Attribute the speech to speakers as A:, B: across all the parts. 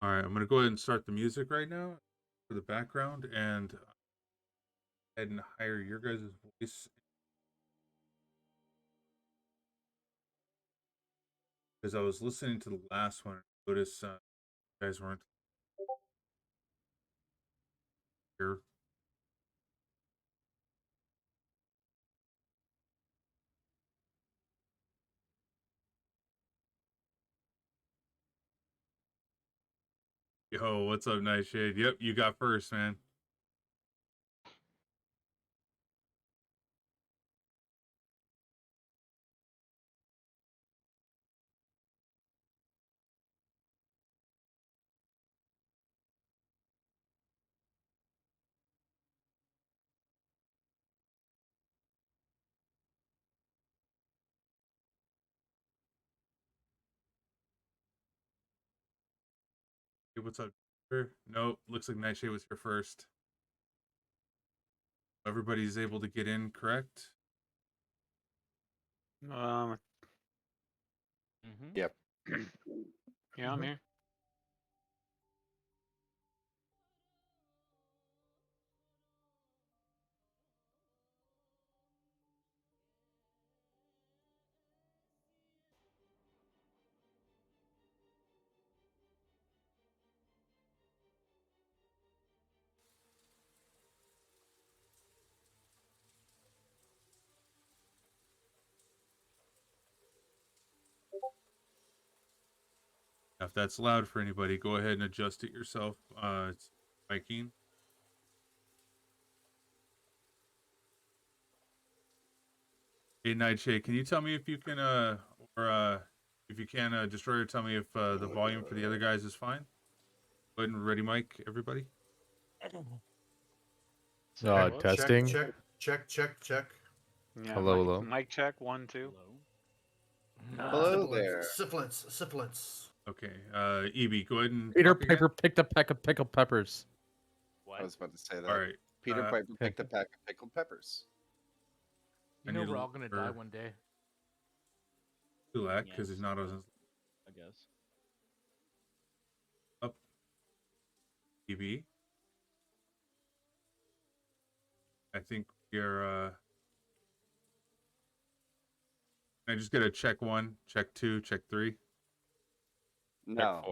A: All right, I'm gonna go ahead and start the music right now for the background, and go ahead and hire your guys' voice because I was listening to the last one. I noticed you guys weren't here. Yo, what's up, Nightshade? Yep, you got first, man. Hey, what's up? Nope, looks like Nightshade was here first. Everybody's able to get in, correct?
B: Yep.
C: Yeah, I'm here.
A: If that's loud for anybody, go ahead and adjust it yourself. It's Viking. Hey, Nightshade, can you tell me if you can, if you can, Destroyer, tell me if the volume for the other guys is fine? Go ahead and ready mic, everybody.
D: Testing.
E: Check.
C: Yeah,
D: Hello,
C: mic,
D: hello.
C: Mic check 1 2.
B: Hello there.
E: Sibilance.
A: Okay, EB, go ahead and
D: Peter
A: talk again.
D: Piper picked a peck of pickled peppers.
B: I was about to say that.
A: All right.
B: Peter Piper picked a pack of pickled peppers.
A: You know
F: we're all gonna die one day.
A: Kulak, because he's not on his
G: I guess.
A: up. EB. I think we're I just get a check 1, check 2, check 3.
B: No.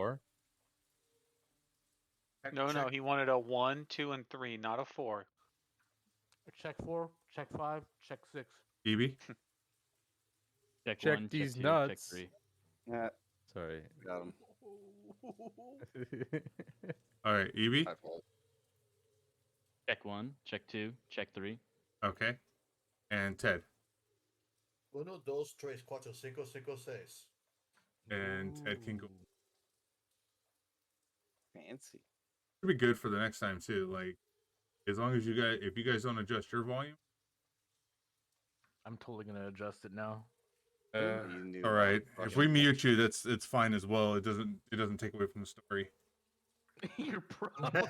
D: Check 4.
C: No, he wanted a 1, 2, and 3, not a 4.
F: Check 4, check 5, check 6.
A: EB.
D: Check
G: 1,
D: these
G: check 2,
D: nuts.
G: check 3.
B: Yeah,
D: Sorry.
B: got him.
A: All right, EB.
B: My fault.
G: Check 1, check 2, check 3.
A: Okay. And Ted.
E: 1, 2, 3, 4, 5, 6.
A: And Ted can go.
B: Fancy.
A: Should be good for the next time too. Like, as long as if you guys don't adjust your volume.
F: I'm totally gonna adjust it now.
B: You knew
A: All right.
B: that.
A: If we mute you, it's fine as well. It doesn't take away from the story.
F: You're probably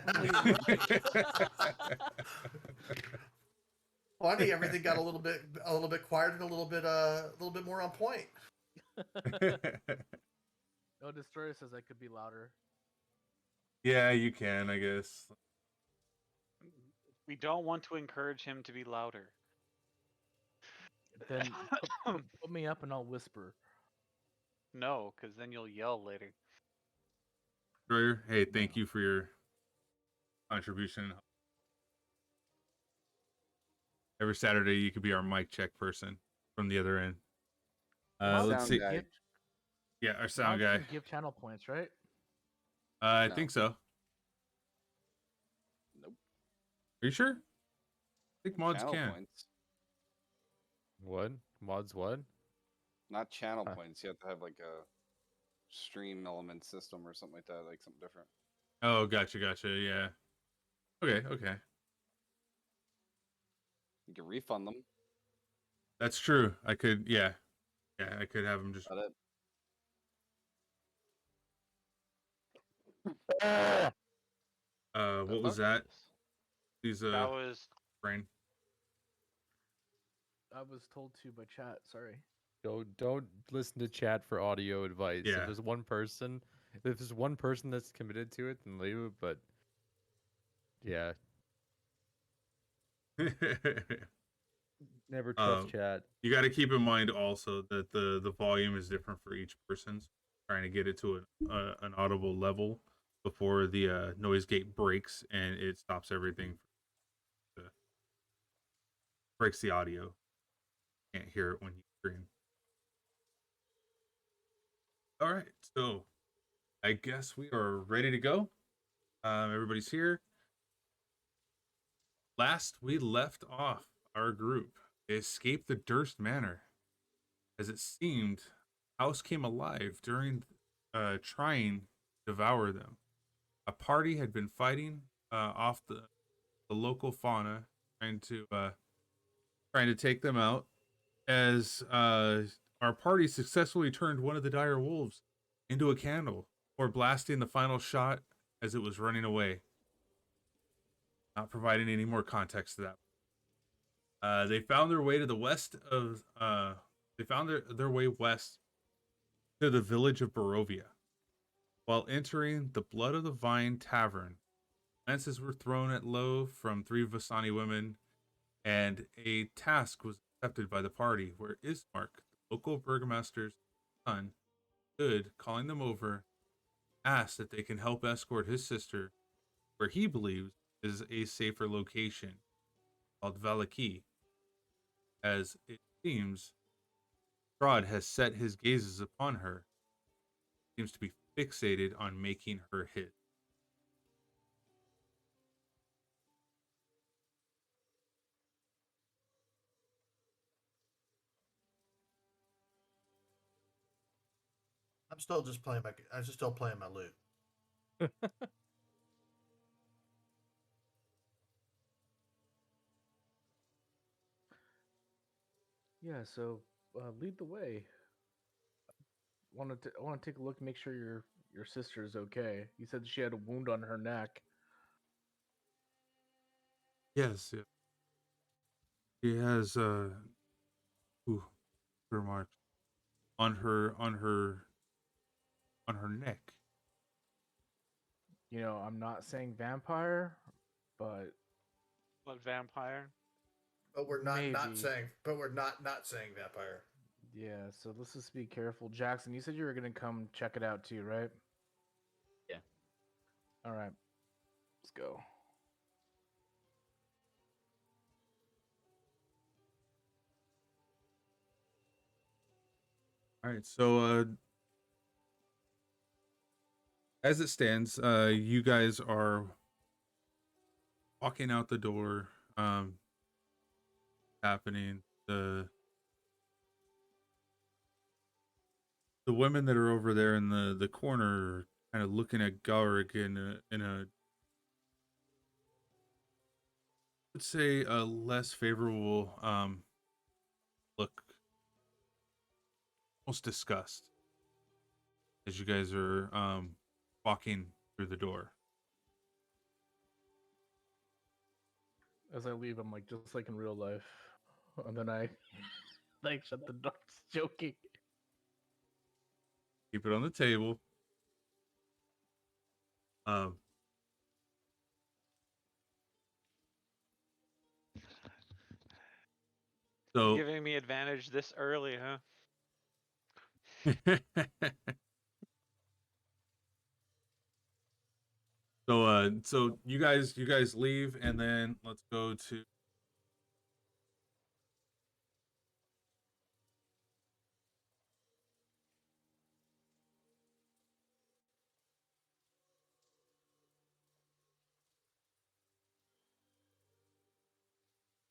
E: Funny, everything got a little bit quiet and a little bit more on point.
F: No, Destroyer says I could be louder.
A: Yeah, you can, I guess.
C: We don't want to encourage him to be louder.
F: Then put me up and I'll whisper.
C: No, because then you'll yell later.
A: Destroyer, hey, thank you for your contribution. Every Saturday, you could be our mic check person from the other end. Let's see.
B: Guy.
A: Yeah, our sound
F: Mods
A: guy.
F: can give channel points, right?
A: I
B: No.
A: think so.
B: Nope.
A: Are you sure? I think mods
B: Channel
A: can.
B: points.
D: What? Mods what?
B: Not channel
D: Huh.
B: points. You have to have like a stream element system or something like that, like something different.
A: Oh, gotcha. Yeah. Okay.
B: You can refund them.
A: That's true. I could, yeah. I could have him just.
B: Got it.
A: What was that? These
C: That was
A: brain.
F: I was told to by chat. Sorry.
D: Don't listen to chat for audio advice.
A: Yeah.
D: If there's one person If there's one person that's committed to it, then leave it. But yeah, never trust
A: Um,
D: chat.
A: You got to keep in mind also that the volume is different for each person. So trying to get it to an audible level before the noise gate breaks and it stops everything. Breaks the audio. Can't hear it when you scream. All right, so I guess we are ready to go. Everybody's here. Last we left off, our group escaped the Durst Manor. As it seemed, house came alive during trying to devour them. A party had been fighting off the local fauna, trying to take them out. As our party successfully turned one of the dire wolves into a candle, or blasting the final shot as it was running away. Not providing any more context to that. They found their way to the west of. They found their way west to the village of Barovia. While entering the Blood of the Vine Tavern, lances were thrown at Lowe from 3 Vasani women, and a task was accepted by the party where Ismark, the local burgomaster's son, stood, calling them over, asked that they can help escort his sister where he believes is a safer location called Valaki. As it seems, Strahd has set his gazes upon her, seems to be fixated on making her his.
E: I'm still just playing my. I'm just still playing my lute.
F: Yeah, so lead the way. I want to take a look, make sure your sister's okay. You said she had a wound on her neck.
A: Yes, yeah. She has remarks on her neck.
F: You know, I'm not saying vampire, but
C: What vampire?
E: But we're not
F: Maybe.
E: saying. But we're not saying vampire.
F: yeah. So let's just be careful. Jackson, you said you were gonna come check it out too, right?
G: Yeah.
F: All right, let's go.
A: All right, so as it stands, you guys are walking out the door. Happening. The women that are over there in the corner are kind of looking at Galric in a would say a less favorable look, almost disgust, as you guys are walking through the door.
F: As I leave, I'm like, just like in real life, and then I like shut the door. Just joking.
A: Keep it on the table. Um, so
C: Giving me advantage this early, huh?
A: so you guys leave, and then let's go to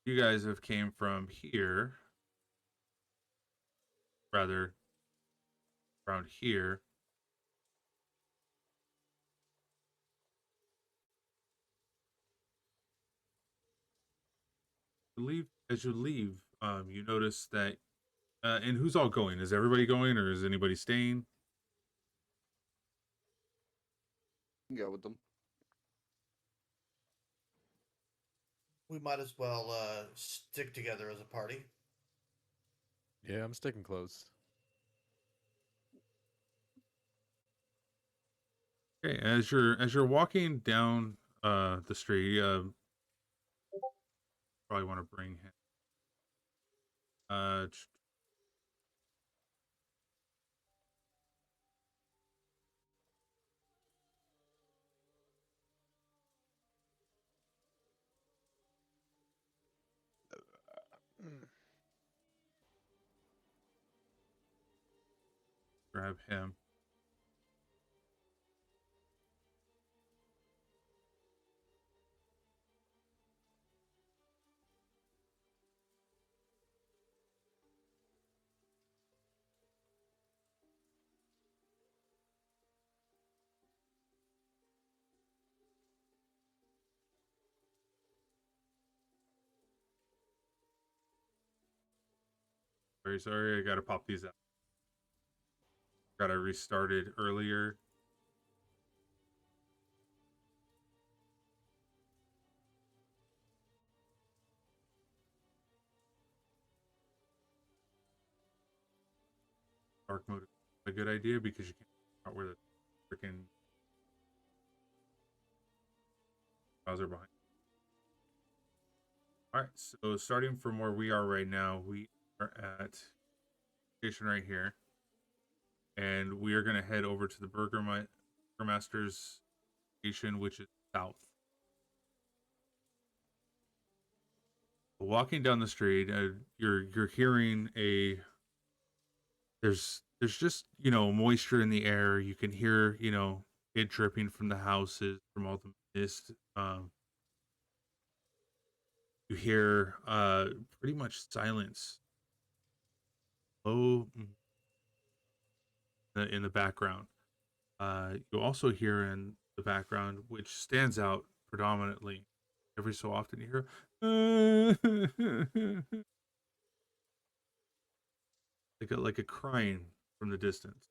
A: you guys have came from here, rather around here. As you leave, you notice that and who's all going? Is everybody going, or is anybody staying?
B: Go with them.
E: We might as well stick together as a party.
D: Yeah, I'm sticking close.
A: Okay, as you're walking down the street, probably want to bring him. Grab him. Very sorry, I gotta pop these out. Gotta restart it earlier. Dark mode is a good idea because you can't figure out where the freaking browser behind. All right, so starting from where we are right now, we are at station right here, and we are gonna head over to the Burgermaster's station, which is south. Walking down the street, you're hearing there's just moisture in the air. You can hear it dripping from the houses from all the mist. You hear pretty much silence, low in the background. You also hear in the background, which stands out predominantly, every so often you hear like a crying from the distance.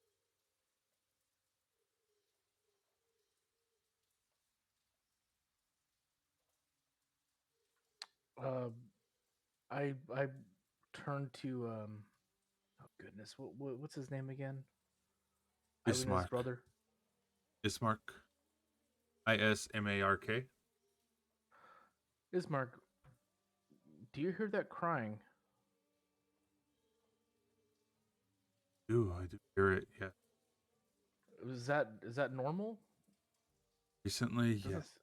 F: I turned to oh goodness, what's his name again? Irena's
A: Ismark.
F: brother.
A: Ismark. Ismark.
F: Ismark, do you hear that crying?
A: Ooh, I do hear it. Yeah.
F: Is that normal?
A: Recently,
F: Doesn't
A: yes.
F: s-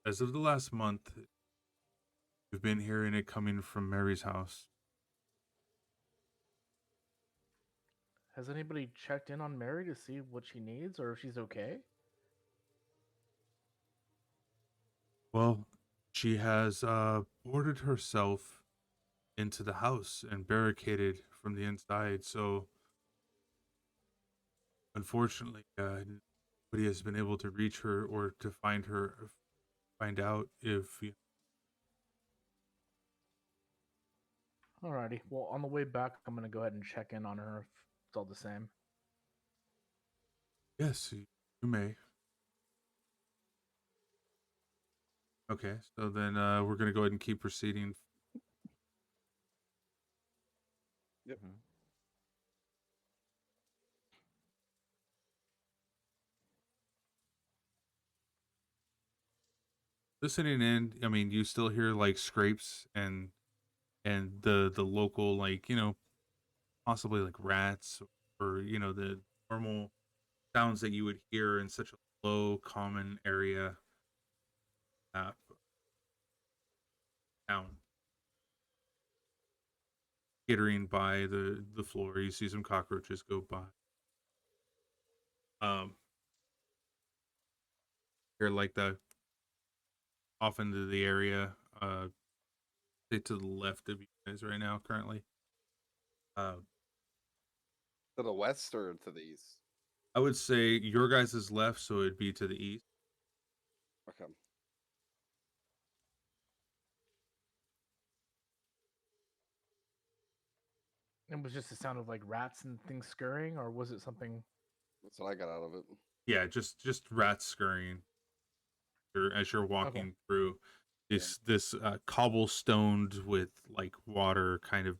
A: As of the last month, we've been hearing it coming from Mary's house.
F: Has anybody checked in on Mary to see what she needs or if she's okay?
A: Well, she has boarded herself into the house and barricaded from the inside. So, unfortunately, nobody has been able to reach her or to find her, or find out if.
F: Alrighty. Well, on the way back, I'm gonna go ahead and check in on her if it's all the same.
A: Yes, you may. Okay, so then we're gonna go ahead and keep proceeding.
B: Yep.
A: Listening in, I mean, you still hear like scrapes and the local, like, possibly like rats, or the normal sounds that you would hear in such a low common area town. Skittering by the floor, you see some cockroaches go by. You're like off into the area, say to the left of you guys right now currently.
B: To the west or to the east?
A: I would say your guys is left, so it'd be to the east.
B: Okay.
F: It was just a sound of like rats and things scurrying, or was it something?
B: That's what I got out of it.
A: Yeah, just rats scurrying as you're walking through this cobblestoned with like water kind of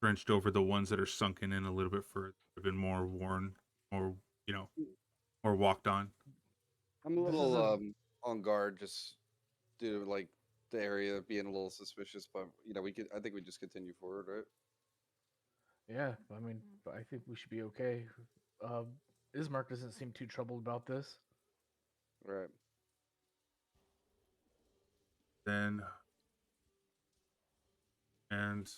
A: drenched over the ones that are sunken in a little bit further, been more worn, more or walked on.
B: I'm a
F: This is
B: little
F: a-
B: on guard, just due to like the area being a little suspicious. But we could. I think we just continue forward, right?
F: Yeah, I mean, I think we should be okay. Ismark doesn't seem too troubled about this.
B: Right.
A: Then and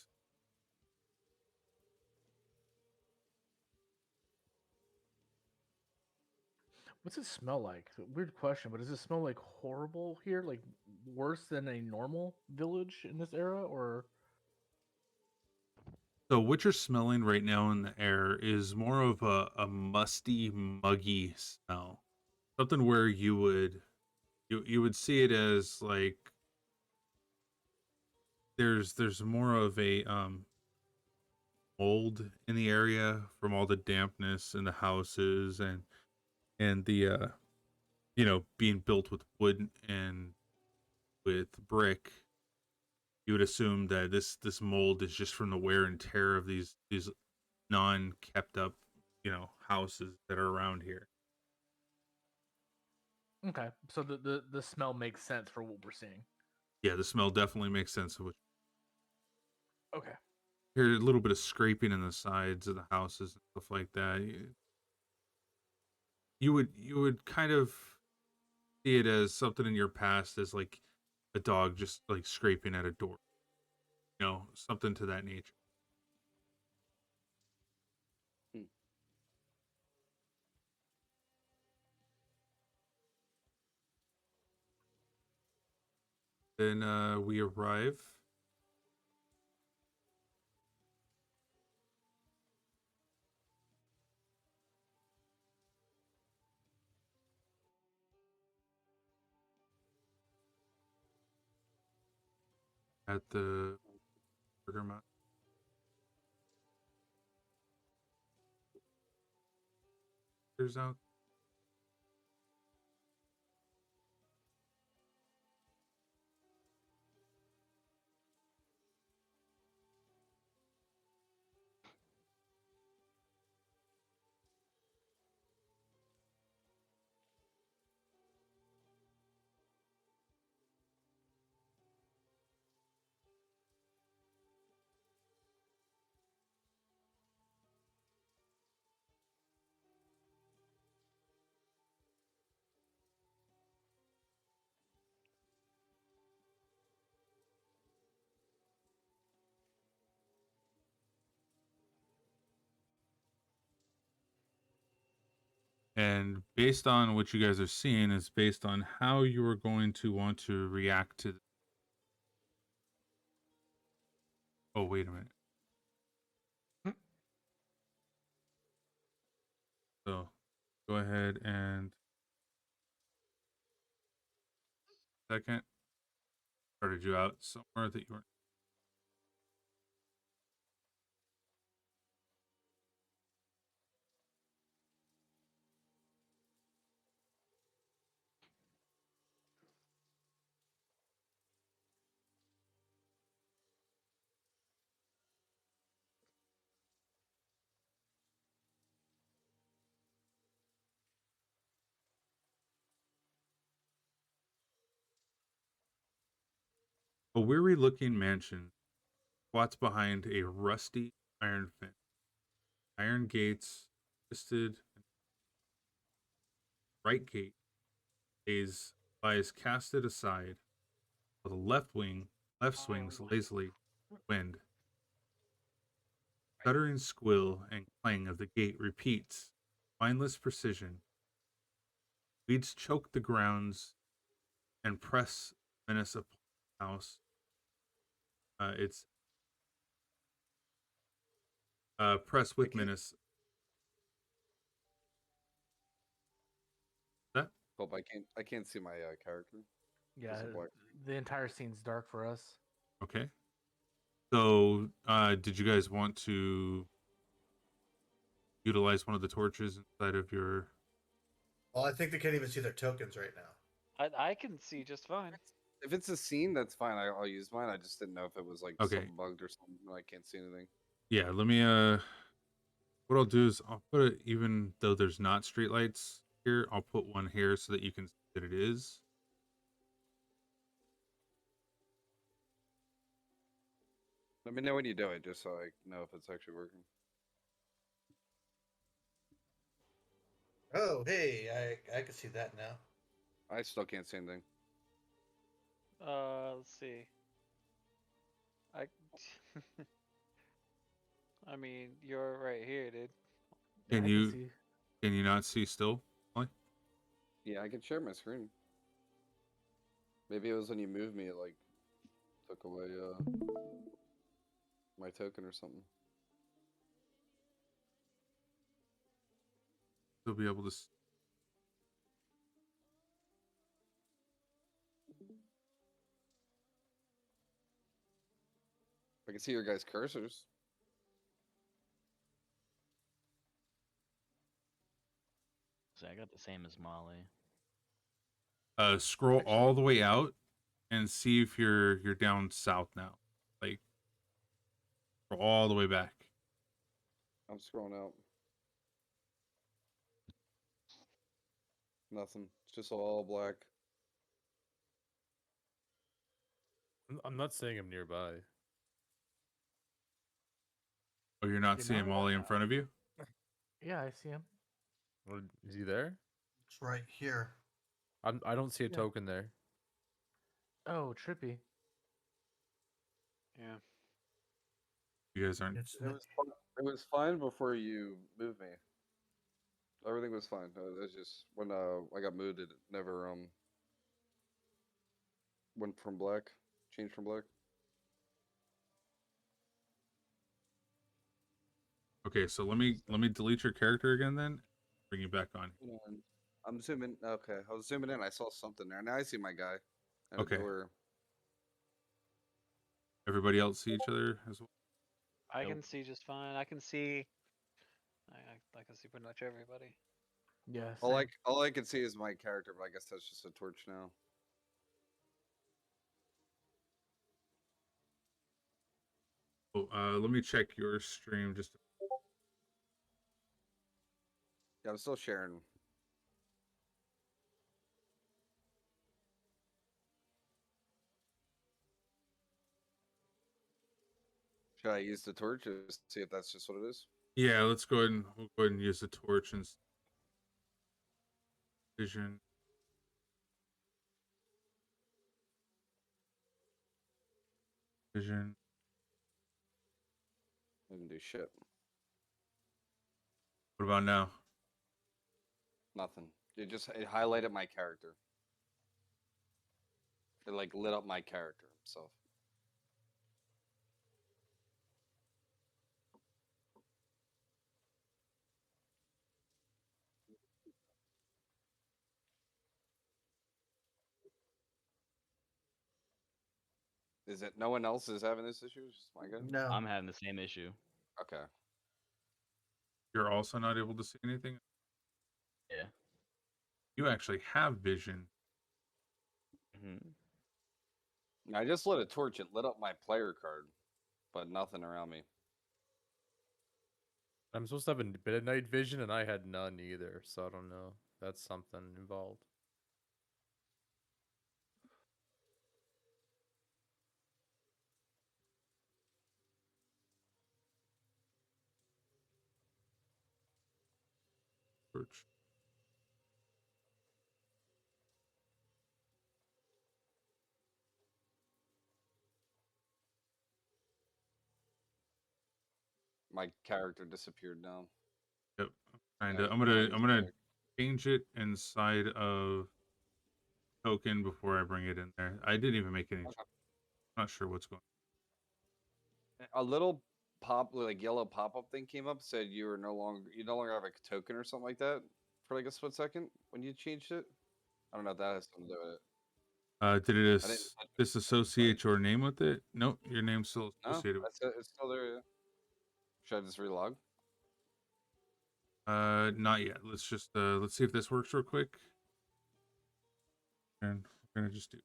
F: What's it smell like? Weird question, but does it smell like horrible here? Like worse than a normal village in this era, or
A: so what you're smelling right now in the air is more of a musty, muggy smell. Something where you would see it as like there's more of a mold in the area from all the dampness in the houses and the being built with wood and with brick. You would assume that this mold is just from the wear and tear of these non kept up houses that are around here.
F: okay? So the smell makes sense for what we're seeing.
A: Yeah, the smell definitely makes sense.
F: Okay.
A: Hear a little bit of scraping in the sides of the houses and stuff like that. You would kind of see it as something in your past, as like a dog just like scraping at a door, something to that nature.
B: Hmm.
A: Then we arrive at the Burger Mountain. There's out. And based on what you guys are seeing is based on how you are going to want to react to. Oh, wait a minute. So go ahead and second. Started you out somewhere that you weren't. A weary looking mansion squats behind a rusty iron fence. Iron gates twisted. Right gate lies casted aside, while the left swings lazily in the wind. Stuttering squill and clang of the gate repeats, mindless precision. Weeds choke the grounds and press menace upon the house. It's press with
B: Okay.
A: menace. That
B: Hope I can't see my character.
F: Yeah,
B: Is it black?
F: the entire scene's dark for us.
A: okay? So, did you guys want to utilize one of the torches inside of your?
E: Well, I think they can't even see their tokens right now.
C: I can see just fine.
B: If it's a scene, that's fine. I'll use mine. I just didn't know if it was like
A: Okay.
B: something bugged or something. I can't see anything.
A: Yeah, let me. What I'll do is I'll put it, even though there's not streetlights, here. I'll put one here so that you can see that it is.
B: Let me know when you do it, just so I know if it's actually working.
E: Oh, hey, I can see that now.
B: I still can't see anything.
C: Let's see. I. I mean, you're right here, dude.
F: Yeah,
A: Can
F: I
A: you
F: see.
A: can you not see still? Molly?
B: Yeah, I can share my screen. Maybe it was when you moved me, it like took away my token or something.
A: You'll be able to.
B: I can see your guys' cursors.
G: So I got the same as Molly.
A: Scroll all the way out and see if you're down south now. Like scroll all the way back.
B: I'm scrolling out. Nothing. It's just all black.
D: I'm not seeing him nearby.
A: Oh, you're not
F: You're
A: seeing
F: not?
A: Molly in front of you?
F: Yeah, I see him.
D: Is he there?
E: It's right here.
D: I don't see a
F: Yeah.
D: token there.
F: Oh, trippy.
C: Yeah.
A: You guys aren't.
E: It's
B: It was fine before you moved me. Everything was fine. It was just when I got moved, it never went from black, changed from black.
A: Okay, so let me delete your character again then. Bring you back on.
B: Hold on. I'm zooming. Okay, I was zooming in. I saw something there. Now I see my guy. At
A: Okay.
B: a door.
A: Everybody else see each other as well?
C: I
G: Nope.
C: can see just fine. I can see. I can see pretty much everybody.
F: Yeah,
B: All
F: same.
B: all I can see is my character, but I guess that's just a torch now.
A: Oh, let me check your stream just.
B: Yeah, I'm still sharing. Should I use the torch to see if that's just what it is?
A: Yeah, let's go ahead and we'll go ahead and use the torch and vision. Vision.
B: I didn't do shit.
A: What about now?
B: Nothing. It highlighted my character. It like lit up my character himself. Is it no one else is having this issue? It's just my guy?
E: no.
G: I'm having the same issue.
B: Okay.
A: You're also not able to see anything?
G: Yeah.
A: You actually have vision.
B: I just lit a torch. It lit up my player card, but nothing around me.
D: I'm supposed to have a bit of night vision, and I had none either, so I don't know. That's something involved.
A: Torch.
B: My character disappeared now.
A: Yep. I'm
B: Yeah,
A: gonna
B: he's
A: I'm gonna
B: back.
A: change it inside of token before I bring it in there. I didn't even make any.
B: Okay.
A: Not sure what's going on.
B: A little like yellow pop-up thing came up, said you no longer have a token or something like that for like a split second when you changed it. I don't know if that has something to do with it.
A: Did it
B: I didn't
A: disassociate your name with it? Nope, your name's still
B: No,
A: associated with
B: that's it. It's still there. Yeah. Should I just relog?
A: not yet. Let's see if this works real quick. And we're gonna just do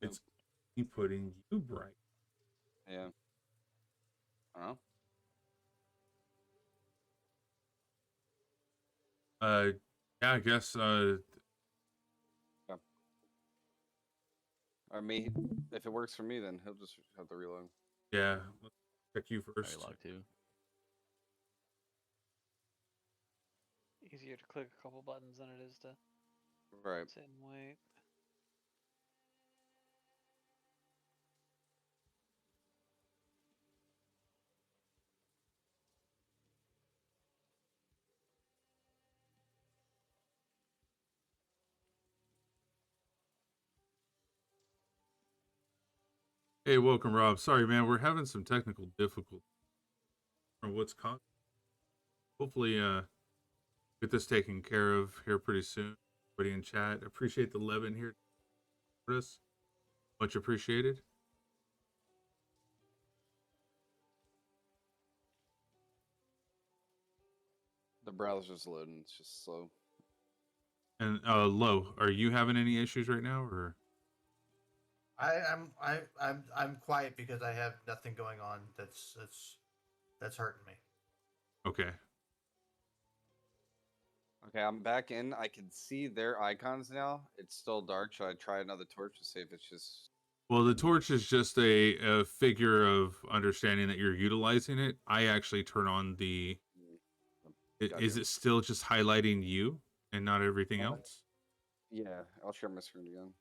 A: It's me putting you bright.
B: Yeah. I don't know.
A: Yeah, I guess.
B: Or me, if it works for me, then he'll just have to reload.
A: Yeah. Let's check you
G: I
A: first.
G: log too.
C: Easier to click a couple buttons than it is to
B: Right.
C: sit and wait.
A: Hey, welcome, Rob. Sorry, man. We're having some technical difficulty. Or what's caused? Hopefully, get this taken care of here pretty soon. Everybody in chat, appreciate the Levin here. For us, much appreciated.
B: The browser's loading. It's just slow.
A: And Lo, are you having any issues right now, or?
E: I'm quiet because I have nothing going on that's hurting me.
A: Okay.
B: Okay, I'm back in. I can see their icons now. It's still dark. Should I try another torch to see if it's just...
A: Well, the torch is just a figure of understanding that you're utilizing it. I actually turn on the...
B: Gotcha.
A: Is it still just highlighting you and not everything else?
B: Yeah, I'll share my screen again.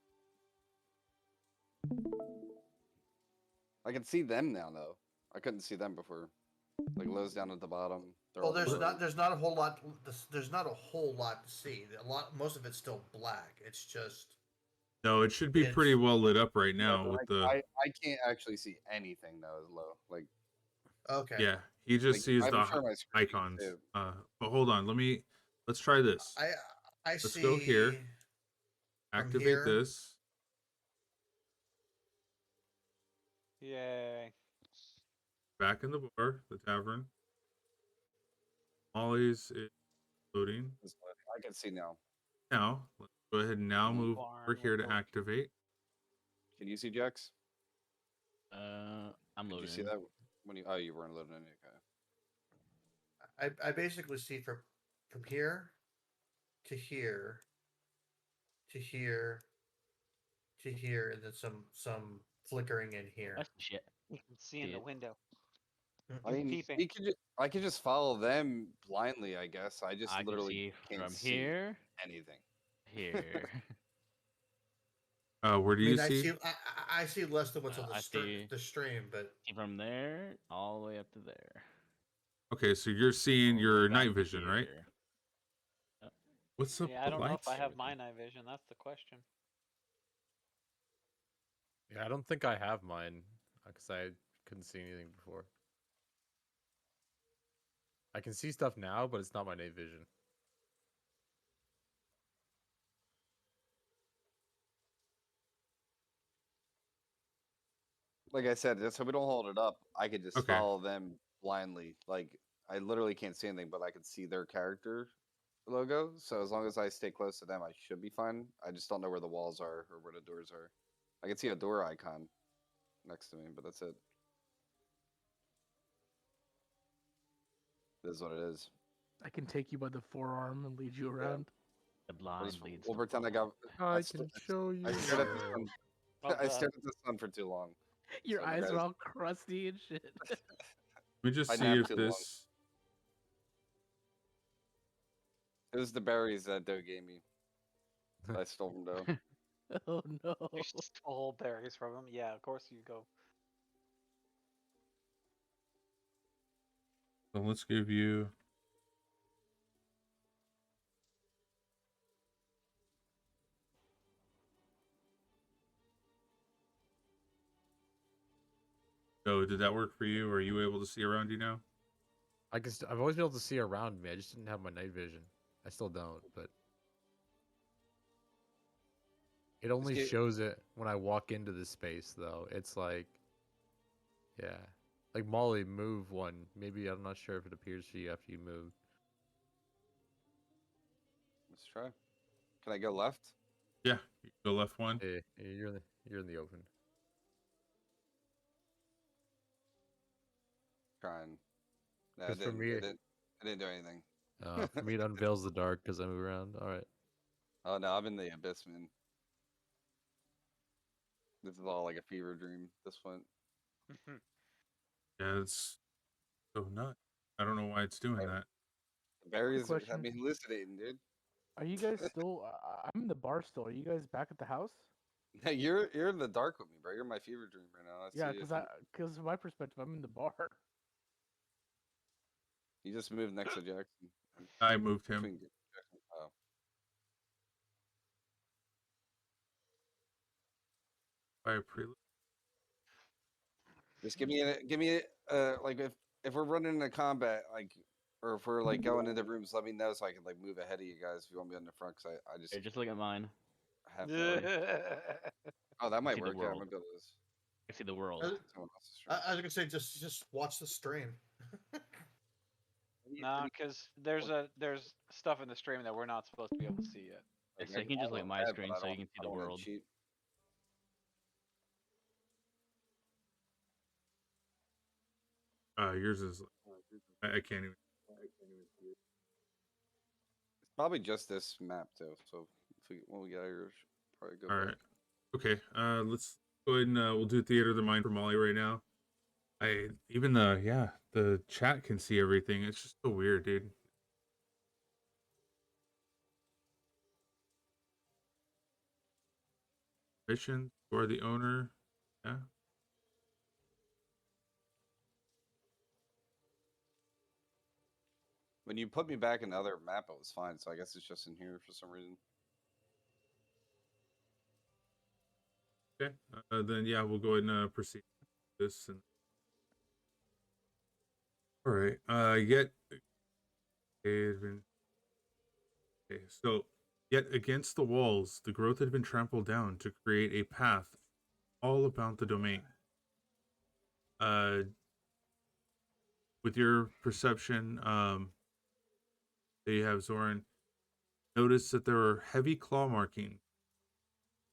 B: I can see them now, though. I couldn't see them before. Like Lowe's down at the bottom. They're
E: Well,
B: all
E: there's
B: blurry.
E: not a whole lot. There's not a whole lot to see. Most of it's still black. It's just
A: No, it should be pretty
E: It's-
A: well lit up right
B: Yeah,
A: now
B: but
A: with the...
B: I can't actually see anything though. As low, like
E: okay.
A: Yeah, he just
B: like,
A: sees
B: I
A: the
B: can share my screen
A: icons.
B: too.
A: But hold on, let's try this.
E: I
A: Let's
E: see.
A: go here.
E: from
A: Activate
E: here.
A: this.
C: Yay.
A: Back in the bar, the tavern. Molly's is loading.
B: I can see now.
A: Now, let's go ahead and now move over
C: Barn
A: here to
C: with torch.
A: activate.
B: Can you see Jax?
G: I'm
B: Did
G: loading.
B: you see that when you? Oh, you weren't loading any. Okay.
E: I basically see from here to here to here to here, and then some flickering in here.
G: That's shit.
C: You can see in the
G: Dude.
C: window.
B: I mean,
C: peeping.
B: I could just follow them blindly. I guess I just
G: I can
B: literally
G: see
B: can't
G: from
B: see
G: here,
B: anything.
G: here.
A: Where do
E: I
A: you
E: mean,
A: see?
E: I see less than what's on
G: I see-
E: the stream, but
G: See from there all the way up to there.
A: Okay, so you're seeing
G: all the way
A: your
G: back
A: night
G: to
A: vision, right?
G: here.
A: What's up?
C: Yeah,
A: with
C: I
A: the
C: don't know if I
A: lights
C: have
A: here?
C: my night vision. That's the question.
D: Yeah, I don't think I have mine because I couldn't see anything before. I can see stuff now, but it's not my night vision.
B: Like I said, just so we don't hold it up, I could just
A: Okay.
B: follow them blindly. Like I literally can't see anything, but I can see their character logo. So as long as I stay close to them, I should be fine. I just don't know where the walls are or where the doors are. I can see a door icon next to me, but that's it. This is what it is.
F: I can take you by the forearm and lead you around.
G: The blind
B: Just-
G: leads.
B: we'll
G: the
B: pretend I
G: blind.
B: got.
D: I
B: st-
D: can show you.
B: I stared at the
D: where.
B: sun.
C: Well
B: I
C: done.
B: stared at the sun for too long.
F: Your
B: So,
F: eyes
B: guys-
F: are all crusty and shit.
A: Let me just
B: I
A: see
B: napped
A: if
B: too long.
A: this.
B: It was the berries that Doe gave me. That I stole from Doe.
F: Oh no.
C: You stole berries from him. Yeah, of course you go.
A: So let's give you. So did that work for you? Are you able to see around you now?
D: I can. I've always been able to see around me. I just didn't have my night vision. I still don't, but it only
B: get-
D: shows it when I walk into the space, though. It's like, yeah, like Molly, move one. Maybe I'm not sure if it appears to you after you move.
B: Let's try. Can I go left?
A: Yeah, you go left one.
D: Hey, You're in the open.
B: Trying. No,
D: Because for me,
B: it didn't do anything.
D: for me, it unveils the dark because I move around. All right.
B: Oh no, I'm in the abyss, man. This is all like a fever dream. This one.
A: Yeah, it's so nuts. I don't know why it's doing
B: Right.
A: that.
B: The berries have
F: question.
B: me hallucinating, dude.
F: Are you guys still? I'm in the bar still. Are you guys back at the house?
B: Yeah, you're in the dark with me, bro. You're my fever dream right now.
F: Yeah,
B: see
F: because from my perspective, I'm in the bar.
B: you just moved next to Jackson.
A: I moved him.
B: Between Jackson. Oh.
A: By a prelude.
B: Just give me like if we're running a combat like or if we're like going into rooms, let me know so I can like move ahead of you guys if you want me on the front. Cause I just
G: Here, just look at mine.
B: have to. Oh, that might
G: see the
B: work. Yeah, I'm
G: world.
B: gonna go to this.
G: I see the world.
B: Someone else's stream.
E: I was gonna say just watch the stream.
C: No, because there's stuff in the stream that we're not supposed to be able to see yet.
B: Like,
G: So you can
B: I
G: just look
B: don't
G: at my
B: have,
G: screen
B: but I
G: so you
B: don't-
G: can see
B: I
G: the
B: don't wanna
G: world.
B: cheat.
A: Yours is. I can't even.
B: It's probably just this map too. So when we get out of here, we should probably go.
A: All
B: back.
A: right. Okay. Let's go ahead and we'll do Theater of the Mind for Molly right now. Even the chat can see everything. It's just so weird, dude. Mission, you are the owner. Yeah.
B: When you put me back in the other map, it was fine. So I guess it's just in here for some reason.
A: Okay. Then yeah, we'll go ahead and proceed with this. And all right. Okay. So yet against the walls, the growth had been trampled down to create a path all about the domain. With your perception, that you have, Zoran, notice that there are heavy claw markings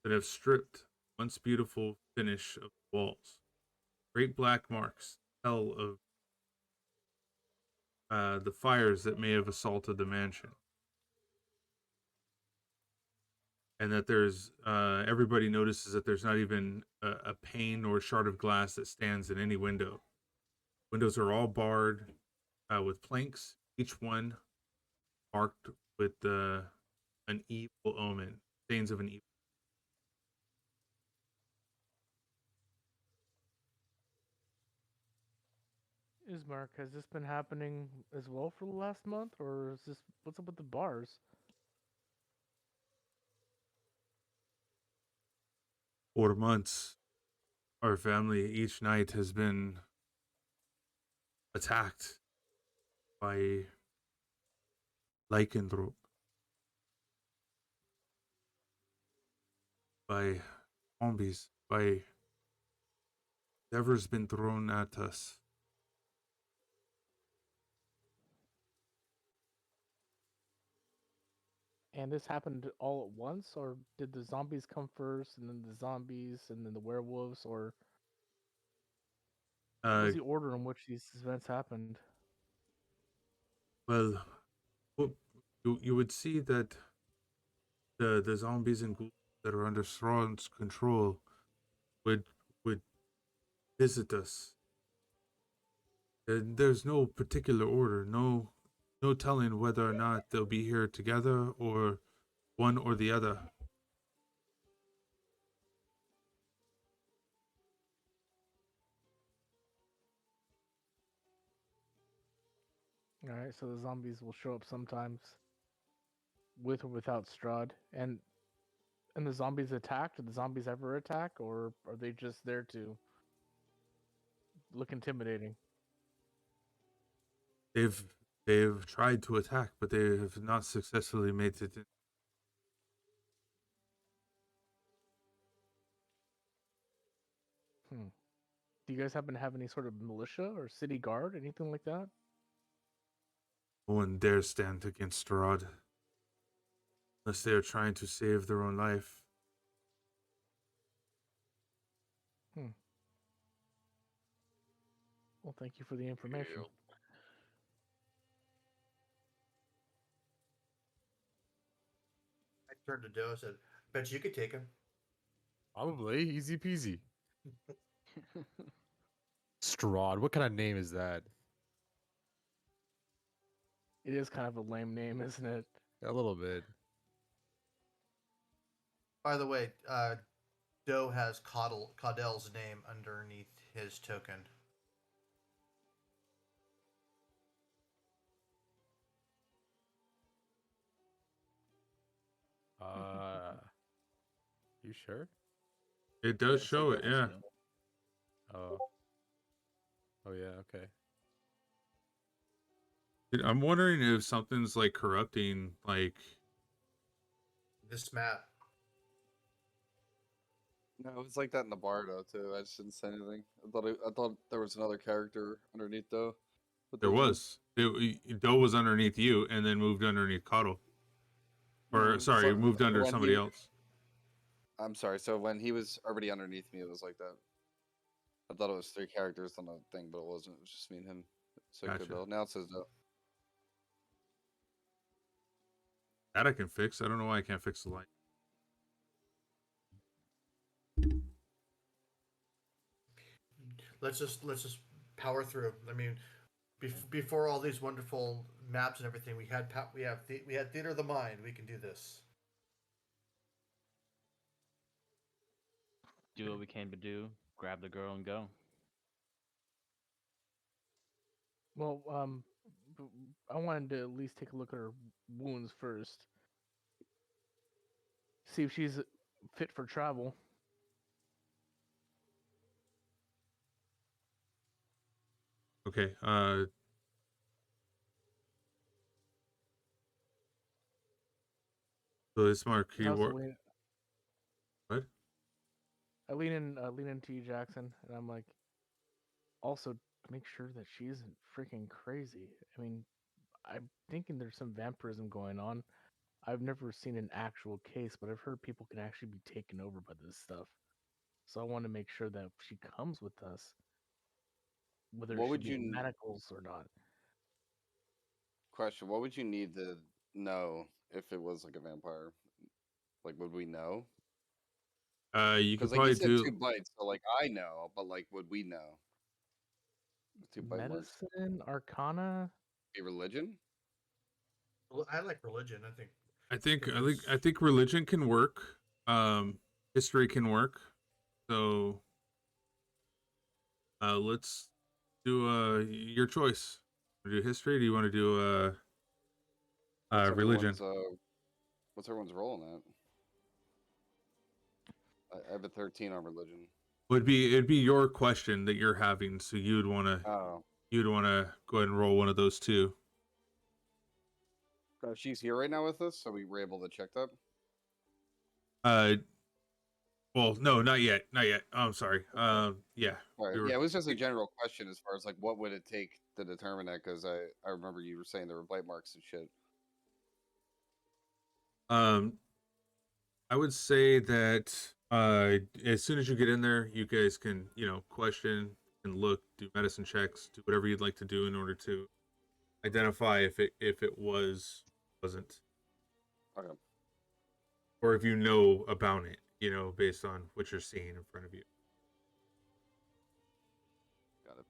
A: that have stripped once beautiful finish of the walls. Great black marks tell of the fires that may have assaulted the mansion. And that there's, everybody notices that there's not even a pane or a shard of glass that stands in any window. Windows are all barred with planks, each one marked with an evil omen, stains of an evil.
F: Ismark, has this been happening as well for the last month, or is this what's up with the bars?
A: For months, our family each night has been attacked by lycanthrope, by zombies, by whatever's been thrown at us.
F: And this happened all at once, or did the zombies come first, and then the zombies, and then the werewolves, or what was the order in which these events happened?
A: Well, you would see that the zombies and ghouls that are under Strahd's control would visit us. There's no particular order, no telling whether or not they'll be here together or one or the other.
F: All right, so the zombies will show up sometimes, with or without Strahd, and the zombies attack. Do the zombies ever attack, or are they just there to look intimidating?
A: They've tried to attack, but they have not successfully made it.
F: Do you guys happen to have any sort of militia or city guard, anything like that?
A: No one dares stand against Strahd unless they are trying to save their own life.
F: Well, thank you for the information.
E: I turned to Doe and said, "Bet you could take him."
D: Probably easy peasy. Strahd. What kind of name is that?
F: It is kind of a lame name, isn't it?
D: A little bit.
E: By the way, Doe has Caudell's name underneath his token.
D: You sure?
A: It does
G: It's
A: show
G: like
A: it,
G: that,
A: yeah.
G: so-
D: Oh. Oh yeah. Okay.
A: Dude, I'm wondering if something's like corrupting, like
E: This map.
B: No, it was like that in the bar though too. I just didn't say anything. I thought there was another character underneath though. But
A: there
B: there's not.
A: was. Doe was underneath you and then moved underneath Coddle. Or sorry,
B: So-
A: moved
B: so
A: under
B: when
A: somebody
B: he-
A: else.
B: I'm sorry. So when he was already underneath me, it was like that. I thought it was 3 characters on the thing, but it wasn't. It was just me and him. So it could
A: Gotcha.
B: be. Now it says Doe.
A: That I can fix. I don't know why I can't fix the light.
E: Let's just power through. I mean, before all these wonderful maps and everything, we had Theater of the Mind. We can do this.
G: Do what we came to do. Grab the girl and go.
F: Well, I wanted to at least take a look at her wounds first. See if she's fit for travel.
A: Okay. So this mark
F: I also
A: keyword. What?
F: I lean into you, Jackson, and I'm like, also make sure that she isn't freaking crazy. I mean, I'm thinking there's some vampirism going on. I've never seen an actual case, but I've heard people can actually be taken over by this stuff. So I want to make sure that she comes with us, whether
B: What
F: she
B: would
F: be
B: you
F: in
B: n-
F: manacles or not.
B: Question: what would you need to know if it was like a vampire? Like, would we know?
A: You could
B: Because like
A: probably
B: you said,
A: do.
B: 2 bites. So like I know, but like, would we know? 2 bite marks.
F: Medicine, Arcana.
B: Be religion.
E: Well, I like religion. I think
A: I think religion can work. History can work. So let's do your choice. Want to do history? Or do you want to do
B: What's
A: religion?
B: What's everyone's role in that? I have a 13 on religion.
A: It'd be your question that you're having, so you'd want to
B: Oh,
A: go ahead and roll one of those two.
B: she's here right now with us, so we were able to check that.
A: Well, no, not yet, not yet. Oh, I'm sorry. Yeah,
B: All right.
A: we were-
B: Yeah, it was just a general question as far as like what would it take to determine that? Because I remember you were saying there were bite marks and shit.
A: I would say that as soon as you get in there, you guys can question and look, do medicine checks, do whatever you'd like to do in order to identify if it wasn't,
B: Okay.
A: or if you know about it, based on what you're seeing in front of you.
B: Got it.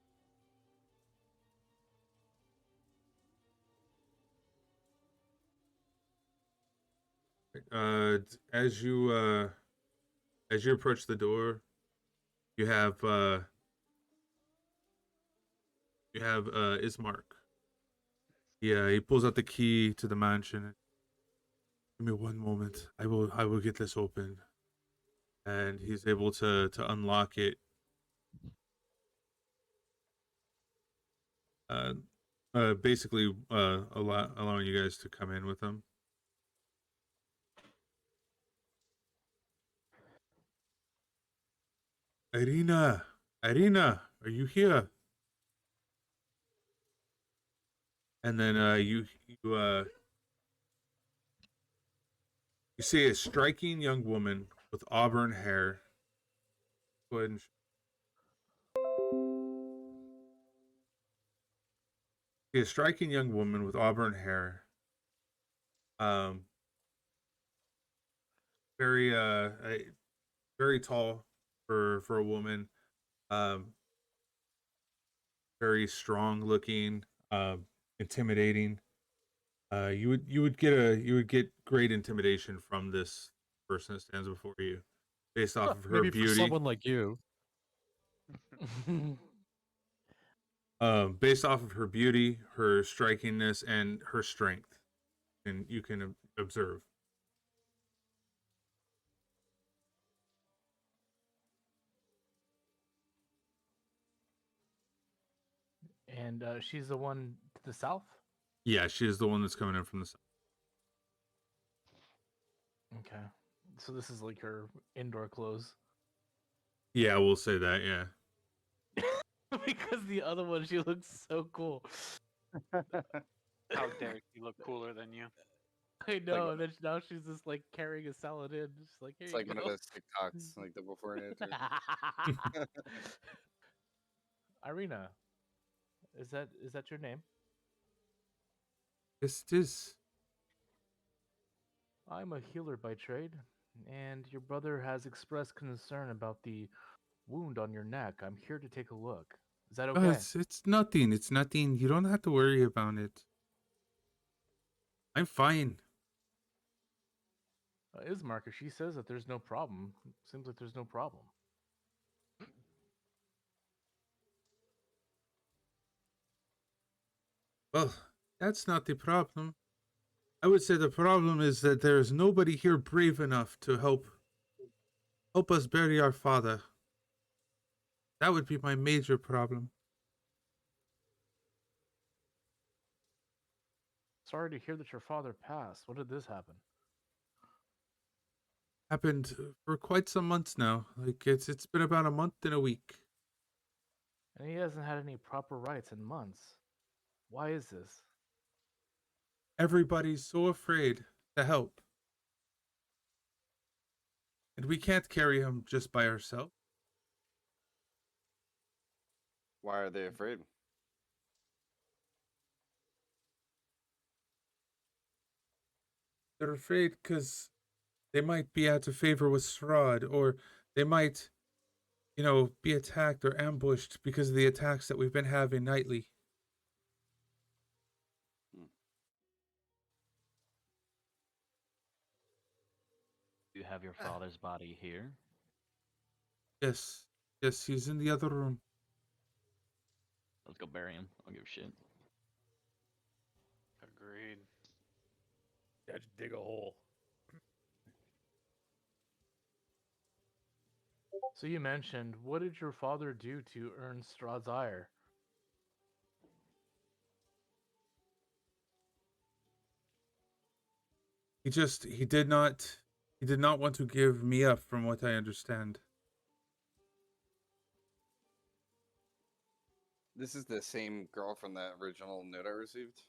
A: As you approach the door, you have Ismark. Yeah, he pulls out the key to the mansion. Give me one moment. I will get this open. And he's able to unlock it. Basically allowing you guys to come in with him. Irina, are you here? And then you see a striking young woman with auburn hair. Go ahead and A striking young woman with auburn hair. Um, very very tall for a woman. Um, very strong looking. Intimidating. You would get great intimidation from this person that stands before you, based off of her
D: Maybe for
A: beauty.
D: someone like you.
A: Based off of her beauty, her strikingness, and her strength, and you can observe.
F: And she's the one to the south?
A: Yeah, she is the one that's coming in from the south.
F: Okay. So this is like her indoor clothes.
A: Yeah, we'll say that. Yeah.
F: Because the other one, she looks so cool.
C: How dare she look cooler than you?
F: I know, and then now she's just like carrying a salad in. Just like, here
B: It's
F: you
B: like one of
F: go.
B: those TikToks, like the before and after.
F: Irina, is that your name?
A: Yes, it is.
F: I'm a healer by trade, and your brother has expressed concern about the wound on your neck. I'm here to take a look. Is that okay?
A: It's nothing. It's nothing. You don't have to worry about it. I'm fine.
F: Ismark, if she says that there's no problem, seems like there's no problem.
A: Well, that's not the problem. I would say the problem is that there is nobody here brave enough to help us bury our father. That would be my major problem.
F: Sorry to hear that your father passed. When did this happen?
A: Happened for quite some months now. Like it's been about a month and a week.
F: And he hasn't had any proper rites in months. Why is this?
A: Everybody's so afraid to help. And we can't carry him just by ourselves.
B: Why are they afraid?
A: They're afraid because they might be out of favor with Strahd, or they might, be attacked or ambushed because of the attacks that we've been having nightly.
G: You have your father's body here.
A: Yes, he's in the other room.
G: Let's go bury him. I don't give a shit.
C: Agreed.
D: Yeah, just dig a hole.
F: So you mentioned, what did your father do to earn Strahd's ire?
A: He did not want to give me up, from what I understand.
B: This is the same girl from that original note I received.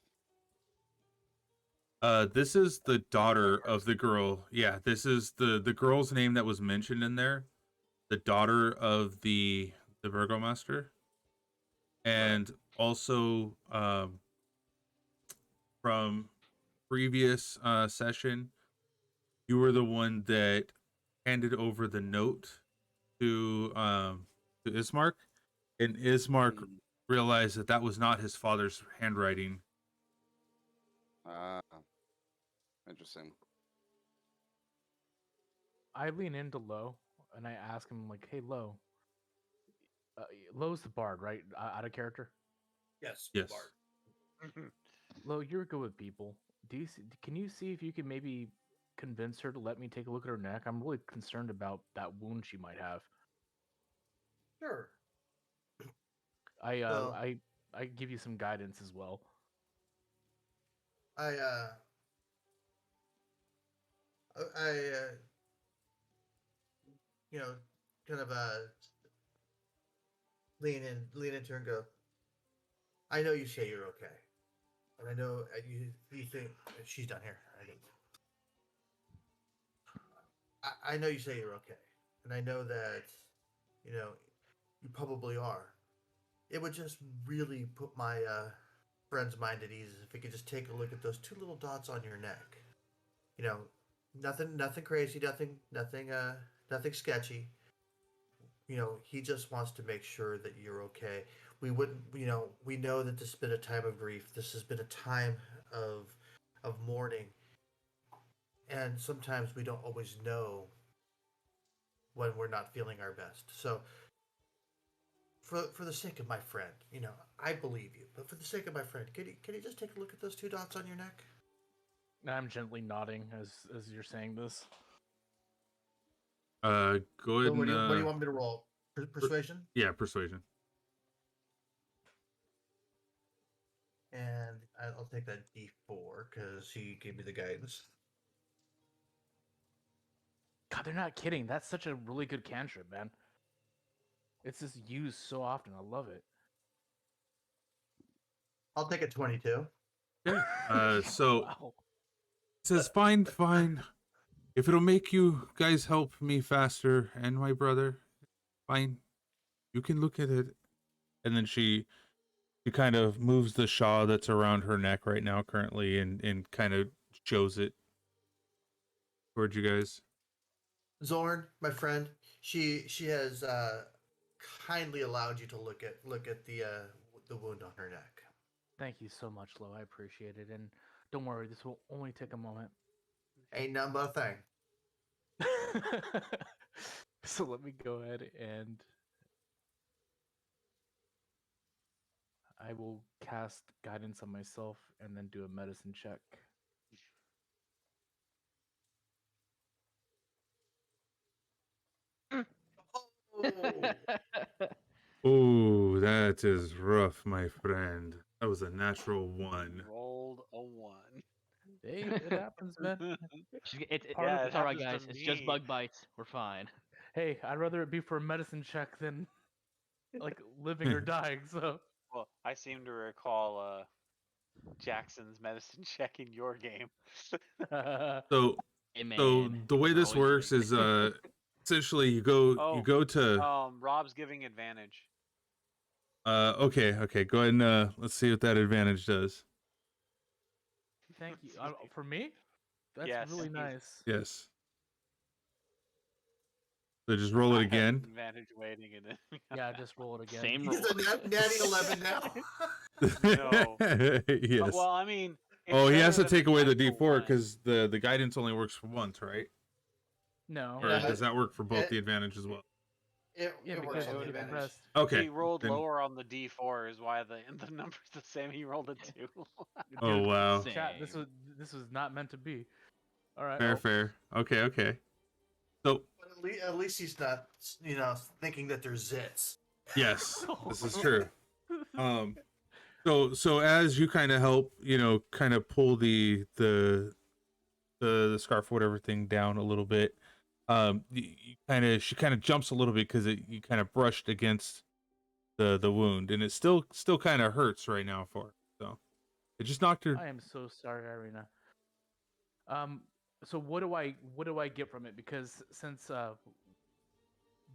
A: This is the daughter of the girl. Yeah, this is the girl's name that was mentioned in there. The daughter of the burgomaster. And also from previous session, you were the one that handed over the note to Ismark, and Ismark realized that was not his father's handwriting.
B: Ah, interesting.
F: I lean into Lo, and I ask him, like, hey, Lo. Lo's the bard, right? Out of character?
E: Yes.
A: Yes.
E: Bart.
F: Lo, you're good with people. Can you see if you can maybe convince her to let me take a look at her neck? I'm really concerned about that wound she might have.
E: Sure.
F: I
E: Well-
F: I give you some guidance as well.
E: I kind of lean into her and go, I know you say you're okay, and I know you think she's done here. I know you say you're okay, and I know that you probably are. It would just really put my friend's mind at ease if he could just take a look at those two little dots on your neck. You know, nothing crazy, nothing sketchy. You know, he just wants to make sure that you're okay. We wouldn't, you know, we know that this has been a time of grief. This has been a time of mourning, and sometimes we don't always know when we're not feeling our best. So, for the sake of my friend, you know, I believe you, but for the sake of my friend, can you just take a look at those two dots on your neck?
F: I'm gently nodding as you're saying this.
A: Go ahead
E: What
A: and
E: do you want me to roll? Persuasion?
A: yeah, persuasion.
E: And I'll take that D4 because he gave me the guidance.
F: God, they're not kidding. That's such a really good cantrip, man. It's just used so often. I love it.
E: I'll take a 22.
A: So
F: Wow.
A: it says, fine. If it'll make you guys help me faster and my brother, fine. You can look at it. And then she kind of moves the shawl that's around her neck right now currently and kind of shows it towards you guys.
E: Zorn, my friend, she has kindly allowed you to look at the wound on her neck.
F: Thank you so much, Lo. I appreciate it. And don't worry, this will only take a moment.
E: Ain't nothing but a thing.
F: So let me go ahead and I will cast guidance on myself and then do a medicine check.
E: Oh,
A: Oh, that is rough, my friend. That was a natural 1.
C: Rolled a 1.
F: Hey, it happens, man. Part
C: yeah,
F: of
C: it
G: It's all right,
C: happens to
G: guys. It's just
C: me.
G: bug bites. We're fine.
F: Hey, I'd rather it be for a medicine check than like living or dying. So
C: Well, I seem to recall Jackson's medicine check in your game.
A: So
G: Hey, man.
A: so the way
G: we're
A: this
G: always
A: works
G: ready.
A: is essentially you go to
C: Rob's giving advantage.
A: okay, go ahead and let's see what that advantage does.
F: thank you. For me, that's
C: Yes,
F: really
C: he's-
F: nice.
A: Yes. So just roll
C: I
A: it
C: had
A: again.
C: advantage waiting in it.
F: Yeah, just roll it again.
G: Same
E: he's
G: roll.
E: a natty 11 now.
C: No.
A: Yes.
C: Well, I mean. it's
A: Oh, he has to
C: better than
A: take away the
C: natural
A: D4
C: one.
A: because the guidance only works for once, right?
F: No.
A: Or
C: Yeah.
A: does that work for both
E: It-
A: the advantage as well?
F: Yeah,
E: It
F: because
E: works
F: it
E: on the
F: would have been
E: advantage.
F: best.
A: Okay.
C: He rolled
A: then-
C: lower on the D4 is why the number's the same. He rolled a 2.
A: Oh,
F: Dude,
A: wow.
F: Chat, this
G: Same.
F: was not meant to be. All right.
A: Fair. Okay. So
E: But at least he's not, you know, thinking that there's zits.
A: yes, this is true. So as you kind of help, you know, kind of pull the scarf, whatever thing down a little bit, she kind of jumps a little bit because you kind of brushed against the wound, and it still kind of hurts right now for her. So it just knocked her.
F: I am so sorry, Irina. So what do I get from it? Because since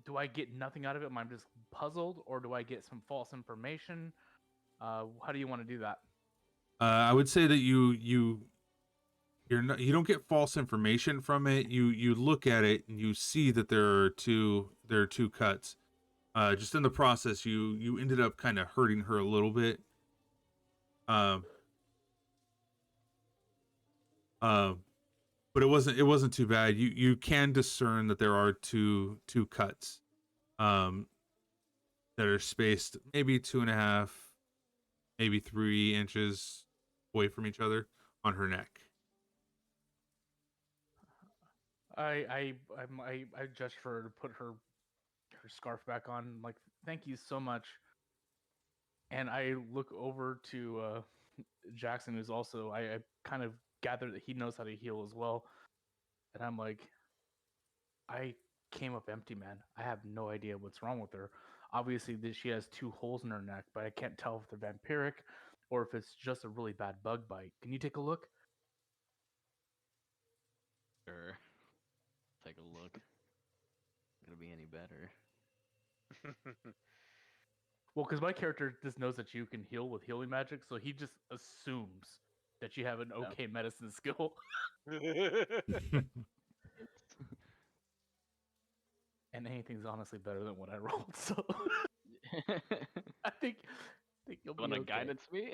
F: do I get nothing out of it? Am I just puzzled, or do I get some false information? How do you want to do that?
A: I would say that you don't get false information from it. You look at it and you see that there are two cuts. Just in the process, you ended up kind of hurting her a little bit. But it wasn't too bad. You can discern that there are two cuts, that are spaced maybe 2.5, maybe 3 inches away from each other on her neck.
F: I just for her to put her scarf back on. Like, thank you so much. And I look over to Jackson, who's also I kind of gather that he knows how to heal as well. And I'm like, I came up empty, man. I have no idea what's wrong with her. Obviously, she has 2 holes in her neck, but I can't tell if they're vampiric or if it's just a really bad bug bite. Can you take a look?
G: Sure. Take a look. Gonna be any better.
F: Well, because my character just knows that you can heal with healing magic, so he just assumes that you have an okay medicine skill. And anything's honestly better than what I rolled, so I think you'll be
G: Wanna
F: okay.
G: guidance me?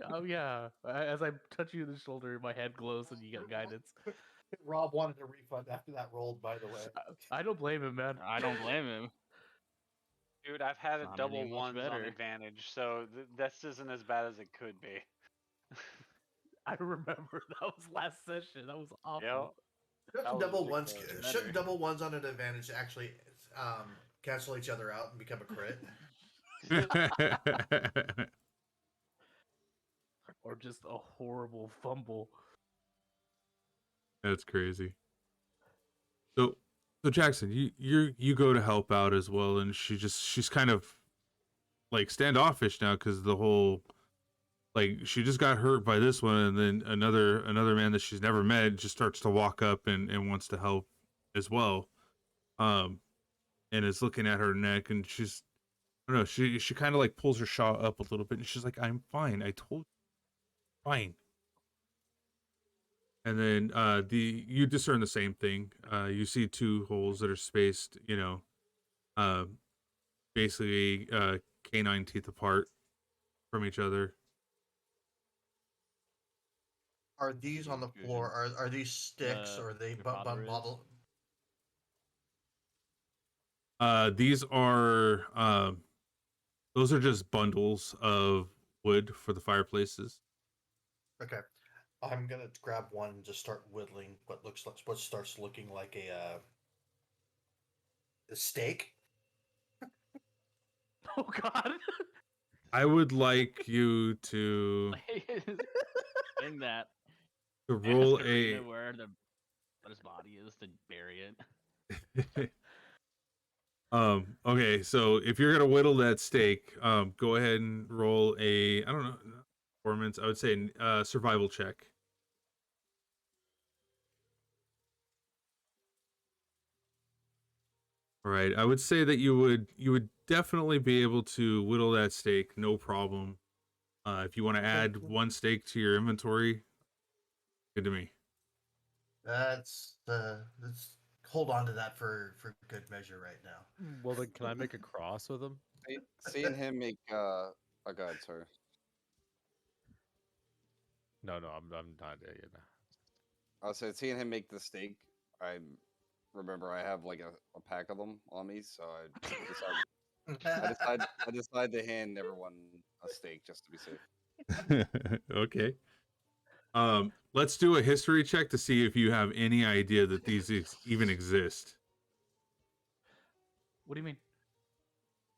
F: Oh yeah. As I touch you in the shoulder, my head glows and you get guidance.
E: Rob wanted a refund after that rolled, by the way.
F: I don't blame him, man.
G: I don't blame him.
C: Dude, I've had
G: It's
C: a
G: not
C: double
G: any much
C: ones on
G: better.
C: advantage, so this isn't as bad as it could be.
F: I remember that was last session. That was awful.
C: Yep. That
E: Shouldn't
C: was
E: double ones,
C: ridiculous.
E: shouldn't double ones on an advantage actually cancel each other out and become a crit?
F: Or just a horrible fumble.
A: That's crazy. So Jackson, you go to help out as well, and she's kind of like standoffish now because the whole like she just got hurt by this one, and then another man that she's never met just starts to walk up and wants to help as well, and is looking at her neck, and she's I don't know, she kind of like pulls her shawl up a little bit, and she's like, "I'm fine. I told you, fine." And then you discern the same thing. You see two holes that are spaced, basically canine teeth apart from each other.
E: Are these on the floor? Are these sticks or are they
G: your father is?
E: bottle?
A: These are those are just bundles of wood for the fireplaces.
E: Okay, I'm gonna grab one and just start whittling what starts looking like a steak.
F: Oh God.
A: I would like you to
G: In that.
A: roll
G: Ask
A: a
G: Arena where his body is to bury it.
A: Okay, so if you're gonna whittle that steak, go ahead and roll a I don't know performance. I would say survival check. All right, I would say that you would definitely be able to whittle that steak, no problem. If you want to add one steak to your inventory, good to me.
E: Let's hold on to that for good measure right now.
D: Well, then can I make a cross with him?
B: Seeing him make oh god, sorry.
D: No, I'm not there yet.
B: I was seeing him make the steak. I remember I have like a pack of them on me, so I decided to hand everyone a steak just to be safe.
A: Okay. Let's do a history check to see if you have any idea that these even exist.
F: What do you mean?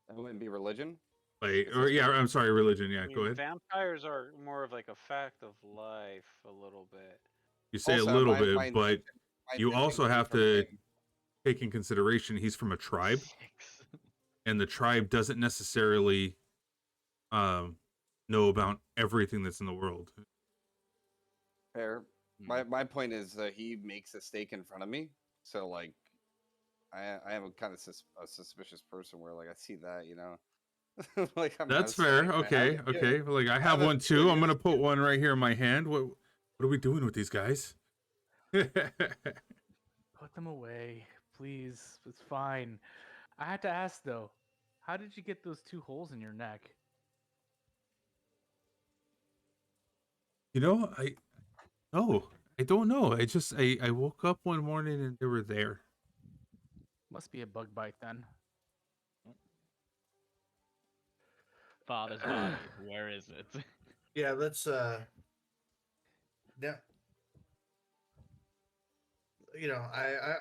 B: That wouldn't be religion.
A: Like, or yeah, I'm sorry, religion. Yeah,
C: I mean,
A: go ahead.
C: vampires are more of like a fact of life, a little bit.
A: You say
B: Also,
A: a little
B: my
A: bit,
B: intention-
A: but
B: my
A: you
B: intention
A: also
B: came
A: have
B: from
A: to
B: him.
A: take in consideration he's from a tribe,
G: 6.
A: and the tribe doesn't necessarily know about everything that's in the world.
B: Fair. My point is that he makes a steak in front of me, so like, I am a kind of a suspicious person where like I see that, like I'm
A: That's
B: not
A: fair.
B: like,
A: Okay, okay. Like I have one too. I'm gonna put one right here in my hand. What are we doing with these guys?
F: Put them away, please. It's fine. I had to ask though, how did you get those two holes in your neck?
A: I don't know. I woke up one morning and they were there.
F: Must be a bug bite then.
G: Father's body. Where is it?
E: Yeah, let's yeah.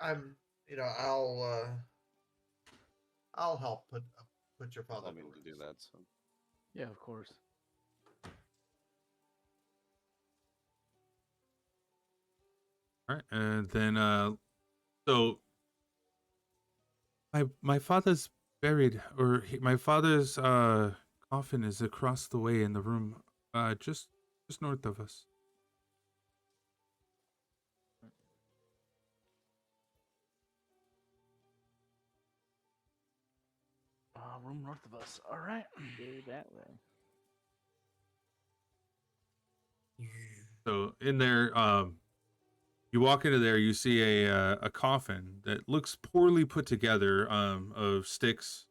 E: I'm I'll help put your father
B: told me
E: to
B: to do
E: rest.
B: that. So.
F: Yeah, of course.
A: All right, and then so my father's buried, or my father's coffin is across the way in the room, just north of us.
F: room north of us. All right.
G: Go that way.
A: So in there, you walk into there, you see a coffin that looks poorly put together, of sticks,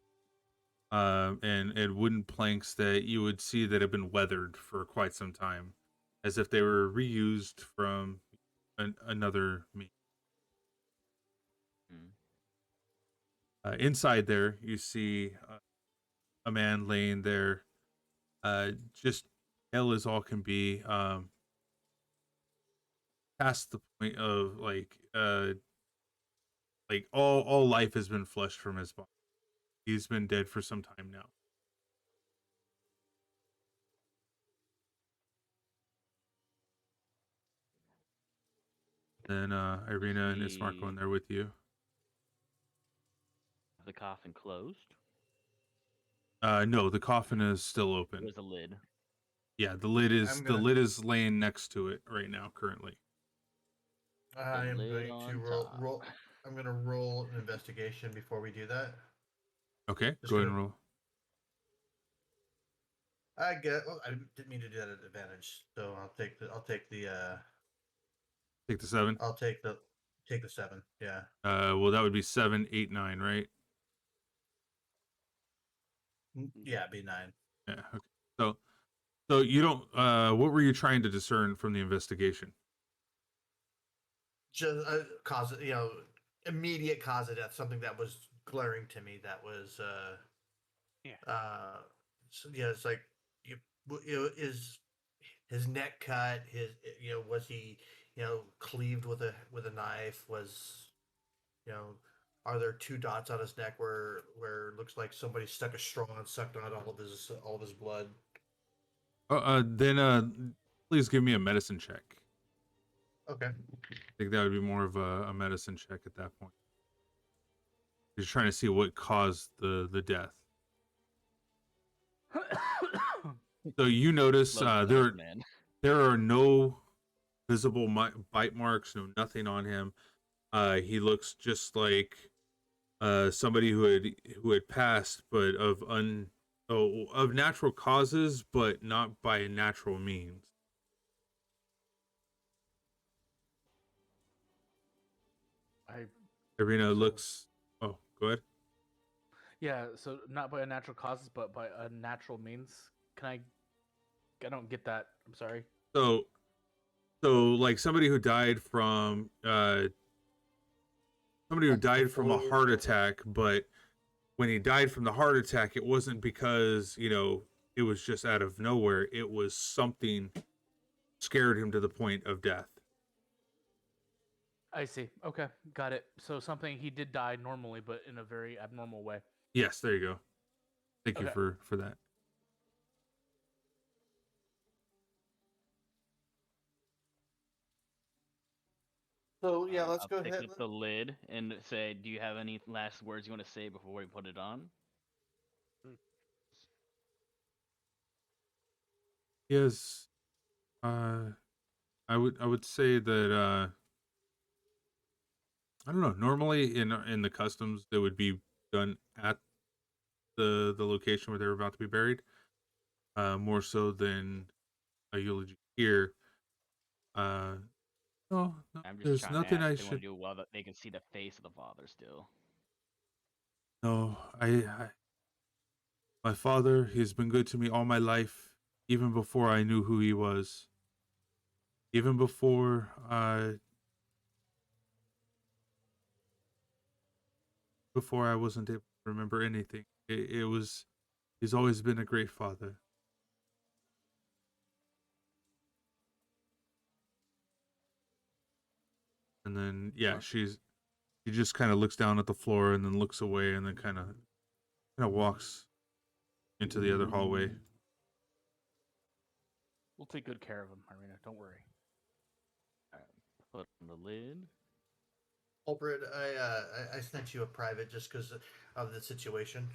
A: and wooden planks that you would see that have been weathered for quite some time, as if they were reused from another meal. Inside there, you see a man laying there, just ill as all can be, past the point of like all life has been flushed from his body. He's been dead for some time now. Then Irina and Ismark go in there with you.
G: The coffin closed.
A: No, the coffin is still open.
G: There's a lid.
A: Yeah, the lid
E: I'm gonna-
A: lid is laying next to it right now, currently.
E: I am
G: lid
E: going to
G: on
E: roll,
G: top.
E: roll. I'm going to roll an investigation before we do that.
A: Okay,
E: Just
A: go ahead and
E: gonna-
A: roll.
E: I get. Well, I didn't mean to do that at advantage, so I'll take the.
A: Take the 7.
E: I'll take the 7. Yeah.
A: Well, that would be 7, 8, 9, right?
E: Yeah, it'd be 9.
A: Yeah. Okay. So you don't. What were you trying to discern from the investigation?
E: Just cause, immediate cause of death, something that was glaring to me. That was. So, yeah, it's like is his neck cut? Was he cleaved with a knife? Was are there 2 dots on his neck where it looks like somebody stuck a straw and sucked out all of his blood?
A: Then please give me a medicine check.
E: Okay.
A: I think that would be more of a medicine check at that point. You're trying to see what caused the death. So you notice
G: Love that, man.
A: there are no visible bite marks, nothing on him. He looks just like somebody who had passed, but of natural causes, but not by natural means. Irina looks. Oh, go ahead.
F: Yeah, so not by unnatural causes, but by unnatural means. I don't get that. I'm sorry.
A: So like somebody who died from a heart attack, but when he died from the heart attack, it wasn't because it was just out of nowhere. It was something scared him to the point of death.
F: I see. Okay, got it. So something he did die normally, but in a very abnormal way.
A: Yes, there you go. Thank you
F: Okay.
A: for that.
E: So yeah, let's
G: I'll
E: go
G: pick
E: ahead.
G: up the lid and say, "Do you have any last words you want to say before we put it on?"
A: Yes. I would say that I don't know. Normally in the customs, it would be done at the location where they were about to be buried, more so than a eulogy here. No,
G: I'm just
A: there's
G: trying
A: nothing
G: to ask
A: I
G: if they want
A: should.
G: to do well that they can see the face of the father still.
A: No, my father, he's been good to me all my life, even before I knew who he was. Even before I wasn't able to remember anything. He's always been a great father. And then she just kind of looks down at the floor and then looks away and then kind of walks into the other hallway.
F: We'll take good care of him, Irina. Don't worry.
G: Put on the lid.
E: Kulprid, I sent you a private just because of the situation.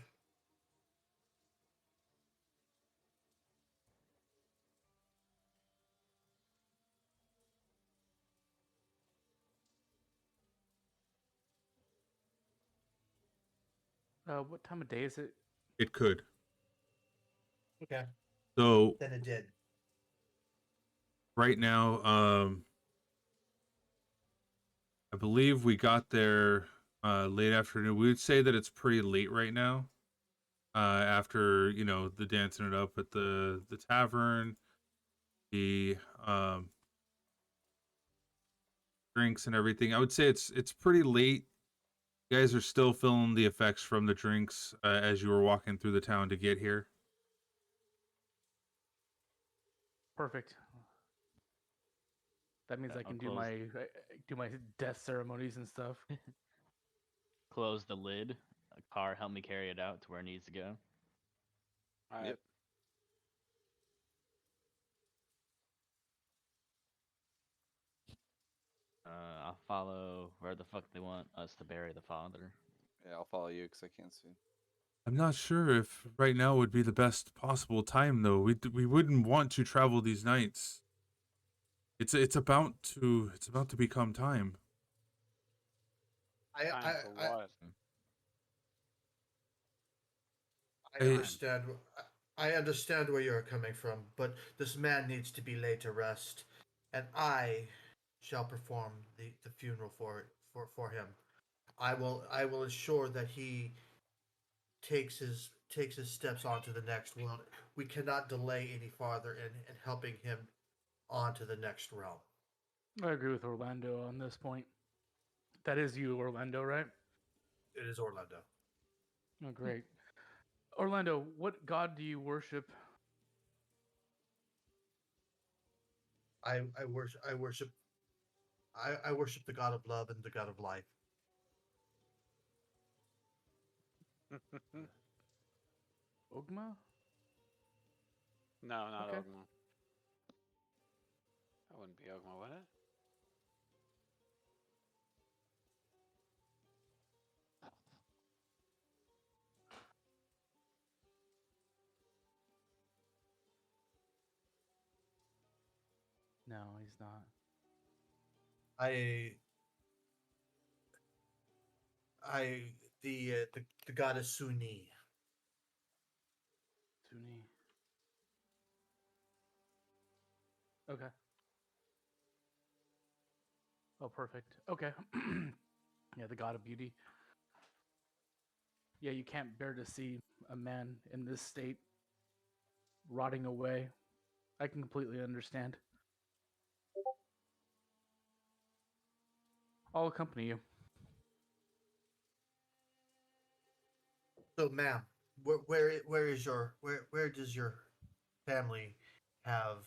F: What time of day is it?
A: It could.
E: Okay.
A: So
E: Then it did.
A: right now, I believe we got there late afternoon. We would say that it's pretty late right now. After the dancing it up at the tavern, the drinks and everything. I would say it's pretty late. You guys are still feeling the effects from the drinks as you were walking through the town to get here.
F: Perfect. That means
G: Yeah,
F: I can
G: I'll
F: do my death ceremonies and stuff.
G: close the lid. A car help me carry it out to where it needs to go.
C: All right.
B: Yep.
G: I'll follow where the fuck they want us to bury the father.
B: Yeah, I'll follow you because I can't see.
A: I'm not sure if right now would be the best possible time though. We wouldn't want to travel these nights. It's about to become time.
E: I
C: Time for what?
E: I
A: I-
E: understand. I understand where you're coming from, but this man needs to be laid to rest, and I shall perform the funeral for him. I will ensure that he takes his steps onto the next world. We cannot delay any farther in helping him onto the next realm.
F: I agree with Orlando on this point. That is you, Orlando, right?
E: It is Orlando.
F: Oh, great. Orlando, what god do you worship?
E: I worship the god of love and the god of life.
F: Ogma?
C: No, not
F: Okay.
C: Ogma. That wouldn't be Ogma, would it?
F: No, he's not.
E: I the goddess Suni.
F: Sunni. Okay. Oh, perfect. Okay. Yeah, the god of beauty. Yeah, you can't bear to see a man in this state rotting away. I can completely understand. I'll accompany you.
E: So, ma'am, where does your family have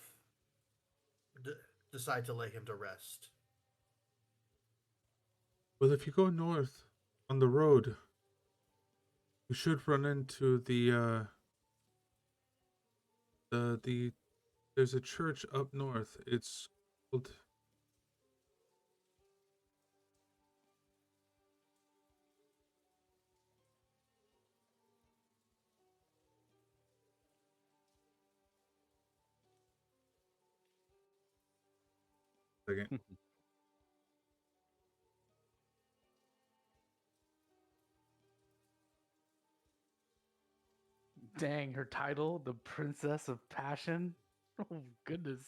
E: d- decide to lay him to rest?
A: Well, if you go north on the road, you should run into the there's a church up north. It's called second.
F: Dang, her title, the Princess of Passion. Oh goodness.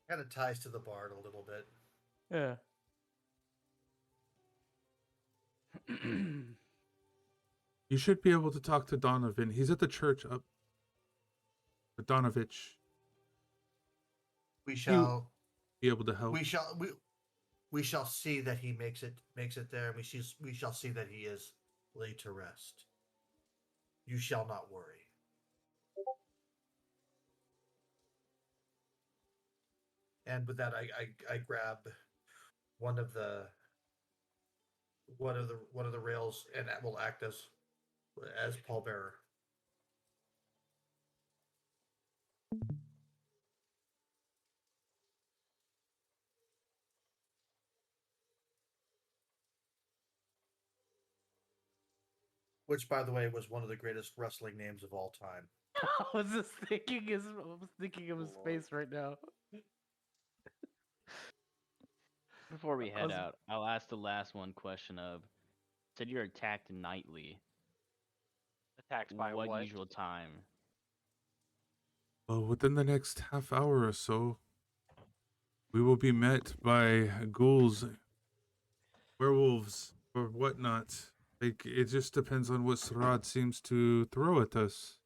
E: Kind of ties to the bard a little bit.
F: Yeah.
A: You should be able to talk to Donovan. He's at the church up Donovich.
E: We shall
A: Be able to help.
E: we shall see that he makes it there. We shall see that he is laid to rest. You shall not worry. And with that, I grab one of the rails, and that will act as pallbearer. Which, by the way, was one of the greatest wrestling names of all time.
F: I was thinking of his face right now.
G: Before we
F: I
G: head
F: was-
G: out, I'll ask the last one question of Said you're attacked nightly.
C: Attacked by
G: What
C: what?
G: usual time?
A: Well, within the next half hour or so, we will be met by ghouls, werewolves, or whatnot. Like, it just depends on what Strahd seems to throw at us.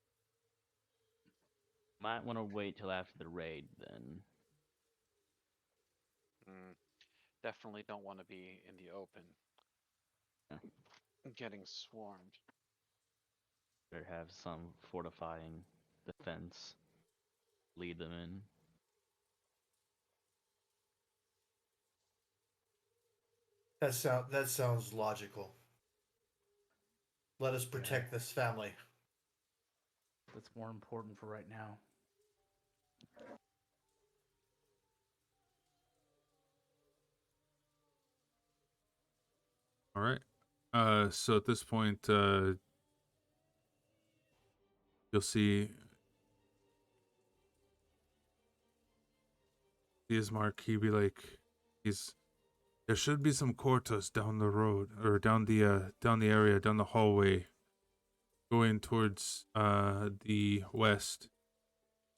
G: Might want to wait till after the raid then.
C: Definitely don't want to be in the open.
G: Yeah.
C: Getting swarmed.
G: Better have some fortifying defense. Lead them in.
E: That sounds logical. Let us protect this family.
H: That's more important for right now.
A: All right. So at this point, you'll see Ismark. He'd be like, there should be some quarters down the road, or down the area, down the hallway, going towards the west.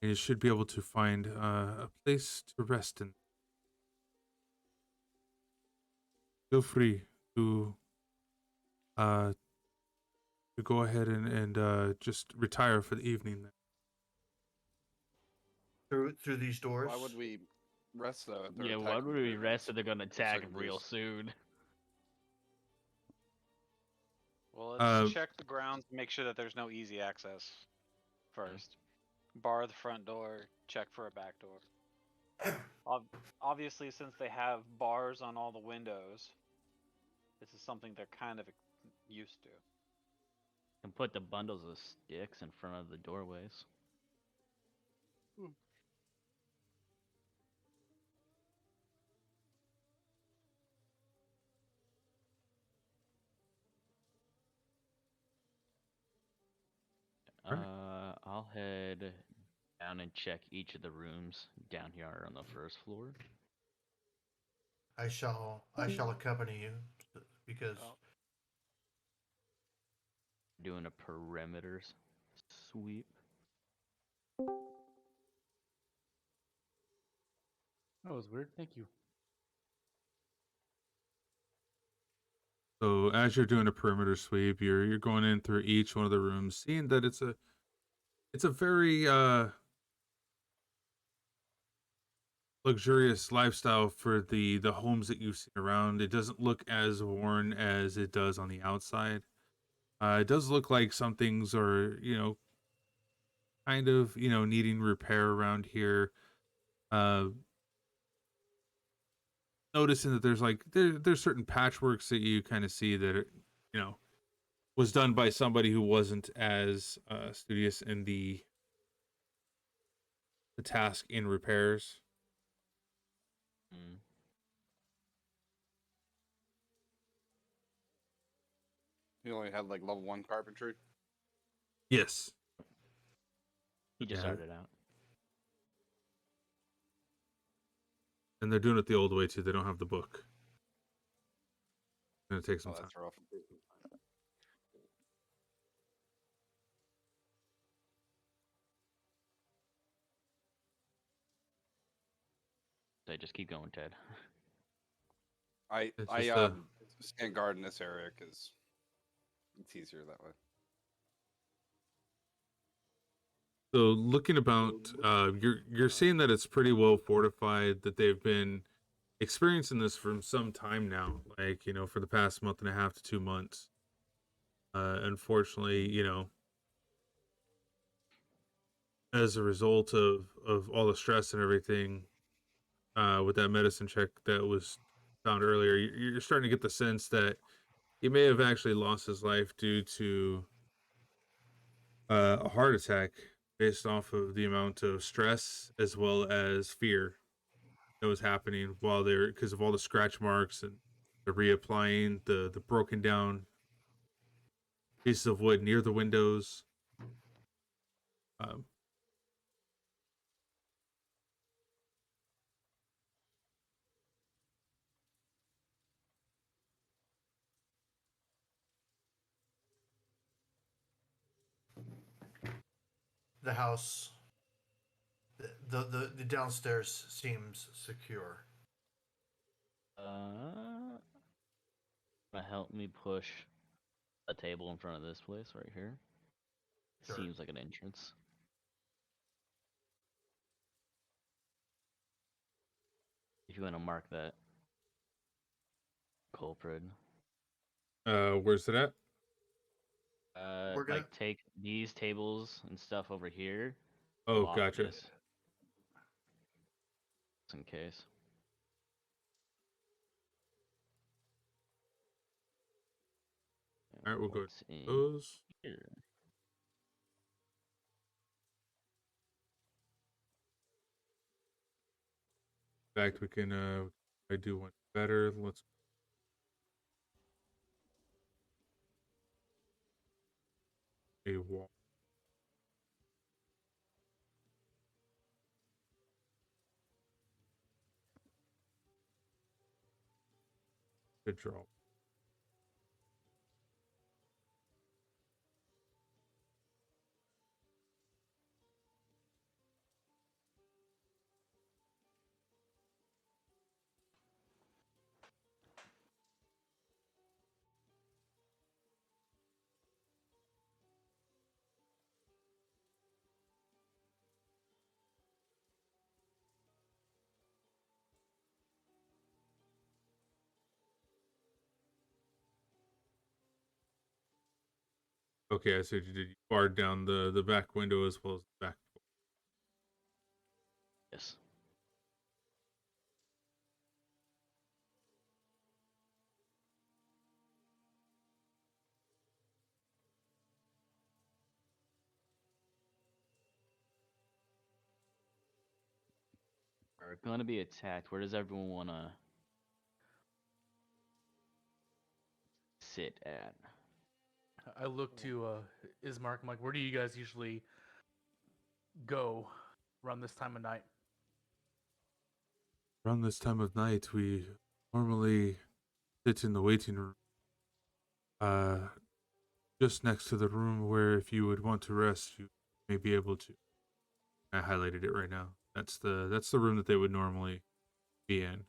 A: And you should be able to find a place to rest in. Feel free to go ahead and just retire for the evening.
E: Through these doors.
B: Why would we rest though? If they're
G: Yeah, why
B: attacking
G: would
B: the
G: we
B: rooms?
G: rest if they're gonna attack
B: like
G: real
B: this.
G: soon?
C: Well, let's check the grounds and make sure that there's no easy access first. Bar the front door, check for a back door. Obviously, since they have bars on all the windows, this is something they're kind of used to.
G: And put the bundles of sticks in front of the doorways. I'll head down and check each of the rooms down here on the first floor.
E: I shall accompany you because
G: Doing a perimeter sweep.
H: That was weird. Thank you.
A: So as you're doing a perimeter sweep, you're going in through each one of the rooms, seeing that it's a very luxurious lifestyle for the homes that you've seen around. It doesn't look as worn as it does on the outside. It does look like some things are, kind of, needing repair around here. Noticing that there's certain patchworks that you kind of see that are, was done by somebody who wasn't as studious in the task in repairs.
B: You only had like level 1 carpentry.
A: Yes.
G: He just started out.
A: And they're doing it the old way too. They don't have the book. It's gonna take some time.
B: That's rough.
G: So just keep going, Ted.
B: I
A: It's
B: I
A: just,
B: stand guard in this area because it's easier that way.
A: So looking about, you're seeing that it's pretty well fortified. That they've been experiencing this for some time now, like for the past month and a half to 2 months. Unfortunately, as a result of all the stress and everything, with that medicine check that was found earlier, you're starting to get the sense that he may have actually lost his life due to a heart attack, based off of the amount of stress as well as fear that was happening while they're, because of all the scratch marks and the reapplying the broken down pieces of wood near the windows.
E: the house, the downstairs seems secure.
G: Help me push a table in front of this place right here.
E: Sure.
G: Seems like an entrance. If you want to mark that, Kulprid.
A: Where's it at?
E: We're gonna-
G: Like take these tables and stuff over here.
A: Oh,
G: block
A: gotcha.
G: this, just in case.
A: All right, we'll go
G: What's in
A: those.
G: here?
A: In fact, we can I do one better. Let's a wall. Good draw. Okay, I said you did. You barred down the back window as well as the back.
G: Yes. We're gonna be attacked. Where does everyone wanna sit at?
H: I look to Ismark. I'm like, where do you guys usually go around this time of night?
A: Around this time of night, we normally sit in the waiting room. Just next to the room where if you would want to rest, you may be able to. I highlighted it right now. That's the room that they would normally be in.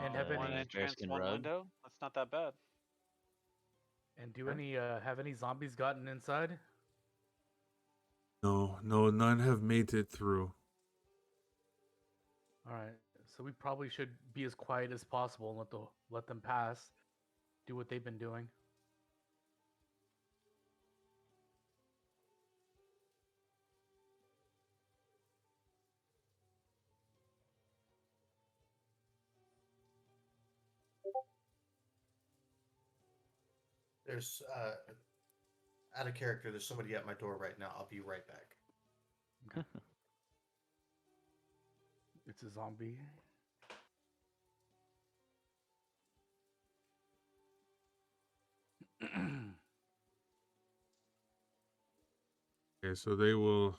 H: And have
C: one
H: any
C: entrance,
G: bearskin
C: one
G: rug?
C: window. That's not that bad.
H: And do any have any zombies gotten inside?
A: No, none have made it through.
H: All right, so we probably should be as quiet as possible and let them pass, do what they've been doing.
E: There's out of character. There's somebody at my door right now. I'll be right back.
H: It's a zombie.
A: Okay, so they will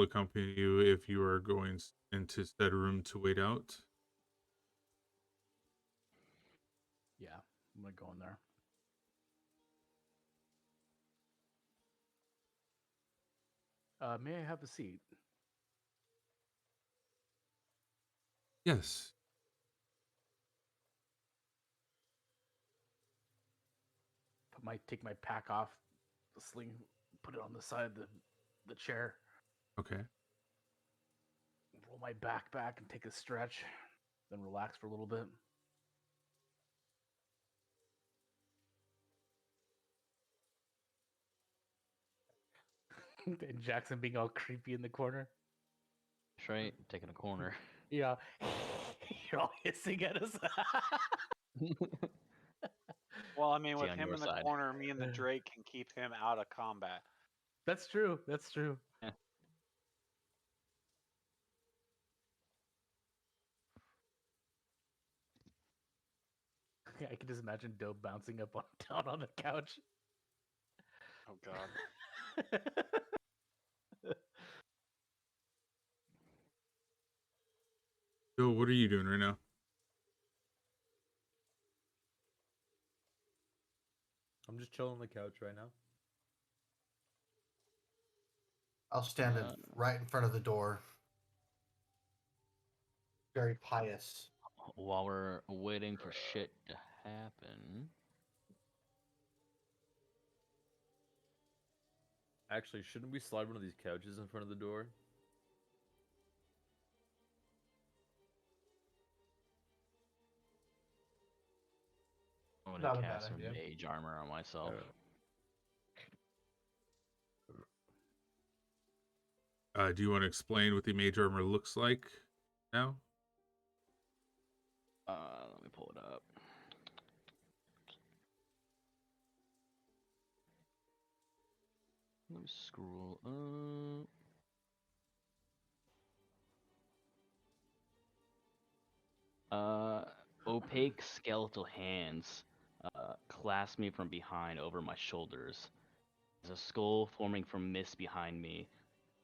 A: accompany you if you are going into said room to wait out.
H: Yeah, I'm gonna go in there. May I have a seat?
A: Yes.
H: Take my pack off the sling, put it on the side of the chair,
A: Okay.
H: roll my back back and take a stretch, then relax for a little bit. And Jackson being all creepy in the corner.
G: That's right, taking a corner.
H: Yeah. You're all hissing at us.
C: Well, I mean,
G: See
C: with
G: on
C: him
G: your
C: in the
G: side.
C: corner, me and the Drake can keep him out of combat.
H: That's true. That's true.
G: Yeah.
H: I can just imagine Doe bouncing up down on the couch.
C: Oh God.
A: So what are you doing right now?
D: I'm just chilling on the couch right now.
E: I'll stand right in front of the door. Very pious.
G: While we're waiting for shit to happen.
I: Actually, shouldn't we slide one of these couches in front of the door?
G: I'm
F: Not
G: gonna
F: a
G: cast
F: bad
G: some
F: idea.
G: mage armor on myself.
A: Do you want to explain what the mage armor looks like now?
G: Let me pull it up. Let me scroll up. Opaque skeletal hands clasp me from behind over my shoulders. There's a skull forming from mist behind me.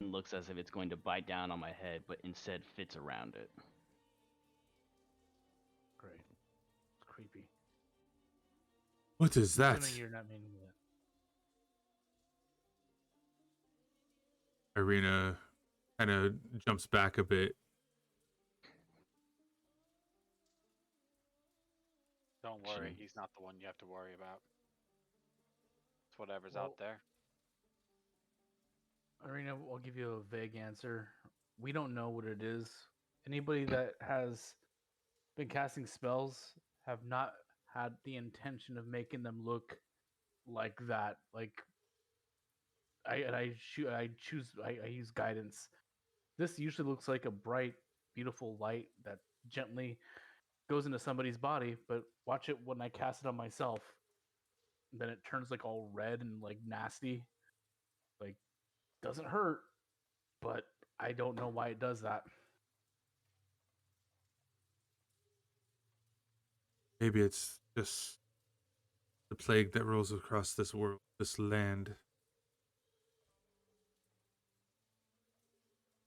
G: It looks as if it's going to bite down on my head, but instead fits around it.
H: Great. It's creepy.
A: What is that?
H: Assuming you're not meaning that.
A: Irina kind of jumps back a bit.
C: Don't worry, he's not the one you have to worry about. It's whatever's
H: Well,
C: out there.
H: Irina, I'll give you a vague answer. We don't know what it is. Anybody that has been casting spells have not had the intention of making them look like that. Like I use guidance. This usually looks like a bright, beautiful light that gently goes into somebody's body, but watch it when I cast it on myself. Then it turns like all red and like nasty. Like doesn't hurt, but I don't know why it does that.
A: Maybe it's just the plague that rolls across this world, this land.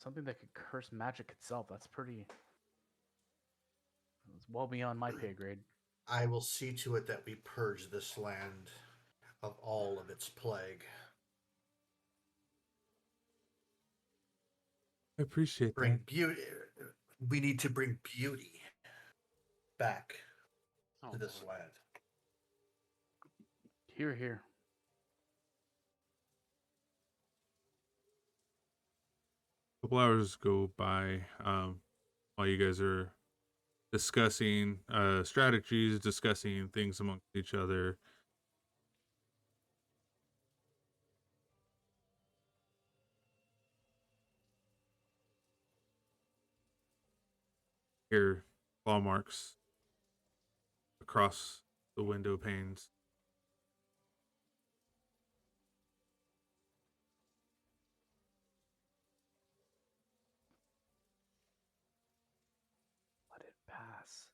H: Something that could curse magic itself. That's pretty. It's well beyond my pay grade.
E: I will see to it that we purge this land of all of its plague.
A: I appreciate
E: Bring
A: that.
E: beauty. We need to bring beauty back to this
C: Lord.
E: land.
H: Here, here.
A: A couple hours go by while you guys are discussing strategies, discussing things amongst each other. Hear claw marks across the window panes.
H: Let it pass.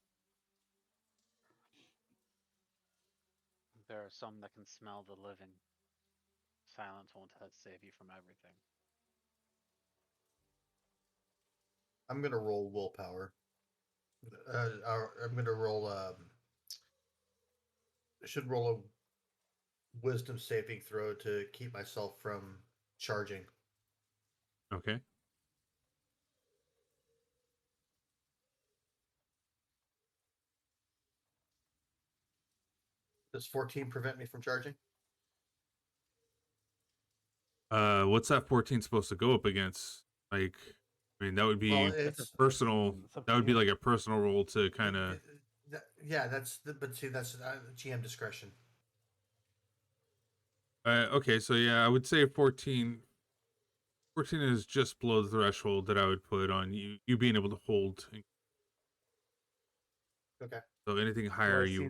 C: There are some that can smell the living. Silence won't save you from everything.
E: I'm gonna roll willpower. I'm gonna roll. I should roll a wisdom saving throw to keep myself from charging.
A: Okay.
E: Does 14 prevent me from charging?
A: What's that 14 supposed to go up against? Like, I mean, that would be
E: Well, it's
A: personal.
H: It's up
A: That
H: to
A: would be
H: you.
A: like a personal roll to kind of.
E: Yeah, but see, that's GM discretion.
A: Okay, so yeah, I would say 14. 14 is just below the threshold that I would put on you being able to hold.
E: Okay.
A: So anything
H: Do
A: higher,
H: I
A: you
H: see,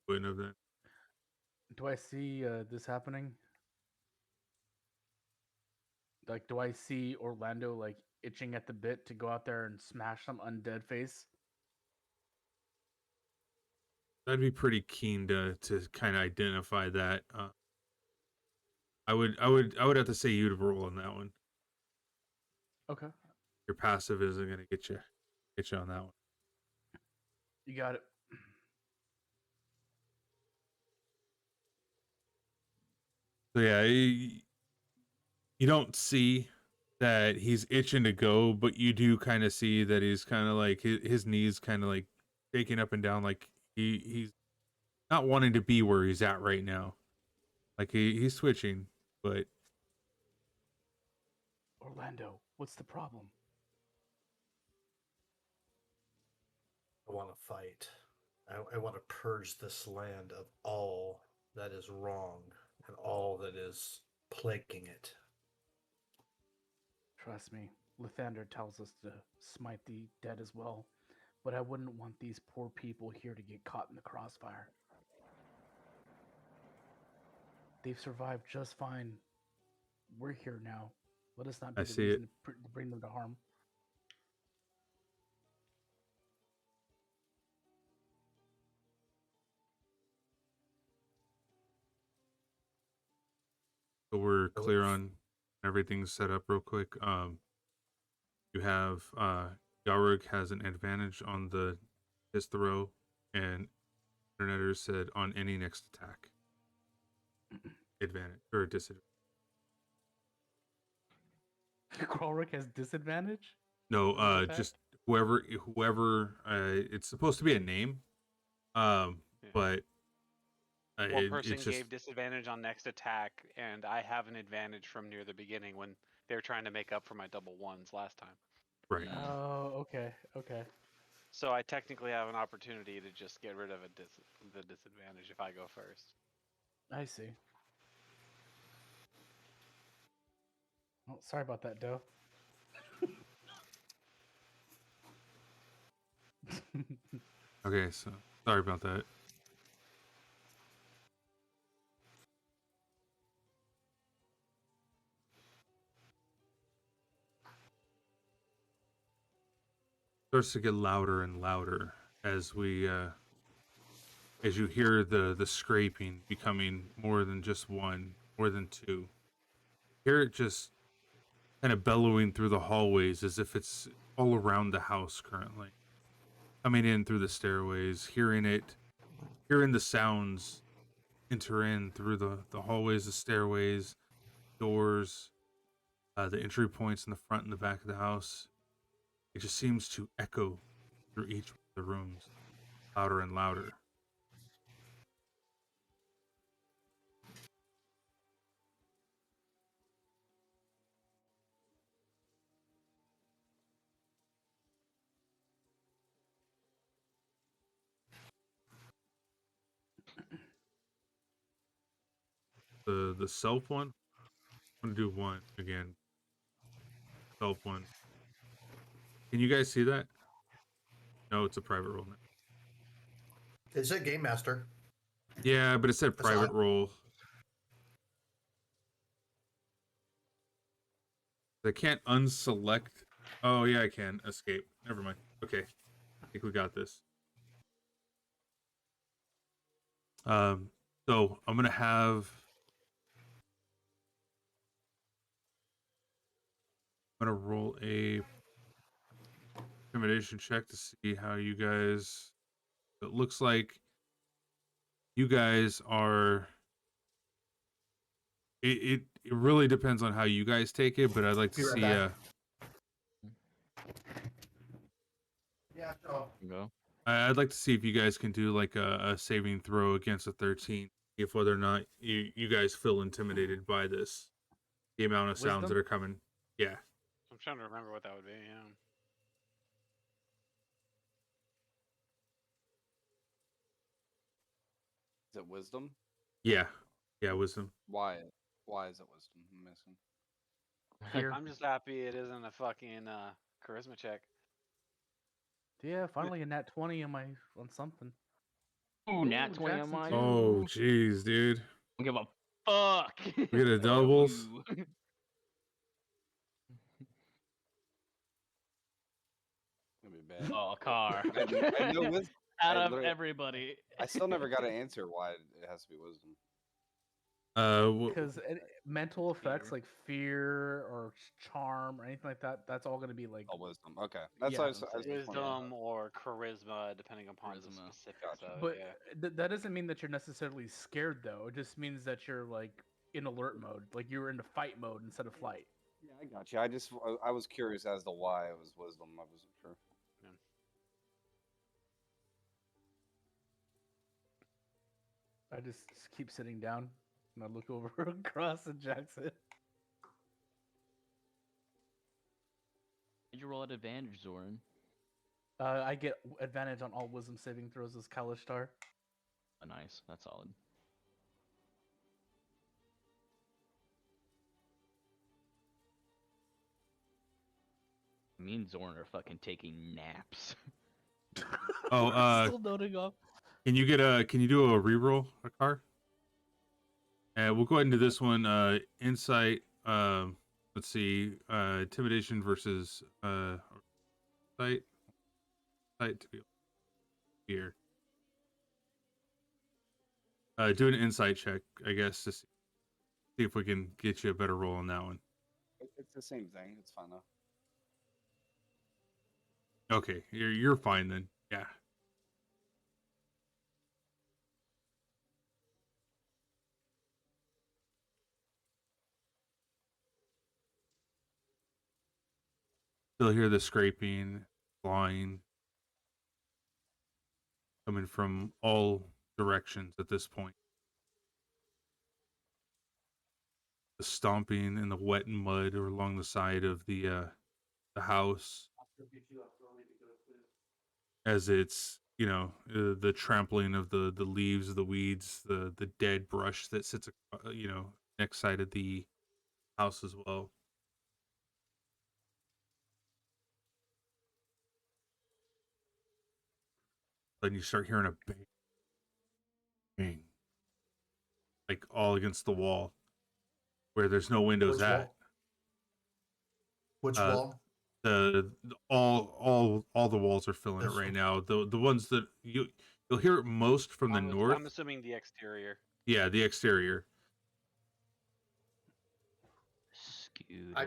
A: wouldn't have done.
H: do I see this happening? Like, do I see Orlando like itching at the bit to go out there and smash some undead face?
A: I'd be pretty keen to kind of identify that. I would have to say you'd roll on that one.
H: Okay,
A: Your passive isn't gonna get you on that one.
H: you got it.
A: So yeah, you don't see that he's itching to go, but you do kind of see that he's kind of like his knees kind of like shaking up and down, like he's not wanting to be where he's at right now. Like he's switching, but
H: Orlando, what's the problem?
E: I want to fight. I want to purge this land of all that is wrong and all that is plaguing it.
H: Trust me, Lathander tells us to smite the dead as well, but I wouldn't want these poor people here to get caught in the crossfire. They've survived just fine. We're here now. Let us not be
A: I
H: the
A: see
H: reason to bring them to harm.
A: so we're clear on everything's set up real quick. You have Yarug has an advantage on his throw, and Interneter said on any next attack. Advantage or disadvantage.
H: Kralric has disadvantage?
A: No,
H: attack?
A: just whoever it's supposed to be a name. But
C: One person
A: it's just
C: gave disadvantage on next attack, and I have an advantage from near the beginning when they were trying to make up for my double ones last time.
A: right.
H: Oh, okay, okay.
C: So I technically have an opportunity to just get rid of the disadvantage if I go first.
H: I see. Oh, sorry about that, Doe.
A: Okay, so sorry about that. Starts to get louder and louder as we as you hear the scraping becoming more than just one, more than two. Hear it just kind of bellowing through the hallways as if it's all around the house currently. Coming in through the stairways, hearing the sounds enter in through the hallways, the stairways, doors, the entry points in the front and the back of the house. It just seems to echo through each of the rooms, louder and louder. The self one, I'm gonna do one again. Self one. Can you guys see that? No, it's a private roll now.
E: It said Game Master.
A: Yeah, but it said private roll. I can't unselect. Oh yeah, I can escape. Never mind. Okay, I think we got this. So I'm gonna have. I'm gonna roll a intimidation check to see how you guys. It looks like you guys are. It really depends on how you guys take it, but I'd like to see.
E: Yeah, sure.
G: Go.
A: I'd like to see if you guys can do like a saving throw against a 13, if whether or not you guys feel intimidated by this, the amount of sounds
H: Wisdom?
A: that are coming. Yeah.
C: I'm trying to remember what that would be. Yeah.
B: Is it wisdom?
A: Yeah. Yeah, wisdom.
B: Why? Why is it wisdom? I'm missing.
H: Here.
C: I'm just happy it isn't a fucking charisma check.
H: Yeah, finally a nat 20 on something.
G: Ooh, nat
H: Ooh,
G: 20 on
H: Jackson
G: mine.
H: too.
A: Oh, jeez, dude.
G: Don't give a fuck.
A: We get a doubles.
G: Ooh.
B: Gonna be bad.
G: Oh, car.
B: I know wisdom.
G: Out
B: I
G: of
B: literally-
G: everybody.
B: I still never got an answer why it has to be wisdom.
H: Because mental effects like fear or charm or anything like that, that's all going to be like.
B: Oh, wisdom. Okay, that's
H: Yeah,
B: what I was just wondering.
C: Wisdom or charisma, depending upon the
G: Charisma.
C: specifics
B: Gotcha.
C: of
H: But
C: it. Yeah.
H: that doesn't mean that you're necessarily scared, though. It just means that you're like in alert mode, like you're in the fight mode instead of flight.
B: I got you. I was curious as to why it was wisdom. I wasn't sure.
H: I just keep sitting down and I look over across at Jackson.
G: Did you roll at advantage, Zoran?
H: I get advantage on all wisdom saving throws as Kalishtar.
G: Oh, nice. That's solid. Me and Zoran are fucking taking naps.
A: Oh,
H: Still noting off.
A: can you do a reroll, a car? We'll go ahead and do this one. Insight. Let's see. Intimidation versus sight. Sight to be here. Do an insight check, I guess, to see if we can get you a better roll on that one.
B: It's the same thing. It's fine though.
A: Okay, you're fine then. Yeah. Still hear the scraping, clawing coming from all directions at this point. The stomping in the wet and mud or along the side of the house, as it's the trampling of the leaves, the weeds, the dead brush that sits next side of the house as well. Then you start hearing a bang, bang, like all against the wall where there's no windows
E: Which
A: at.
E: wall? Which
A: Uh,
E: wall?
A: All the walls are filling it
E: This
A: right
E: one.
A: now. The ones that you'll hear it most from the north.
C: I'm assuming the exterior.
A: Yeah, the exterior.
G: Scoot
E: I,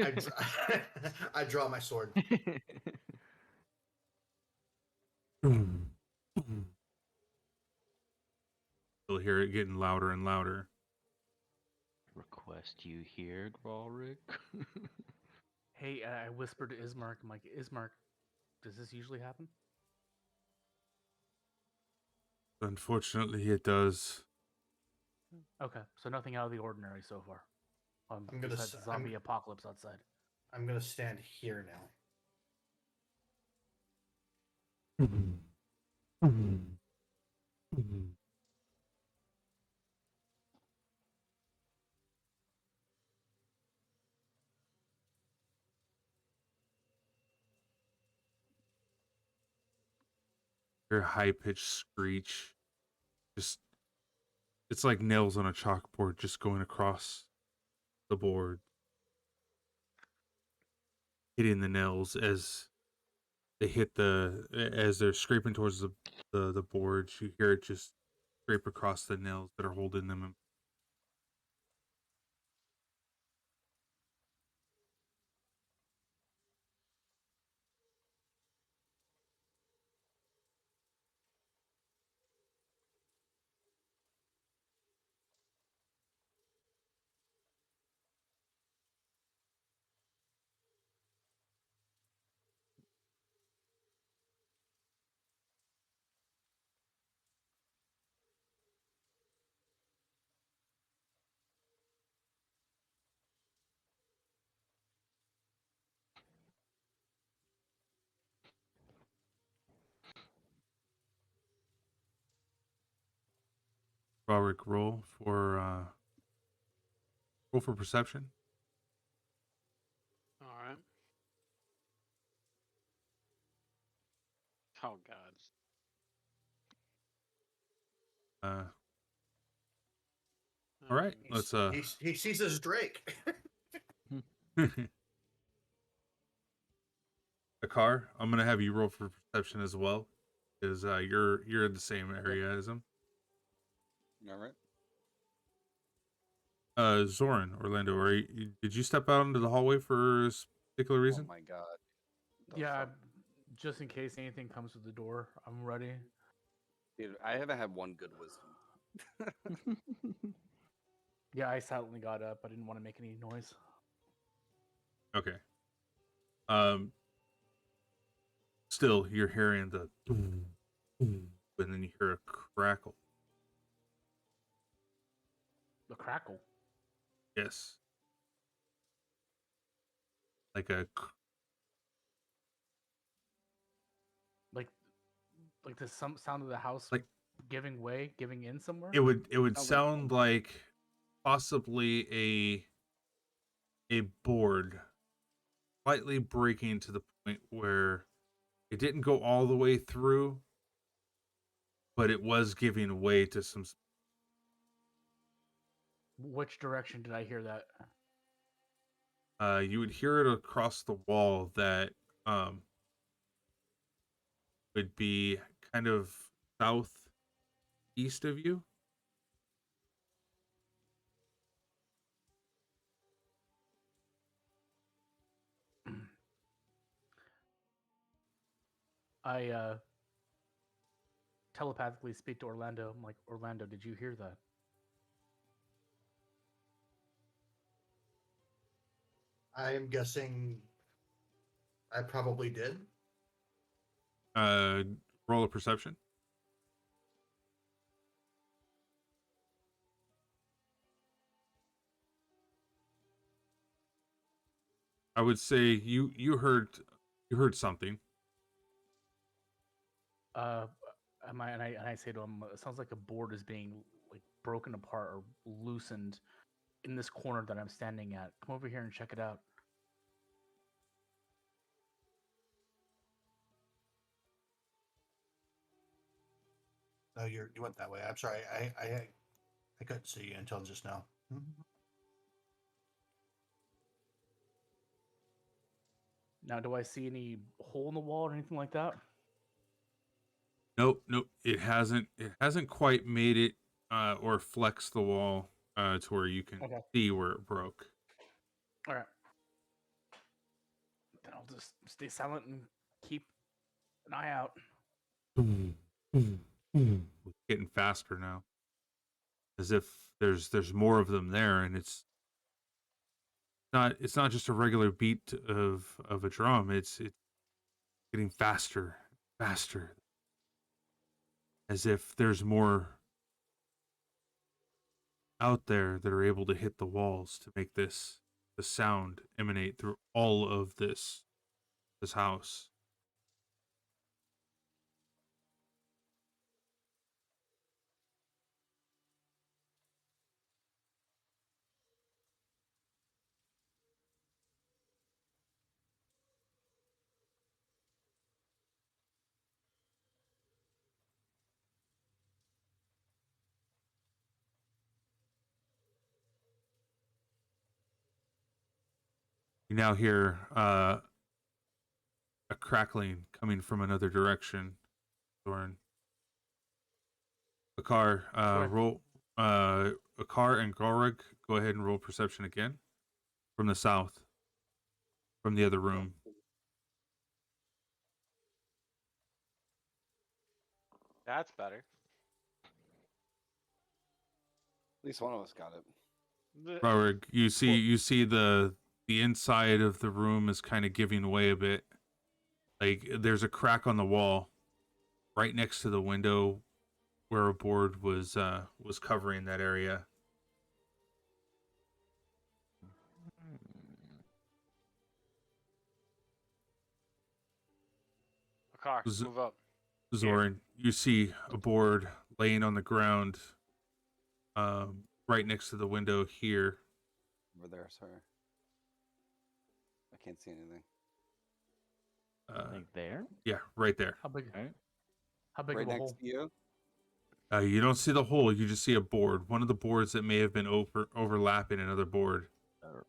G: over.
E: I draw my sword.
A: You'll hear it getting louder and louder.
G: Request you here, Gralric.
H: Hey, I whispered to Ismark. I'm like, Ismark, does this usually happen?
A: Unfortunately, it does.
H: Okay, so nothing out of the ordinary so far.
E: I'm gonna
H: Besides
E: s-
H: the zombie apocalypse outside.
E: I'm gonna stand here now.
A: Your high-pitched screech. It's like nails on a chalkboard just going across the board. Hitting the nails as they hit as they're scraping towards the board. You hear it just scrape across the nails that are holding them in. Roderick, roll for perception.
C: All right. Oh God.
A: All right, let's
E: He sees his Drake.
A: a car. I'm gonna have you roll for perception as well, because you're in the same area as him.
B: All right.
A: Zoran, Orlando, did you step out into the hallway for a particular reason?
B: Oh my God.
H: Yeah, just in case anything comes to the door, I'm ready.
B: Dude, I haven't had one good wisdom.
H: Yeah, I silently got up. I didn't want to make any noise.
A: Okay. Still, you're hearing the boom, boom, and then you hear a crackle.
H: The crackle.
A: Yes. Like a
H: Like the some sound of the house
A: like
H: giving way, giving in somewhere.
A: it would
H: Sounds
A: sound like possibly a board slightly breaking to the point where it didn't go all the way through, but it was giving way to some.
H: Which direction did I hear that?
A: You would hear it across the wall that would be kind of southeast of you.
H: I telepathically speak to Orlando. I'm like, Orlando, did you hear that?
E: I am guessing I probably did.
A: Roll a perception. I would say you heard something.
H: And I say to him, it sounds like a board is being like broken apart or loosened in this corner that I'm standing at. Come over here and check it out.
E: No, you went that way. I'm sorry. I couldn't see you until just now.
H: Now, do I see any hole in the wall or anything like that?
A: Nope. It hasn't quite made it or flexed the wall to where you can see where it broke.
H: All right. Then I'll just stay silent and keep an eye out.
A: Boom, boom, boom. It's getting faster now, as if there's more of them there, and it's not just a regular beat of a drum. It's getting faster, as if there's more out there that are able to hit the walls to make the sound emanate through all of this house. You now hear a crackling coming from another direction. Thorin. Akar, roll. Akar and Gorg, go ahead and roll perception again from the south, from the other room.
C: That's better.
B: At least one of us got it.
A: Gorg, you see the inside of the room is kind of giving way a bit. Like there's a crack on the wall right next to the window where a board was covering that area.
C: Akar, move up.
A: Zoran, you see a board laying on the ground right next to the window here.
B: Over there, sir. I can't see anything.
G: Like there?
A: Yeah, right there.
H: How big?
G: Right.
H: How big
B: Right
H: of a
B: next
H: hole?
B: to you?
A: You don't see the hole. You just see a board. One of the boards that may have been overlapping another board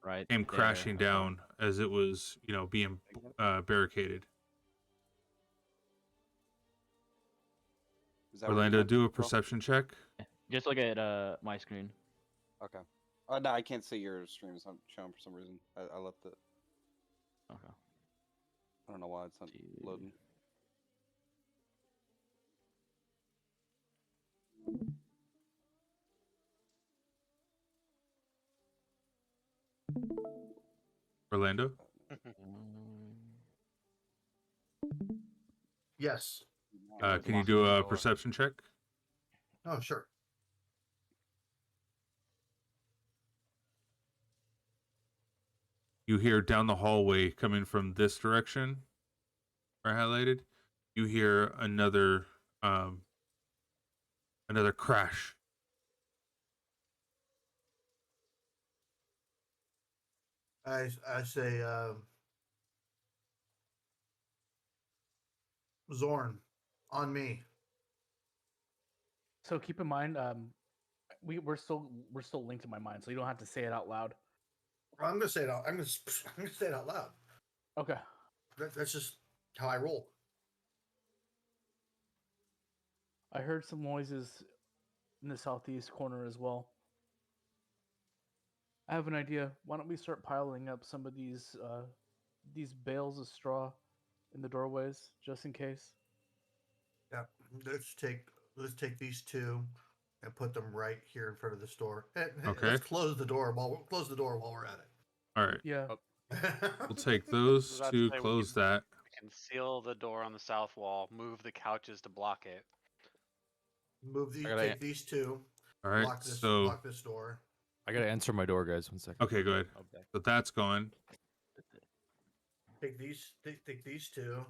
G: Right.
A: came
G: there,
A: crashing
G: okay.
A: down as it was, being barricaded.
B: Is that where you
A: Orlando,
B: went,
A: do a
B: bro?
A: perception check.
G: Just look at my screen.
B: Okay. No, I can't see your stream. It's not showing for some reason. I left it.
G: Okay.
B: I don't know why it's not loading.
A: Orlando?
E: Yes.
A: Can you do a perception check?
E: Oh, sure.
A: You hear down the hallway coming from this direction, are highlighted. You hear another crash.
E: I say, Zorn, on me.
H: So keep in mind, we're still linked in my mind, so you don't have to say it out loud.
E: I'm gonna say it out. I'm gonna say it out loud.
H: Okay.
E: That's just how I roll.
H: I heard some noises in the southeast corner as well. I have an idea. Why don't we start piling up some of these bales of straw in the doorways, just in case?
E: Yeah. Let's take these two and put them right here in front of the store.
A: Okay.
E: Let's close the door while we're at it.
A: All right.
H: Yeah.
A: We'll take those
C: So that's
A: two,
C: why we
A: close
C: can-
A: that.
C: We can seal the door on the south wall, move the couches to block it.
E: Move these.
I: I gotta-
E: Take these two.
A: All right.
E: Block this.
A: So
E: Block this door.
I: I gotta answer my door, guys. 1 second.
A: okay, go ahead.
I: Okay.
A: So that's gone.
E: Take these. Take these two.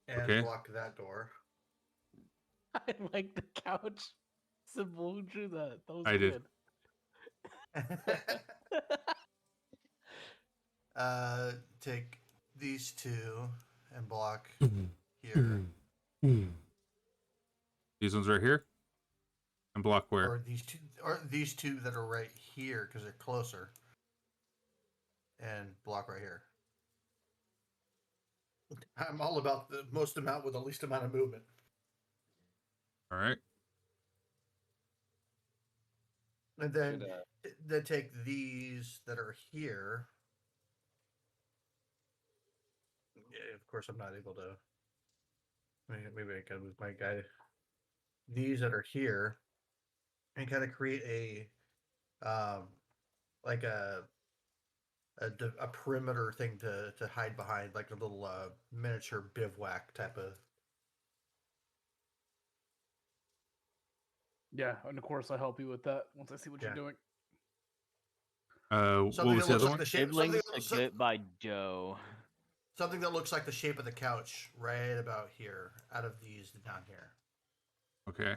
E: And
A: Okay.
E: block that door.
H: I like the couch symbol. Who drew that? That was
A: I did.
H: good.
E: Take these two and block here.
A: These ones right here. And block where?
E: Or these two that are right here because they're closer. And block right here. I'm all about the most amount with the least amount of movement.
A: All right.
E: And then
B: Should,
E: then take these that are here. Yeah, of course I'm not able to. Maybe I can with my guy. These that are here, and kind of create like a perimeter thing to hide behind, like a little miniature bivouac type of.
H: Yeah, and of course I'll help you with that once I see what
E: Yeah.
H: you're doing.
A: What
E: Something
A: was
E: that
A: the
E: looks
A: other
E: like
A: one?
E: the shape.
G: Siblings are good by Joe.
E: Something that looks like the shape of the couch, right about here, out of these down here.
A: Okay.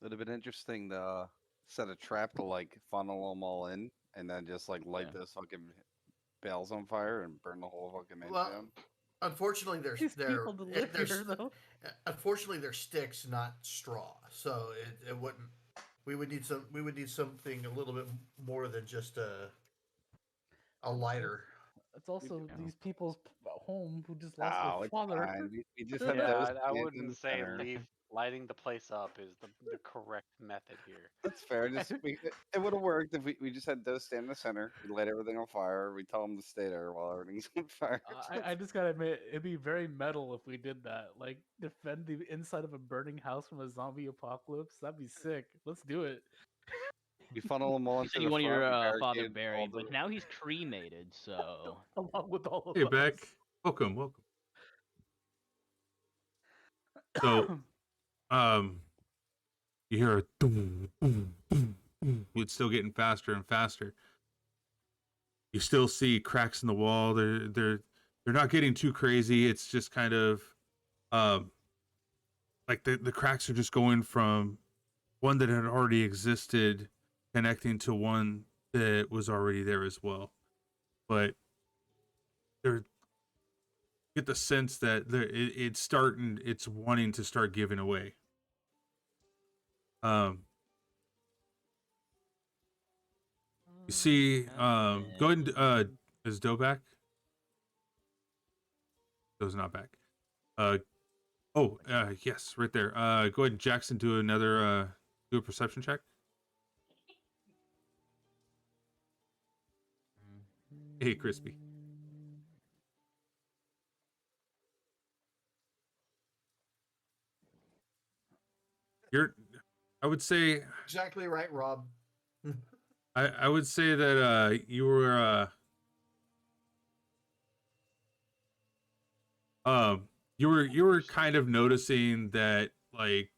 B: It'd have been interesting to set a trap to like funnel them all in, and then just like light
G: Yeah.
B: those fucking bales on fire and burn the whole fucking mansion
E: Well,
B: down.
E: Unfortunately,
H: These people to live here, though.
E: Unfortunately, they're sticks, not straw. So it wouldn't. We would need something a little bit more than just a lighter.
H: It's also
G: Yeah.
H: these people's home who just lost
B: Oh,
H: their
B: it's
H: father.
B: fine. We just had
C: Yeah,
B: those.
C: I
B: standing in
C: wouldn't
B: the
C: say
B: center.
C: lighting the place up is the correct method here.
B: That's fair. It would have worked if we just had those stand in the center. We light everything on fire. We tell them to stay there while everything's on fire.
H: I just gotta admit, it'd be very metal if we did that. Like, defend the inside of a burning house from a zombie apocalypse. That'd be sick. Let's do it.
B: We funnel them all
G: You
B: into
G: said
B: the
G: you want your
B: front, we
G: father
B: barricade all
G: buried, but now he's cremated, so
H: Along with all of
A: Hey,
H: us.
A: Beck. Welcome. So, you hear a boom, boom, boom, boom. It's still getting faster and faster. You still see cracks in the wall. They're not getting too crazy. It's just kind of, like the cracks are just going from one that had already existed, connecting to one that was already there as well. But they're get the sense that it's wanting to start giving away. You see, go ahead and, is Doe back? Doe's not back. Yes, right there. Go ahead and Jackson do another, do a perception check. Hey, Crispy. I would say,
E: Exactly right, Rob.
A: I would say that you were you were kind of noticing that like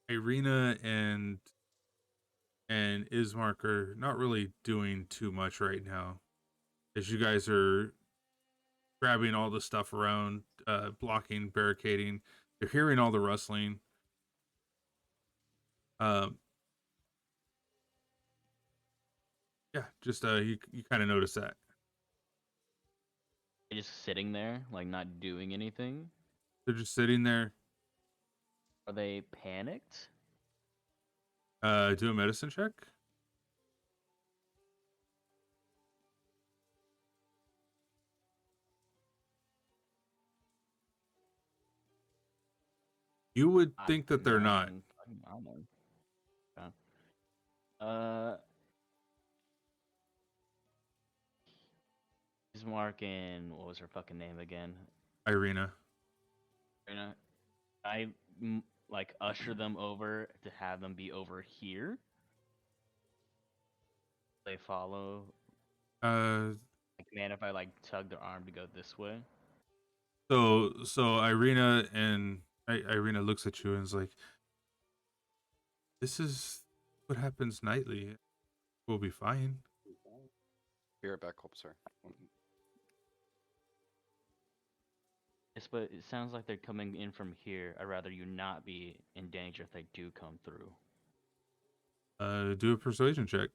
A: Irina and Ismark are not really doing too much right now, as you guys are grabbing all the stuff around, blocking, barricading. You're hearing all the rustling. Yeah, just you kind of notice that.
G: They're just sitting there, like not doing anything.
A: They're just sitting there.
G: Are they panicked?
A: Do a medicine check. You would think that they're not.
G: Ismark and what was her fucking name again?
A: Irina.
G: Irina. I like usher them over to have them be over here. They follow. Like, man, if I like tug their arm to go this way.
A: So Irina Irina looks at you and is like, "This is what happens nightly. We'll be fine."
B: Be right back, sir.
G: Yes, but it sounds like they're coming in from here. I'd rather you not be in danger if they do come through.
A: Do a persuasion check.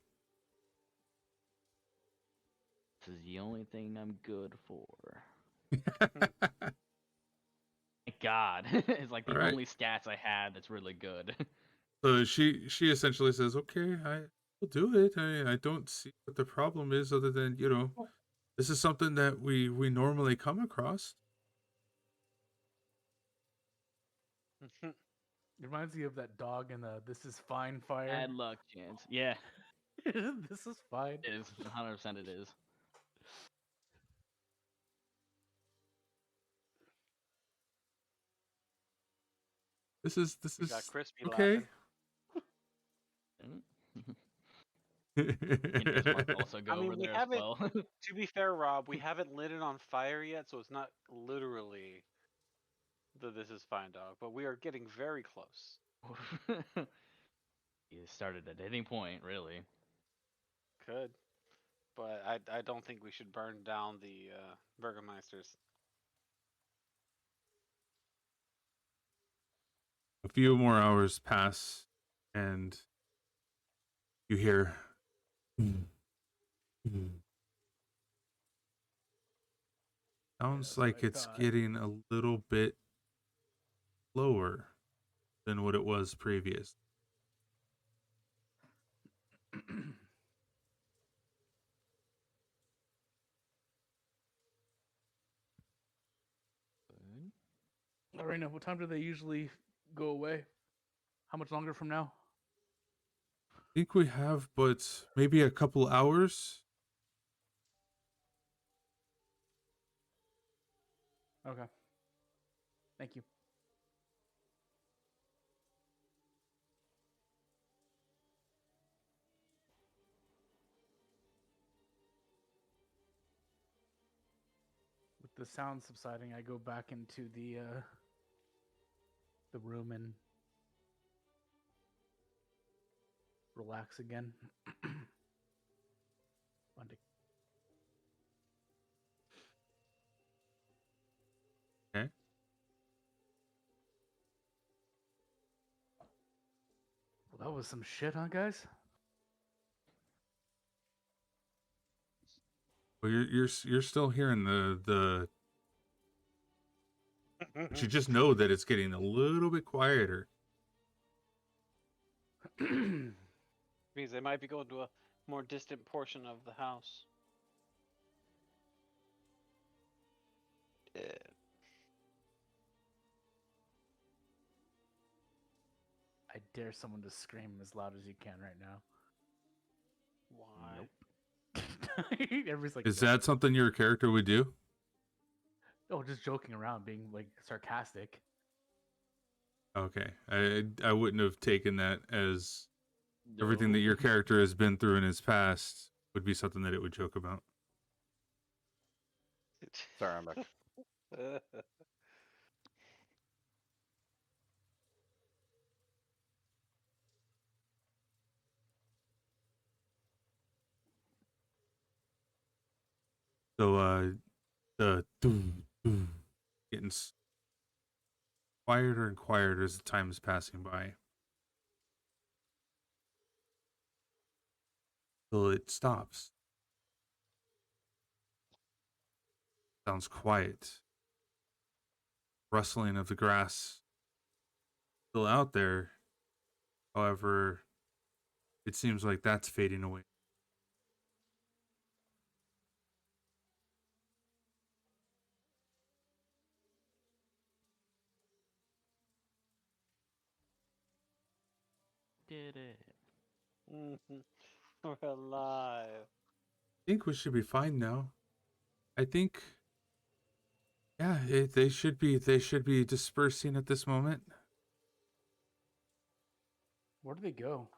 G: This is the only thing I'm good for. Thank God. It's like the only stats I had that's really good.
A: So she essentially says, "Okay, I will do it. I don't see what the problem is, other than, you know, this is something that we normally come across."
H: It reminds me of that dog in the "This Is Fine" fire.
G: Bad luck, Chance. Yeah.
H: This is fine.
G: It is. 100% it is.
A: This is
C: got Crispy
A: okay.
G: Also go over there as well.
C: To be fair, Rob, we haven't lit it on fire yet, so it's not literally the "This Is Fine" dog, but we are getting very close.
G: You started at any point, really.
C: Could, but I don't think we should burn down the Burgermeisters.
A: A few more hours pass, and you hear. Sounds like it's getting a little bit lower than what it was previous.
H: Arena, what time do they usually go away? How much longer from now?
A: I think we have, but maybe a couple hours.
H: Okay. Thank you. With the sound subsiding, I go back into the room and relax again.
A: Okay.
H: Well, that was some shit, huh, guys?
A: Well, you're still hearing the. But you just know that it's getting a little bit quieter.
C: Means they might be going to a more distant portion of the house.
H: I dare someone to scream as loud as you can right now.
C: Why?
H: Nope. Everybody's like,
A: Is that something your character would do?
H: Oh, just joking around, being like sarcastic.
A: Okay, I wouldn't have taken that as Everything that
G: No.
A: your character has been through in his past would be something that it would joke about.
B: Sorry, I'm back.
A: So the getting quieter and quieter as the time is passing by. Till it stops. Sounds quiet. Rustling of the grass still out there. However, it seems like that's fading away.
G: Did it.
C: We're alive.
A: I think we should be fine now. I think, yeah, they should be dispersing at this moment.
H: Where do they go?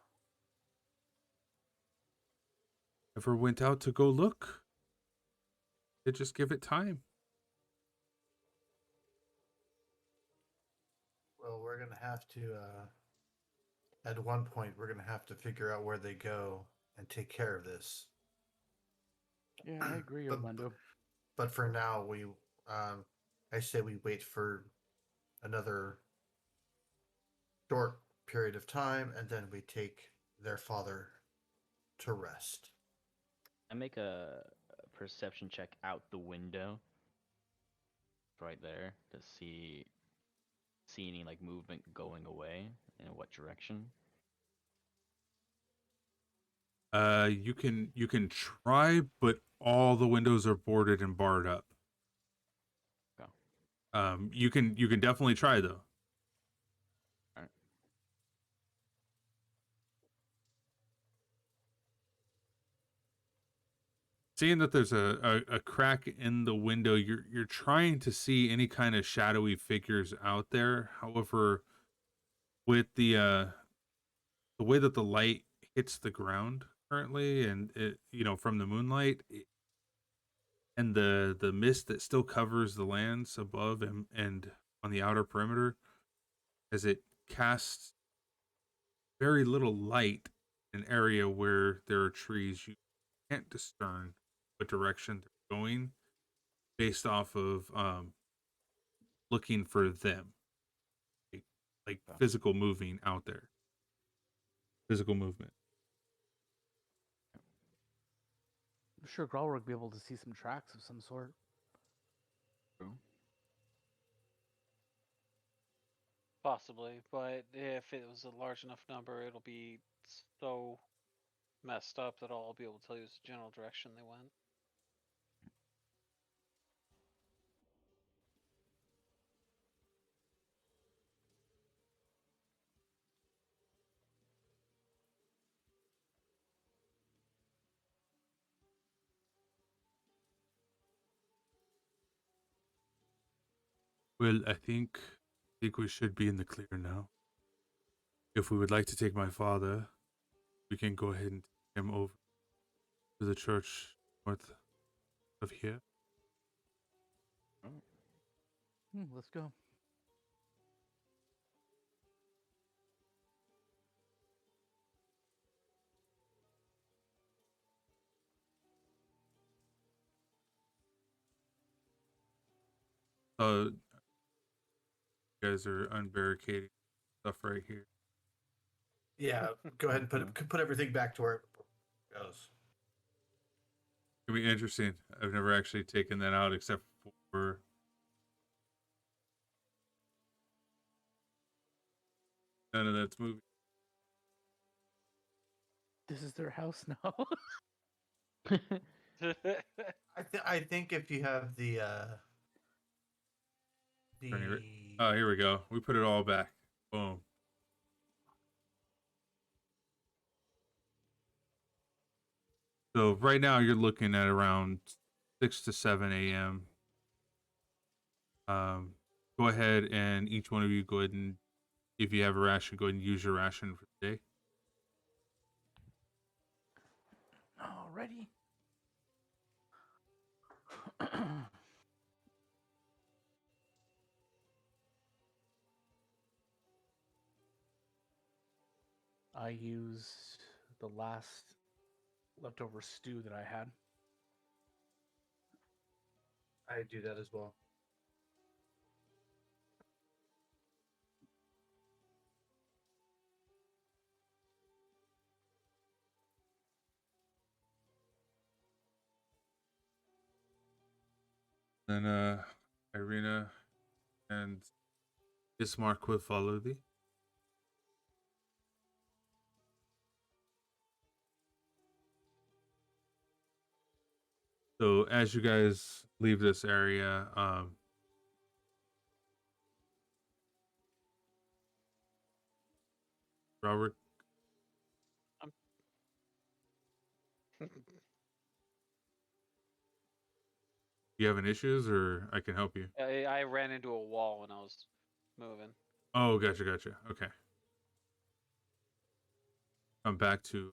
A: Ever went out to go look? They just give it time.
E: Well, we're gonna have to. At one point, we're gonna have to figure out where they go and take care of this.
H: Yeah, I agree,
E: But-
H: Armando.
E: But for now, I say we wait for another short period of time, and then we take their father to rest.
G: I make a perception check out the window. Right there to see any like movement going away and in what direction.
A: You can try, but all the windows are boarded and barred up.
G: Okay.
A: You can definitely try though.
G: Alright.
A: Seeing that there's a crack in the window, you're trying to see any kind of shadowy figures out there. However, with the way that the light hits the ground currently, and it, from the moonlight, and the mist that still covers the lands above and on the outer perimeter, as it casts very little light in an area where there are trees, you can't discern what direction they're going based off of looking for them, like physical moving out there, physical movement.
H: I'm sure Growler would be able to see some tracks of some sort.
C: Possibly, but if it was a large enough number, it'll be so messed up that all I'll be able to tell you is the general direction they went.
A: Well, I think we should be in the clear now. If we would like to take my father, we can go ahead and take him over to the church north of here.
H: Let's go.
A: You guys are unbarricading stuff right here.
E: Yeah, go ahead and put everything back to where it goes.
A: It'll be interesting. I've never actually taken that out except for none of that's moving.
H: This is their house now.
E: I think if you have the
A: Oh, here we go. We put it all back. Boom. So right now you're looking at around 6 to 7 a.m. Go ahead and each one of you go ahead and, if you have a ration, go ahead and use your ration for the day.
H: already? I used the last leftover stew that I had.
E: I do that as well.
A: Then Irina and Ismark will follow thee. So as you guys leave this area, Robert, you having issues, or I can help you?
C: I ran into a wall when I was moving.
A: Oh, gotcha. Okay. I'm back to.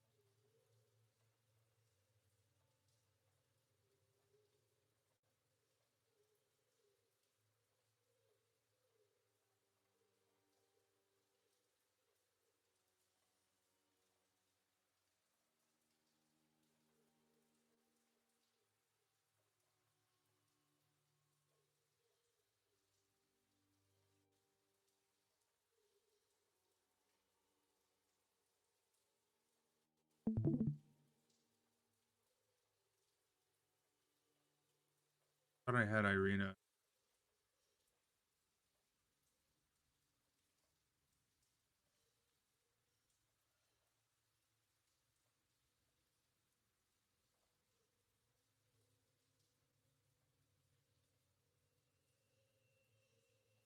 A: Thought I had Irina.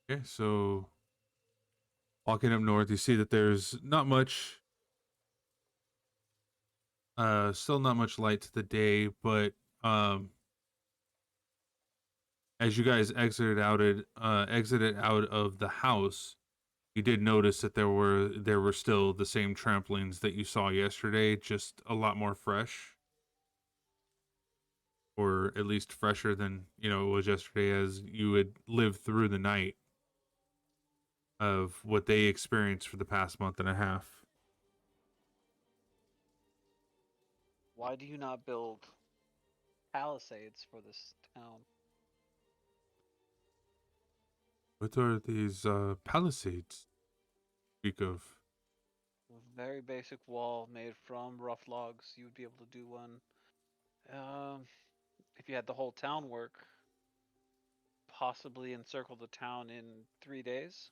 A: Okay, so walking up north, you see that there's not much. Still not much light to the day, but as you guys exited out of the house, you did notice that there were still the same trampolines that you saw yesterday, just a lot more fresh, or at least fresher than it was yesterday, as you had lived through the night of what they experienced for the past month and a half.
C: Why do you not build palisades for this town?
A: What are these palisades speak of?
C: A very basic wall made from rough logs. You would be able to do one. If you had the whole town work, possibly encircle the town in 3 days.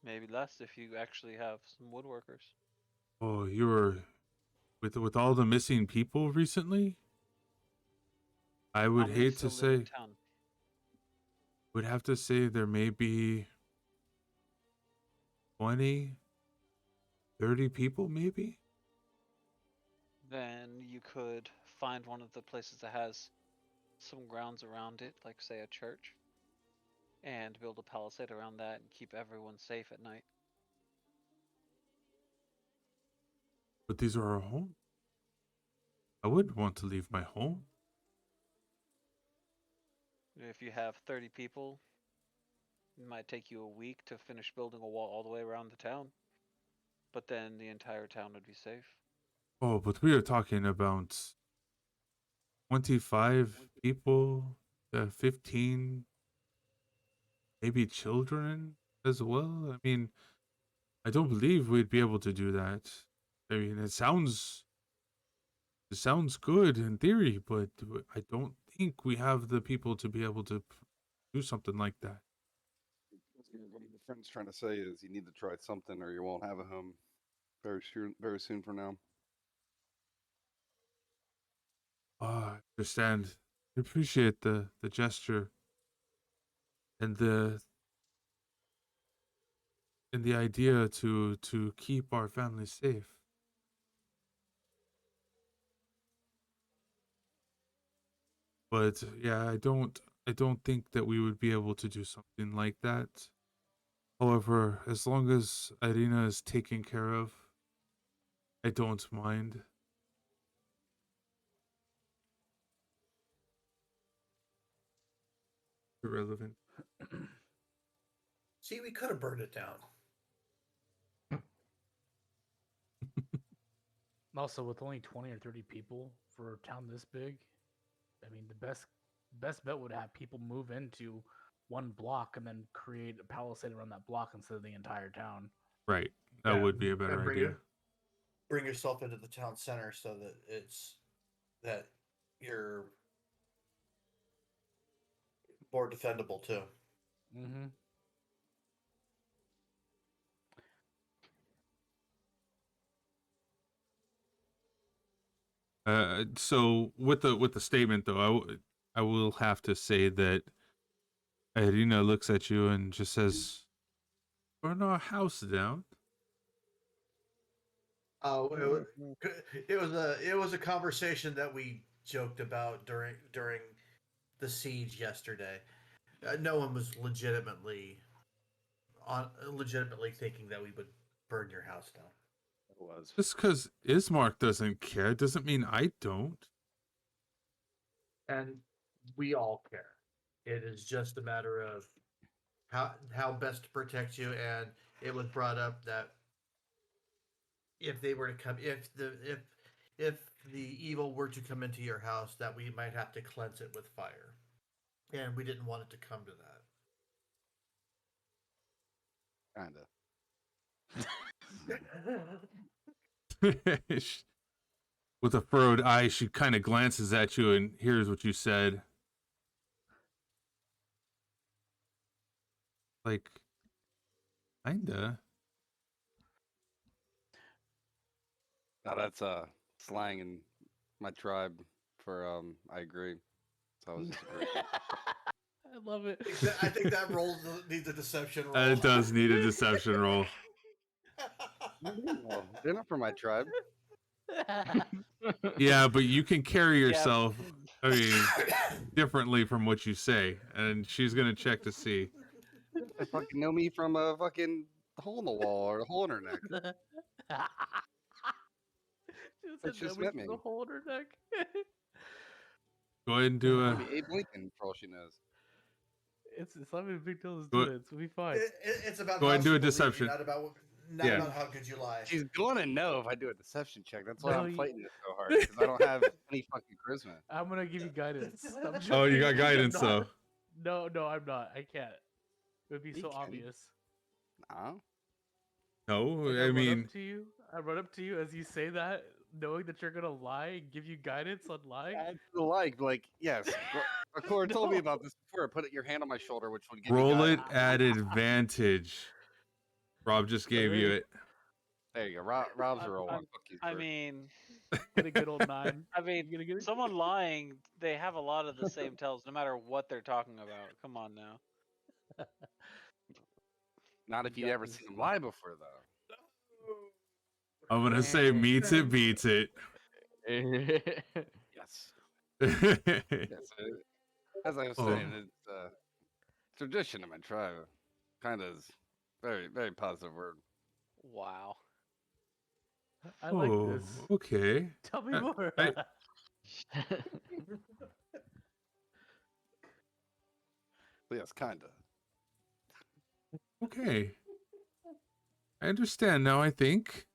C: Maybe less if you actually have some woodworkers.
A: Oh, you were with all the missing people recently? I would
C: How many
A: hate to
C: still live in
A: say,
C: town?
A: would have to say there may be 20, 30 people maybe?
C: Then you could find one of the places that has some grounds around it, like say a church, and build a palisade around that and keep everyone safe at night.
A: But these are our home. I wouldn't want to leave my home.
C: If you have 30 people, it might take you a week to finish building a wall all the way around the town. But then the entire town would be safe.
A: Oh, but we are talking about 25 people, 15, maybe children as well. I mean, I don't believe we'd be able to do that. I mean, it sounds good in theory, but I don't think we have the people to be able to do something like that.
B: What the friend's trying to say is you need to try something or you won't have a home very soon from now.
A: I understand. I appreciate the gesture and the idea to keep our family safe. But yeah, I don't think that we would be able to do something like that. However, as long as Irina is taken care of, I don't mind. irrelevant.
E: See, we could have burned it down.
H: Also, with only 20 or 30 people for a town this big, I mean, the best bet would have people move into one block and then create a palisade around that block instead of the entire town.
A: Right. That
E: Yeah,
A: would be a better
E: and
A: idea.
E: Bring yourself into the town center so that you're more defendable too.
H: Mm-hmm.
A: So with the statement though, I will have to say that Irina looks at you and just says, "Burn our house down."
E: Oh, it was a conversation that we joked about during the siege yesterday. No one was legitimately thinking that we would burn your house down.
B: It was.
A: Just because Ismark doesn't care doesn't mean I don't.
E: And we all care. It is just a matter of how best to protect you. And it was brought up that if they were to come, if the evil were to come into your house, that we might have to cleanse it with fire, and we didn't want it to come to that.
B: Kinda.
A: With a furrowed eye, she kind of glances at you and hears what you said. Like, kinda.
B: Now that's slang in my tribe for I agree. So I was great.
H: I love it.
E: I think that roll needs a deception roll.
A: It does need a deception roll.
B: Well, they're not from my tribe.
A: Yeah, but you can carry yourself, I mean, differently from what you say, and she's gonna check to see.
B: They fucking know me from a fucking hole in the wall or a hole in her neck.
H: She
B: just
H: said
B: met
H: no,
B: me.
H: the hole in her neck.
A: Go ahead and do a.
B: Maybe Abe Lincoln for all she knows.
H: It's not even a big deal to
A: Go-
H: do it. It's we fine.
E: It's about
A: Go ahead and do a
E: how she believes you,
A: deception.
E: not
A: Yeah.
E: about how good you lie.
B: She's gonna know if I do a deception check. That's why
H: No,
B: I'm
H: you-
B: fighting it so hard because I don't have any fucking charisma.
H: I'm gonna give you guidance. I'm
A: Oh, you
H: joking.
A: got guidance
H: I'm
A: though.
H: not. No, I'm not. I can't. It would be
B: You
H: so
B: can.
H: obvious.
B: No.
A: No,
H: Like,
A: I mean,
H: I run up to you as you say that, knowing that you're gonna lie and give you guidance on lying.
B: I feel like yes. Akora told me
H: No.
B: about this before. Put your hand on my shoulder, which would give
A: roll
B: me
A: it
B: guidance.
A: at advantage. Rob just gave you it.
B: There you go. Rob's a roll
C: I'm-
B: one. Fuck you,
C: I
B: Kurt.
C: mean,
H: Get a good old 9.
C: I mean,
H: You gonna get it?
C: someone lying, they have a lot of the same tells, no matter what they're talking about. Come on now.
B: Not if you'd
H: got
B: ever
H: this.
B: seen him lie before, though.
A: I'm gonna say meets it, beats it.
B: Yes. Yes. As I was saying, it's tradition in my tribe. Kind of is very, very positive word.
C: Wow.
H: I like
A: Oh,
H: this.
A: okay.
H: Tell me more.
B: So yes, kind of.
A: Okay. I understand now, I think.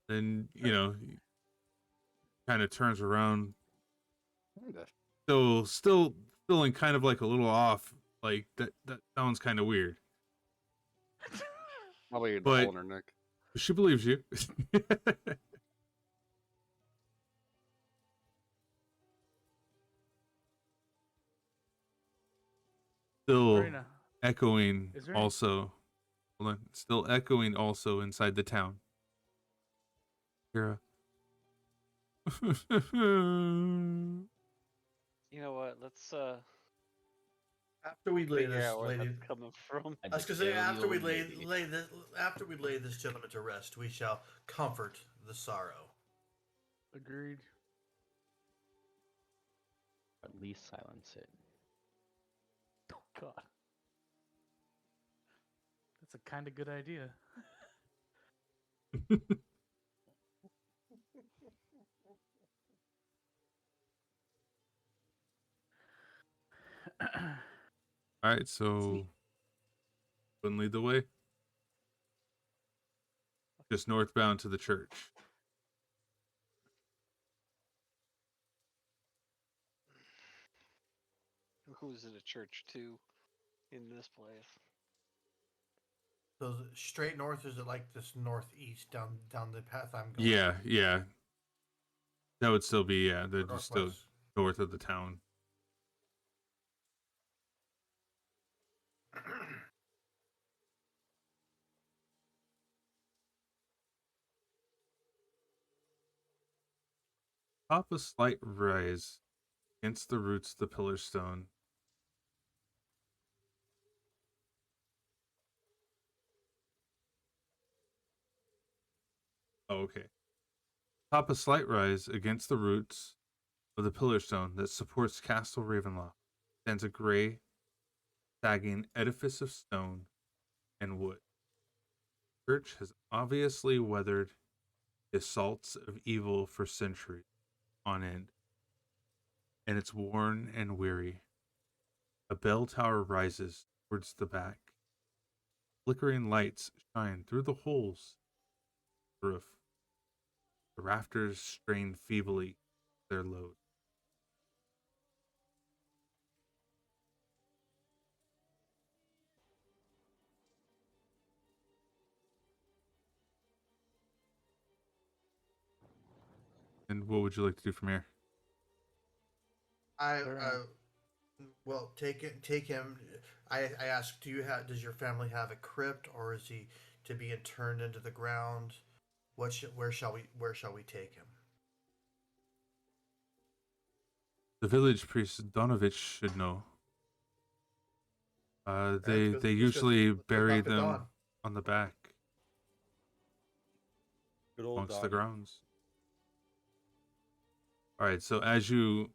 A: Then, kind of turns around.
B: Kinda.
A: Still feeling kind of like a little off. Like, that sounds kind of weird.
B: Probably the
A: But-
B: hole in her neck.
A: She believes you. Still
H: Marina,
A: echoing
H: Is there any-
A: also. Hold on. Still echoing also inside the town. Kira.
C: You know what? Let's
E: After we lay
C: figure
E: this
C: out where
E: lady,
C: that's coming from.
E: I was gonna say after we lay this gentleman to rest, we shall comfort the sorrow.
H: agreed.
G: At least silence it.
H: Oh God, that's a kind of good idea.
A: All right, so wouldn't lead the way. Just northbound to the church.
C: Who's at a church too in this place?
E: So is it straight north, or is it like this northeast down the path I'm going?
A: Yeah. That would still be, they're
E: Or
A: just still
E: northwest?
A: north of the town. Top a slight rise against the roots of the pillar stone. Oh, okay. Top a slight rise against the roots of the pillar stone that supports Castle Ravenloft stands a gray, sagging edifice of stone and wood. The church has obviously weathered the assaults of evil for centuries on end, and it's worn and weary. A bell tower rises towards the back. Flickering lights shine through the holes in the roof. The rafters strain feebly their load. And what would you like to do from here?
E: Well, take him. I asked, does your family have a crypt, or is he to be interned into the ground? Where shall we take him?
A: The village priest Donovich should know. They usually bury them on the back.
I: Good old
A: Amongst the
I: dog.
A: grounds. All right, so as you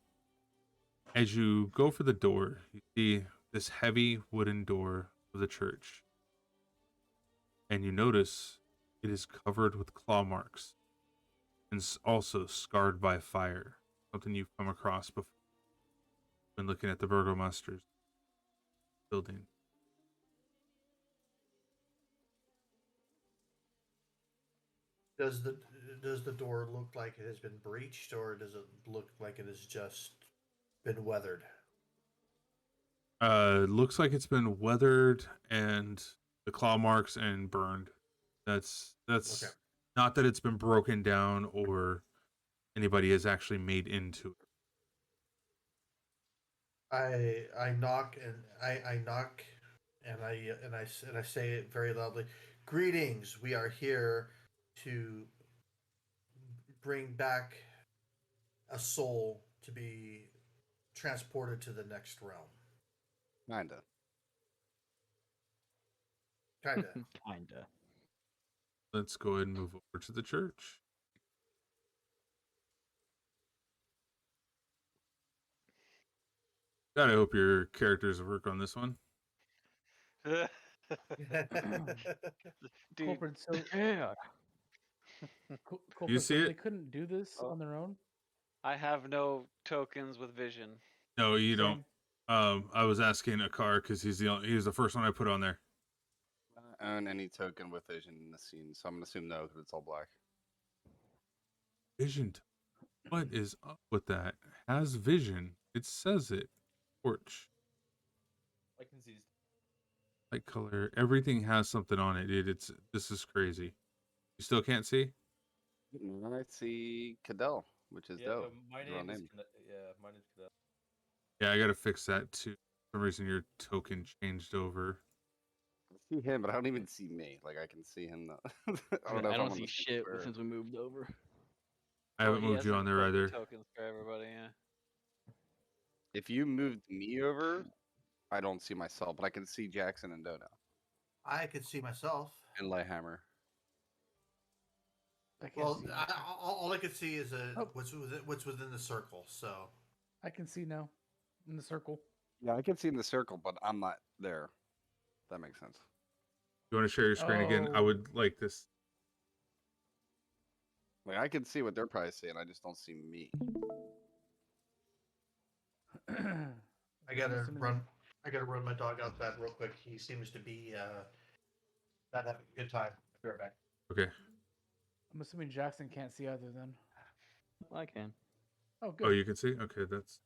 A: go for the door, you see this heavy wooden door of the church, and you notice it is covered with claw marks and also scarred by fire. Something you've come across before when looking at the Burgomaster's building.
E: Does the door look like it has been breached, or does it look like it has just been weathered?
A: Looks like it's been weathered and the claw marks and burned. That's
E: Okay.
A: not that it's been broken down or anybody has actually made into it.
E: I knock and I knock and I say it very loudly. Greetings. We are here to bring back a soul to be transported to the next realm. Kinda.
G: Kinda.
A: Let's go ahead and move over to the church. God, I hope your characters work on this one.
C: Dude,
F: Kulprid, so
G: Yeah.
F: Kulprid,
A: see
F: so
A: it?
F: they couldn't do this
C: Oh.
F: on their own.
C: I have no tokens with vision.
A: No, you
F: Same.
A: don't. I was asking Akar because he's the first one I put on there.
B: Own any token with vision in the scene, so I'm gonna assume no because it's all black.
A: Vision. What is up with that? Has vision. It says it. Torch.
I: I can see.
A: Light color. Everything has something on it, dude. This is crazy. You still can't see?
B: I see Cadell, which is dope.
I: My
B: Real
I: name is
B: name.
I: my name's Cadell.
A: Yeah, I gotta fix that too. For some reason your token changed over.
B: I see him, but I don't even see me. Like I can see him though. I don't know.
G: I
B: if
G: don't
B: I'm on
G: see
B: the same
G: shit
B: square.
G: since we moved over.
A: I haven't
C: he
A: moved
C: has
A: you on there either.
C: Tokens for everybody, yeah.
B: If you moved me over, I don't see myself, but I can see Jackson and Dodo
E: I could see myself.
B: and Lighthammer.
F: I can't
E: Well,
F: see.
E: all I could see is
F: Oh.
E: what's within the circle. So
F: I can see now in the circle.
B: Yeah, I can see in the circle, but I'm not there. That makes sense.
A: You want to share your screen again? I
F: Oh.
A: would like this.
B: Like I can see what they're probably seeing. I just don't see me.
E: I gotta
H: assuming-
E: run. I gotta run my dog outside real quick. He seems to be not having a good time. I'll be right back.
A: Okay.
H: I'm assuming Jackson can't see either then.
G: I can.
H: Oh, good.
A: Oh, you can see? Okay, that's...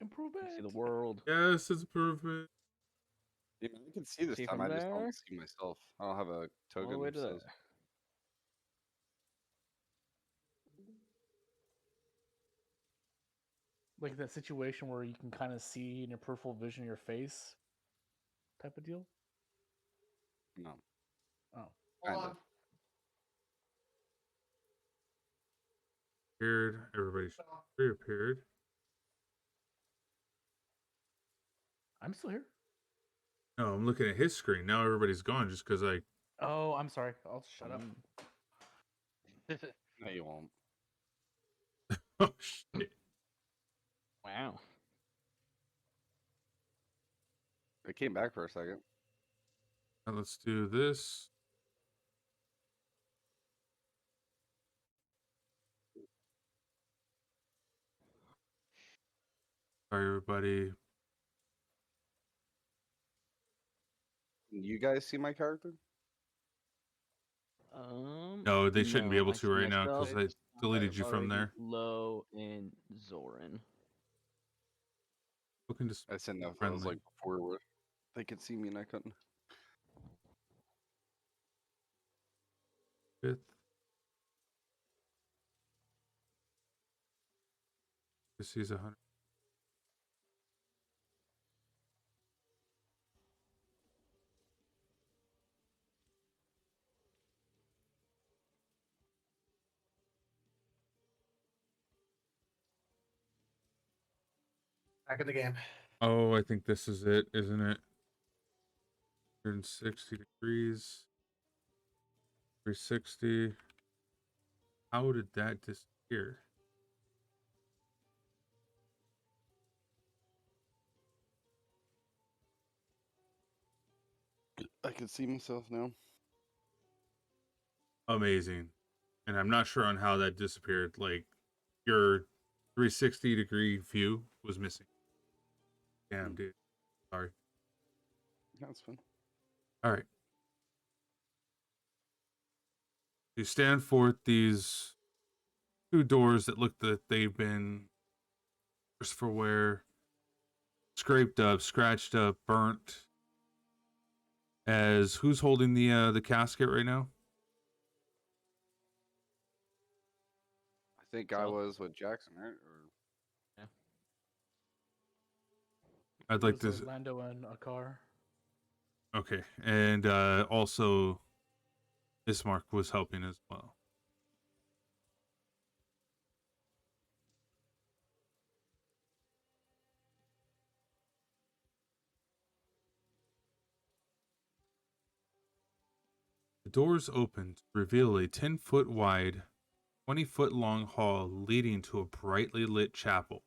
H: Improvement.
G: See the world.
A: Yes, it's improvement.
B: Yeah, I can see this
G: See
B: time.
G: from
B: I just
G: there?
B: don't see myself. I don't have a
G: All
B: token.
G: the way
B: that
G: to
B: says-
G: there.
H: Like that situation where you can kind of see in your peripheral vision your face, type of deal.
B: No.
H: Oh,
B: Kind
E: Hold
B: of.
A: Appeared. Everybody reappeared.
H: I'm still here.
A: No, I'm looking at his screen. Now everybody's gone just because I...
H: Oh, I'm sorry. I'll shut up.
B: No, you won't.
A: Oh, shit.
G: Wow.
B: I came back for a second.
A: Now let's do this. Sorry, everybody.
B: Can you guys see my character?
A: No, they shouldn't be able
G: I
A: to
G: see
A: right now because
G: myself,
A: I deleted you from
G: Alrighty,
A: there.
G: Low and Zoran.
A: Looking to
B: I said no. If I
A: friendly.
B: was like before where they could see me and I couldn't.
A: fifth. This is 100.
E: Back in the game.
A: Oh, I think this is it, isn't it? 160 degrees. 360. How did that disappear?
B: I can see myself now.
A: Amazing. And I'm not sure on how that disappeared. Like, your 360-degree view was missing. Damn, dude. Sorry.
B: That's fine.
A: All right. You stand forth these two doors that look that they've been worse for wear, scraped up, scratched up, burnt. As who's holding the casket right now?
B: I think I was with Jackson, right? Or
A: I'd
H: It
A: like
H: was
A: to.
H: Orlando and a car.
A: Okay, and also, Ismark was helping as well. The doors opened to reveal a 10-foot wide, 20-foot long hall leading to a brightly lit chapel.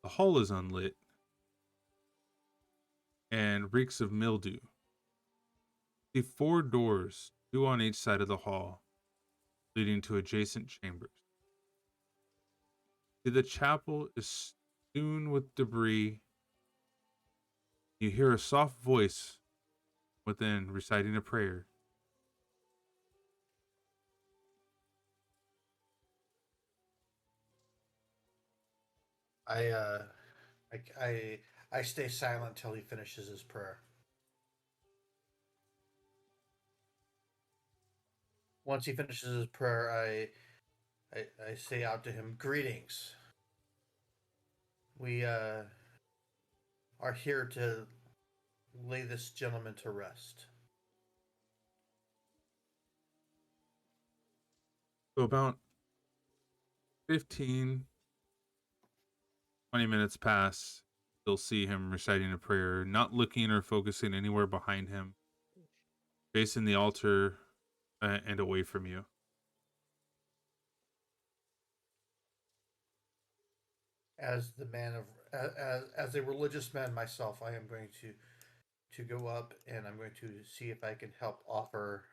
A: The hall is unlit and reeks of mildew. See 4 doors, 2 on each side of the hall, leading to adjacent chambers. See, the chapel is strewn with debris. You hear a soft voice within reciting a prayer.
E: I stay silent till he finishes his prayer. Once he finishes his prayer, I say out to him, "Greetings. We are here to lay this gentleman to rest."
A: So about 15, 20 minutes pass. You'll see him reciting a prayer, not looking or focusing anywhere behind him, facing the altar and away from you.
E: As the man of as a religious man myself, I am going to go up and I'm going to see if I can help offer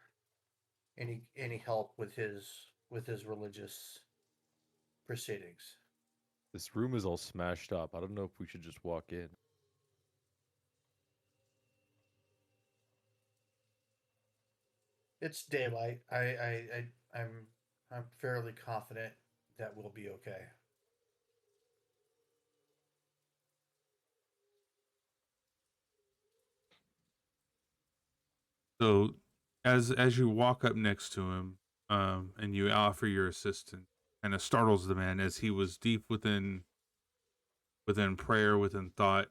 E: any help with his religious proceedings.
I: This room is all smashed up. I don't know if we should just walk in.
E: It's daylight. I'm fairly confident that we'll be okay.
A: So, as you walk up next to him, and you offer your assistance, kind of startles the man as he was deep within prayer, within thought.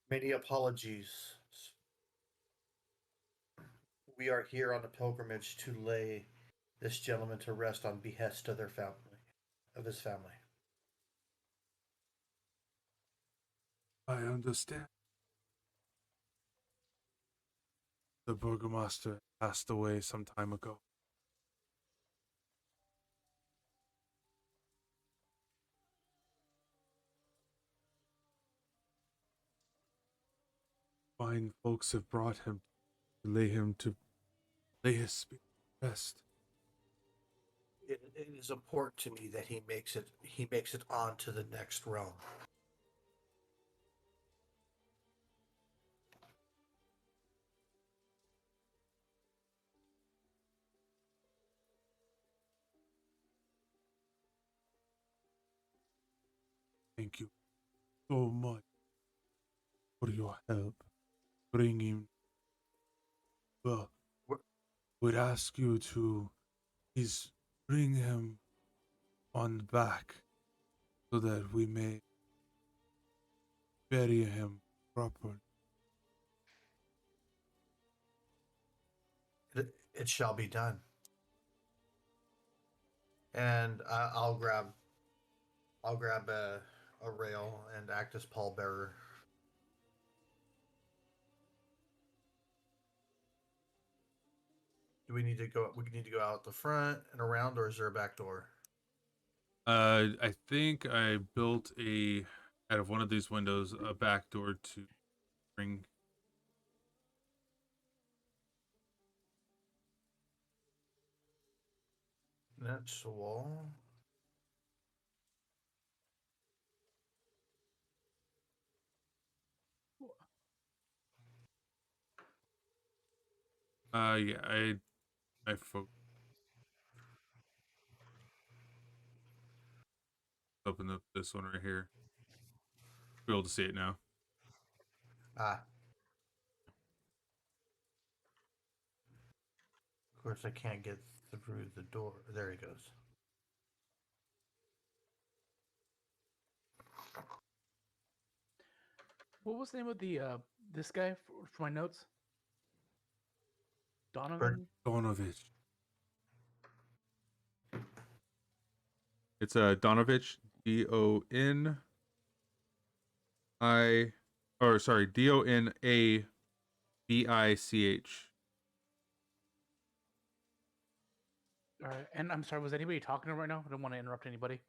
E: Many apologies. We are here on a pilgrimage to lay this gentleman to rest on behest of his family.
A: I understand. The burgomaster passed away some time ago. Fine folks have brought him to lay his spirit to rest.
E: It is important to me that he makes it on to the next realm.
A: Thank you so much for your help bringing. Well, would ask you to please bring him on back so that we may bury him properly.
E: It shall be done. And I'll grab a rail and act as pallbearer. Do we need to go? We need to go out the front and around, or is there a back door?
A: I think I built out of one of these windows a back door to bring.
E: That's the wall.
A: Yeah, I open up this one right here. Be able to see it now.
E: Ah. Of course, I can't get through the door. There he goes.
H: What was the name of the this guy for my notes? Donovan?
A: Donovich. It's a Donovich, Donavich.
H: All right. And I'm sorry, was anybody talking to him right now? I don't want to interrupt anybody.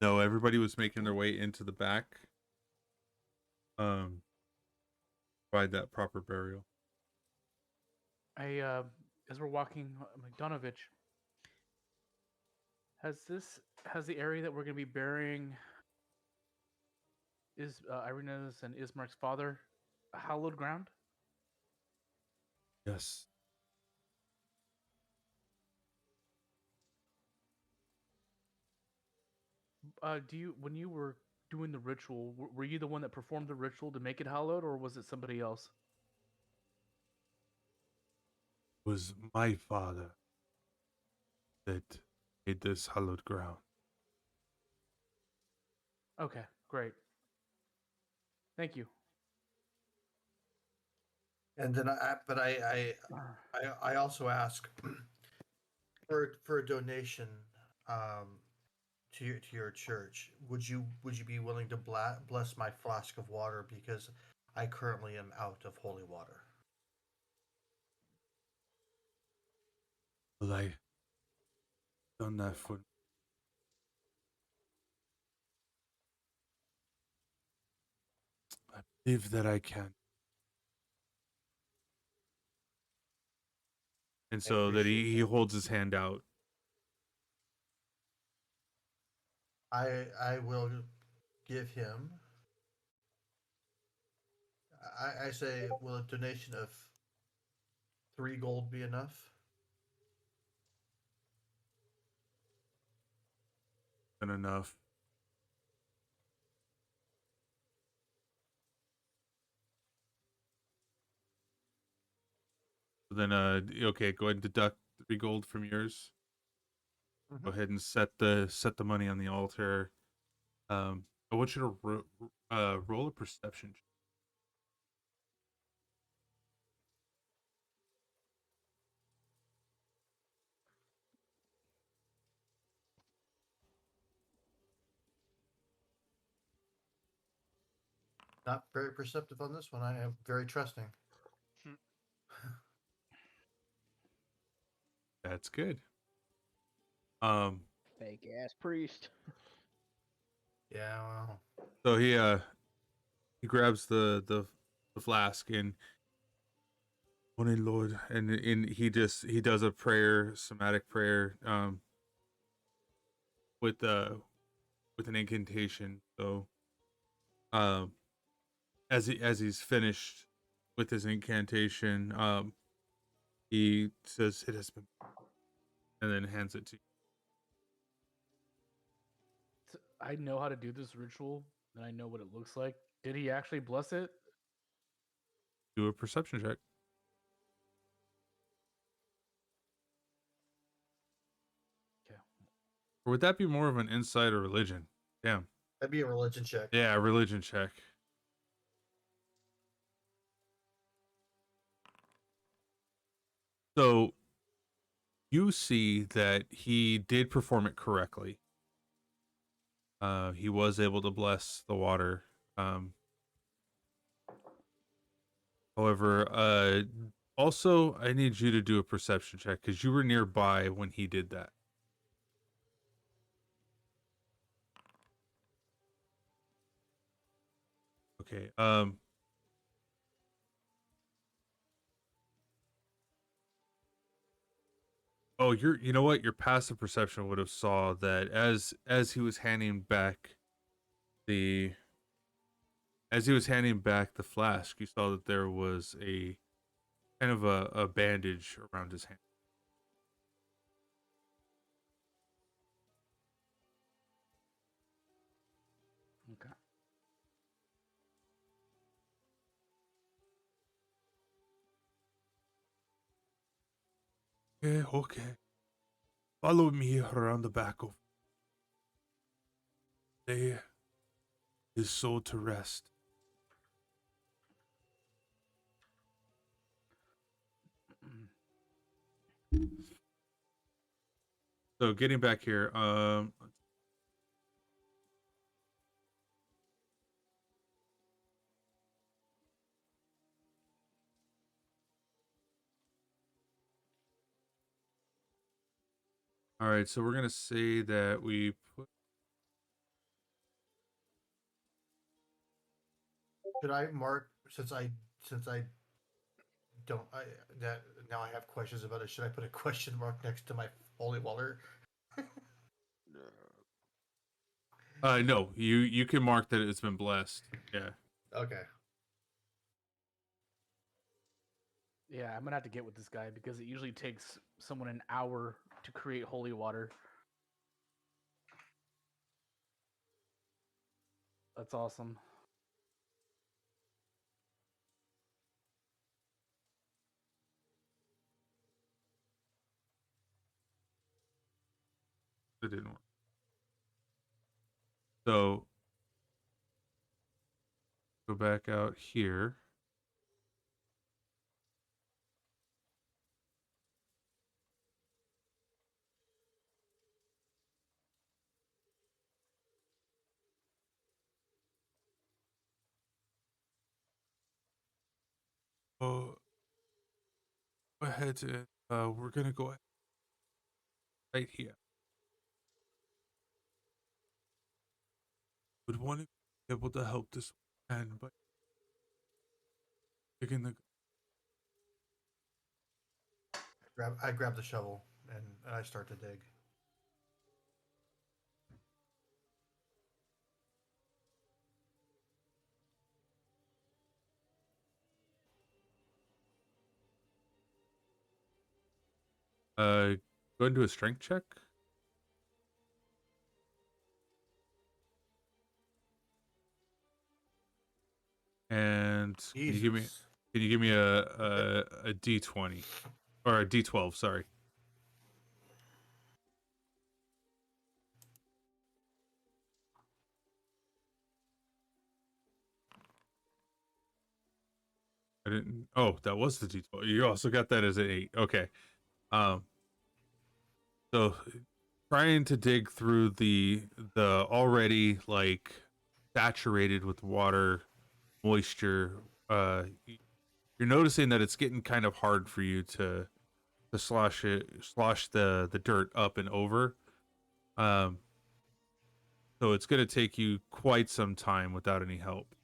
A: No, everybody was making their way into the back. Provide that proper burial.
H: As we're walking, I'm like, Donovich, has the area that we're going to be burying is Irina's and Ismark's father hallowed ground?
A: Yes.
H: When you were doing the ritual, were you the one that performed the ritual to make it hallowed, or was it somebody else?
A: It was my father that made this hallowed ground.
H: Okay, great. Thank you.
E: And then I also ask for a donation to your church. Would you be willing to bless my flask of water, because I currently am out of holy water?
A: Well, I done that for. I believe that I can. And so that he holds his hand out.
E: I will give him. I say, will a donation of 3 gold be enough?
A: Been enough. Then okay, go ahead and deduct 3 gold from yours. Go ahead and set the money on the altar. I want you to roll a perception check.
E: Not very perceptive on this one. I am very trusting.
A: That's good. Um,
J: Fake ass priest.
E: Yeah, well.
A: so he grabs the flask and Holy Lord, and he does a prayer, somatic prayer, with an incantation. So, as he's finished with his incantation, he says it has been, and then hands it to you.
H: I know how to do this ritual, and I know what it looks like. Did he actually bless it?
A: Do a perception check.
H: Okay.
A: Or would that be more of an insight or religion? Damn.
E: That'd be a religion check.
A: Yeah, religion check. So you see that he did perform it correctly. He was able to bless the water. However, also I need you to do a perception check because you were nearby when he did that. Okay. Oh, you know what? Your passive perception would have saw that as he was handing back the flask, you saw that there was a kind of a bandage around his hand.
H: Okay.
A: Okay. Follow me around the back of. Lay his soul to rest. So getting back here, all right, so we're gonna say that we put.
E: Should I mark since I don't I that now I have questions about it. Should I put a question mark next to my holy water?
A: No, you can mark that it's been blessed. Yeah.
E: Okay.
H: Yeah, I'm gonna have to get with this guy because it usually takes someone an hour to create holy water. That's awesome.
A: It didn't work. So go back out here. Oh, go ahead and we're gonna go right here. Would one be able to help this man by digging the.
E: I grab the shovel and I start to dig.
A: Go ahead and do a strength check. And can you give me
E: Jesus.
A: a D20 or a D12? Sorry. I didn't. Oh, that was the D12. You also got that as an 8. Okay. So trying to dig through the already like saturated with water, moisture, you're noticing that it's getting kind of hard for you to slosh the dirt up and over. So it's going to take you quite some time without any help.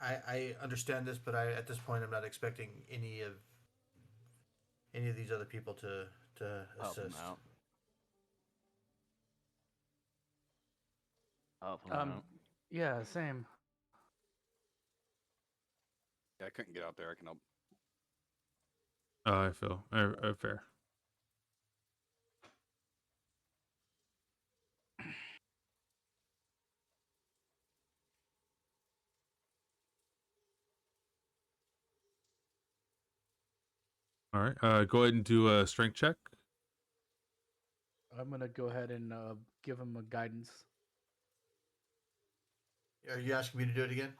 E: I understand this, but at this point I'm not expecting any of these other people to
G: Help him
E: assist.
G: out. Help him out.
H: Yeah, same.
B: Yeah, I couldn't get out there. I can help.
A: I feel fair. All right. Go ahead and do a strength check.
H: I'm gonna go ahead and give him a guidance.
E: Are you asking me to do it again?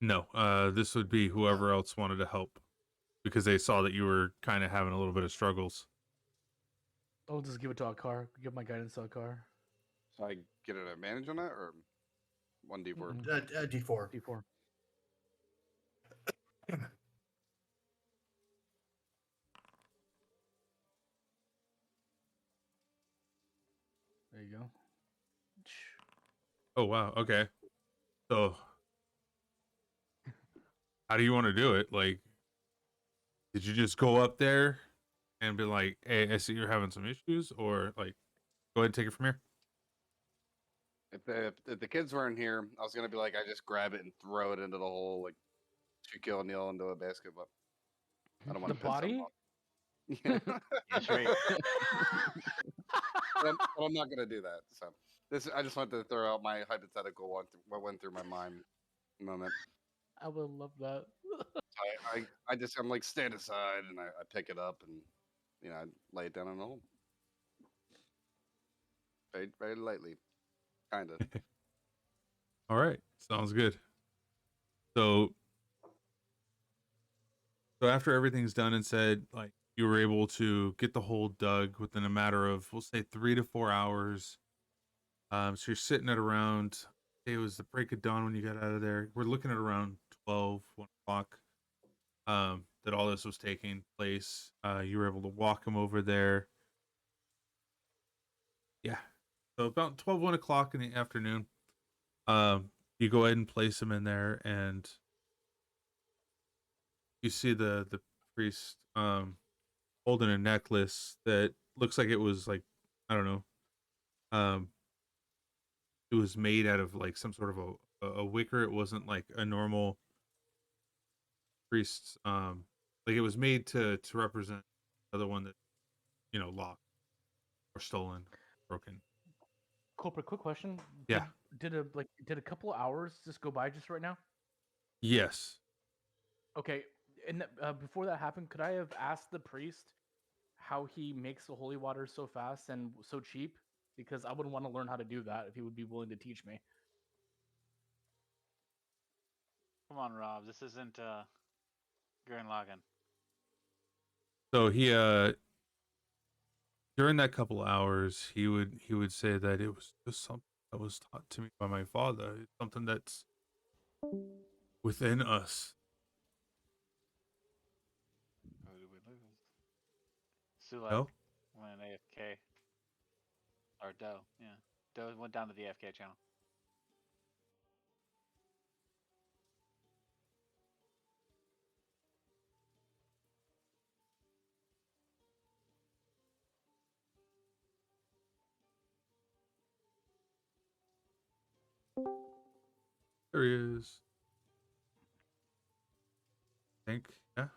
A: No. This would be whoever else wanted to help, because they saw that you were kind of having a little bit of struggles.
H: I'll just give it to Akar. Give my guidance to Akar.
B: So I get an advantage on that, or 1d4?
E: D4.
H: D4. There you go.
A: Oh wow. Okay. So how do you want to do it? Like, did you just go up there and be like, "Hey, I see you're having some issues," or like, go ahead and take it from here?
B: If the kids weren't here, I was gonna be like, I just grab it and throw it into the hole, like Shaquille O'Neal into a basket, but I don't want
H: The
B: to piss them
H: body?
B: off. Yeah.
G: That's right.
B: But I'm not gonna do that. So I just wanted to throw out my hypothetical what went through my mind moment.
H: I would love that.
B: I'm like, stand aside, and I pick it up and I lay it down in the hole, very very lightly, kind of.
A: All right. Sounds good. So after everything's done and said, like, you were able to get the hole dug within a matter of, we'll say, 3 to 4 hours. So you're sitting at around, it was the break of dawn when you got out of there. We're looking at around 1 o'clock, that all this was taking place. You were able to walk him over there. Yeah. So about 1 o'clock in the afternoon, you go ahead and place him in there, and you see the priest holding a necklace that looks like it was like, I don't know, it was made out of like some sort of a wicker. It wasn't like a normal priest's, like it was made to represent another one that, lost or stolen, broken.
H: Culprit, quick question.
A: Yeah.
H: Did a couple of hours just go by just right now?
A: Yes.
H: Okay, and before that happened, could I have asked the priest how he makes the holy water so fast and so cheap? Because I would want to learn how to do that if he would be willing to teach me.
C: Come on, Rob. This isn't Gurren Lagann.
A: So he during that couple hours, he would say that it was just something that was taught to me by my father. It's something that's within us.
C: Who did we lose? Sulak
A: No?
C: went AFK. Or Doe, yeah. Doe went down to the AFK channel.
A: There he is. I think, yeah.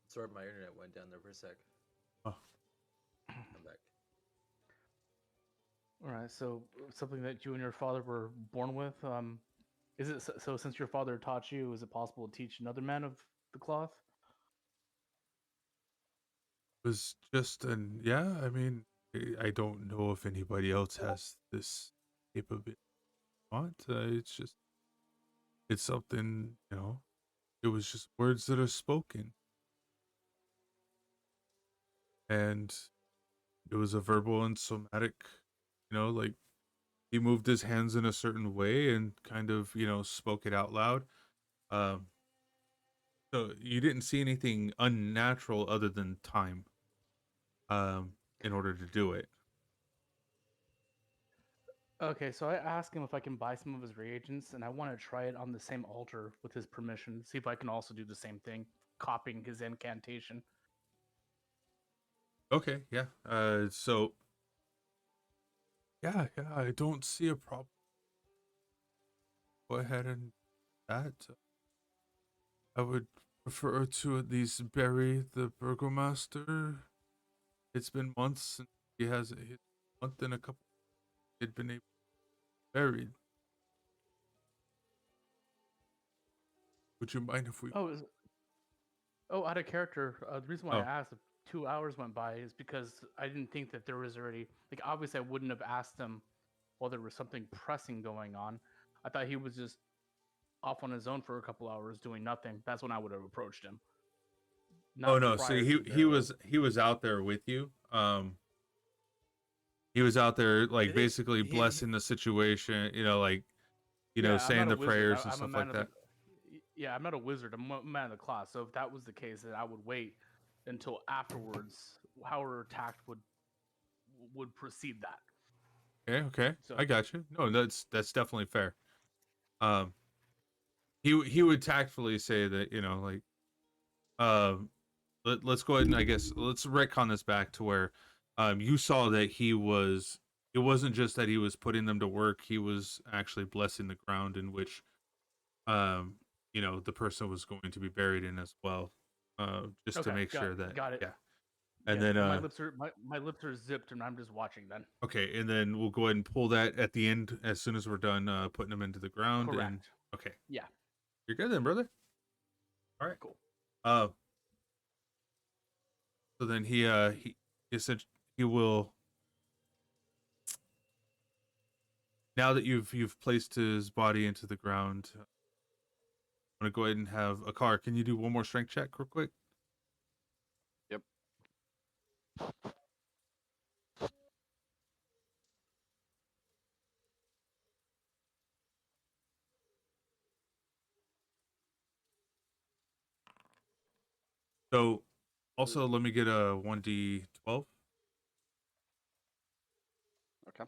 I: Sorry, my internet went down there for a sec.
A: Oh.
I: I'm back.
F: All right, so something that you and your father were born with. Is it so? Since your father taught you, is it possible to teach another man of the cloth?
A: Was just yeah. I mean, I don't know if anybody else has this capability. It's something, it was just words that are spoken. And it was a verbal and somatic, like he moved his hands in a certain way and kind of, spoke it out loud. So you didn't see anything unnatural other than time, in order to do it.
F: Okay, so I asked him if I can buy some of his reagents, and I want to try it on the same altar with his permission. See if I can also do the same thing, copying his incantation.
A: Okay, yeah. So yeah, I don't see a problem. Go ahead and that. I would prefer to at least bury the burgomaster. It's been months since he has a month and a couple. He'd been able to be buried. Would you mind if we?
F: Out of character. The reason why
A: Oh.
F: I asked if 2 hours went by is because I didn't think that there was already obviously I wouldn't have asked him while there was something pressing going on. I thought he was just off on his own for a couple hours doing nothing. That's when I would have approached him.
A: Oh no! See, he was out there with you. He was out there like basically blessing the situation. Saying the prayers and stuff like that.
F: Yeah, I'm not a wizard. I'm a man of the cloth. So if that was the case, then I would wait until afterwards, however tact would precede that.
A: Okay,
F: So,
A: I got you. No, that's definitely fair. He would tactfully say that, let's go ahead and I guess let's retcon this back to where, you saw that it wasn't just that he was putting them to work. He was actually blessing the ground in which, the person was going to be buried in as well, just to make sure that.
F: Got it.
A: Yeah. And then
F: my lips are zipped, and I'm just watching. Then
A: okay, and then we'll go ahead and pull that at the end as soon as we're done putting them into the ground.
F: Correct.
A: And okay,
F: yeah,
A: you're good then, brother. All right,
F: cool.
A: So then he essentially he will. Now that you've placed his body into the ground, I'm gonna go ahead and have a car. Can you do one more strength check real quick?
B: Yep.
A: So, also let me get a 1d12.
B: Okay.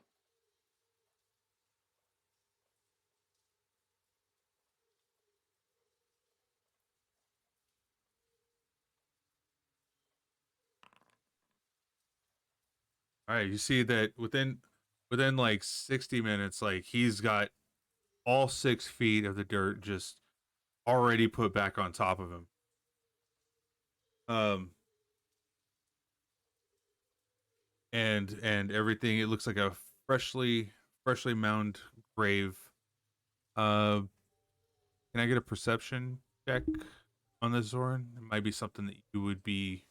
A: All right, you see that within like 60 minutes, like he's got all 6 feet of the dirt just already put back on top of him. And everything, it looks like a freshly mound grave. Can I get a perception check on this, Zoran? It might be something that you would be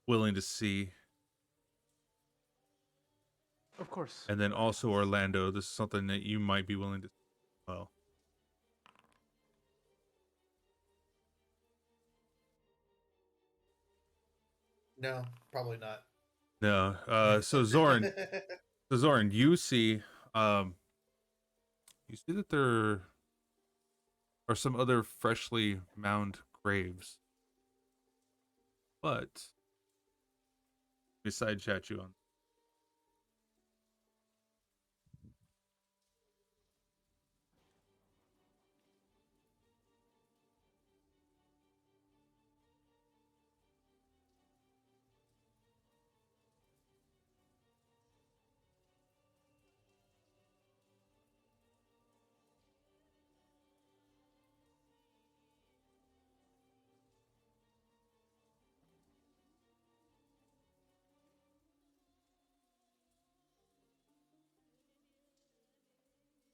A: willing to see.
F: Of course.
A: And then also Orlando, this is something that you might be willing to see as well.
E: No, probably not.
A: No. So Zoran, you see that there are some other freshly mound graves. But beside chat you on.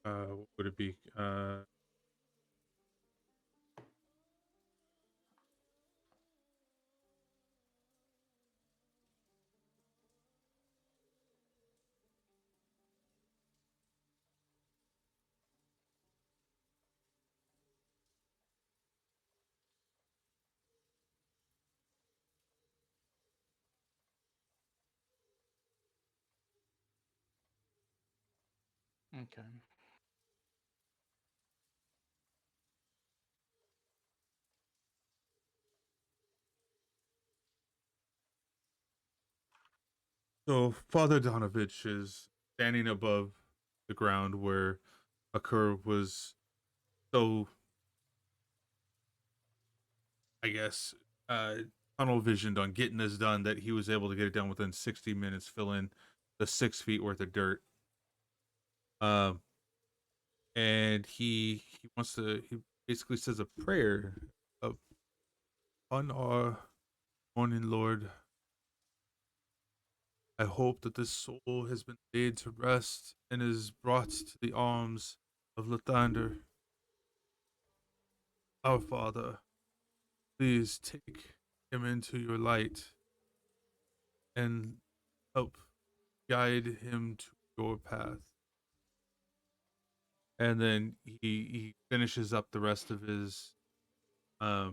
A: What would it be?
F: Okay.
A: So Father Donovich is standing above the ground where Akur was so, I guess, tunnel visioned on getting this done that he was able to get it done within 60 minutes, fill in the 6 feet worth of dirt. Um, and he wants to, he basically says a prayer of, on our morning Lord. I hope that this soul has been laid to rest and is brought to the arms of Lathander. Our Father, please take him into your light and help guide him to your path. And then he finishes up the rest of his rest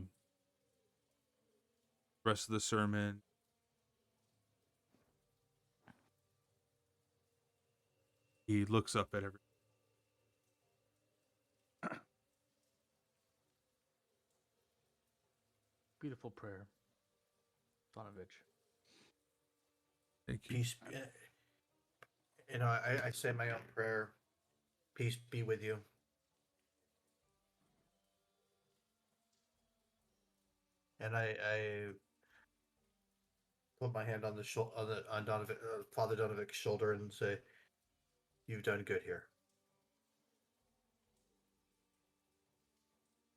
A: of the sermon. He looks up at everyone.
H: Beautiful prayer, Donovich.
A: Thank you.
E: Peace. You know, I say my own prayer. Peace be with you. And I put my hand on the on Donovan, Father Donovich's shoulder and say, "You've done good here."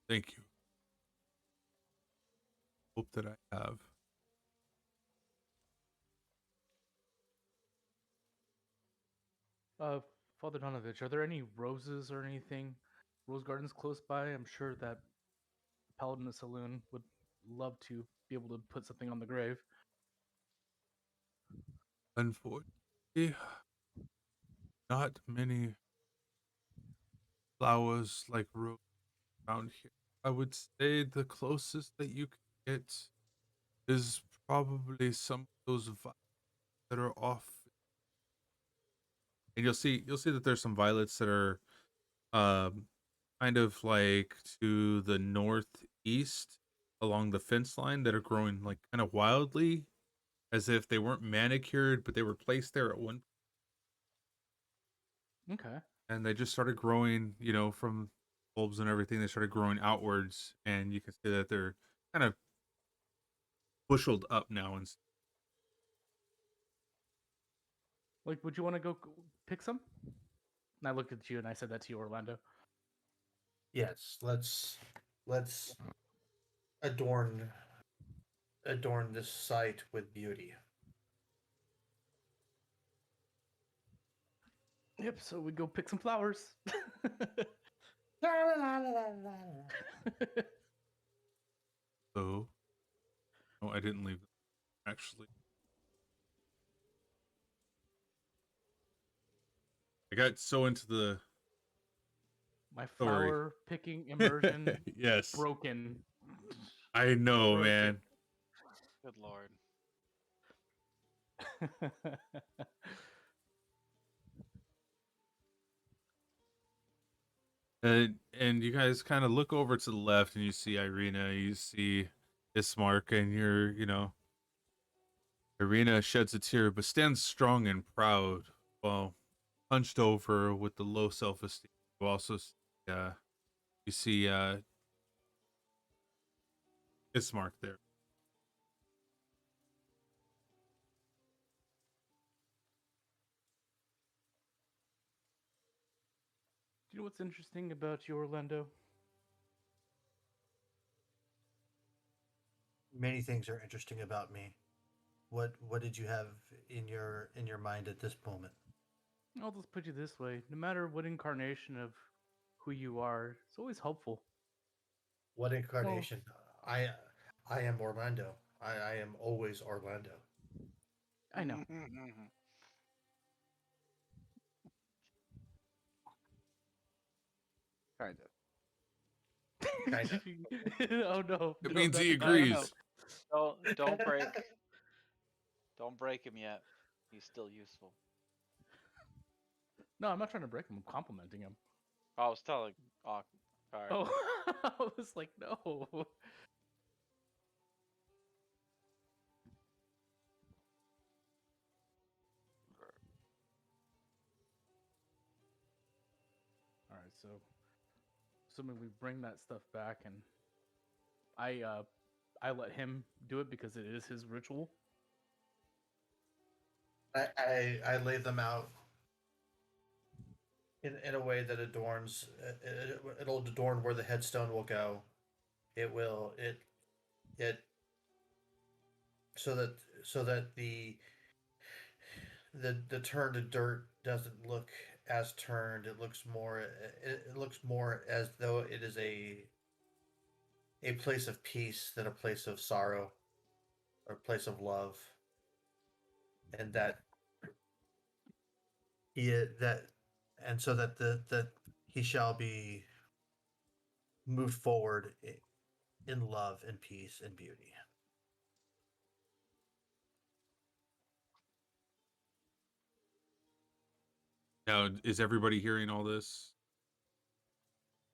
A: Thank you. Hope that I have.
H: Father Donovich, are there any roses or anything, rose gardens close by? I'm sure that Paladin the Saloon would love to be able to put something on the grave.
A: Unfortunately, not many flowers like rose around here. I would say the closest that you can get is probably some of those violets that are off. And you'll see that there's some violets that are um kind of like to the northeast along the fence line that are growing like kind of wildly as if they weren't manicured, but they were placed there at one.
H: Okay.
A: And they just started growing, from bulbs and everything. They started growing outwards, and you can see that they're kind of busheled up now. And
H: Like, would you want to go pick some? And I looked at you and I said that to you, Orlando.
E: Yes, let's adorn this site with beauty.
H: Yep, so we go pick some flowers.
A: so, no, I didn't leave them, actually. I got so into the
H: My
A: story.
H: flower picking immersion
A: yes,
H: broken.
A: I know,
H: Broken.
A: man.
C: Good lord.
A: And you guys kind of look over to the left, and you see Irina, you see Ismark, and Irina sheds a tear, but stands strong and proud, while hunched over with the low self-esteem. You also you see Ismark there.
H: Do you know what's interesting about you, Orlando?
E: Many things are interesting about me. What did you have in your mind at this moment?
H: I'll just put you this way: no matter what incarnation of who you are, it's always helpful.
E: What incarnation? I am Orlando. I am always Orlando.
H: I know.
B: Kind of.
E: Kinda.
H: Oh no!
A: It
H: no,
A: means he
H: that's-
C: No, no, no.
A: agrees.
C: Don't break. Don't break him yet. He's still useful.
H: No, I'm not trying to break him. I'm complimenting him.
C: I was telling. Oh, all right.
H: Oh, I was like, no. All right, so assuming we bring that stuff back, and I let him do it because it is his ritual.
E: I lay them out in a way that adorns. It'll adorn where the headstone will go. It will it so that the turn to dirt doesn't look as turned. It looks more as though it is a place of peace than a place of sorrow or a place of love, and that so that that he shall be moved forward in love and peace and beauty.
A: Now, is everybody hearing all this?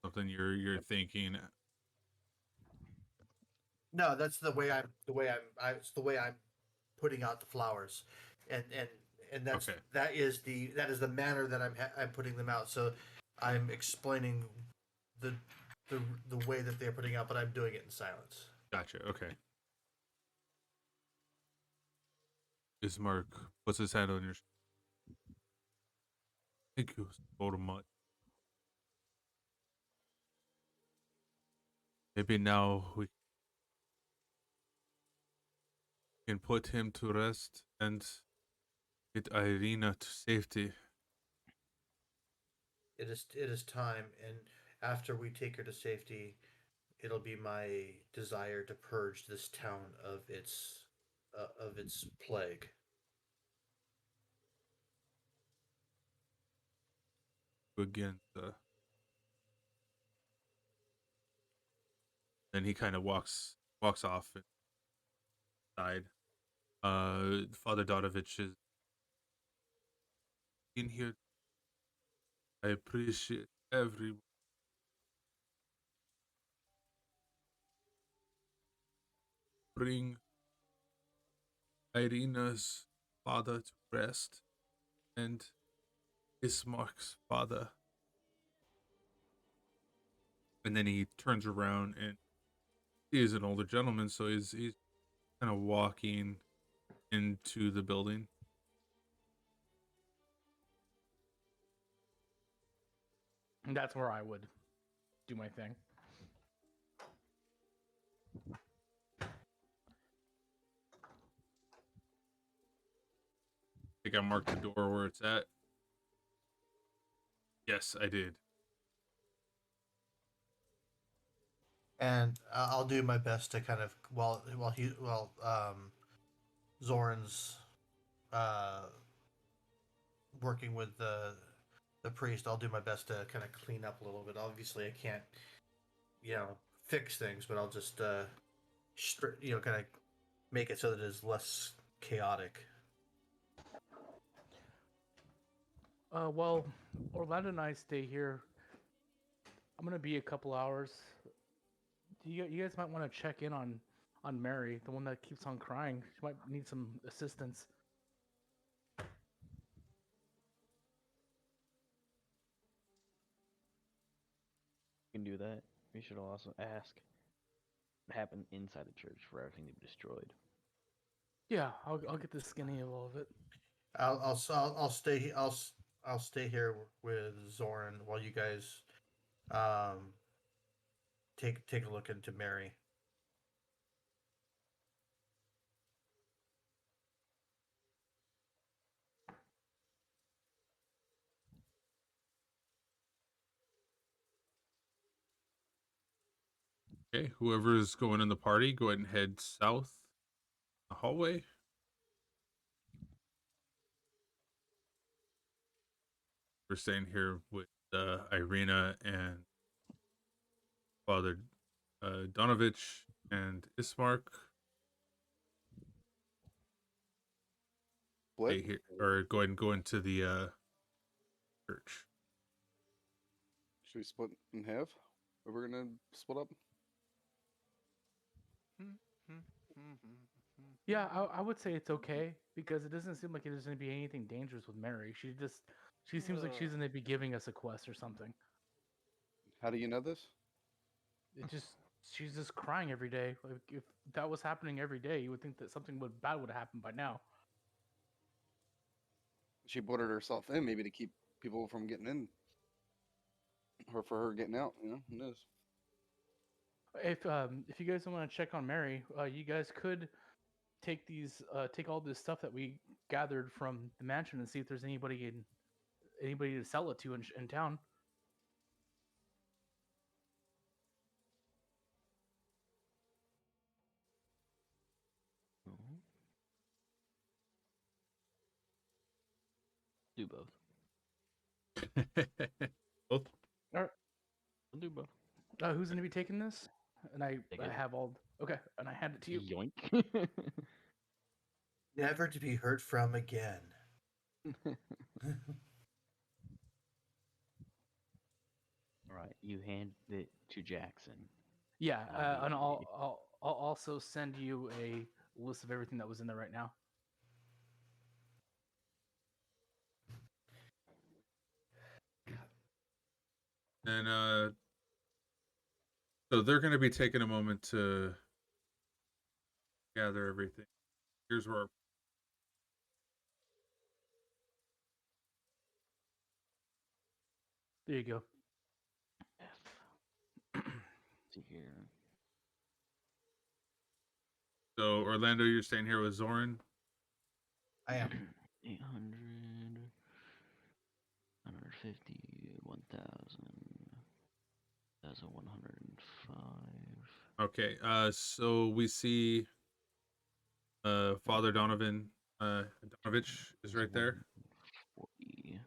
A: Something you're thinking?
E: No, that's the way it's the way I'm putting out the flowers, and that's
A: Okay.
E: that is the manner that I'm putting them out. So I'm explaining the way that they're putting out, but I'm doing it in silence.
A: Gotcha. Okay. Ismark puts his hand on your. Thank you so much. Maybe now we can put him to rest and get Irina to safety.
E: It is time, and after we take her to safety, it'll be my desire to purge this town of its plague.
A: Again, then he kind of walks off inside. Father Dodovich is in here. I appreciate everyone. Bring Irina's father to rest and Ismark's father. And then he turns around and he is an older gentleman, so he's kind of walking into the building.
H: And that's where I would do my thing.
A: I think I marked the door where it's at. Yes, I did.
E: And I'll do my best to kind of while Zoran's working with the priest, I'll do my best to kind of clean up a little bit. Obviously, I can't fix things, but I'll just kind of make it so that it's less chaotic.
H: Well, Orlando and I stay here. I'm gonna be a couple hours. You guys might want to check in on Mary, the one that keeps on crying. She might need some assistance.
G: We can do that. We should also ask what happened inside the church for everything to be destroyed.
H: Yeah, I'll get the skinny a little bit.
E: I'll stay here with Zoran while you guys take a look into Mary.
A: Okay, whoever's going in the party, go ahead and head south the hallway. We're staying here with Irina and Father Donovich and Ismark.
B: What?
A: Stay here, or go ahead and go into the church.
B: Should we split in half? Are we gonna split up?
H: Yeah, I would say it's okay because it doesn't seem like there's going to be anything dangerous with Mary. She seems like she's going to be giving us a quest or something.
B: How do you know this?
H: She's just crying every day. Like if that was happening every day, you would think that something bad would happen by now.
B: She boarded herself in, maybe to keep people from getting in, or for her getting out. You know, who knows?
H: If you guys want to check on Mary, you guys could take all this stuff that we gathered from the mansion and see if there's anybody to sell it to in town.
G: Do both.
A: Both.
H: All right.
G: I'll do both.
H: Who's going to be taking this? And I
G: Take it.
H: have all. Okay, and I hand it to you.
G: Yoink.
E: Never to be heard from again.
G: All right, you hand it to Jackson.
H: Yeah, and I'll also send you a list of everything that was in there right now.
A: And so they're going to be taking a moment to gather everything. Here's where
H: There you go.
G: See here.
A: So Orlando, you're staying here with Zoran.
E: I am.
G: 800, 150, 1,000, 1,105.
A: Okay. So we see Father Donovich is right there.
G: 40.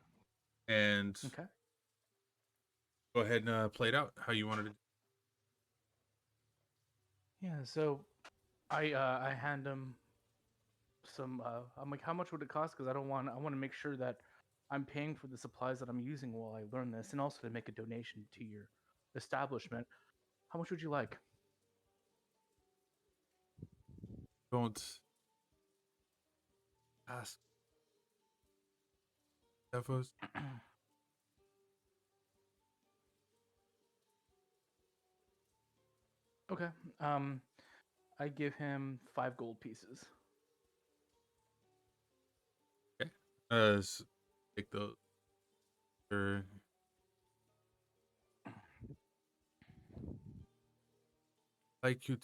A: And
H: Okay.
A: go ahead and play it out how you wanted to.
H: Yeah. So, I hand him some. I'm like, how much would it cost? Because I want to make sure that I'm paying for the supplies that I'm using while I learn this, and also to make a donation to your establishment. How much would you like?
A: Don't ask. Defos.
H: Okay. I give him 5 gold pieces.
A: Okay. Take those. Like you.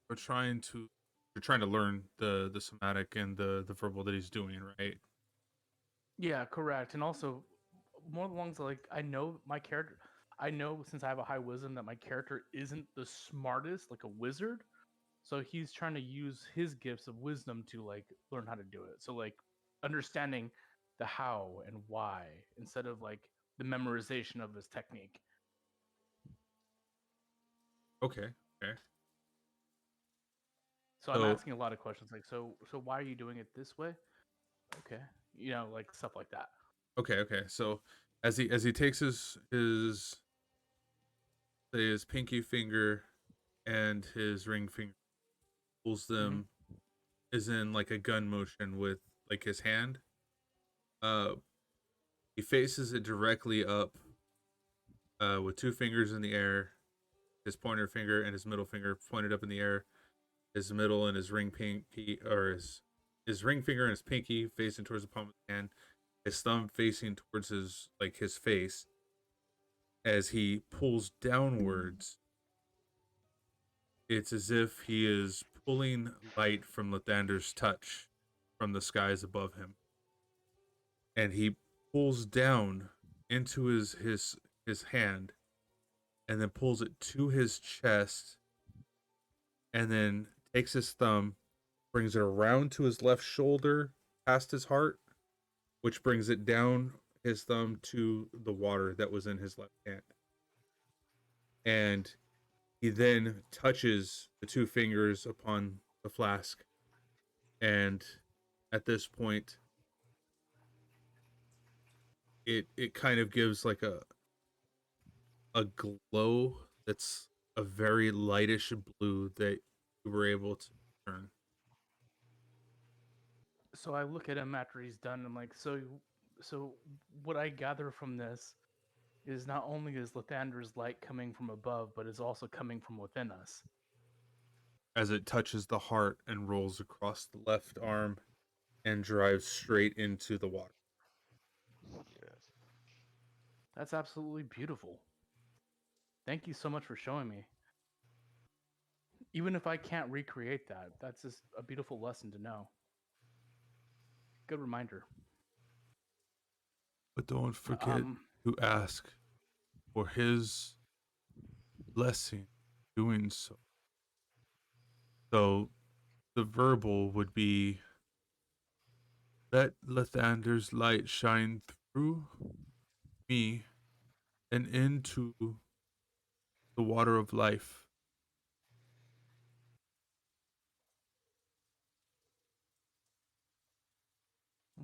A: You're trying to learn the somatic and the verbal that he's doing, right?
H: Yeah, correct. And also, more along the like, I know my character. I know since I have a high wisdom that my character isn't the smartest, like a wizard. So he's trying to use his gifts of wisdom to like learn how to do it. So like understanding the how and why instead of like the memorization of his technique.
A: Okay.
H: So I'm asking a lot of questions like, so why are you doing it this way? Okay, like stuff like that.
A: Okay. So as he takes his pinky finger and his ring finger, pulls them, is in like a gun motion with like his hand. He faces it directly up, with 2 fingers in the air, his pointer finger and his middle finger pointed up in the air. His middle and his ring pinky, or his ring finger and his pinky facing towards the palm of his hand, his thumb facing towards his face. As he pulls downwards, it's as if he is pulling light from Lathander's touch from the skies above him. And he pulls down into his hand and then pulls it to his chest, and then takes his thumb, brings it around to his left shoulder, past his heart, which brings it down his thumb to the water that was in his left hand. And he then touches the two fingers upon the flask. And at this point, it kind of gives like a glow that's a very lightish blue that you were able to turn.
F: So I look at him after he's done. I'm like, so what I gather from this is not only is Lathander's light coming from above, but is also coming from within us.
A: As it touches the heart and rolls across the left arm and drives straight into the water.
F: That's absolutely beautiful. Thank you so much for showing me. Even if I can't recreate that, that's just a beautiful lesson to know. Good reminder.
A: But don't forget to ask for his blessing doing so. So the verbal would be, let Lathander's light shine through me and into the water of life.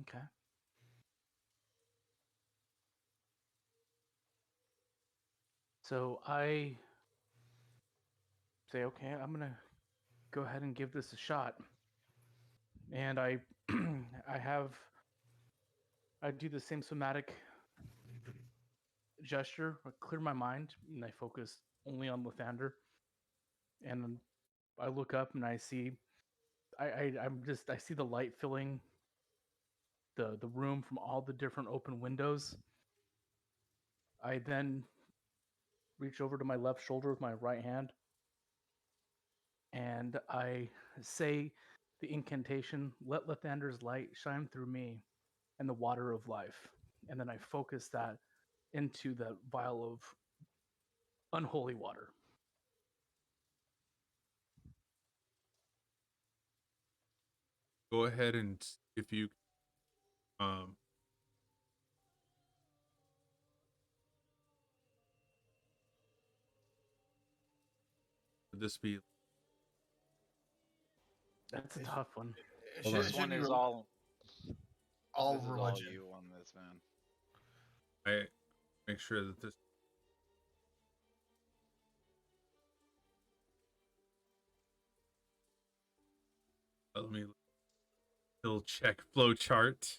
F: Okay. So I say, okay, I'm gonna go ahead and give this a shot. And I I do the same somatic gesture, I clear my mind, and I focus only on Lathander. And I look up and I see I see the light filling the room from all the different open windows. I then reach over to my left shoulder with my right hand and I say the incantation, let Lathander's light shine through me and the water of life. And then I focus that into the vial of unholy water.
A: Go ahead and if you would this be?
F: That's a tough one.
C: This one is all
E: all
C: this is
E: religion.
C: all you on this, man.
A: I make sure that this. Let me skill check flow chart.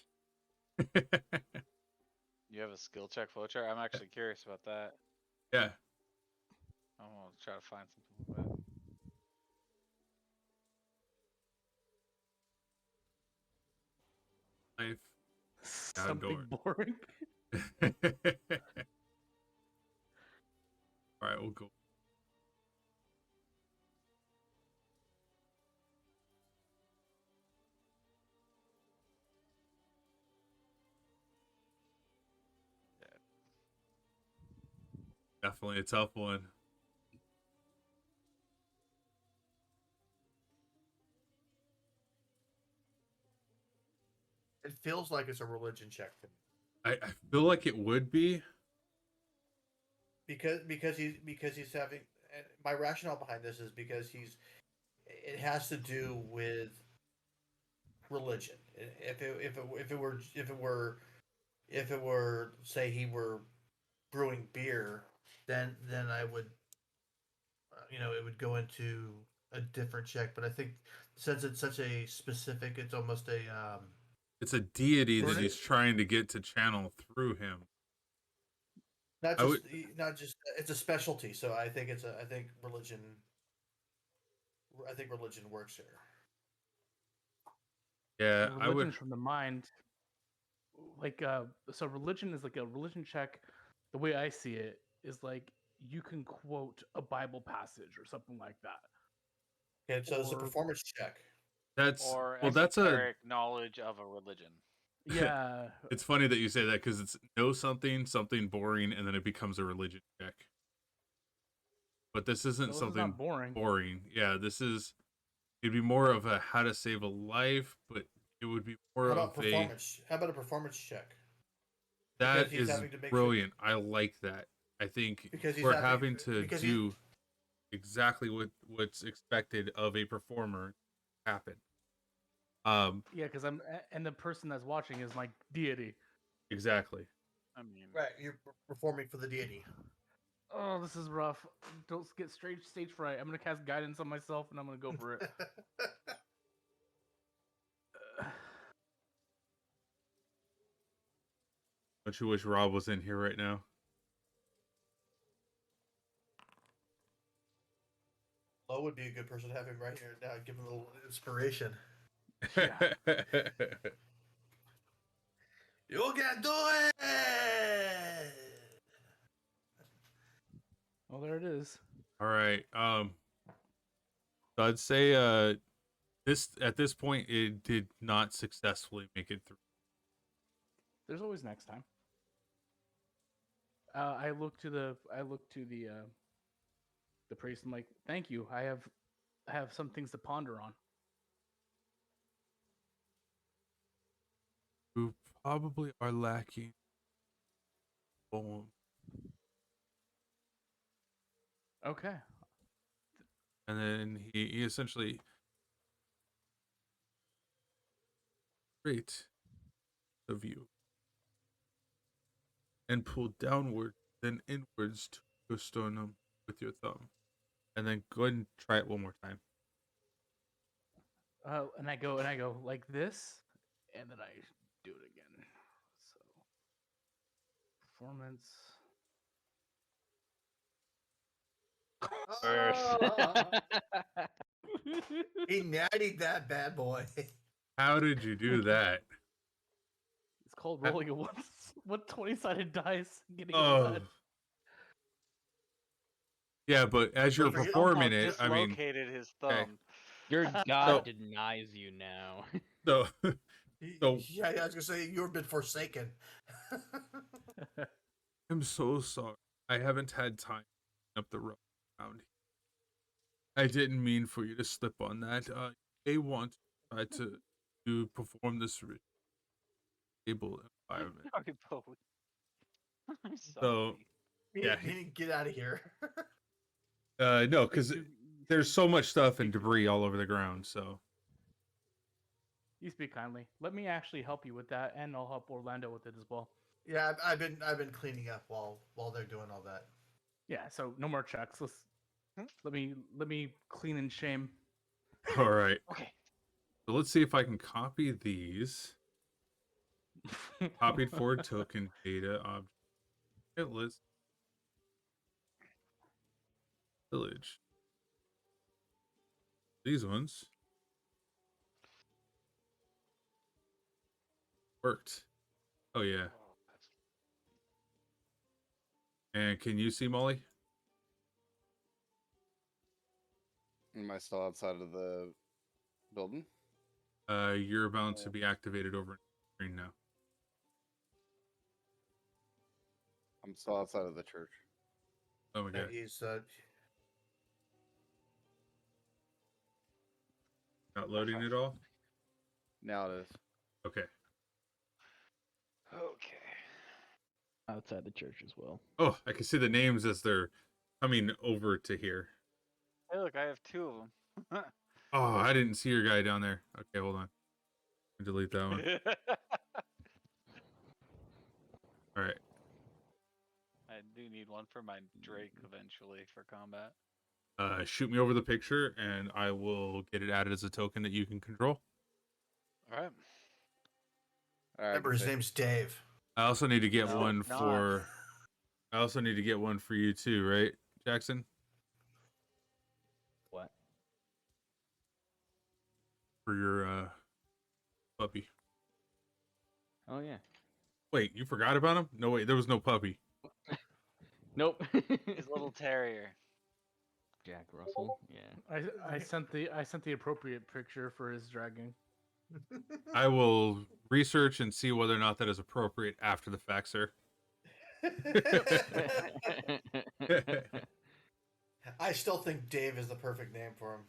C: You have a skill check flowchart? I'm actually curious about that.
A: Yeah.
C: I'm gonna try to find something like that.
A: Life.
F: Something boring.
A: All right, we'll go. Definitely a tough one.
E: It feels like it's a religion check to me.
A: I feel like it would be.
E: Because he's having, and my rationale behind this is because it has to do with religion. If it were say he were brewing beer, then I would it would go into a different check. But I think since it's such a specific, it's almost a
A: it's a deity that he's trying to get to channel through him.
E: Not just it's a specialty. So I think religion works here.
A: Yeah,
F: Religion's
A: I would
F: from the mind. Like so religion is like a religion check. The way I see it is like you can quote a Bible passage or something like that.
E: Okay, so it's a performance check.
A: That's
C: that's a knowledge of a religion.
F: Yeah.
A: It's funny that you say that because it's know something boring and then it becomes a religion check. but this isn't
F: This is
A: something
F: not boring.
A: boring. Yeah, it'd be more of a how to save a life, but it would be more
E: How
A: of
E: about performance? How about a performance check? Because
A: that
E: he's
A: is
E: having to make
A: brilliant. I like that. I think
E: Because he's
A: we're
E: having-
A: having to
E: because
A: do exactly what's expected of a performer happen.
F: Yeah, because and the person that's watching is my deity.
A: Exactly.
C: I mean,
E: Right, you're performing for the deity.
F: Oh, this is rough. Don't get stage fright. I'm gonna cast guidance on myself, and I'm gonna go for it.
A: Don't you wish Rob was in here right now?
E: Lo would be a good person to have him right here now. Give him a little inspiration.
F: Yeah.
E: You can do it!
F: Well, there it is.
A: All right. So I'd say at this point it did not successfully make it through.
F: There's always next time. I look to the priest. I'm like, thank you. I have some things to ponder on.
A: You probably are lacking poem.
F: Okay.
A: And then he essentially straight of you and pull downward, then inwards to your sternum with your thumb. And then go ahead and try it one more time.
F: And I go like this, and then I do it again. So performance.
E: He nattied that bad boy.
A: How did you do that?
F: It's called rolling a 20-sided dice and getting
A: Oh.
F: a nut.
A: Yeah, but as you're
E: Somehow
A: performing it, I mean,
C: dislocated his
A: okay.
C: thumb.
G: Your god denies you now.
A: so So-
E: yeah, I was gonna say you've been forsaken.
A: I'm so sorry. I haven't had time to up the road around here. I didn't mean for you to slip on that. They want to try to perform this stable environment.
C: Sorry, Bowie. I'm
A: So
C: sorry.
A: yeah,
E: Get out of here.
A: no, because there's so much stuff and debris all over the ground. So
F: You speak kindly. Let me actually help you with that, and I'll help Orlando with it as well.
E: Yeah, I've been cleaning up while they're doing all that.
F: Yeah. So no more checks. Let me clean and shame.
A: all right.
C: Okay.
A: So let's see if I can copy these. Copied forward token data object. Hit list. Village. These ones worked. Oh yeah. And can you see Molly?
B: Am I still outside of the building?
A: You're about to be activated over the screen now.
B: I'm still outside of the church.
A: Oh my god.
E: He's
A: Not loading at all?
B: Now it is.
A: Okay.
C: Okay.
G: Outside the church as well.
A: Oh, I can see the names as they're coming over to here.
C: Hey, look, I have two of them.
A: Oh, I didn't see your guy down there. Okay, hold on. Delete that one. All right.
C: I do need one for my Drake eventually for combat.
A: Shoot me over the picture, and I will get it added as a token that you can control.
C: All right.
B: All right.
E: remember his name's Dave.
A: I also need to get
C: No,
A: one
C: it's not.
A: for. I also need to get one for you too, right, Jackson?
G: What?
A: For your puppy.
G: Oh yeah.
A: Wait, you forgot about him? No, wait, there was no puppy.
G: Nope.
C: His little terrier.
G: Jack Russell. Yeah.
F: I sent the appropriate picture for his dragging.
A: I will research and see whether or not that is appropriate after the fact, sir.
E: I still think Dave is the perfect name for him.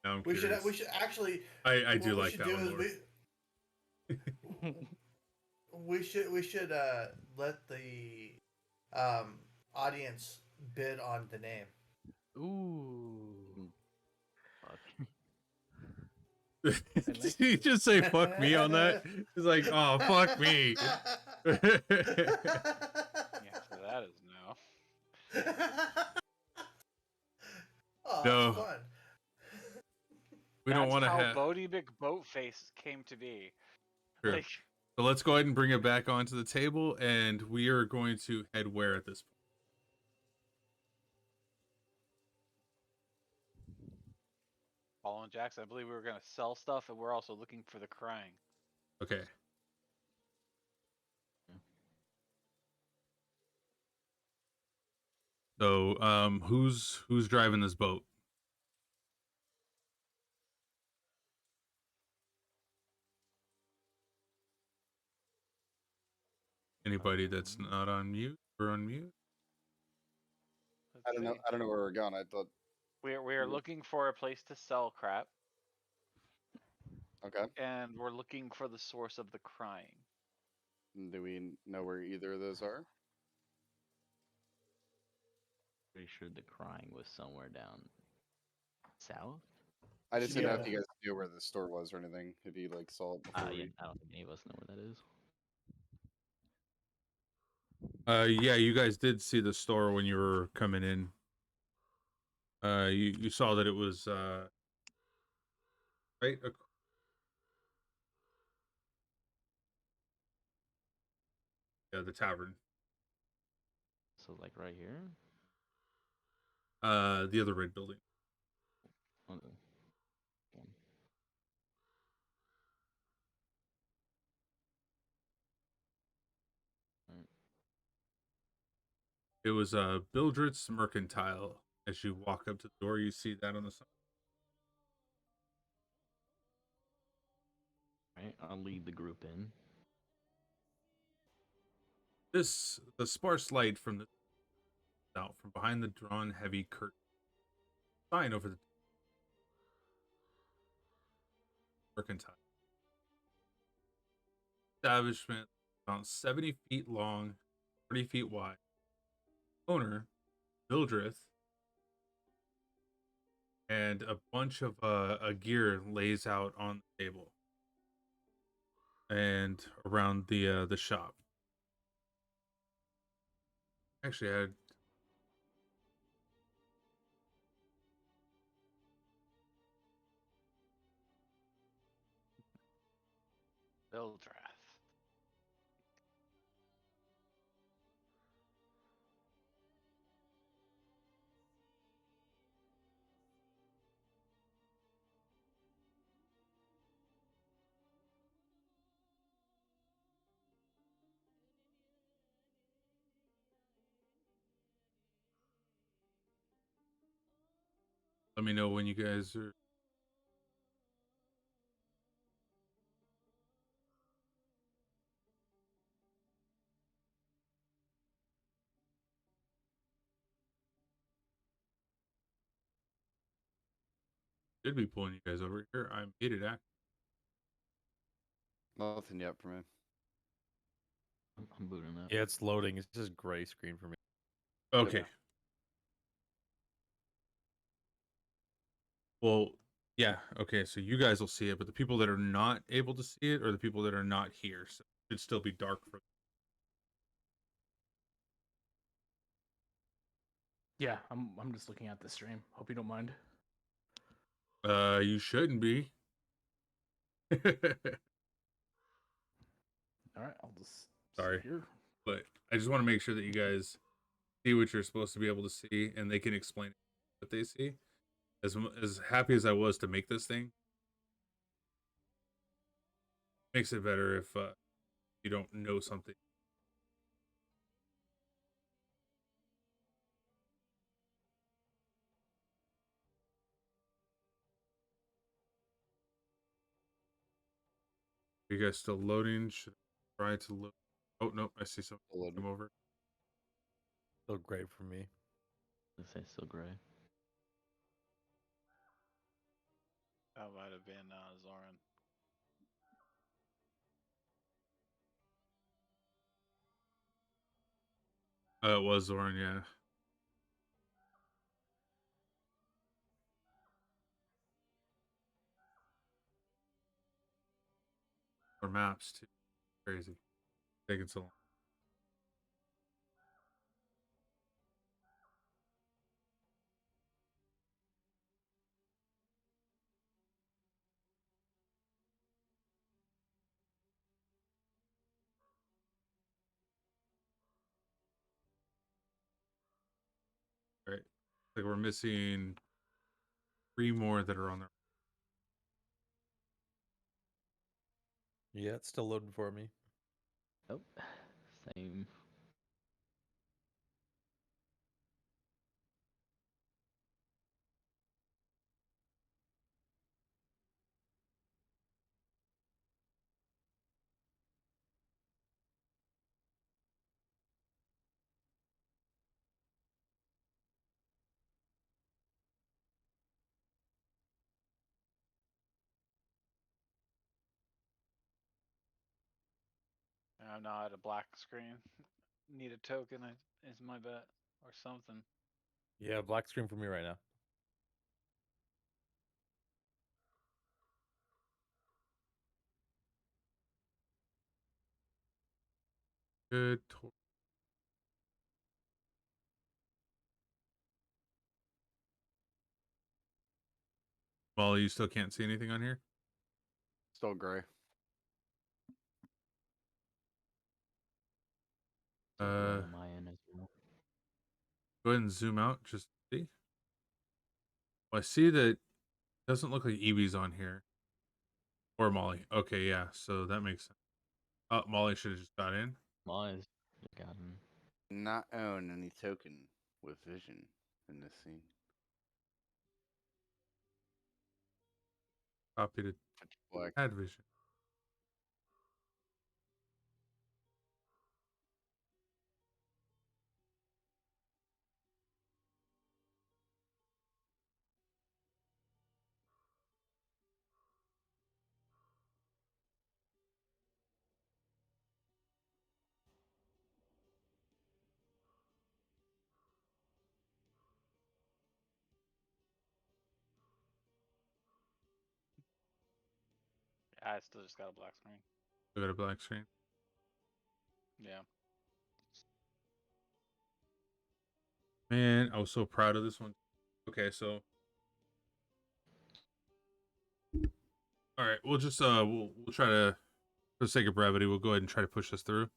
A: Now I'm
E: We
A: curious.
E: should actually.
A: I do
E: what we
A: like
E: should
A: that
E: do
A: one
E: is
A: more.
E: we should let the audience bid on the name.
H: Ooh.
F: like
A: Did he just say fuck me on that? He's like, oh, fuck me.
C: Yeah, so that is no.
E: Oh,
A: No.
E: that's fun.
A: We don't want to
C: That's
A: have.
C: how Bodie McBoatface came to be.
A: Sure.
C: Like,
A: So let's go ahead and bring it back onto the table, and we are going to head where at this point?
C: following Jackson, I believe we were gonna sell stuff, and we're also looking for the crying.
A: Okay. So, who's driving this boat? Anybody that's not on mute or on mute?
B: I don't know. I don't know where we're going. I thought.
C: We are looking for a place to sell crap,
B: Okay.
C: and we're looking for the source of the crying.
B: Do we know where either of those are?
G: Pretty sure the crying was somewhere down south.
B: I just didn't know if
E: Yeah.
B: you guys knew where the store was or anything. If you like saw it before.
G: Yeah, I don't think any of us know where that is.
A: Yeah, you guys did see the store when you were coming in. You saw that it was right. Yeah, the tavern.
G: So like right here.
A: The other red building.
G: Okay.
A: It was Bildred's Mercantile. As you walk up to the door, you see that on the side.
G: Right, I'll lead the group in.
A: The sparse light from the out from behind the drawn heavy curtain sign over the Mercantile establishment, about 70 feet long, 40 feet wide. Owner Bildreth and a bunch of a gear lays out on the table and around the shop. Actually, I had
C: Bildrath.
A: let me know when you guys are. Should be pulling you guys over here. I'm hated act.
B: Nothing yet for me.
G: I'm booting up.
I: Yeah, it's loading. It's just gray screen for me.
A: Okay. Well, yeah. Okay, so you guys will see it, but the people that are not able to see it are the people that are not here. So it should still be dark for.
F: Yeah, I'm just looking at the stream. Hope you don't mind.
A: You shouldn't be.
F: All right, I'll just
A: Sorry.
F: sit here.
A: But I just want to make sure that you guys see what you're supposed to be able to see, and they can explain what they see. As happy as I was to make this thing, makes it better if you don't know something. Are you guys still loading? Should I try to load? Oh no, I see something come over.
D: Still great for me.
G: Let's say still gray.
C: That might have been Zoran.
A: It was Zoran, yeah. Or maps too. Crazy. Taking so long. Right. Like we're missing 3 more that are on there.
D: Yeah, it's still loading for me.
G: Nope. Same.
C: I'm now at a black screen. Need a token is my bet or something.
D: Yeah, black screen for me right now.
A: Good. Well, you still can't see anything on here?
B: Still gray.
G: Still gray
A: Uh,
G: on my end as well.
A: Go ahead and zoom out. Just see. Well, I see that it doesn't look like Evie's on here. Or Molly. Okay, yeah. So that makes sense. Oh, Molly should have just got in.
G: Molly's got him.
B: Not own any token with vision in this scene.
A: Copy to
B: Black.
A: add vision.
C: I still just got a black screen.
A: We got a black screen.
C: Yeah.
A: Man, I was so proud of this one. Okay, so all right, we'll just we'll try to, for the sake of brevity, we'll go ahead and try to push this through.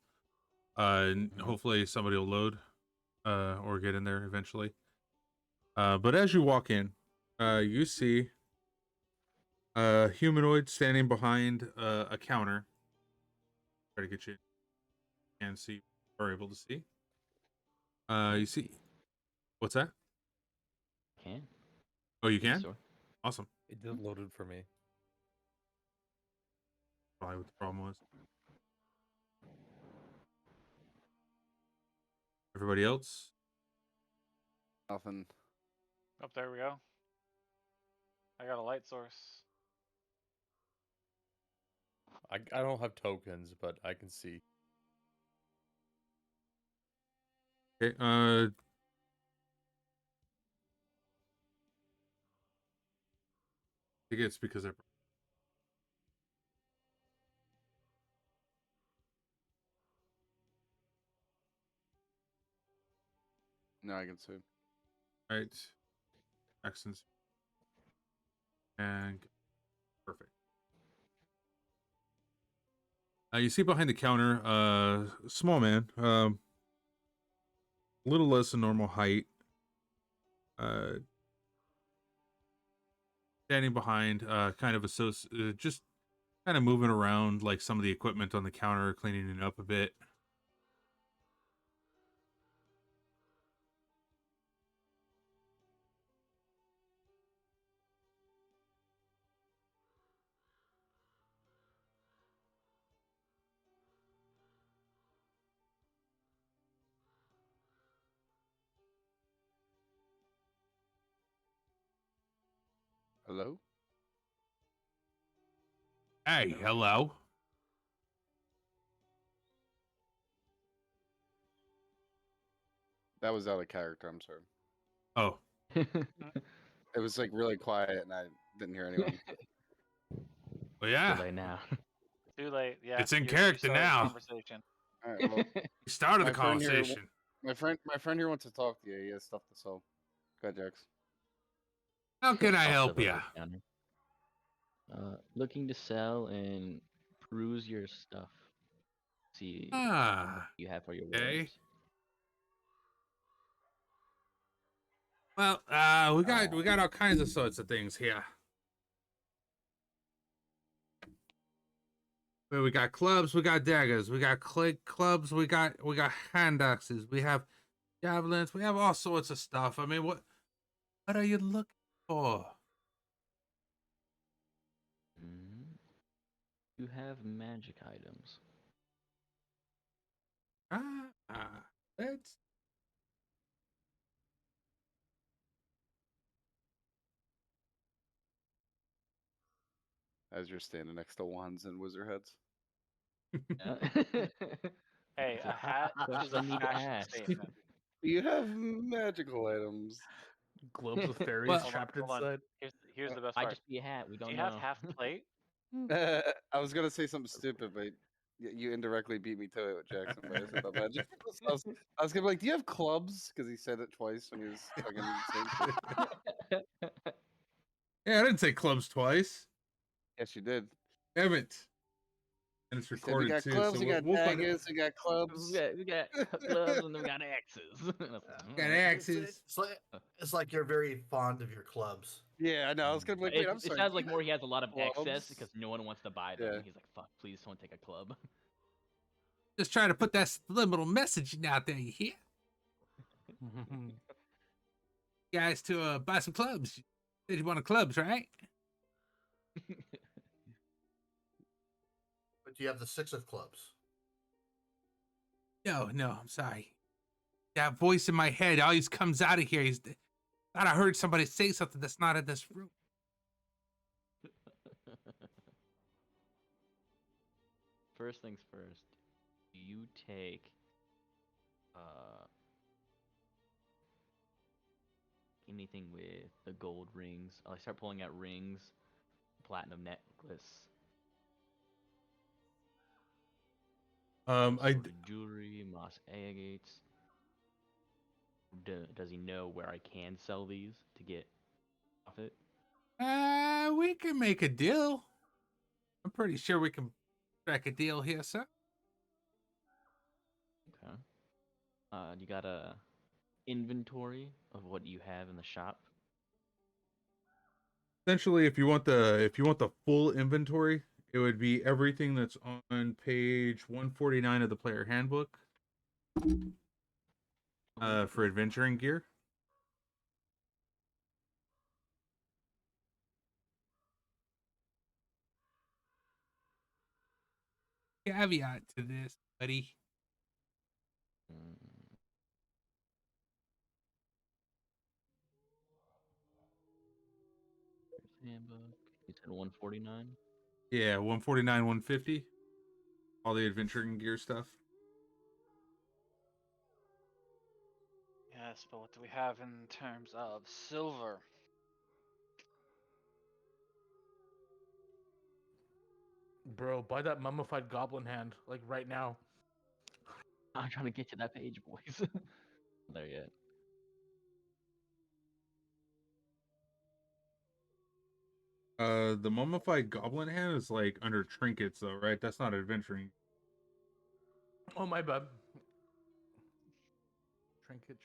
A: And hopefully somebody will load or get in there eventually. But as you walk in, you see a humanoid standing behind a counter. Try to get you and see or able to see. You see what's that?
G: Can.
A: Oh, you can?
G: Sure.
A: Awesome.
D: It did loaded for me.
A: Probably what the problem was. Everybody else?
B: Nothing.
C: Up there we go. I got a light source.
D: I don't have tokens, but I can see.
A: Okay, I think it's because I.
B: No, I can see.
A: Right. Accents. And perfect. You see behind the counter, small man, a little less than normal height. Standing behind, kind of just kind of moving around like some of the equipment on the counter, cleaning it up a bit.
B: Hello?
A: Hey, hello.
B: That was out of character, I'm sorry.
A: Oh,
B: It was like really quiet and I didn't hear anyone.
A: well, yeah.
G: Too late now.
C: Too late. Yeah.
A: It's in
C: you
A: character
C: started the
A: now.
C: Conversation.
B: Alright, well,
A: We started the
B: my friend here-
A: conversation.
B: my friend here wants to talk to you. He has stuff to sell. Go ahead, Jax.
A: How can I
G: I'll
A: help
G: step
A: you?
G: over the counter. Looking to sell and peruse your stuff. See
A: Ah,
G: what you have for your
A: okay.
G: wares.
A: Well, we got all kinds of sorts of things here. Well, we got clubs, we got daggers, we got clubs, we got hand axes, we have javelins, we have all sorts of stuff. I mean, what are you looking for?
G: You have magic items.
A: Let's.
B: As you're standing next to wands and wizard heads.
C: Hey, a hat is a
G: I need to
C: fashion
G: ask.
C: statement.
B: You have magical items.
F: Globes with fairies
A: Well,
F: trapped
C: Hold on.
F: inside.
C: Here's the best
G: Might
C: part.
G: just be a hat. We don't
C: Do you
G: know.
C: have half plate?
B: I was gonna say something stupid, but you indirectly beat me to it with Jackson. But I said that magic. I was gonna be like, "Do you have clubs?" Because he said it twice when he was fucking saying shit.
A: Yeah, I didn't say clubs twice.
B: Yes, you did.
A: Damn it. And it's
B: You said we
A: recorded
B: got
A: too.
B: clubs,
A: So
B: we got
A: we'll find
B: daggers, we got clubs.
G: we got gloves and then we got axes.
A: got axes.
E: It's like you're very fond of your clubs.
B: Yeah, I know. I was gonna be like, wait, I'm
G: It
B: sorry.
G: sounds like more he has a lot of excess
B: Clubs?
G: because no one wants to buy them.
B: Yeah.
G: He's like, fuck, please someone take a club.
A: Just trying to put that subliminal message out there. You hear? Guys, to buy some clubs. You said you wanted clubs, right?
E: But do you have the 6 of clubs?
A: No, I'm sorry. That voice in my head always comes out of here. Thought I heard somebody say something that's not in this room.
G: First things first, you take anything with the gold rings. I start pulling out rings, platinum necklace,
A: I
G: sort of jewelry, moss agates. Does he know where I can sell these to get profit?
A: we can make a deal. I'm pretty sure we can strike a deal here, sir.
G: Okay. You got a inventory of what you have in the shop?
A: Essentially, if you want the full inventory, it would be everything that's on page 149 of the player handbook. For adventuring gear. Caveat to this, buddy.
G: Handbook. You said 149.
A: Yeah, 149, 150. All the adventuring gear stuff.
C: Yes, but what do we have in terms of silver?
F: Bro, buy that mummified goblin hand, like right now.
G: I'm trying to get to that page, boys. There yet.
A: The mummified goblin hand is like under trinkets though, right? That's not adventuring.
F: Oh, my bad. Trinket.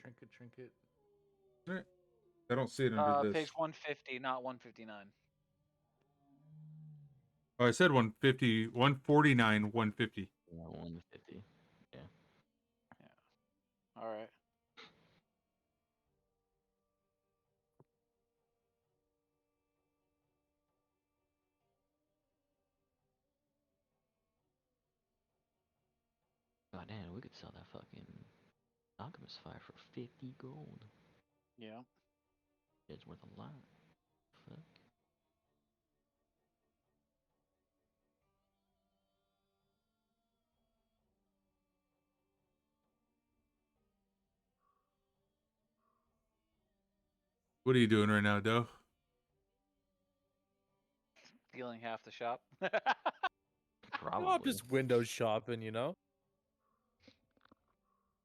A: I don't see it under this.
C: Page 150, not 159.
A: Oh, I said 150, 149, 150.
G: Yeah, 150. Yeah.
C: All right.
G: God damn, we could sell that fucking alchemist fire for 50 gold.
C: Yeah.
G: It's worth a lot. Fuck.
A: What are you doing right now, Doe?
C: Stealing half the shop.
G: Probably.
D: I'm just window shopping, you know?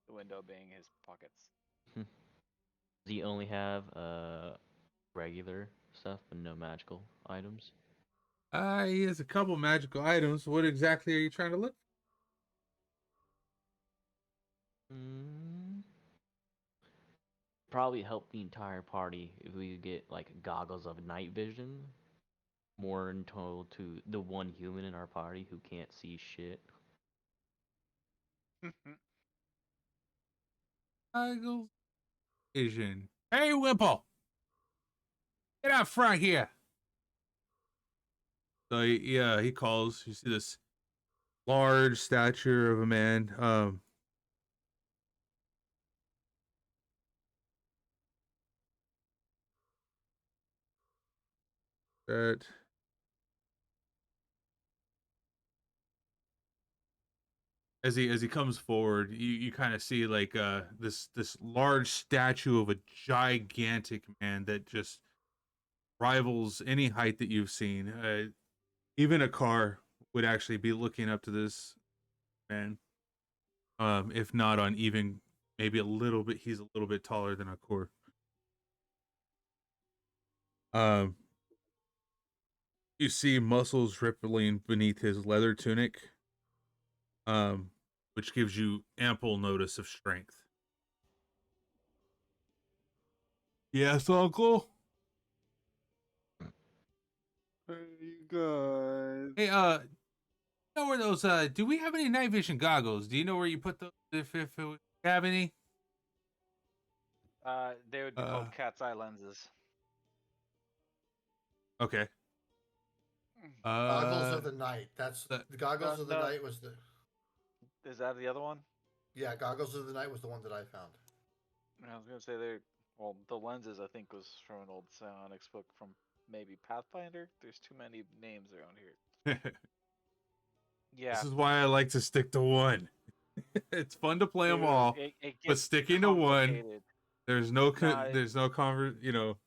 C: The window being his pockets.
G: Does he only have regular stuff and no magical items?
A: He has a couple magical items. What exactly are you trying to look?
G: Probably help the entire party if we could get like goggles of night vision. More in total to the one human in our party who can't see shit.
A: Goggles vision. Hey, Wimple! Get out front here. So he calls. You see this large stature of a man. That as he comes forward, you kind of see like this large statue of a gigantic man that just rivals any height that you've seen. Even a car would actually be looking up to this man. If not on even maybe a little bit, he's a little bit taller than a car. You see muscles rippling beneath his leather tunic, which gives you ample notice of strength. Yes, Uncle.
B: Hey, you guys.
A: Hey, know where those? Do we have any night vision goggles? Do you know where you put those? If we have any?
C: They would be called cat's eye lenses.
A: Okay.
E: Goggles of the night. That's the goggles of the
C: no.
E: night was the.
C: Is that the other one?
E: Yeah, goggles of the night was the one that I found.
C: I was gonna say well, the lenses I think was from an old psionics book from maybe Pathfinder. There's too many names around here. Yeah.
A: This is why I like to stick to one. It's fun to play them all, but sticking to one, there's no there's no you know,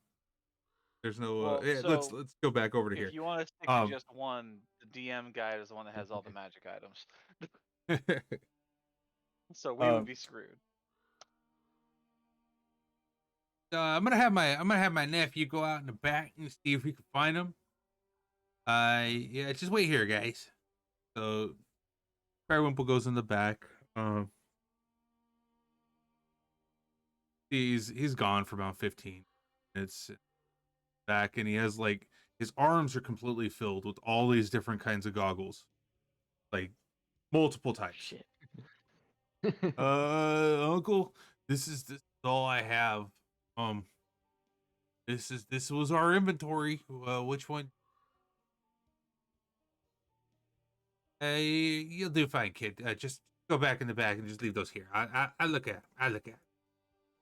A: there's no.
C: Well, so
A: let's go back over to here.
C: If you want to stick to just one, the DM guide is the one that has all the magic items. So we would be screwed.
A: I'm gonna have my nephew go out in the back and see if we can find them. Yeah, just wait here, guys. So, Fairwimple goes in the back. He's gone for about 15 minutes back, and he has like his arms are completely filled with all these different kinds of goggles, like multiple types.
G: Shit.
A: Uncle, this is all I have. This was our inventory. Which one? You'll do fine, kid. Just go back in the back and just leave those here. I look at.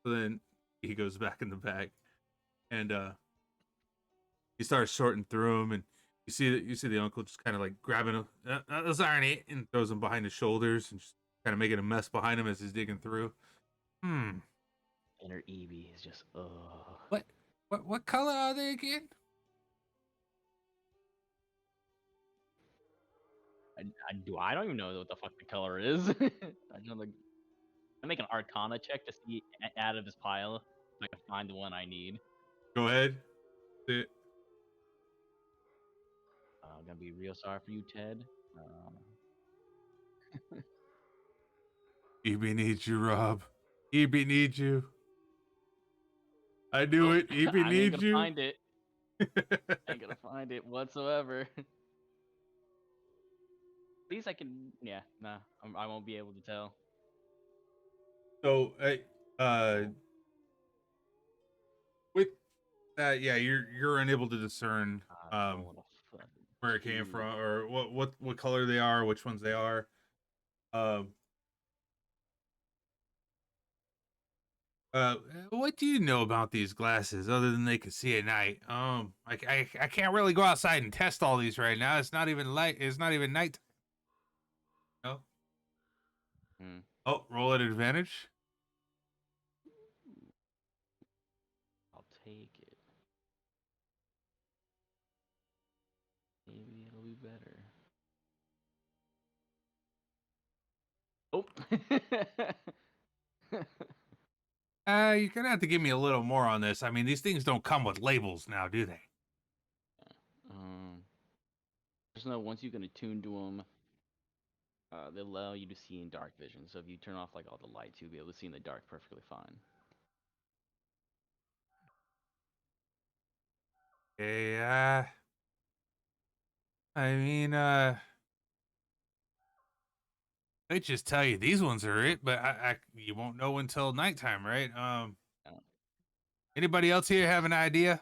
A: So then he goes back in the back, and he starts sorting through them, and you see the uncle just kind of like grabbing them. Those aren't it, and throws them behind his shoulders, and just kind of making a mess behind him as he's digging through.
G: Inner Eevee is just
A: What color are they again?
G: I don't even know what the fuck the color is. I make an Arcana check to see out of this pile if I can find the one I need.
A: Go ahead. See it.
G: I'm gonna be real sorry for you, Ted.
A: Eevee needs you, Rob. Eevee needs you. I knew it. Eevee needs you.
G: I ain't gonna find it. I ain't gonna find it whatsoever. At least I can. Yeah, nah, I won't be able to tell.
A: So, with that, yeah, you're unable to discern where it came from or what color they are, which ones they are. What do you know about these glasses other than they can see at night? I can't really go outside and test all these right now. It's not even light. It's not even night. No. Oh, roll at advantage.
G: I'll take it. Oh.
A: You're gonna have to give me a little more on this. I mean, these things don't come with labels now, do they?
G: Just know once you get attuned to them, they allow you to see in dark vision. So if you turn off like all the lights, you'll be able to see in the dark perfectly fine.
A: Yeah. I mean, I just tell you these ones are it, but you won't know until nighttime, right?
G: Yeah.
A: Anybody else here have an idea?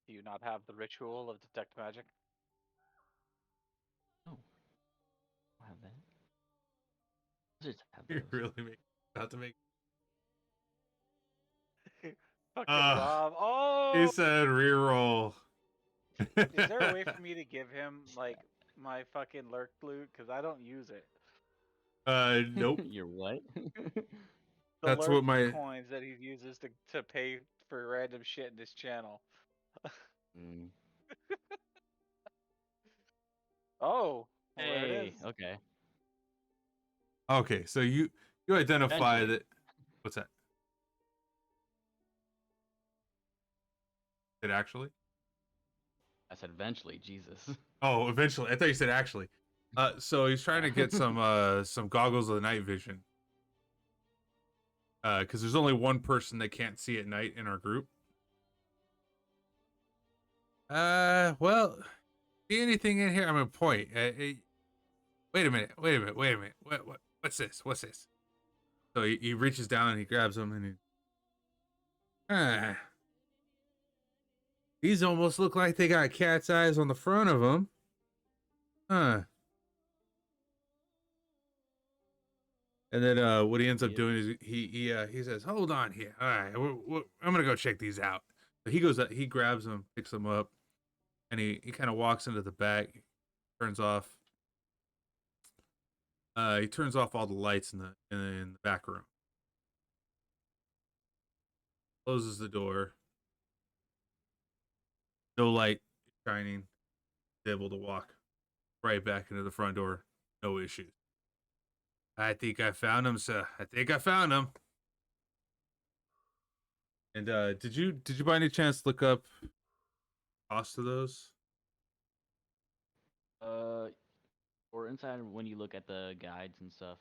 C: Do you not have the ritual of detect magic?
G: Oh, I have that. Wizards have
A: You're
G: those.
A: really about to make.
C: Fucking Rob.
A: He
C: Oh!
A: said reroll.
C: Is there a way for me to give him, like, my fucking lurk loot? Because I don't use it.
A: Nope.
G: You're what?
C: The
A: That's
C: lurk
A: what my
C: coins that he uses to pay for random shit in this channel.
G: Mm.
C: Oh, well, there it
G: Hey,
C: is.
G: okay.
A: Okay, so you identify
G: Eventually.
A: that. What's that? It actually?
G: I said eventually, Jesus.
A: Oh, eventually. I thought you said actually. So he's trying to get some goggles of the night vision. Because there's only one person that can't see at night in our group. Well, see anything in here? I'm gonna point. Wait a minute. What's this? So he reaches down and he grabs them and he. These almost look like they got cat's eyes on the front of them. Huh. And then what he ends up doing is he says, "Hold on here. All right, I'm gonna go check these out." So he goes, he grabs them, picks them up, and he kind of walks into the back, turns off. He turns off all the lights in the back room, closes the door. No light shining. He's able to walk right back into the front door. No issues. I think I found him, sir. I think I found him. And did you by any chance look up cost of those?
G: Or inside when you look at the guides and stuff,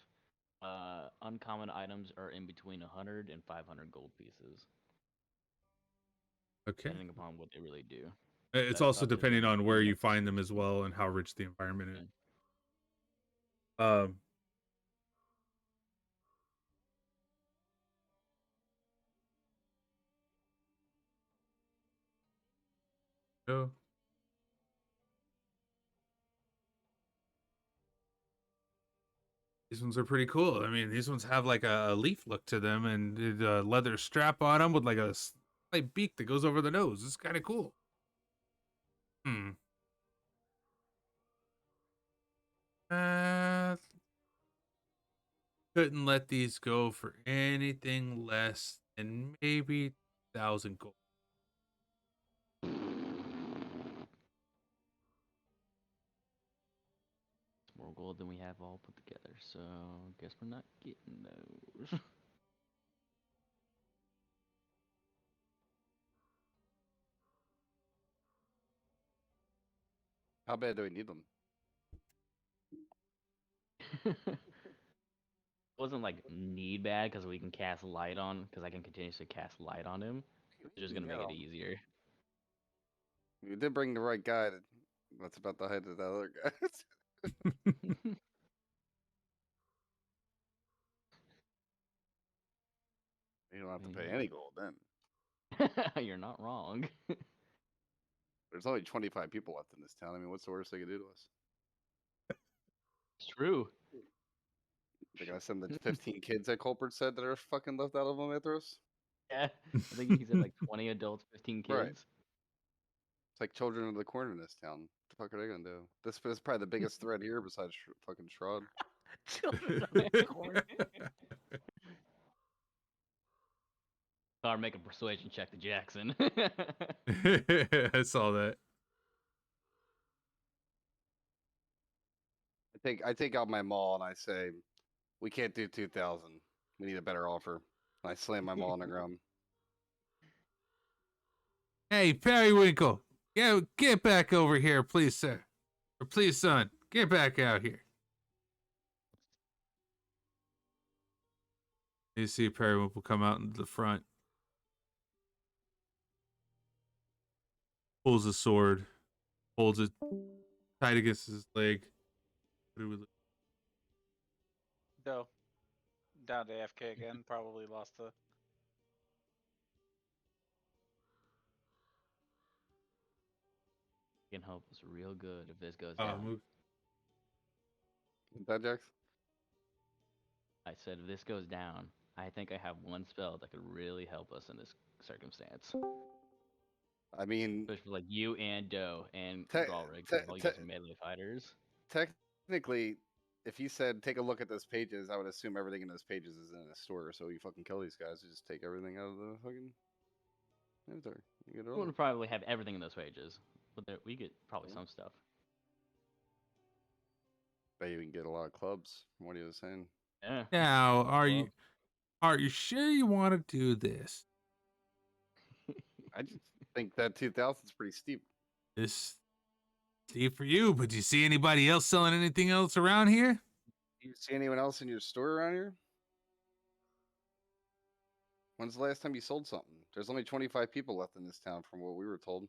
G: uncommon items are in between 100 and 500 gold pieces.
A: Okay.
G: Depending upon what they really do.
A: It's
G: That
A: also
G: stuff is
A: depending
G: very
A: on where you
G: expensive.
A: find them as well and how rich the environment is. So these ones are pretty cool. I mean, these ones have like a leaf look to them and a leather strap on them with like a slight beak that goes over the nose. It's kind of cool. Couldn't let these go for anything less than maybe 1,000 gold.
G: It's more gold than we have all put together, so guess we're not getting those.
B: How bad do we need them?
G: Wasn't like need bad because we can cast light on, because I can continuously cast light on him. It's just gonna make it easier.
B: You did bring the right guy. That's about the height of that other guy. You don't have to pay any gold then.
G: You're not wrong.
B: There's only 25 people left in this town. I mean, what's the worst they could do to us?
G: It's true.
B: They're gonna send the 15 kids that Kulprids said that are fucking left out of them after us?
G: Yeah. I think he said like 20 adults, 15 kids.
B: Right. It's like children of the corn in this town. What the fuck are they gonna do? This is probably the biggest threat here besides fucking Strahd.
G: Children of the corn. Or make a persuasion check to Jackson.
A: I saw that.
B: I take out my maul and I say, we can't do 2,000. We need a better offer. And I slam my maul on the ground.
A: Hey, Periwinkle, get back over here, please, sir. Or please, son, get back out here. You see Periwinkle come out into the front. Pulls a sword. Holds it tight against his leg.
C: Go. Down to AFK again. Probably lost the.
G: Can help us real good if this goes down.
A: Move.
B: That Jax?
G: I said if this goes down, I think I have one spell that could really help us in this circumstance.
B: I mean,
G: Especially for like you and Doe and Galrig, all you guys are melee fighters.
B: technically, if you said take a look at those pages, I would assume everything in those pages is in a store. So you fucking kill these guys, you just take everything out of the fucking inventory. You get it
G: We
B: all.
G: would probably have everything in those pages, but we get probably some stuff.
B: Bet you can get a lot of clubs. From what he was saying.
G: Yeah.
A: Now, are you sure you want to do this?
B: I just think that 2,000 is pretty steep.
A: This steep for you, but do you see anybody else selling anything else around here?
B: Do you see anyone else in your store around here? When's the last time you sold something? There's only 25 people left in this town from what we were told.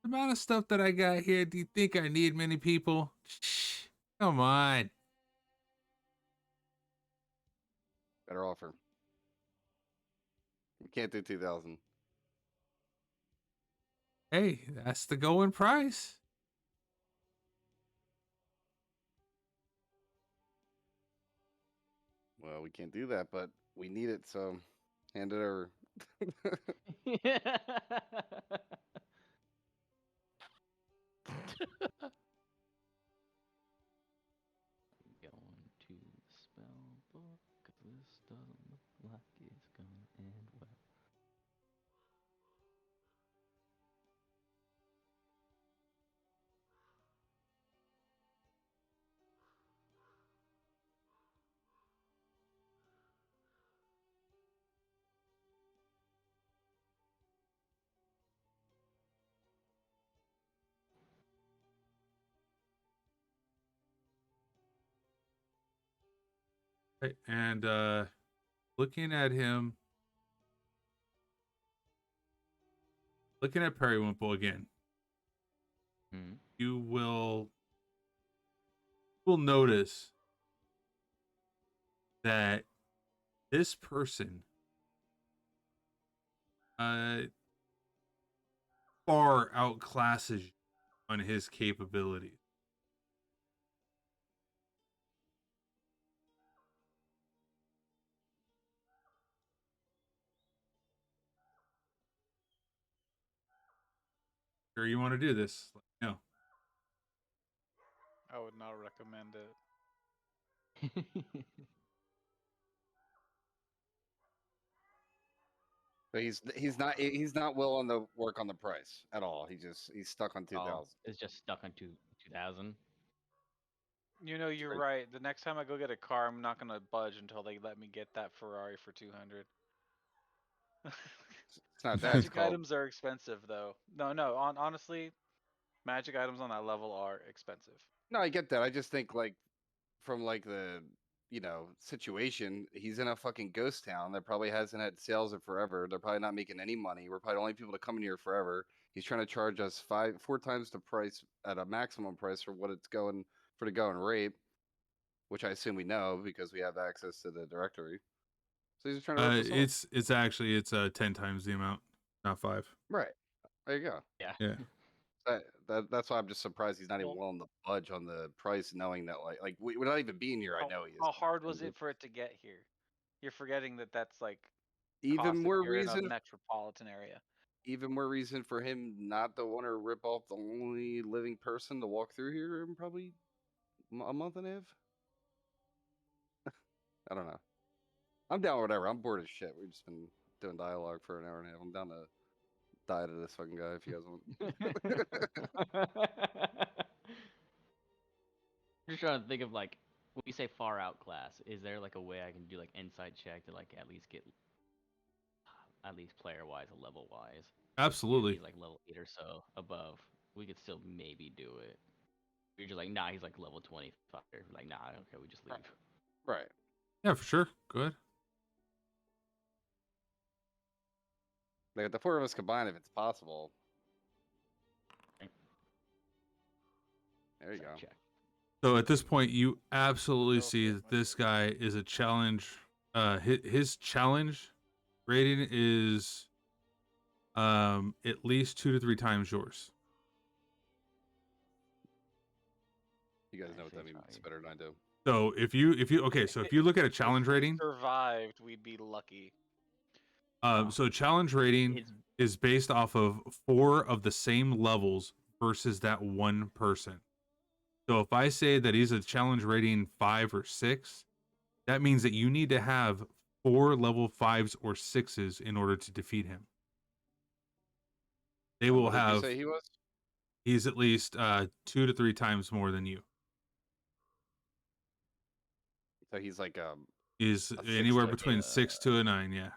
A: The amount of stuff that I got here, do you think I need many people? Shh, come on.
B: Better offer. We can't do 2,000.
A: Hey, that's the going price.
B: Well, we can't do that, but we need it, so hand it over.
G: Going to the spell book, 'cause this doesn't look like it's gonna end well.
A: Right, and looking at him, looking at Periwinkle again, you will notice that this person far outclasses you on his capabilities. Sure you want to do this? Let me know.
C: I would not recommend it.
B: But he's not willing to work on the price at all. He's stuck on 2,000.
G: Oh, it's just stuck on 2,000.
C: You know, you're right. The next time I go get a car, I'm not gonna budge until they let me get that Ferrari for 200.
B: It's not that.
C: Magic items are expensive, though. No. Honestly, magic items on that level are expensive.
B: No, I get that. I just think from the situation, he's in a fucking ghost town that probably hasn't had sales in forever. They're probably not making any money. We're probably the only people to come in here forever. He's trying to charge us 4 times the price at a maximum price for what it's going for the going rate, which I assume we know because we have access to the directory. So he's just trying to rip us off.
A: It's 10 times the amount, not 5.
B: Right. There you go.
G: Yeah.
B: That's why I'm just surprised he's not even willing to budge on the price, knowing that we're not even being here. I know he is.
C: How hard was it for it to get here? You're forgetting that that's
B: even more
C: you're
B: reason
C: in a metropolitan area.
B: Even more reason for him not to want to rip off the only living person to walk through here in probably a month and a half. I don't know. I'm down with whatever. I'm bored as shit. We've just been doing dialogue for an hour and a half. I'm down to die to this fucking guy if you guys want.
C: You're
G: just trying to think of like when you say far out class, is there like a way I can do like insight check to like at least get at least player wise or level wise?
A: Absolutely.
G: He's like level 8 or so above. We could still maybe do it. You're just like, nah, he's like level 25. Like, nah, okay, we just leave.
B: Right.
A: Yeah, for sure. Good.
B: Like the 4 of us combined, if it's possible. There you go.
G: Check.
A: So at this point, you absolutely see that this guy is a challenge. His challenge rating is at least 2 to 3 times yours.
B: You guys know what that means better than I do.
A: So if you so if you look at a challenge rating,
C: survived, we'd be lucky.
A: So challenge rating is based off of 4 of the same levels versus that one person. So if I say that he's a challenge rating 5 or 6, that means that you need to have 4 level 5s or 6s in order to defeat him. They will have.
B: What did you say he was?
A: He's at least 2 to 3 times more than you.
B: So he's like
A: He's anywhere between 6 to a 9, yeah.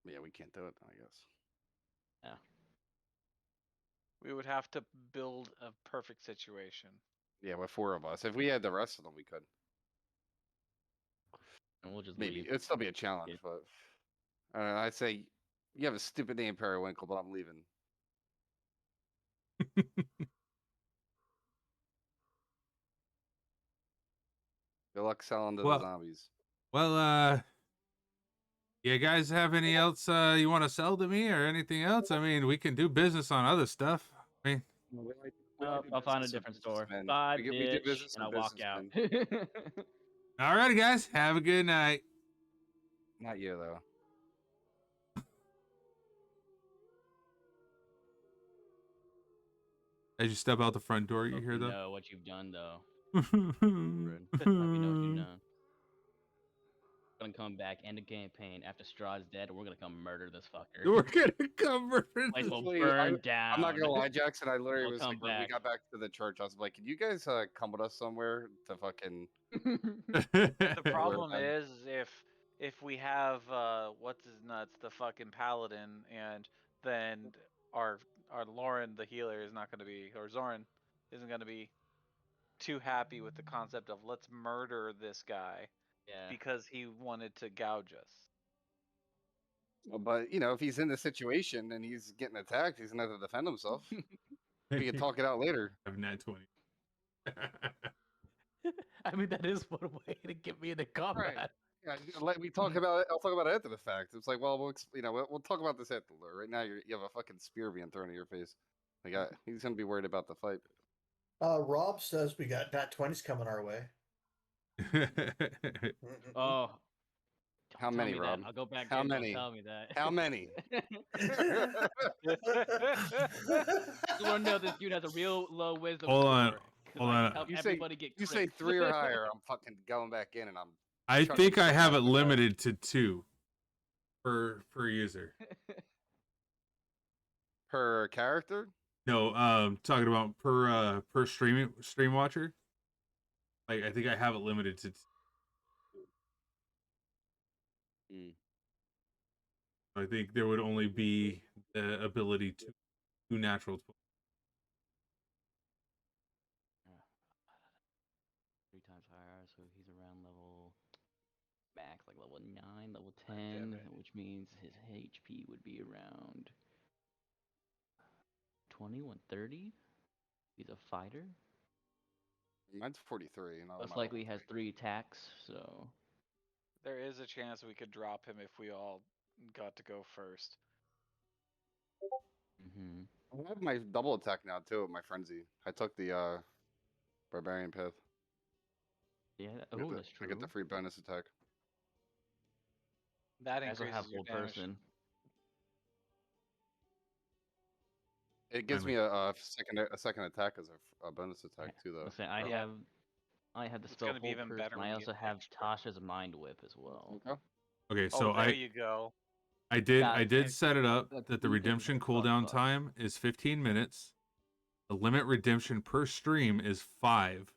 B: Yeah, we can't do it, I guess.
G: Yeah.
C: We would have to build a perfect situation.
B: Yeah, with 4 of us. If we had the rest of them, we could.
G: And we'll just
B: Maybe
G: leave.
B: it'd still be a challenge, but I don't know. I'd say you have a stupid name, Periwinkle, but I'm leaving. Good luck selling to the zombies.
A: Well, you guys have any else you want to sell to me or anything else? I mean, we can do business on other stuff. I mean,
G: I'll find a different store.
B: Man.
G: Bye,
B: We do
G: bitch,
B: business
G: and I
B: with
G: walk out.
A: all righty, guys. Have a good night.
B: Not you, though.
A: As you step out the front door, you hear
G: You
A: the.
G: know what you've done, though. Hope you know what you've done. We're gonna come back, end the campaign after Strahd's dead, and we're gonna come murder this fucker.
A: We're gonna come murder
G: Place
A: this.
G: will burn down.
B: I'm not gonna lie, Jackson. I literally
G: We'll
B: was
G: come
B: like, when we
G: back.
B: got back to the church, I was like, "Can you guys come with us somewhere to fucking?"
C: The problem is if we have what's his nuts, the fucking paladin, and then our Lauren the healer is not going to be, or Zoran isn't going to be too happy with the concept of let's murder this guy because he wanted to gouge us.
B: Well, but you know, if he's in this situation and he's getting attacked, he's gonna have to defend himself. We can talk it out later.
A: I have nat 20.
F: I mean, that is one way to get me into combat.
B: Right. Yeah, let me talk about it. I'll talk about it after the fact. It's like, well, we'll talk about this after. Right now, you have a fucking spear being thrown in your face. Like, he's gonna be worried about the fight.
E: Rob says we got nat 20s coming our way.
G: Oh.
B: How many, Rob?
G: I'll go back.
B: How
G: in,
B: many?
G: Tell me that.
B: How many?
G: You want to know this dude has a real low wisdom
A: Hold
G: score.
A: on. Hold on.
G: Help
B: You
G: everybody get
B: you say
G: crits.
B: 3 or higher, I'm fucking going back in, and I'm.
A: I
B: chucking
A: think I
B: shit
A: have
B: out
A: it
B: the door.
A: limited to 2 per user.
B: Per character.
A: No, talking about per stream watcher. Like I think I have it limited to. I think there would only be the ability to do natural 20.
G: 3 times higher, so he's around level max, like level 9, level 10, which means his HP would be around 2130. He's a fighter.
B: Mine's 43.
G: Most likely has 3 attacks, so.
C: There is a chance we could drop him if we all got to go first.
B: I have my double attack now too with my frenzy. I took the barbarian path.
G: Yeah. Oh, that's true.
B: I get the free bonus attack.
C: That
G: I also
C: increases
G: have
C: your
G: full
C: damage.
G: person.
B: It gives me a second attack as a bonus attack too, though.
G: Listen, I have the
C: It's
G: spell
C: gonna be
G: full
C: even
G: person.
C: better when
G: I
C: you
G: also
C: get
G: have Tasha's mind whip as well.
A: Okay, so
C: there you go.
A: I did set it up that the redemption cooldown time is 15 minutes. The limit redemption per stream is 5.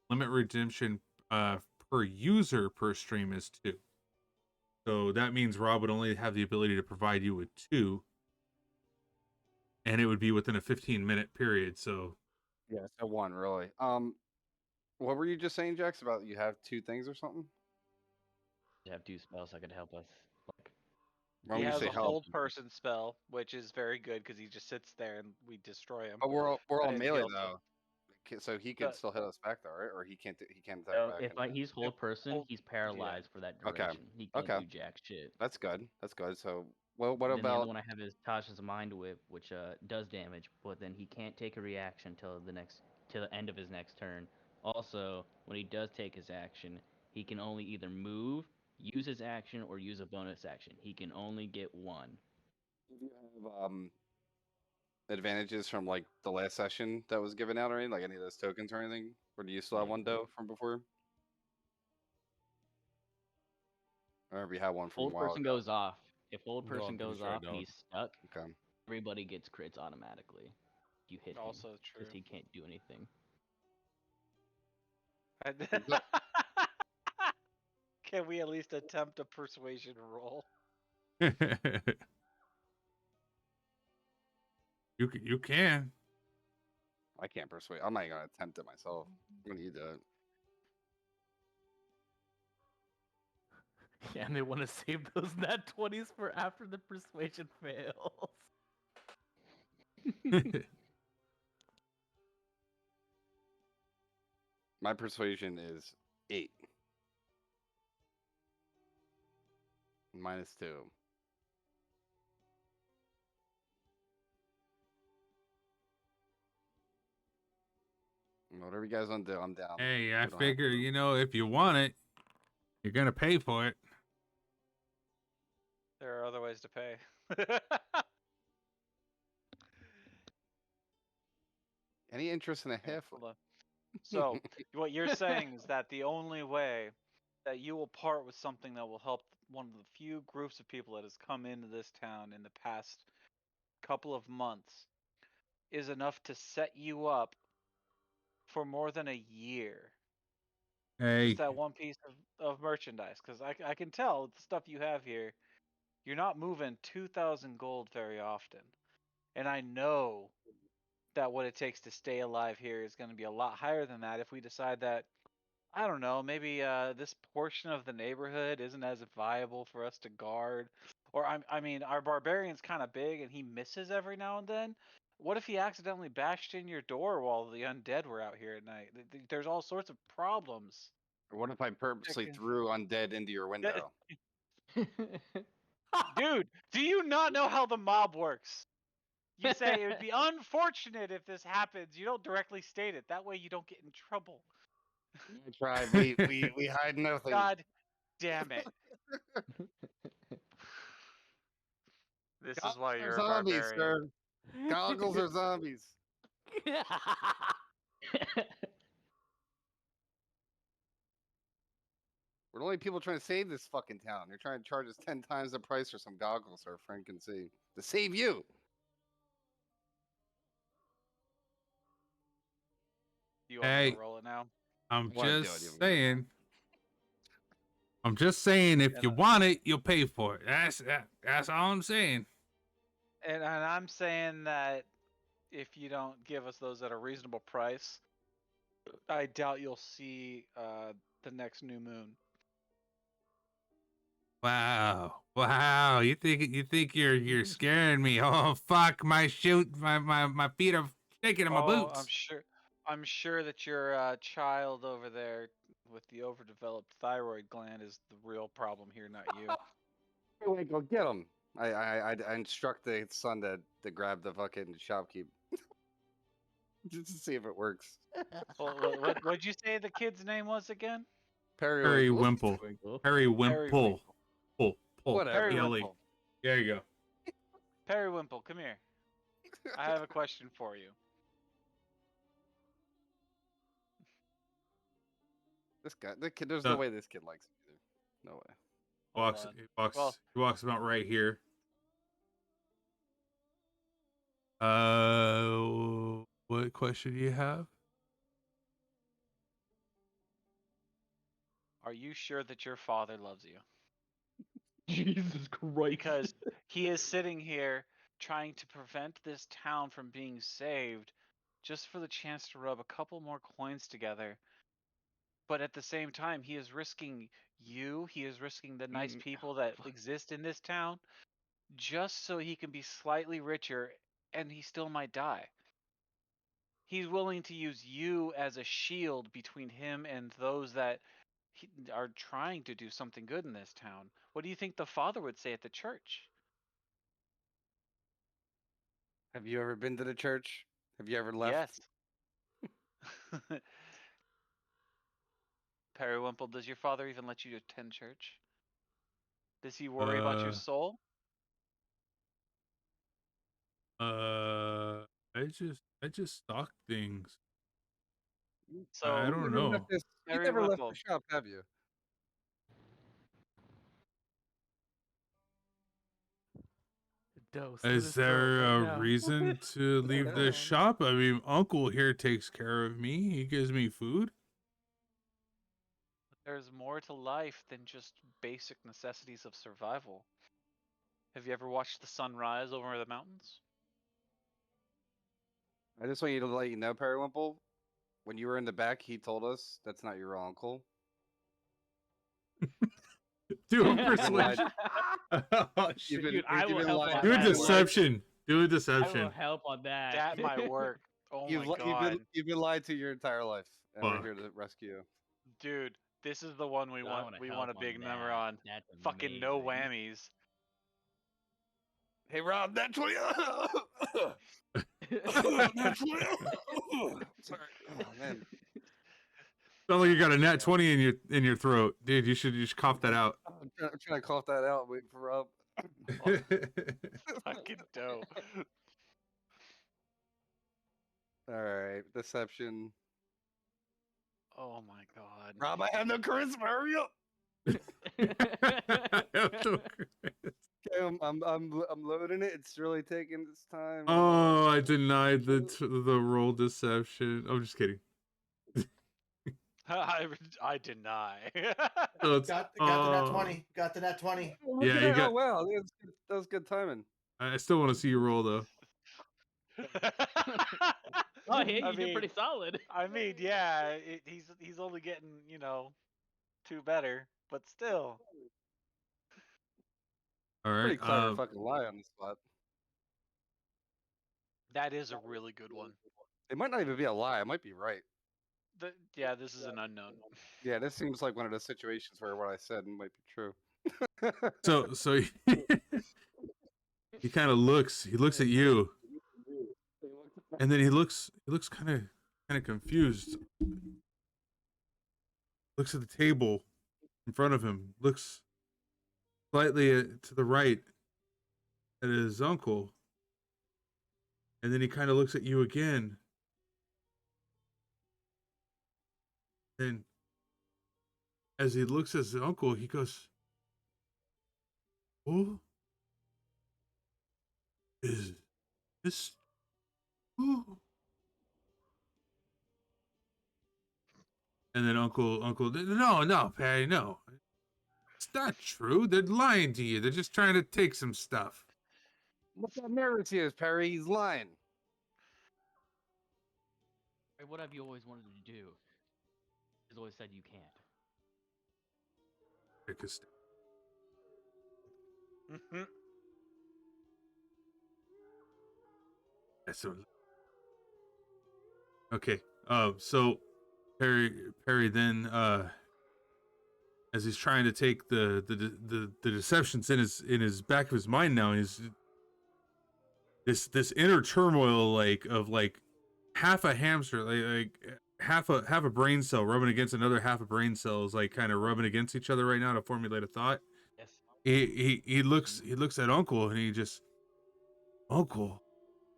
A: Limit redemption per user per stream is 2. So that means Rob would only have the ability to provide you with 2. And it would be within a 15-minute period. So
B: Yeah, so 1 really. What were you just saying, Jax, about you have 2 things or something?
G: You have 2 spells that could help us. Like,
B: When
C: He
B: you
C: has
B: say
C: a
B: help,
C: hold person spell, which is very good because he just sits there and we destroy him.
B: but we're all
C: And he
B: melee
C: also-
B: though, so he could
C: But-
B: still hit us back though, right? Or he can't attack
G: so
B: back.
G: if he's hold person,
C: hold-
G: he's paralyzed for that
B: Okay.
G: duration. He can't
B: Okay.
G: do jack shit.
B: That's good. That's good. So, well, what
G: Then the
B: about?
G: other one I have is Tasha's Mind Whip, which does damage, but then he can't take a reaction till the end of his next turn. Also, when he does take his action, he can only either move, use his action, or use a bonus action. He can only get 1.
B: Do you have advantages from like the last session that was given out, or anything? Like any of those tokens or anything? Or do you still have one dough from before? Or have you had one from a
G: Hold
B: while
G: person
B: ago?
G: goes off. If hold
I: No,
G: person
I: I'm pretty
G: goes
I: sure I
G: off and
I: don't.
G: he's stuck,
B: Okay.
G: everybody gets crits automatically. You hit him
C: Also true.
G: because he can't do anything.
C: Can we at least attempt a persuasion roll?
A: you can.
B: I can't persuade. I'm not even gonna attempt it myself. I'm gonna do it.
H: Yeah, and they want to save those nat 20s for after the persuasion fails.
B: My persuasion is 8. -2. Whatever you guys want to do, I'm down.
A: Hey,
B: We
A: I
B: don't have
A: figure,
B: to.
A: if you want it, you're gonna pay for it.
C: There are other ways to pay.
B: Any interest in a
C: Okay,
B: half?
C: hold on. So what you're saying is that the only way that you will part with something that will help one of the few groups of people that has come into this town in the past couple of months is enough to set you up for more than a year.
A: Hey,
C: Just that one piece of merchandise, because I can tell the stuff you have here, you're not moving 2,000 gold very often, and I know that what it takes to stay alive here is going to be a lot higher than that if we decide that, I don't know, maybe this portion of the neighborhood isn't as viable for us to guard, or I mean our barbarian's kind of big and he misses every now and then. What if he accidentally bashed in your door while the undead were out here at night? There's all sorts of problems.
B: Or what if I purposely
C: Chicken.
B: threw undead into your window?
C: Dude, do you not know how the mob works? You say it would be unfortunate if this happens. You don't directly state it. That way you don't get in trouble.
B: I tried. We hide nothing.
C: God damn it. This is why you're a
B: zombies,
C: barbarian.
B: sir. Goggles are zombies. We're the only people trying to save this fucking town. They're trying to charge us 10 times the price for some goggles our friend can see. To save you.
C: You want me to roll it now?
A: I'm
B: Wanna do it,
A: just
B: you-
A: saying. I'm just saying, if you want it, you'll pay for it. That's all I'm saying.
C: And I'm saying that if you don't give us those at a reasonable price, I doubt you'll see the next new moon.
A: Wow. You think you're scaring me? Oh fuck, my feet are shaking in my boots.
C: I'm sure that your child over there with the overdeveloped thyroid gland is the real problem here, not you.
B: Anyway, go get him. I instruct the son to grab the fucking shopkeep. Just to see if it works.
C: What'd you say the kid's name was again?
A: Perry Wimple. Perry Wimple. Pull.
B: Whatever.
C: Periwinkle.
A: There you go.
C: Periwinkle, come here. I have a question for you.
B: This guy, the kid. There's no way this kid likes me either. No way.
A: He walks about right here. What question do you have?
C: Are you sure that your father loves you?
J: Jesus Christ.
C: Because he is sitting here trying to prevent this town from being saved just for the chance to rub a couple more coins together. But at the same time, he is risking you, he is risking the nice people that exist in this town just so he can be slightly richer, and he still might die. He's willing to use you as a shield between him and those that are trying to do something good in this town. What do you think the father would say at the church?
B: Have you ever been to the church? Have you ever left?
C: Yes. Periwinkle, does your father even let you attend church? Does he worry about your soul?
A: I just stock things.
C: So
A: I don't know.
B: You never left the shop, have you?
F: Dose.
A: Is there a reason to leave the shop? I mean, Uncle here takes care of me. He gives me food.
C: There's more to life than just basic necessities of survival. Have you ever watched the sun rise over the mountains?
B: I just want you to let you know, Periwinkle, when you were in the back, he told us that's not your uncle.
A: Do a persuasion. Oh, shit.
J: Dude, I will help on
A: Do a
J: that.
A: deception. Do a
J: I will
A: deception.
J: help on that.
C: That might work. Oh my god.
B: You've been lied to your entire life, and we're here to rescue you.
C: Dude, this is the one we
J: I
C: want.
J: wanna
C: We
J: help
C: want a big
J: on
C: number
J: that.
C: on.
J: That's
C: Fucking no
J: amazing.
C: whammies.
B: Hey, Rob, that's 20. Sorry. Oh, man.
A: Sounds like you got a nat 20 in your throat, dude. You should cough that out.
B: I'm trying to cough that out. Waiting for Rob.
C: Fucking dope.
B: All right, deception.
C: Oh my god.
B: Rob, I have no charisma. Hurry up. Okay, I'm loading it. It's really taking its time.
A: Oh, I denied the roll deception. I'm just kidding.
C: I deny.
A: So it's,
E: Got the nat 20. Got the nat 20.
A: Yeah, you got.
B: Oh wow, that was good timing.
A: I still want to see you roll though.
J: Oh, hey, you did pretty solid.
C: I mean, yeah, he's only getting, 2 better, but still.
A: All right.
B: Pretty clever fucking lie on the spot.
C: That is a really good one.
B: It might not even be a lie. I might be right.
C: Yeah, this is an unknown.
B: Yeah, this seems like one of those situations where what I said might be true.
A: So he kind of looks. He looks at you, and then he looks kind of confused. Looks at the table in front of him. Looks slightly to the right at his uncle, and then he kind of looks at you again. And as he looks at his uncle, he goes, "Oh, is this who?" And then Uncle, no, Patty, no. It's not true. They're lying to you. They're just trying to take some stuff.
B: What's that narrative is, Perry? He's lying.
G: What have you always wanted to do? He's always said you can't.
A: That's so. Okay. So Perry then as he's trying to take the deceptions in his back of his mind now, he's this inner turmoil of half a hamster, like half a brain cell rubbing against another half a brain cell is like kind of rubbing against each other right now to formulate a thought.
G: Yes.
A: He looks at Uncle and he just, "Uncle,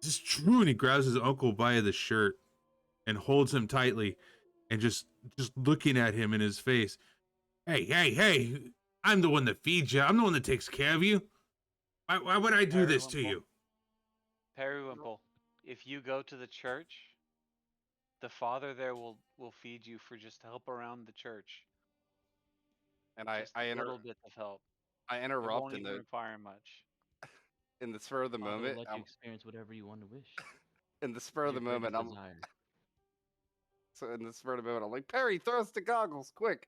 A: is this true?" And he grabs his uncle by the shirt and holds him tightly and just looking at him in his face. Hey, I'm the one that feeds you. I'm the one that takes care of you. Why would I do this to you?
C: Periwinkle, if you go to the church, the father there will feed you for just help around the church.
B: And
C: Just a little bit of help.
B: I
C: It
B: interrupt
C: won't even require much.
B: in the spur of the
G: Father will
B: moment.
G: let you experience whatever you want to wish.
B: In the spur of the
G: Your greatest
B: moment,
G: desire.
B: so in the spur of the moment, I'm like, Perry, throw us the goggles, quick!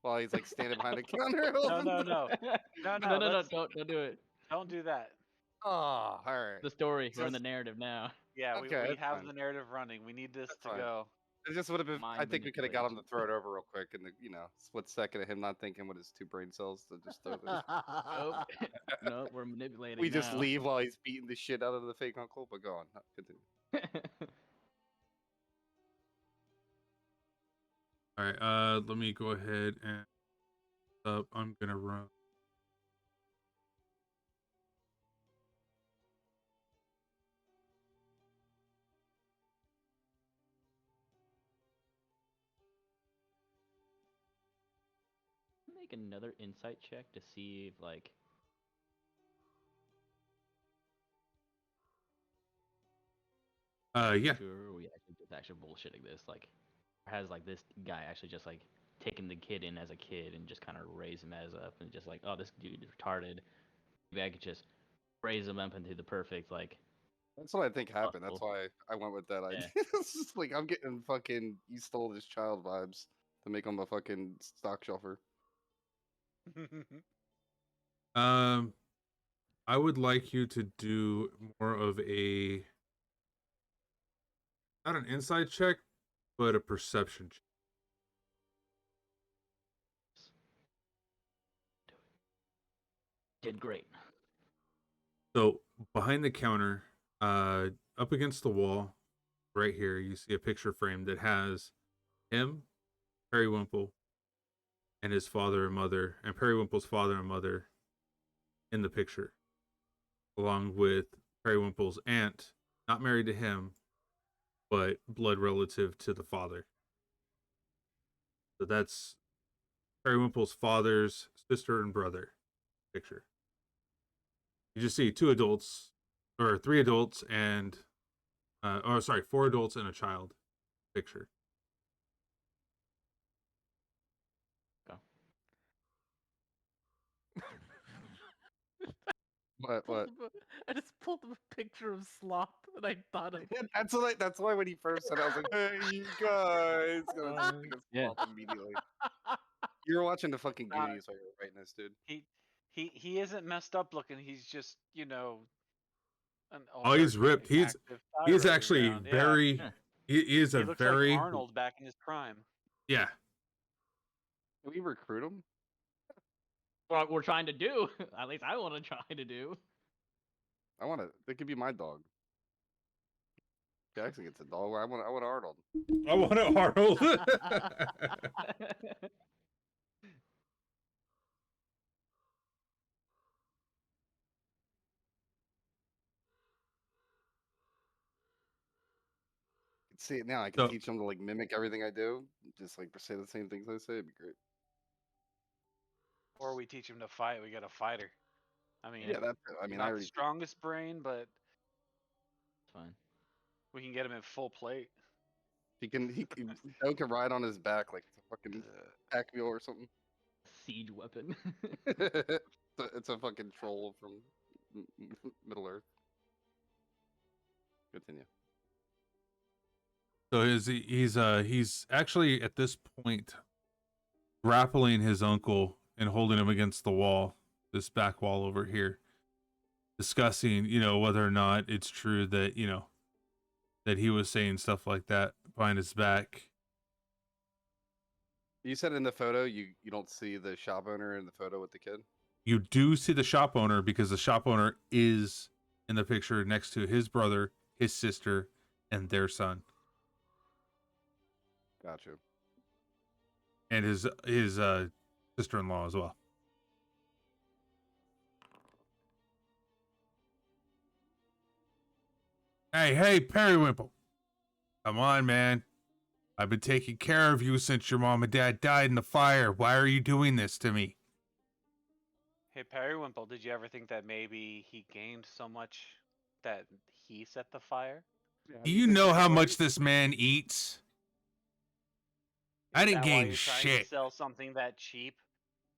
B: While he's like standing behind a counter.
C: No, no,
G: no, don't do it.
C: Don't do that.
B: Oh, all right.
G: The story, we're in
B: Just-
G: the narrative now.
C: Yeah,
B: Okay,
C: we
B: that's
C: have
B: fine.
C: the narrative running. We need this
B: That's
C: to
B: fine.
C: go.
B: It just would have been. I
G: Mind
B: think we could have got him to
G: manipulation.
B: throw it over real quick in the split second of him not thinking with his 2 brain cells to just throw this.
G: Nope. No, we're manipulating.
B: We just
G: now.
B: leave while he's beating the shit out of the fake uncle. But go on, continue.
A: All right. Let me go ahead and I'm gonna run.
G: Make another insight check to see if like.
A: Yeah.
G: Sure, we actually just actually bullshitting this. Like, has like this guy actually just like taken the kid in as a kid and just kind of raise him as up and just like, oh, this dude is retarded. Maybe I could just raise him up into the perfect like.
B: That's what I think happened. That's
G: Uncle.
B: why I went with that idea.
G: Yeah.
B: It's just like I'm getting fucking you stole this child vibes to make him a fucking stock shelfer.
A: I would like you to do more of a not an insight check, but a perception check.
G: Did great.
A: So behind the counter, up against the wall, right here, you see a picture frame that has him, Periwinkle, and his father and mother, and Periwinkle's father and mother in the picture, along with Periwinkle's aunt, not married to him, but blood relative to the father. So that's Periwinkle's father's sister and brother picture. You just see 2 adults, or 3 adults and, 4 adults and a child picture.
B: What?
F: I just pulled up a picture of Sloth and I thought of
B: That's why when he first said it, I was like, hey, you guys.
G: Yeah.
B: Immediately. You were watching the fucking Goonies while you were writing this, dude.
C: He isn't messed up looking. He's just, you know, an
A: Oh, he's
C: older,
A: ripped. He's
C: active guy running
A: actually
C: around. Yeah.
A: very. He is
C: He
A: a
C: looks
A: very.
C: like Arnold back in his prime.
A: Yeah.
B: Can we recruit him?
G: What we're trying to do. At least I want to try to do.
B: I want to. It could be my dog. Jackson gets a dog. I want Arnold.
A: I want it Arnold.
B: See it now. I can
A: So-
B: teach him to like mimic everything I do. Just like say the same things I say. It'd be great.
C: Or we teach him to fight. We got a fighter. I mean,
B: Yeah, that's. I
C: he's
B: mean,
C: not
B: I
C: the
B: already.
C: strongest brain, but
G: It's fine.
C: we can get him at full plate.
B: He can. Joe can ride on his back like it's a fucking pack mule or something.
G: Siege weapon.
B: It's a fucking troll from Middle Earth. Continue.
A: So he's actually at this point grappling his uncle and holding him against the wall, this back wall over here, discussing, whether or not it's true that, that he was saying stuff like that behind his back.
B: You said in the photo you don't see the shop owner in the photo with the kid?
A: You do see the shop owner because the shop owner is in the picture next to his brother, his sister, and their son.
B: Gotcha.
A: And his sister-in-law as well. Hey, Periwinkle. Come on, man. I've been taking care of you since your mom and dad died in the fire. Why are you doing this to me?
C: Hey, Periwinkle, did you ever think that maybe he gained so much that he set the fire?
A: Do you know how much this man eats? I
C: Is
A: didn't
C: that why
A: gain
C: you're trying to
A: shit.
C: sell something that cheap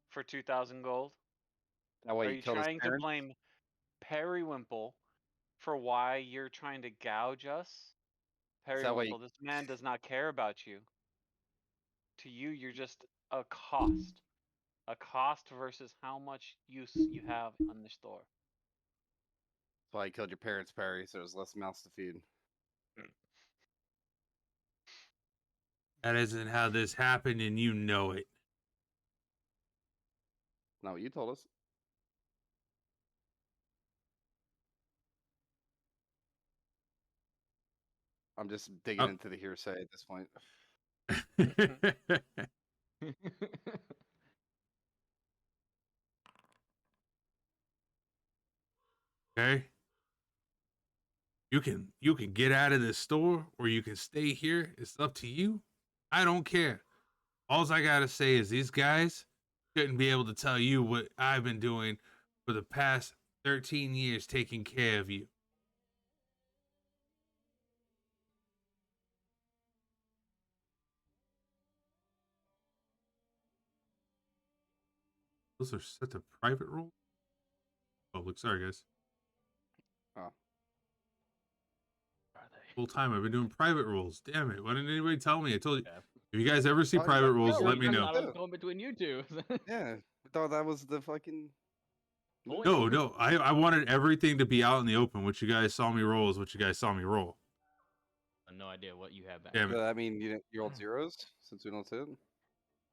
C: for 2,000 gold?
B: That way
C: Are
B: he
C: you
B: killed his
C: trying to
B: parents.
C: blame Periwinkle for why you're trying to gouge us?
B: Is that why
C: Periwinkle, this man does not care about you. To you, you're just a cost. A cost versus how much use you have on the store.
B: That's why he killed your parents, Perry, so there's less mouths to feed.
A: That isn't how this happened, and you know it.
B: Not what you told us. I'm just digging into the hearsay at this point.
A: Okay. You can get out of this store or you can stay here. It's up to you. I don't care. All I gotta say is these guys shouldn't be able to tell you what I've been doing for the past 13 years taking care of you. Those are set to private role? Oh, look, sorry guys.
B: Oh.
A: Full time I've been doing private roles. Damn it. Why didn't anybody tell me? I told you.
G: Yeah.
A: If you guys ever see
B: Oh,
A: private
B: yeah,
A: roles,
B: yeah,
A: let me
G: I
A: know.
G: thought I was going between you two.
B: Yeah, I thought that was the fucking.
A: No. I wanted everything to be out in the open. What you guys saw me roll is what you guys saw me roll.
G: No idea what you have back.
A: Damn it.
B: I mean, you rolled zeros since we don't see it.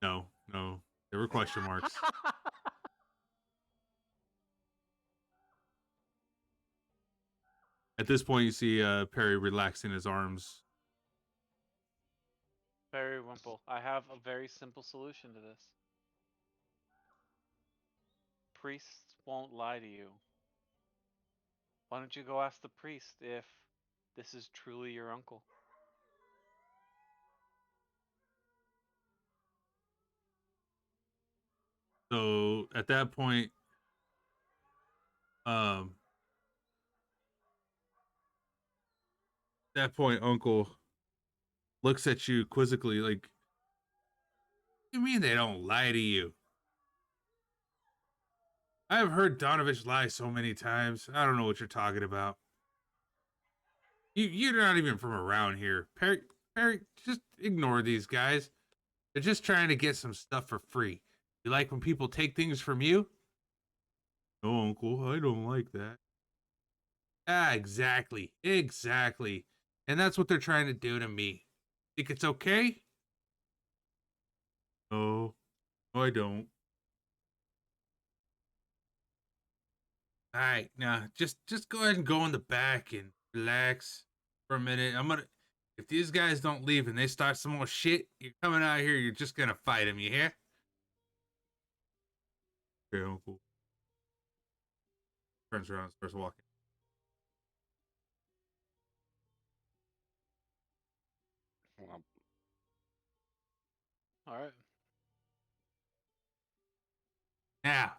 A: No. There were question marks. At this point, you see Perry relaxing his arms.
C: Periwinkle, I have a very simple solution to this. Priests won't lie to you. Why don't you go ask the priest if this is truly your uncle?
A: So at that point, Uncle looks at you quizzically, like, "What do you mean they don't lie to you? I've heard Donovich lie so many times. I don't know what you're talking about. You're not even from around here. Perry, just ignore these guys. They're just trying to get some stuff for free. You like when people take things from you? No, Uncle, I don't like that. Ah, exactly. And that's what they're trying to do to me. Think it's okay? No, I don't. All right, now just go ahead and go in the back and relax for a minute. If these guys don't leave and they start some more shit, you're coming out here, you're just gonna fight them, you hear? Okay, Uncle. Turns around and starts walking.
C: All right.
A: Now,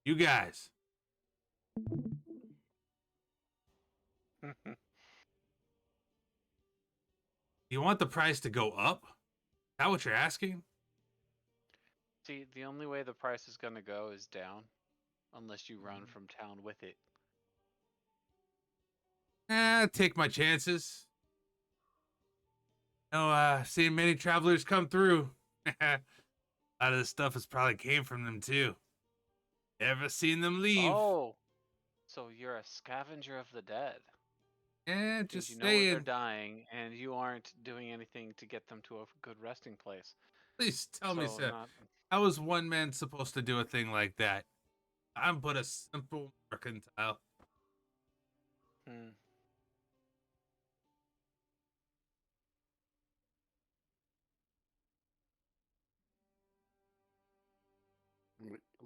A: you guys. You want the price to go up? Is that what you're asking?
C: See, the only way the price is going to go is down, unless you run from town with it.
A: Take my chances. I've seen many travelers come through. A lot of this stuff has probably came from them too. Never seen them leave.
C: Oh, so you're a scavenger of the dead.
A: Yeah, just
C: you know when they're
A: saying.
C: dying, and you aren't doing anything to get them to a good resting place.
A: Please tell me, sir.
C: Not...
A: How is one man supposed to do a thing like that? I'm but a simple mercantile.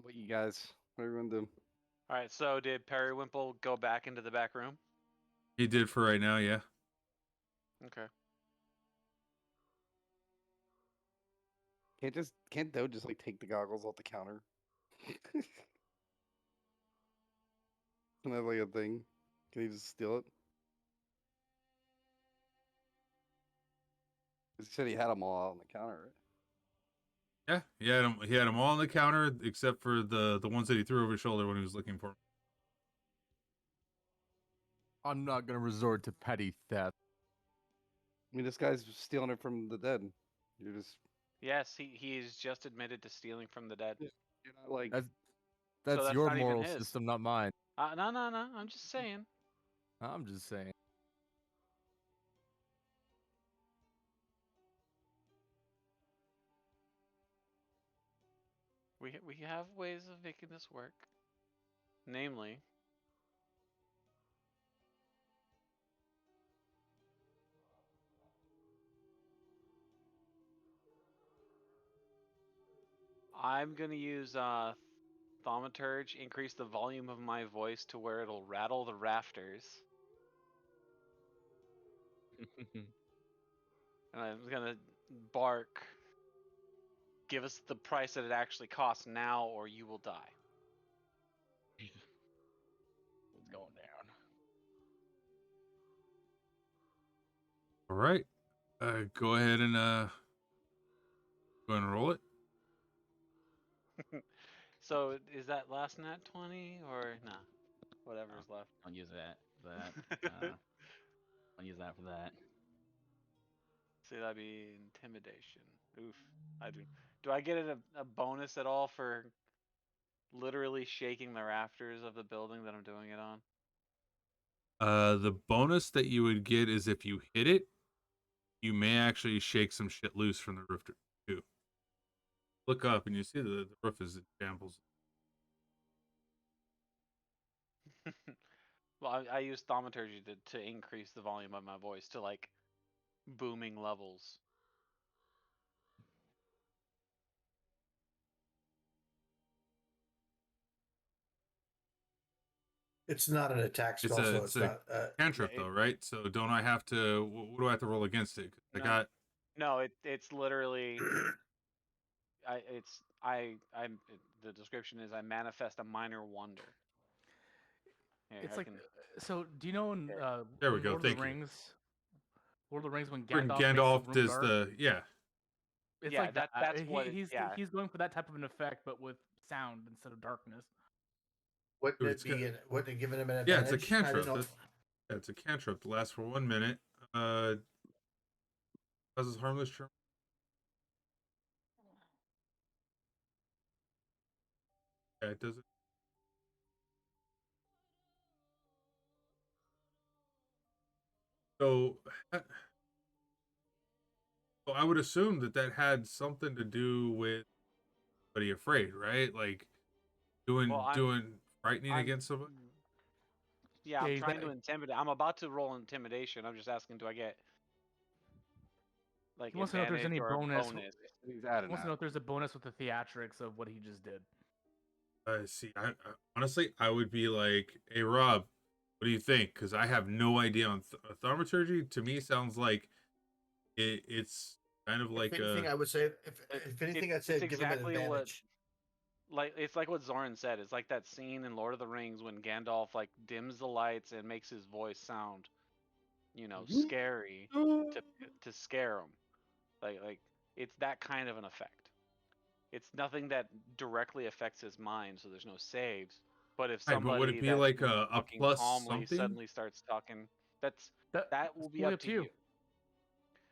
B: What you guys? What are you gonna do?
C: All right. So did Periwinkle go back into the back room?
A: He did for right now, yeah.
C: Okay.
B: Can't Doe just like take the goggles off the counter? Isn't that like a thing? Can he just steal it? He said he had them all out on the counter, right?
A: Yeah, he had them. He had them all on the counter except for the ones that he threw over his shoulder when he was looking for 'em.
D: I'm not gonna resort to petty theft.
B: I mean, this guy's stealing it from the dead. You're just
C: Yes, he's just admitted to stealing from the dead.
B: you're not like
D: That's
C: that's
D: your
C: not even
D: moral
C: his.
D: system, not mine.
C: No. I'm just saying.
D: I'm just saying.
C: We have ways of making this work. Namely, I'm gonna use Thaumaturge, increase the volume of my voice to where it'll rattle the rafters. And I'm gonna bark. Give us the price that it actually costs now, or you will die.
J: It's going down.
A: All right. Go ahead and roll it.
C: So is that last nat 20 or nah? Whatever's left.
G: Don't use that. Don't use that for that.
C: See, that'd be intimidation. Oof. I do. Do I get a bonus at all for literally shaking the rafters of the building that I'm doing it on?
A: The bonus that you would get is if you hit it, you may actually shake some shit loose from the roof too. Look up and you see the roof is in shambles.
C: Well, I use thaumaturgy to increase the volume of my voice to like booming levels.
E: It's not an attack spell, so it's not.
A: Cantrip though, right? So don't I have to? What do I have to roll against it? I got.
C: No, it's literally. The description is I manifest a minor wonder. Here,
H: It's
C: I
H: like
C: can-
H: so. Do you know in
A: There we go.
H: Lord of
A: Thank
H: the
A: you.
H: Rings? Lord of the Rings when
A: When
H: Gandalf,
A: Gandalf
H: makes the room
A: does
H: dark?
A: the
H: It's
C: Yeah,
H: like that.
C: that's what
H: He's going for that type of an effect, but with sound instead of darkness.
E: Wouldn't it given him an advantage?
A: Yeah, it's a
E: I
A: cantrip.
E: didn't know.
A: It's a cantrip. It lasts for 1 minute. Causes harmless charm. Yeah, it doesn't. So I would assume that had something to do with somebody afraid, right? Like doing frightening against somebody.
C: Yeah, I'm
H: he's
C: trying
H: got-
C: to intimidate. I'm about to roll intimidation. I'm just asking, do I get like
H: He wants to know if there's
C: advantage
H: any
C: or a
H: bonus.
B: he's
H: He
B: adding
H: wants to
B: that.
H: know if there's a bonus with the theatrics of what he just did.
A: See, I honestly, I would be like, "Hey, Rob, what do you think?" Because I have no idea on thaumaturgy. To me, sounds like it's kind of like
E: If anything, I would say, if anything, I'd say
C: it's
E: give him an
C: exactly
E: advantage.
C: it's like what Zoran said. It's like that scene in Lord of the Rings when Gandalf like dims the lights and makes his voice sound, scary to scare him. Like it's that kind of an effect. It's nothing that directly affects his mind, so there's no saves. But if
A: Right, but
C: somebody
A: would it be
C: that's
A: like
C: been
A: a
C: talking
A: plus
C: calmly
A: something?
C: suddenly starts talking, that's that will be
H: fully
C: up to you.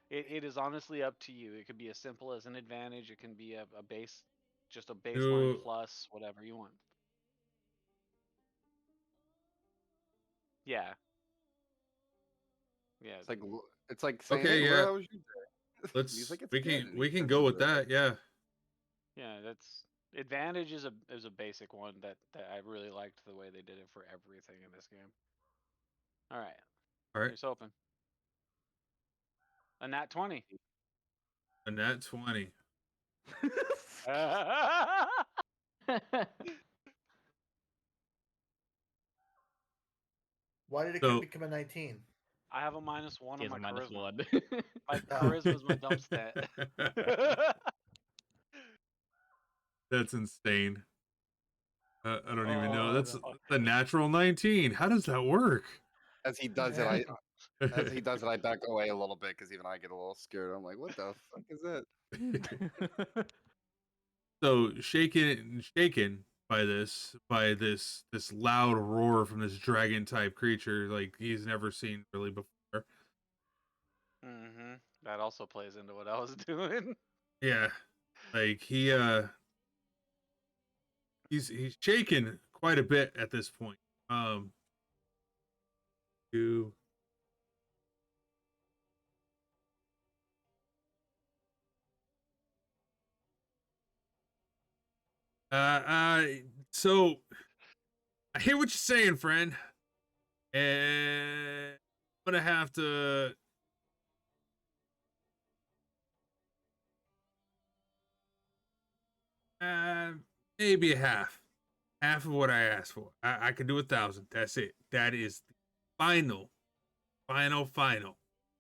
C: It is honestly up to you. It could be as simple as an advantage. It can be a base, just a baseline plus, whatever you want. Yeah. Yeah.
B: It's like saying,
A: Okay,
B: "Hey,
A: yeah.
B: how was your day?"
A: Let's
B: He's like, "It's
A: we
B: good,"
A: can
B: and
A: we
B: he
A: can
B: turns
A: go
B: into
A: with
B: it.
A: that. Yeah.
C: Yeah, that's advantage is a basic one that I really liked the way they did it for everything in this game. All right.
A: All right.
C: Here's open. A nat 20.
A: A nat 20.
E: Why did it
A: So-
E: become a 19?
C: I have a -1
J: He
C: on
J: has
C: my
J: a
C: charisma.
J: -1.
C: My charisma is my dump stat.
A: That's insane. I don't even know.
C: Oh,
A: That's
C: no.
A: the natural 19. How does that work?
B: As he does it, I back away a little bit because even I get a little scared. I'm like, "What the fuck is that?"
A: So shaken by this loud roar from this dragon type creature, like he's never seen really before.
C: Mm-hmm. That also plays into what I was doing.
A: Yeah, like he's shaken quite a bit at this point. To so I hear what you're saying, friend. And I'm gonna have to maybe half of what I asked for. I could do 1,000. That's it. That is the final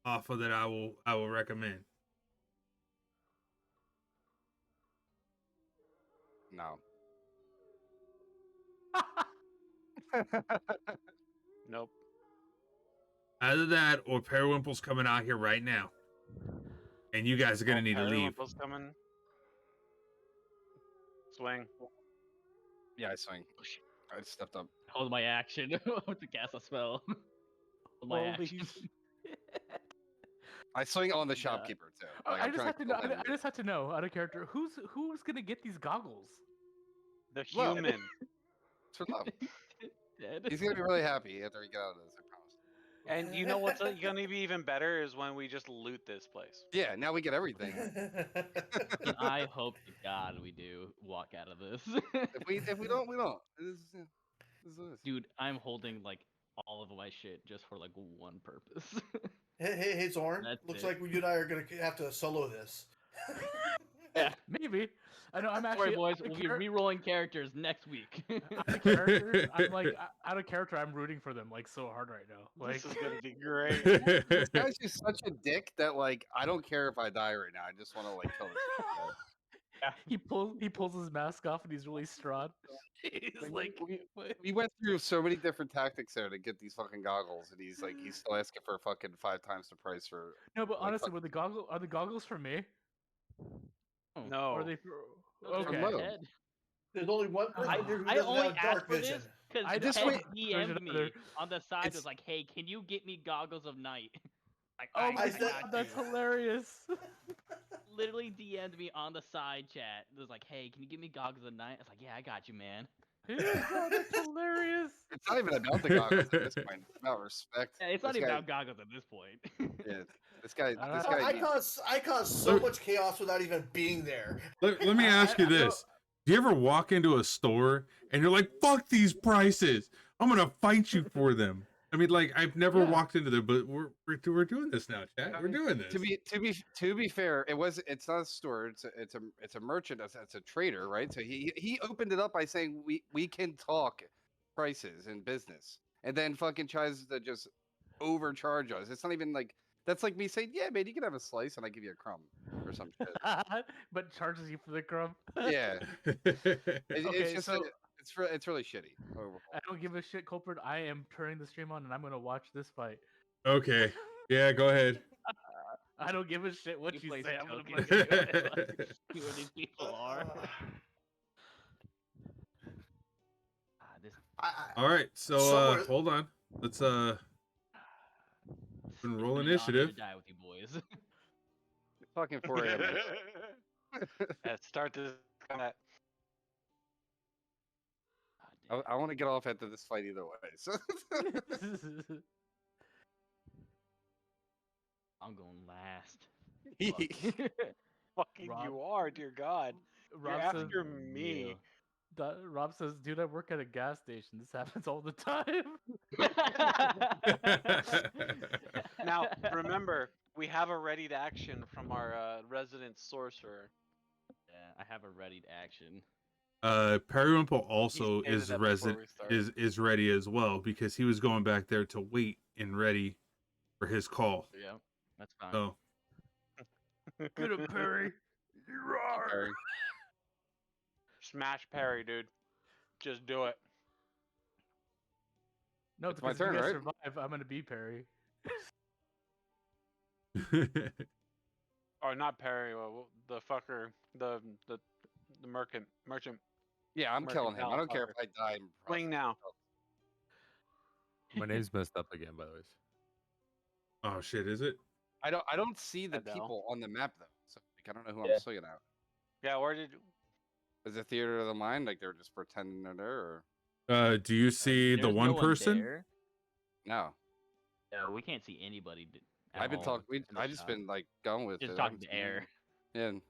A: offer that I will recommend.
B: No.
C: Nope.
A: Either that or Periwimple's coming out here right now, and you guys are gonna need to leave.
C: Periwimple's coming. Swing.
B: Yeah, I swing. I stepped up.
G: Hold my action to cast a spell. Hold my
H: Holy
G: action.
B: I swing on the shopkeeper too. Like,
H: I
B: I'm
H: just
B: trying
H: have to
B: kill
H: know.
B: him.
H: I just have to know out of character who's gonna get these goggles.
C: The
B: Well,
C: human.
B: It's for love.
G: Dead.
B: He's gonna be really happy after we get out of this. I promise.
C: And you know what's gonna be even better is when we just loot this place.
B: Yeah, now we get everything.
G: And I hope to God we do walk out of this.
B: If we don't, we don't. This is.
G: Dude, I'm holding like all of my shit just for like one purpose.
E: Hey, Zorn.
G: That's
E: Looks
G: it.
E: like you and I are gonna have to solo this.
H: Maybe. I know. I'm
G: Don't
H: actually
G: worry, boys.
H: out of
G: We'll be
H: char-
G: re-rolling characters next week.
H: out of character. I'm like out of character. I'm rooting for them like so hard right now. Like
C: This is gonna be great.
B: This guy's just such a dick that like I don't care if I die right now. I just want to like kill this guy.
H: he pulls his mask off and he's really Strahd. He's like,
B: We went through so many different tactics there to get these fucking goggles, and he's still asking for fucking 5 times the price for.
H: no, but
B: like,
H: honestly, were the goggles for me?
C: No.
H: Or are they for?
G: Those are
H: Okay.
B: Mo.
G: Ted.
E: There's only one person
G: I,
E: here who
G: I
E: doesn't
G: only
E: have
G: asked
E: dark
G: for
E: vision.
G: this because
H: I
B: just
G: Ted
B: wait-
H: There's
G: DM'd me
H: another-
G: on the side.
B: It's-
G: Was like, "Hey, can you get me goggles of night?" Like,
H: Oh my
E: I
H: god,
E: said-
H: that's hilarious.
G: literally DM'd me on the side chat. It was like, "Hey, can you give me goggles of night?" I was like, "Yeah, I got you, man."
H: Oh, that's hilarious.
B: It's not even about the goggles at this point. It's about respect.
G: Yeah, it's not
B: This
G: even
B: guy-
G: about goggles at this point.
B: Yeah, this guy.
H: I-
B: This
E: I
B: guy.
E: caused so much chaos without even being there.
A: let me ask you this. Do you ever walk into a store and you're like, fuck these prices, I'm gonna fight you for them? I mean, like, I've never
H: Yeah.
A: walked into there, but we're doing this now, chat. We're doing this.
B: To be fair, it's not a store. It's a merchant. It's a trader, right? So he opened it up by saying we can talk prices in business, and then fucking tries to just overcharge us. It's not even like that's like me saying, yeah, man, you can have a slice and I give you a crumb or some shit.
H: But charges you for the crumb.
B: Yeah,
H: Okay,
B: it's just
H: so-
B: it's really shitty. Overall.
H: I don't give a shit, Culprit. I am turning the stream on and I'm gonna watch this fight.
A: Okay. Yeah, go ahead.
H: I don't give a shit what
G: You
H: you
G: play
H: say. I'm gonna
G: tokens.
H: play.
G: See where these people are. This
A: All right, so
E: Somewhere-
A: hold on. Let's roll
G: it's been an honor to
A: initiative.
G: Die with you boys.
B: Fucking 4 a.m.
C: Let's start this combat.
B: I want to get off after this fight either way. So
G: I'm going last.
C: Fucking
H: Rob-
C: you are, dear God. You're
H: Rob says,
C: after me.
H: Rob says, dude, I work at a gas station. This happens all the time.
C: Now, remember, we have a ready to action from our resident sorcerer.
G: Yeah, I have a ready to action.
A: Periwinkle also
C: stated
A: is
C: that before
A: resident
C: we start.
A: is ready as well because he was going back there to wait and ready for his call.
G: Yeah, that's fine.
A: So
H: Get him, Perry.
B: Sorry.
C: Smash parry, dude. Just do it.
H: No,
B: It's my
H: because if
B: turn,
H: you guys
B: right?
H: survive, I'm gonna be Perry.
C: Or not parry, the fucker, the the merchant.
B: Yeah, I'm killing him. I don't care if I die. in
C: Swing
B: process.
C: now.
D: My name's messed up again, by the way.
A: Oh shit, is it?
B: I don't see the
C: Adele.
B: people on the map though. So like, I don't know who
G: Yeah.
B: I'm swinging at.
C: Yeah, where did?
B: Is it Theater of the Mind? Like they're just pretending they're there, or
A: Do you see the
G: There's
A: one
G: no one
A: person?
G: there.
B: no?
G: No, we can't see anybody.
B: I've been talking.
G: in the
B: I just
G: shop.
B: been like going with
G: Just
B: it. I
G: talking
B: haven't
G: to
B: seen
G: air.
B: anyone.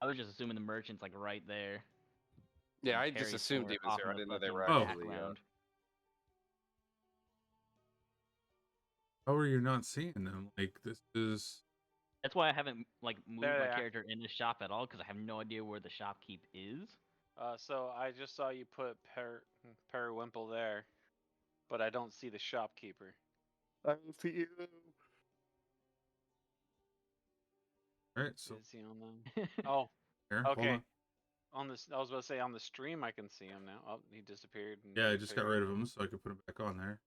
G: I was just assuming the merchant's like right there.
B: Yeah,
G: and
B: I just
G: Perry's
B: assumed he
G: somewhere
B: was
G: off
B: there. I
G: in the
B: didn't know they
G: fucking
B: were
A: Oh.
B: actually.
G: background.
A: How are you not seeing them? Like this is.
G: That's why I haven't like moved
C: There
G: my
C: they are.
G: character in the shop at all because I have no idea where the shopkeep is.
C: So I just saw you put Periwinkle there, but I don't see the shopkeeper.
B: I don't see you.
A: All right, so
C: Is he on them? Oh,
A: here, hold
C: okay.
A: on.
C: On this, I was about to say on the stream I can see him now. Oh, he disappeared. and
A: Yeah, I just got
C: reappeared.
A: rid of him so I could put him back on there.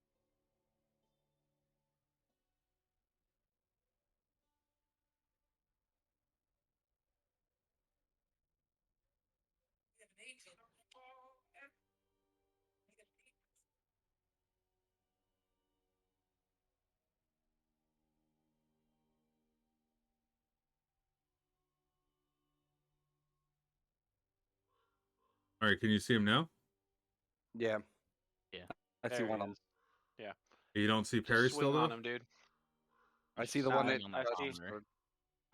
A: All right, can you see him now?
B: Yeah.
G: Yeah.
B: I see
C: There
B: one
C: he
B: of them.
C: is. Yeah.
A: You don't see
C: Just
A: Perry
C: swing
A: still though?
C: on him, dude.
B: I see the
C: Nah,
B: one that.
G: on that
C: I see-
G: commoner.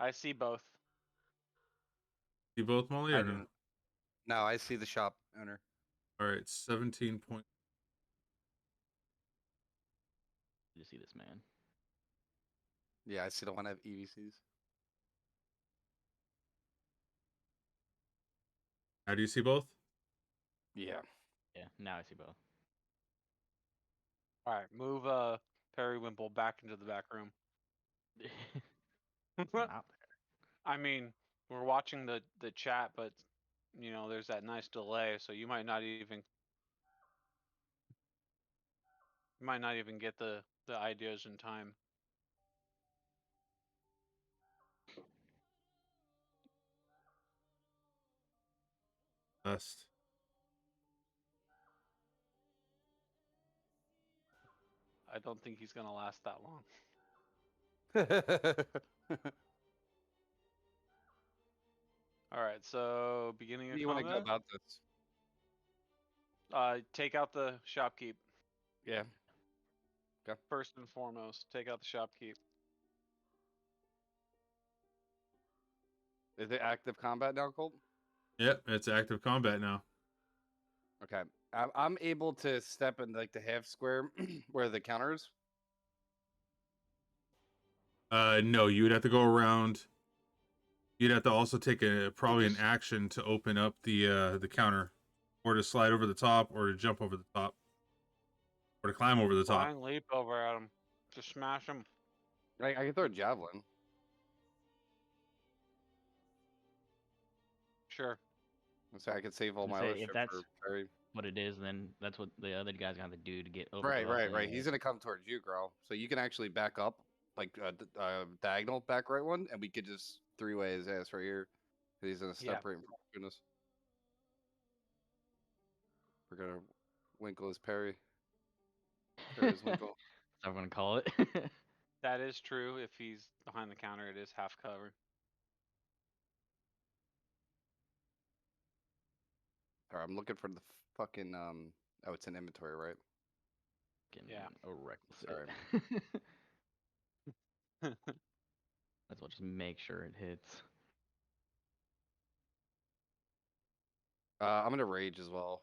C: I see both.
A: You both, Molly,
B: I
A: or no?
B: didn't. No, I see the shop owner.
A: All right, 17 point.
G: You see this man?
B: Yeah, I see the one that have EVCs.
A: How do you see both?
B: Yeah.
G: Yeah. Now I see both.
C: All right, move Periwinkle back into the back room.
G: Not there.
C: I mean, we're watching the chat, but you know, there's that nice delay, so you might not even get the ideas in time.
A: Best.
C: I don't think he's gonna last that long. All right, so beginning
B: How
C: of
B: do you want to go
C: combat.
B: about this?
C: Take out the shopkeep
B: Yeah.
C: first and foremost. Take out the shopkeep.
B: Is it active combat now, Colt?
A: Yep, it's active combat now.
B: Okay. I'm able to step in like the half square where the counter is.
A: No, you would have to go around. You'd have to also take probably an action to open up the counter, or to slide over the top, or to jump over the top, or to climb over the top.
C: Flying leap over at him. Just smash him.
B: I can throw a javelin.
C: Sure.
B: So I could save all
G: I'd
B: my
G: say
B: life
G: if
B: for
G: that's
B: Perry.
G: what it is, then that's what the other guy's gonna have to do to get over.
B: Right,
G: to us
B: right, right.
G: anyway.
B: He's gonna come towards you, girl. So you can actually back up, like diagonal back right one, and we could just three-way his ass right here. He's gonna step right in front of us. We're gonna winkle his Perry. Perry's winkle.
G: That's what I'm gonna call it.
C: That is true. If he's behind the counter, it is half cover.
B: Alright, I'm looking for the fucking oh, it's in inventory, right?
C: Yeah.
G: A reckless.
B: Sorry.
G: That's what. Just make sure it hits.
B: I'm gonna rage as well.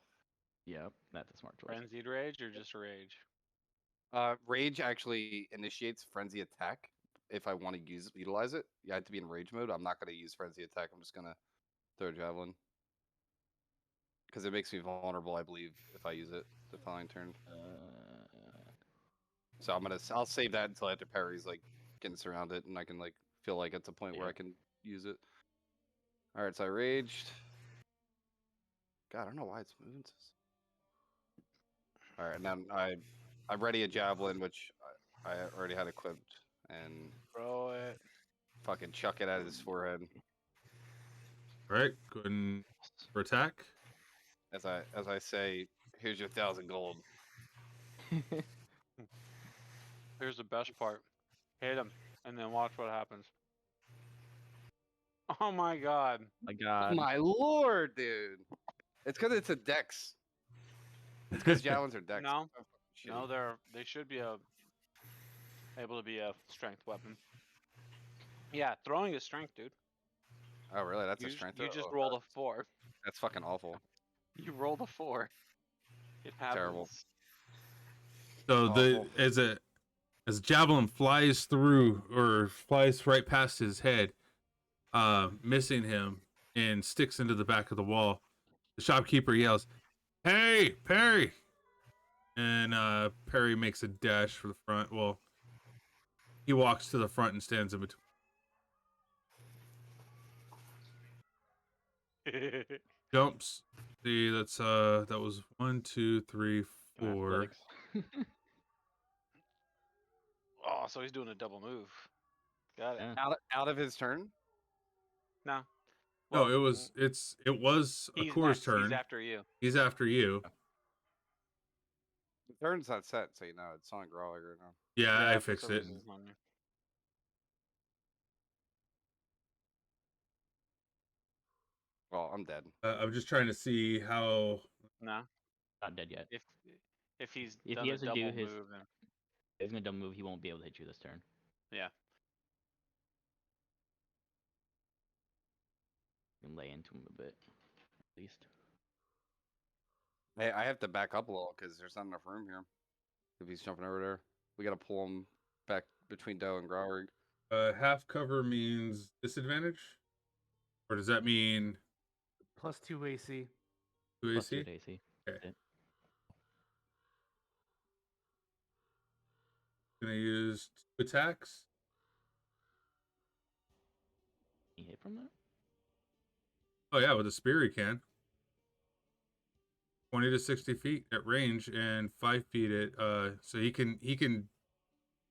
G: Yep, that's a smart choice.
C: Frenzied rage or just rage?
B: Rage actually initiates frenzy attack. If I want to utilize it, you have to be in rage mode. I'm not gonna use frenzy attack. I'm just gonna throw a javelin because it makes me vulnerable. I believe if I use it the following turn. So I'll save that until after Perry's like getting surrounded, and I can like feel like it's a point where I can use it. All right, so I raged. God, I don't know why it's moving. All right, now I ready a javelin, which I already had equipped, and
C: Throw it.
B: fucking chuck it at his forehead.
A: All right, go ahead and for attack.
B: As I say, here's your 1,000 gold.
C: Here's the best part. Hit him, and then watch what happens. Oh my god.
G: My God.
B: My lord, dude. It's because it's a dex. It's because javelins are dex.
C: No.
B: Oh, fucking
C: No,
B: shitty.
C: they should be able to be a strength weapon. Yeah, throwing is strength, dude.
B: Oh, really? That's
C: You
B: a
C: just,
B: strength.
C: you just
B: Oh,
C: rolled a 4.
B: That's fucking awful.
C: You rolled a 4. It happens.
B: Terrible.
A: So
B: Awful.
A: as javelin flies through or flies right past his head, missing him and sticks into the back of the wall, the shopkeeper yells, "Hey, Perry!" And Perry makes a dash for the front. Well, he walks to the front and stands in between. Jumps. See, that's that was 1, 2, 3, 4.
G: Athletics.
C: Oh, so he's doing a double move. Got it.
G: Yeah.
B: Out of his turn?
C: No.
A: No,
C: Well,
A: it was a
C: he's
A: course
C: next.
A: turn.
C: He's after you.
A: He's after you.
B: The turn's not set, so you know it's on Growler right now.
A: Yeah, I
C: for
A: fixed
C: some
A: it.
C: reason it's on there.
B: Well, I'm dead.
A: I'm just trying to see how.
C: No.
G: Not dead yet.
C: If he's
G: If
C: done
G: he
C: a
G: has to
C: double
G: do his-
C: move, then
G: If he's gonna double move, he won't be able to hit you this turn.
C: yeah.
G: You can lay into him a bit, at least.
B: Hey, I have to back up a little because there's not enough room here. If he's jumping over there, we gotta pull him back between Doe and Growler.
A: Half cover means disadvantage, or does that mean
H: Plus 2 AC.
A: 2
G: Plus
A: AC?
G: two AC.
A: Okay.
G: That's it.
A: Gonna use 2 attacks.
G: Can you hit from there?
A: Oh yeah, with a spear he can. 20 to 60 feet at range and 5 feet at so he can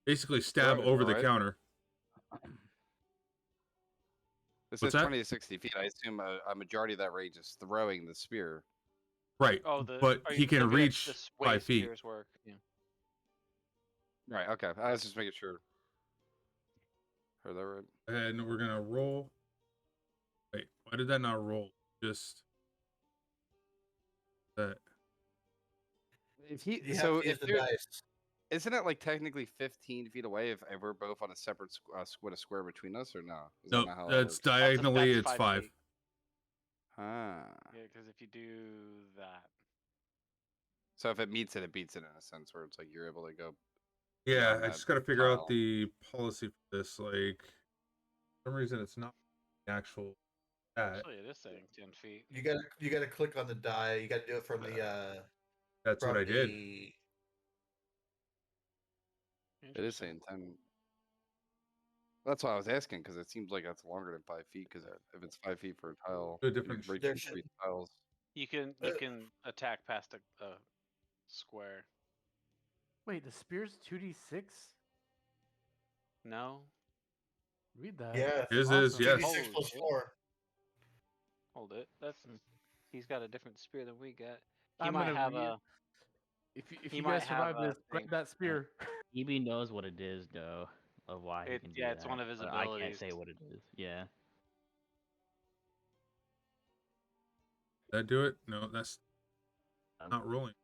A: basically stab
B: Right,
A: over the
B: right.
A: counter.
B: This
A: What's
B: is
A: that?
B: 20 to 60 feet. I assume a majority of that range is throwing the spear.
A: Right.
C: Oh,
A: but
C: are
A: he
C: you
A: can
C: looking at
A: reach
C: the way
A: 5 feet.
C: spears work? Yeah.
B: Right, okay. I was just making sure. Heard that right?
A: And we're gonna roll. Wait, why did that not roll? Just that.
B: If he,
E: You have
B: so
E: to use
B: if
E: the
B: there-
E: dice.
B: isn't it like technically 15 feet away if we're both on a separate with a square between us, or no? Is that
A: No,
B: not how that
A: that's
B: works?
A: diagonally.
C: that's
A: It's
C: 5
A: 5.
C: feet.
B: Ah.
C: Yeah, because if you do that,
B: So if it meets it, it beats it in a sense where it's like you're able to go.
A: Yeah,
B: beyond
A: I
B: that
A: just gotta figure out
B: tile.
A: the policy for this. Like, for some reason, it's not the actual stat.
C: actually it is saying 10 feet.
E: You gotta click on the die. You gotta do it from the
A: That's what
E: from
A: I did.
E: the-
B: It is saying 10. That's why I was asking because it seems like that's longer than 5 feet. Because if it's 5 feet for a tile,
A: Do a
B: you're
A: different
B: reaching
E: There should-
B: 3 tiles.
C: You can attack past a square.
H: Wait, the spear's 2d6?
C: No.
H: Read that.
E: Yeah.
A: His
H: Awesome.
A: is, yes.
E: 2d6
C: Holy
E: plus
C: shit.
E: 4.
C: Hold it. He's got a different spear than we got. He
H: I'm
C: might
H: gonna
C: have
H: read-
C: a.
H: If
C: he
H: you
C: might
H: guys
C: have
H: survive
C: a
H: this, grab
C: thing.
H: that spear.
G: EB knows what it is, though, of why he can do
C: Yeah,
G: that.
C: it's one of his
G: but I can't
C: abilities.
G: say what it is. Yeah.
A: Did that do it? No, that's
G: Um,
A: not rolling.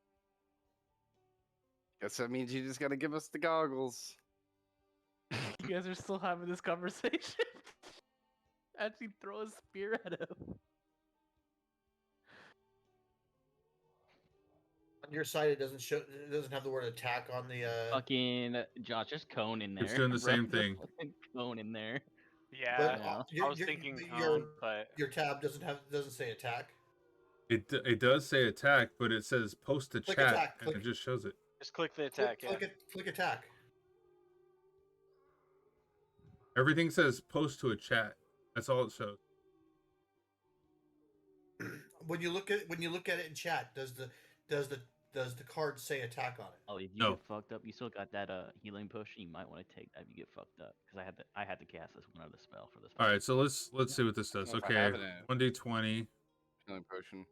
B: Guess that means you just got to give us the goggles.
H: You guys are still having this conversation. Actually, throw a spear at him.
E: On your side, it doesn't show. It doesn't have the word attack on the.
G: Fucking Josh, just cone in there.
A: It's doing the
G: Rub
A: same thing.
G: fucking Cone in there.
C: Yeah.
E: But
G: Yeah.
C: I was thinking cone, but
E: your tab doesn't say attack.
A: It does say attack, but it says post to
E: Click
A: chat,
E: attack,
A: and
E: click-
A: it just shows it.
C: just click the attack.
E: Click attack.
A: Everything says post to a chat. That's all it shows.
E: When you look at it in chat, does the does the card say attack on it?
G: Oh, if you
A: No.
G: get fucked up, you still got that healing potion. You might want to take that if you get fucked up, because I had to cast this one other spell for this.
A: All right, so let's see what this
B: I
A: does.
B: don't know if I
A: Okay,
B: have it in
A: 1d20
B: healing potion.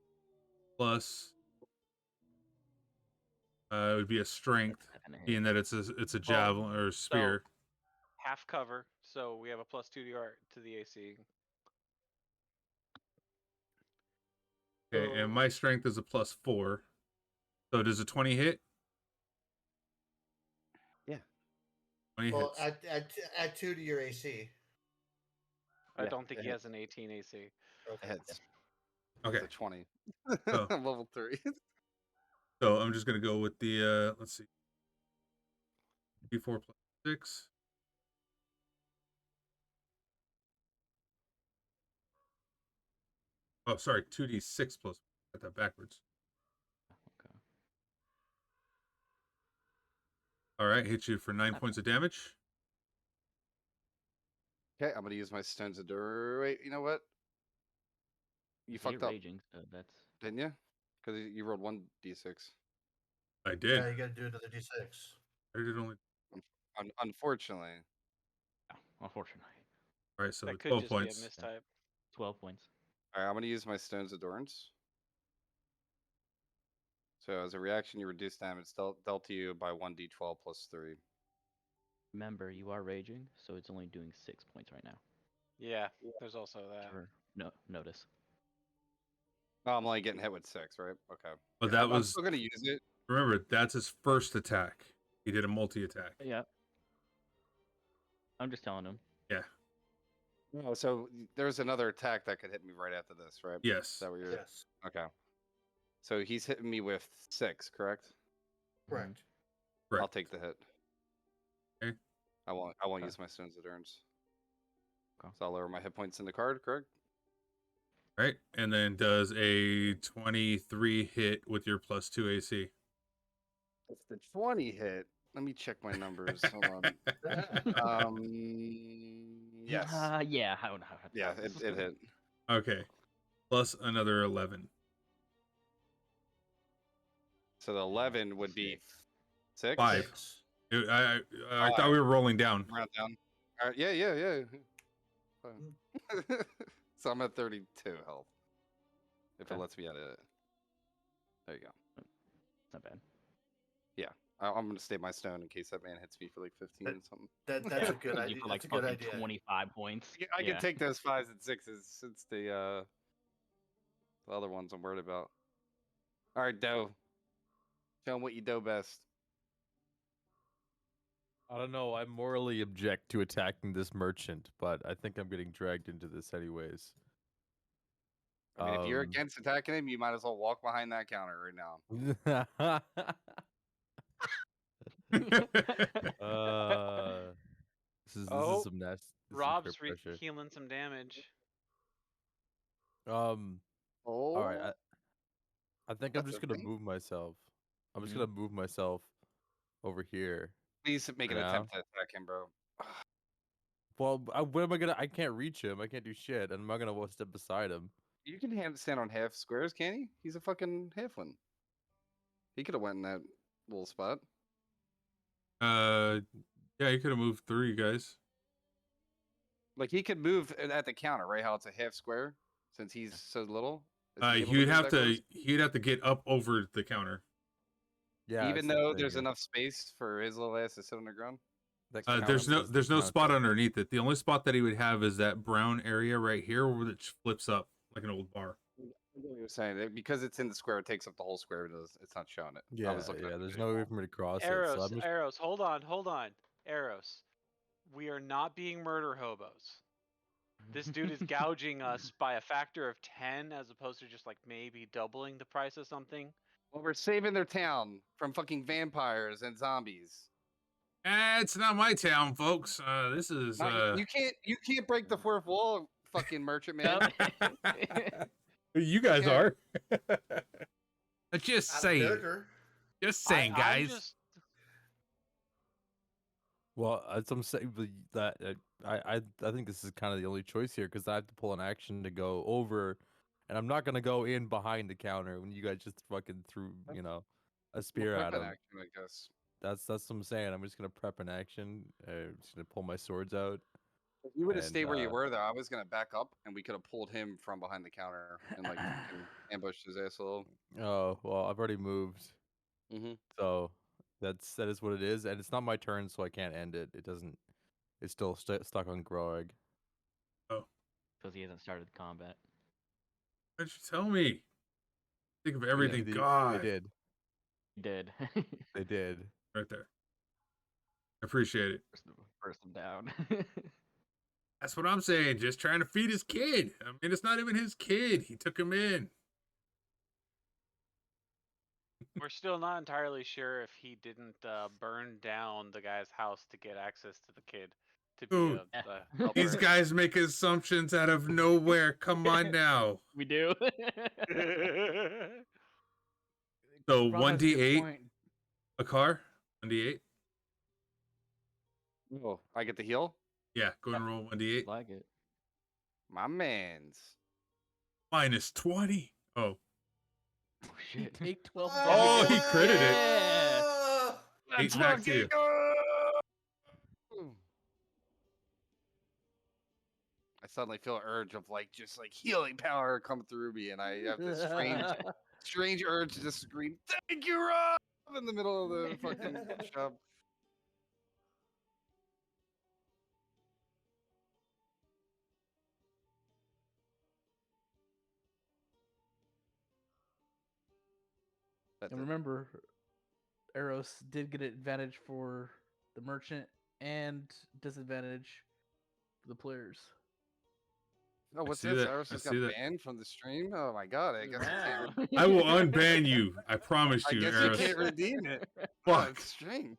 A: plus it would be a strength, being that it's a javelin or spear.
C: Half cover, so we have a +2 to the AC.
A: Okay, and my strength is a +4. So does a 20 hit?
B: Yeah.
A: 20
E: Well,
A: hits.
E: add 2 to your AC.
C: I
B: Yeah,
C: don't think
B: it
C: he
B: hits.
C: has an 18 AC.
B: It hits.
A: Okay.
B: It's a 20.
A: Oh.
B: Level 3.
A: So I'm just gonna go with the let's see, d4 plus 6. Oh, sorry, 2d6 plus. Got that backwards.
G: Okay.
A: All right, hit you for 9 points of damage.
B: Okay, I'm gonna use my stones of wait, you know what? You fucked up,
G: Raging, so that's
B: didn't you? Because you rolled 1d6.
A: I did.
E: Yeah, you got to do another d6.
A: I did only.
B: Unfortunately.
G: unfortunately
A: All right, so
C: That could
A: 12
C: just
A: points.
C: be a mistype.
G: 12 points.
B: All right, I'm gonna use my stones of endurance. So as a reaction, you reduce damage dealt to you by 1d12 plus 3.
G: Remember, you are raging, so it's only doing 6 points right now.
C: Yeah, there's also that.
G: No, notice.
B: Oh, I'm only getting hit with 6, right? Okay.
A: But
B: Yeah,
A: that
B: I'm
A: was.
B: still gonna use it.
A: Remember, that's his first attack. He did a multi-attack.
G: Yeah. I'm just telling him.
A: Yeah.
B: Oh, so there's another attack that could hit me right after this, right?
A: Yes.
B: Is that what you're...
E: Yes,
B: Okay. So he's hitting me with 6, correct?
E: correct.
A: Correct.
B: I'll take the hit.
A: Okay.
B: I won't
G: Okay.
B: use my stones of endurance.
G: Okay.
B: So I'll lower my hit points in the card, correct?
A: All right, and then does a 23 hit with your +2 AC.
B: It's the 20 hit. Let me check my numbers. Hold on. Yes.
G: Yeah. I don't know.
B: Yeah, it hit.
A: Okay, plus another 11.
B: So the 11 would be 6?
A: 5.
E: 6.
A: I thought we were rolling down.
B: Round down. All right, yeah. Fine. So I'm at 32 health. If it lets me edit it. There you go.
G: Not bad.
B: I'm gonna save my stone in case that man hits me for like 15 and something.
E: That's a good
G: You
E: idea.
G: for like
E: That's a good
G: fucking
E: idea.
G: 25 points.
B: I can take those 5s and 6s since the other ones I'm worried about. All right, Doe. Show them what you do best.
I: I don't know. I morally object to attacking this merchant, but I think I'm getting dragged into this anyways.
B: I mean, if you're against attacking him, you might as well walk behind that counter right now.
I: This is some nasty.
C: Rob's healing some damage.
B: Oh.
I: All right. I think I'm
B: That's
I: just gonna
B: okay.
I: move myself. I'm just gonna move myself over here.
B: Please make an attempt to attack him, bro.
I: Well, what am I gonna? I can't reach him. I can't do shit, and I'm not gonna step beside him.
B: You can stand on half squares, can he? He's a fucking halfling. He could have went in that little spot.
A: Yeah, you could have moved through, you guys.
B: Like he could move at the counter, right? How it's a half square, since he's so little.
A: He'd have to get up over the counter.
I: Yeah.
B: Even though there's enough space for his little ass to sit on the ground.
A: There's no spot underneath it. The only spot that he would have is that brown area right here, which flips up like an old bar.
B: You were saying that because it's in the square, it takes up the whole square. It's not showing it.
I: Yeah, there's no way for me to cross
C: Arrows,
I: it. So I'm just...
C: Arrows, hold on. Arrows. We are not being murder hobos. This dude is gouging us by a factor of 10 as opposed to just like maybe doubling the price of something.
B: Well, we're saving their town from fucking vampires and zombies.
A: It's not my town, folks. This is
B: You can't break the fourth wall, fucking merchant man.
A: You guys are. Just saying. Just saying, guys.
I: Well, as I'm saying, that I think this is kind of the only choice here because I have to pull an action to go over, and I'm not gonna go in behind the counter when you guys just fucking threw, you know. a spear
B: Well,
I: at
B: prep
I: him.
B: an action, I guess.
I: That's what I'm saying. I'm just gonna prep an action. I'm just gonna pull my swords out.
B: If you would have
I: And,
B: stayed where you were, though, I was gonna back up, and we could have pulled him from behind the counter and like fucking ambushed his ass a little.
I: Oh well, I've already moved.
B: Mm-hmm.
I: So that is what it is, and it's not my turn, so I can't end it. It doesn't. It's still stuck on Groeg.
G: Because he hasn't started combat.
A: Why'd you tell me? Think of
I: Yeah,
A: everything.
I: they
A: God.
I: did.
G: He did.
I: They did.
A: Right there. I appreciate it.
G: First him down.
A: That's what I'm saying. Just trying to feed his kid. I mean, it's not even his kid. He took him in.
C: We're still not entirely sure if he didn't burn down the guy's house to get access to the kid. To be
A: Dude,
C: a
A: These
C: helper.
A: guys make assumptions out of nowhere. Come on now.
G: We do.
A: So
F: Rob has a good
A: 1d8
F: point.
A: a car? 1d8?
B: Oh, I get the heal?
A: Yeah, go and roll 1d8.
G: Like it.
B: My man's.
A: Minus 20. Oh.
G: Oh shit.
H: Take 12
A: Oh, he critted it.
E: Yeah.
A: 8 back to you.
B: I suddenly feel an urge of like just like healing power come through me, and I have this strange urge to just scream, "Thank you, Rob!" in the middle of the fucking shop. That's
H: And
B: it.
H: remember, Eros did get an advantage for the merchant and disadvantage for the players.
B: Oh, what's
A: see
B: this?
A: that.
B: Eros
A: I
B: just
A: see
B: got
A: that.
B: banned from the stream. Oh my god! I guess
G: Wow.
A: I will unban you. I promise
B: I
A: you,
B: guess
A: Eros.
B: you can't redeem it. Oh,
A: Fuck.
B: it's strange.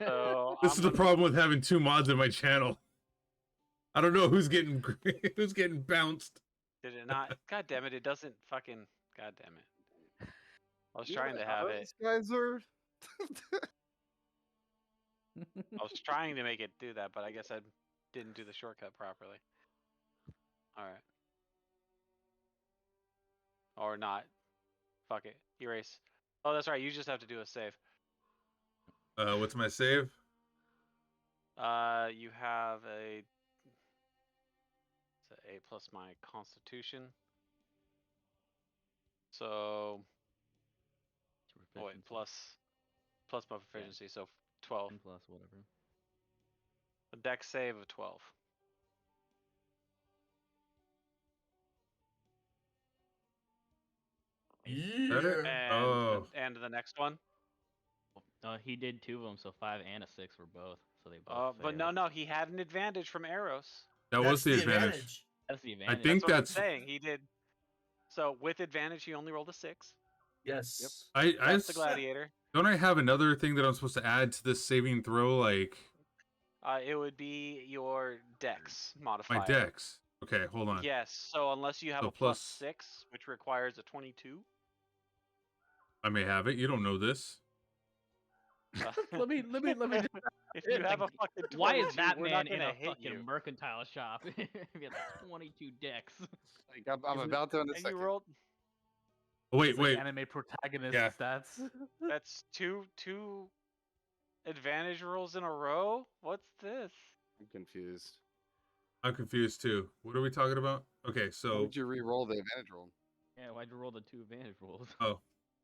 C: So
A: This is the problem with having 2 mods in my channel. I don't know who's getting who's getting bounced.
C: Did it not? God damn it! It doesn't fucking. God damn it! I was
B: You
C: trying
B: know
C: to
B: what
C: have it.
B: Eros guys are?
C: I was trying to make it do that, but I guess I didn't do the shortcut properly. All right. Or not. Fuck it. Erase. Oh, that's right. You just have to do a save.
A: What's my save?
C: You have a. It's a plus my Constitution. So. Oh, wait, plus my proficiency, so 12.
G: 10 plus whatever.
C: A dex save of 12.
A: Better?
E: Yeah.
C: And
A: Oh.
C: and the next one.
G: He did 2 of them, so 5 and a 6 were both. So they both.
C: But
G: failed.
C: no, he had an advantage from Eros.
A: That was the advantage.
G: That's the
A: I
G: advantage.
A: think
C: That's what
A: that's
C: I'm saying. He did. So with advantage, he only rolled a 6.
E: Yes.
C: That's the gladiator.
A: don't I have another thing that I'm supposed to add to this saving throw, like
C: It would be your dex modifier.
A: my dex? Okay, hold on.
C: Yes. So unless you have
A: So
C: a plus
A: plus-
C: 6, which requires a 22.
A: I may have it. You don't know this.
H: let me just,
C: If you have a fucking 22,
G: Why is that
C: we're
G: man
C: not
G: in
C: gonna
G: a
C: hit
G: fucking
C: you.
G: mercantile shop? If he has 22 decks.
B: Like, I'm about to in a
C: And you
B: second.
C: rolled.
A: Oh, wait,
H: it's like
A: wait.
H: anime protagonist
A: Yeah.
H: stats.
C: That's two advantage rolls in a row. What's this?
B: I'm confused.
A: I'm confused too. What are we talking about? Okay,
B: Why
A: so
B: would you re-roll the advantage roll?
G: Yeah, why'd you roll the 2 advantage rolls?
A: oh,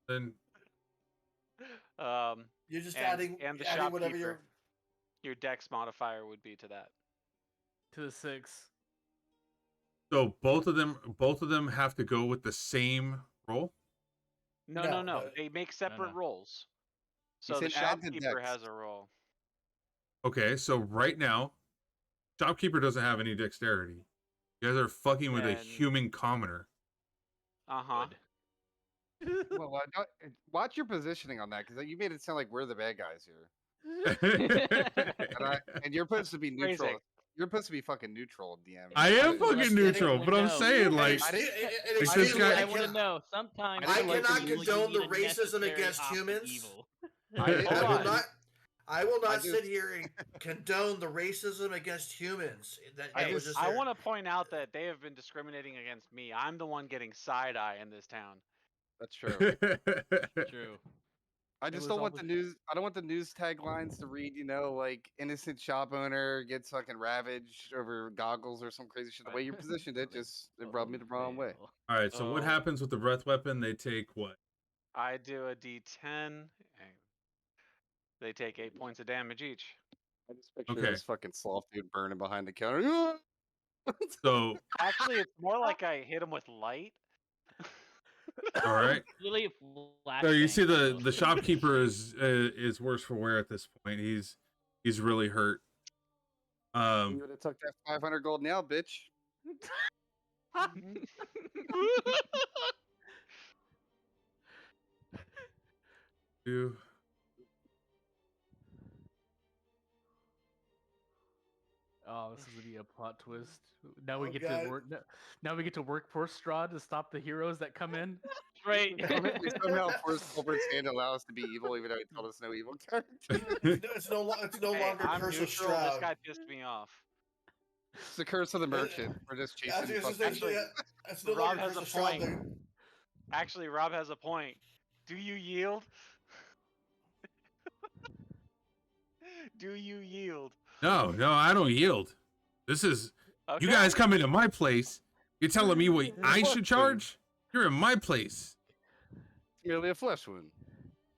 A: then
E: You're just
C: And-
E: adding,
C: and the
E: adding whatever
C: shopkeeper.
E: you're.
C: Your dex modifier would be to that.
H: To the 6.
A: so both of them have to go with the same roll.
C: No,
E: No,
C: no, no.
E: the-
C: They make separate
G: no.
C: rolls. So the
B: said add the
C: shopkeeper
B: dex.
C: has a roll.
A: Okay, so right now, shopkeeper doesn't have any dexterity. You guys are fucking with a
C: Then-
A: human commoner.
C: Uh-huh.
B: Well, watch your positioning on that, because you made it sound like we're the bad guys here. And you're supposed to be neutral.
C: Phrasing.
B: You're supposed to be fucking neutral, DM.
A: I am
B: didn't-
A: fucking
G: Let's
A: neutral,
G: get it.
A: but I'm
G: No.
A: saying like
B: I didn't-
A: Like,
B: I
A: this
B: didn't
A: guy-
B: like-
G: I want to know. Sometimes
E: I
G: in life
E: cannot
G: you
E: condone
G: need
E: the
G: a
E: racism
G: necessary
E: against
G: opposite
E: humans.
G: evil.
B: I didn't-
E: I
C: Hold
E: will
C: on.
E: not. I will not
B: just-
E: sit here and condone the racism against humans. That was just
C: I
E: there.
C: want to point out that they have been discriminating against me. I'm the one getting side eye in this town.
B: That's true.
G: True.
B: I
F: It
B: just
F: was
B: don't
F: all
B: want
F: the-
B: the news. I don't want the news taglines to read, like innocent shop owner gets fucking ravaged over goggles or some crazy shit. The way you positioned it, it rubbed me the wrong way.
G: Fail.
A: All right. So what
C: Oh.
A: happens with the breath weapon? They take what?
C: I do a D10, and they take 8 points of damage each.
B: I just picture
A: Okay.
B: this fucking sloth dude burning behind the counter.
A: So
C: Actually, it's more like I hit him with light.
A: all right.
G: Literally a
A: So you
G: flashbang
A: see the
G: combo.
A: the shopkeeper is worse for wear at this point. He's really hurt.
B: You would have took that 500 gold now, bitch.
A: You
F: Oh, this is gonna be a plot twist. Now we
E: Oh,
F: get
E: God.
F: to work. Now we get to work for Strahd to stop the heroes that come in.
G: Right.
B: We somehow forced Kulprids Gamin to allow us to be evil, even though he told us no evil character.
E: It's no
C: Hey,
E: longer
C: I'm
E: Curse of
C: neutral. This
E: Strahd.
C: guy pissed me off.
B: It's the curse of the merchant. We're just
E: Yeah,
B: chasing.
E: it's
B: fucking-
E: it's no
C: Rob
E: longer
C: has
E: Curse
C: a
E: of Strahd.
C: point. Actually, Rob has a point. Do you yield? Do you yield?
A: no, I don't yield. This is
C: Okay.
A: you guys come into my place. You're telling me what I should charge? You're in my place.
B: It's merely a flesh wound.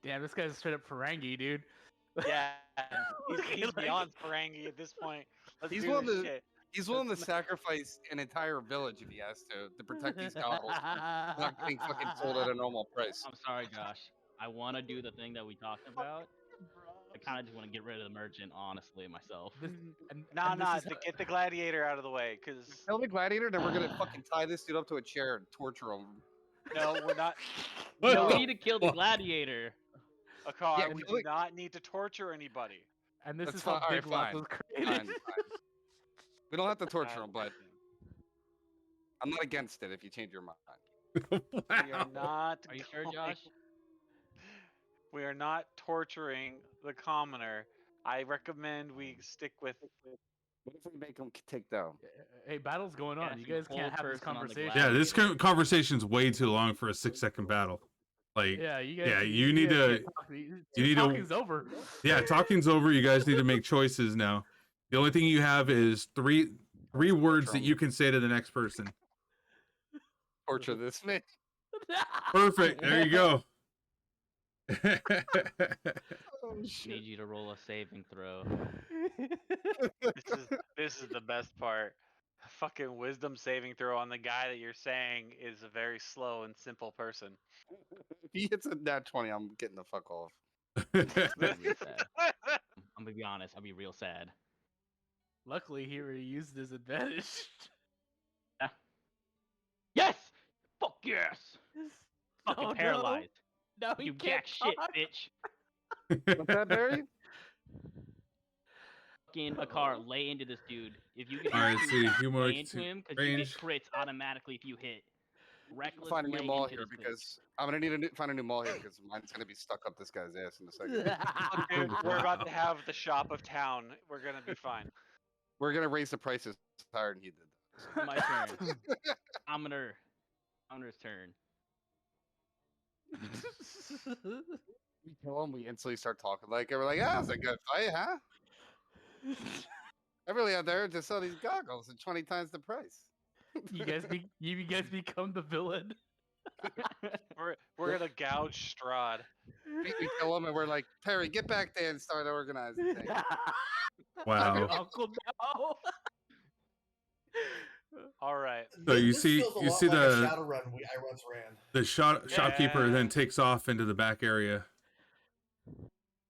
F: Damn, this guy's straight up Ferengi, dude.
C: Yeah, he's
F: Like-
C: beyond Ferengi at this point. Let's
B: He's
C: do
B: willing
C: this
B: to-
C: shit.
B: He's willing to sacrifice an entire village if he has to protect these goggles. Not getting fucking sold at a normal price.
G: I'm sorry, Josh. I want to do the thing that we talked about. I kind of just want to get rid of the merchant, honestly, myself.
F: This, and,
C: Nah,
F: and this
C: nah.
F: is
C: To get the gladiator out of the way, cause
B: Kill the gladiator, then we're gonna fucking tie this dude up to a chair and torture him.
C: no, we're not.
A: What
G: No,
A: the
G: we need to kill the
A: fuck?
G: gladiator.
C: Akar,
B: Yeah,
C: we
B: kill
C: do
B: it.
C: not need to torture anybody.
F: and this
B: That's
F: is how
B: fine, alright,
F: Big Lots
B: fine,
F: was created.
B: Fine, fine. We don't have to torture
C: God
B: him, but I'm not against it if you change your mind.
C: We are not.
G: Are you sure,
C: going-
G: Josh?
C: We are not torturing the commoner. I recommend we stick with.
B: What if we make him take down?
F: Hey, battle's going on. You guys
G: Casting
F: can't have this
G: full person on the
F: conversation.
A: Yeah, this
G: gladiator.
A: conversation's way too long for a 6-second battle. Like,
F: Yeah, you guys.
A: yeah, you need to.
F: You
A: need to-
F: Talking's over.
A: Yeah, talking's over. You guys need to make choices now. The only thing you have is three words that you can say to the next person.
B: Torture this man.
A: Perfect. There you go.
B: Oh
G: Need you to roll a saving throw.
C: This is the best part. Fucking wisdom saving throw on the guy that you're saying is a very slow and simple person.
B: If he hits a nat 20, I'm getting the fuck off.
G: Real sad. I'm gonna be honest. I'll be real sad.
F: Luckily, he already used his advantage.
G: Yes. Fuck yes. Fucking
F: Oh, no.
G: paralyzed.
F: No, he
G: You
F: can't
G: jack shit,
F: talk.
G: bitch.
B: What's that, Barry?
G: Fucking Akar, lay into this dude. If you can
A: All right,
G: shoot
A: see,
G: him,
A: humor
G: lay into him, because you get
A: range.
G: crits automatically if you hit. Reckless
B: Find a
G: lay
B: new mall
G: into
B: here
G: this bitch.
B: because I'm gonna need to find a new mall here because mine's gonna be stuck up this guy's ass in a second.
C: Dude, we're about to have the shop of town. We're gonna be fine.
B: We're gonna raise the prices higher than he did.
G: My turn. Honor's turn.
B: We kill him, we instantly start talking like it. We're like, ah, it's a good fight, huh? I really out there to sell these goggles at 20 times the price.
F: you guys become the villain.
C: We're gonna gouge Strahd.
B: We kill him and we're like, Perry, get back there and start organizing things.
F: I'm
A: Wow.
F: your uncle now.
C: All right.
A: So you
E: This
A: see-
E: feels a
A: you
E: lot
A: see
E: like a
A: the-
E: Shadowrun I once ran.
A: The shopkeeper
C: Yeah.
A: then takes off into the back area,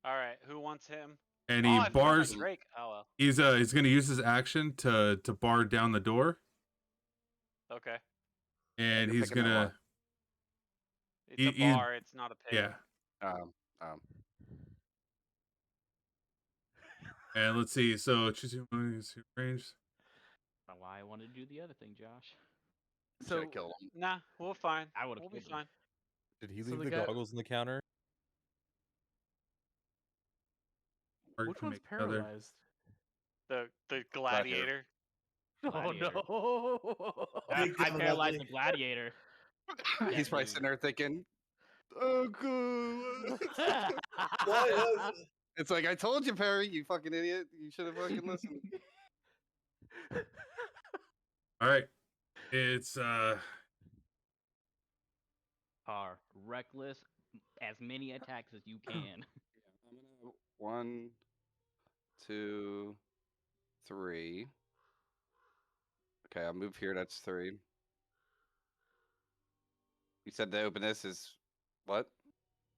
C: All right. Who wants him?
A: and
C: Oh,
A: he
C: I forgot my
A: bars.
C: Drake. Oh well.
A: He's going to use his action to bar down the door,
C: Okay.
A: and
B: You're
A: he's
B: picking
A: going
B: that
A: to
C: It's
A: He-
C: a
A: he-
C: bar. It's not a pig.
A: yeah. And let's see. So choose your range.
G: That's why I wanted to do the other thing, Josh.
F: So
B: Should've killed him.
C: Nah, we'll fine.
G: I would have
C: We'll be
G: killed him.
C: fine.
I: Did he
F: So
I: leave
F: the
I: the
F: guy-
I: goggles on the counter?
A: Or
F: which
A: can
F: one's
A: make another.
F: paralyzed?
C: The gladiator.
G: Gladiator.
F: Oh no!
E: Big
G: I
E: gun
G: paralyzed the
E: ugly.
G: gladiator.
B: He's probably
G: dude.
B: sitting there thinking, Oh, cool.
E: What?
B: It's like, I told you, Perry, you fucking idiot. You should have fucking listened.
A: All right. It's
G: Are reckless, as many attacks as you can.
B: I'm gonna 1, 2, 3. Okay, I'll move here. That's 3. You said the openness is what?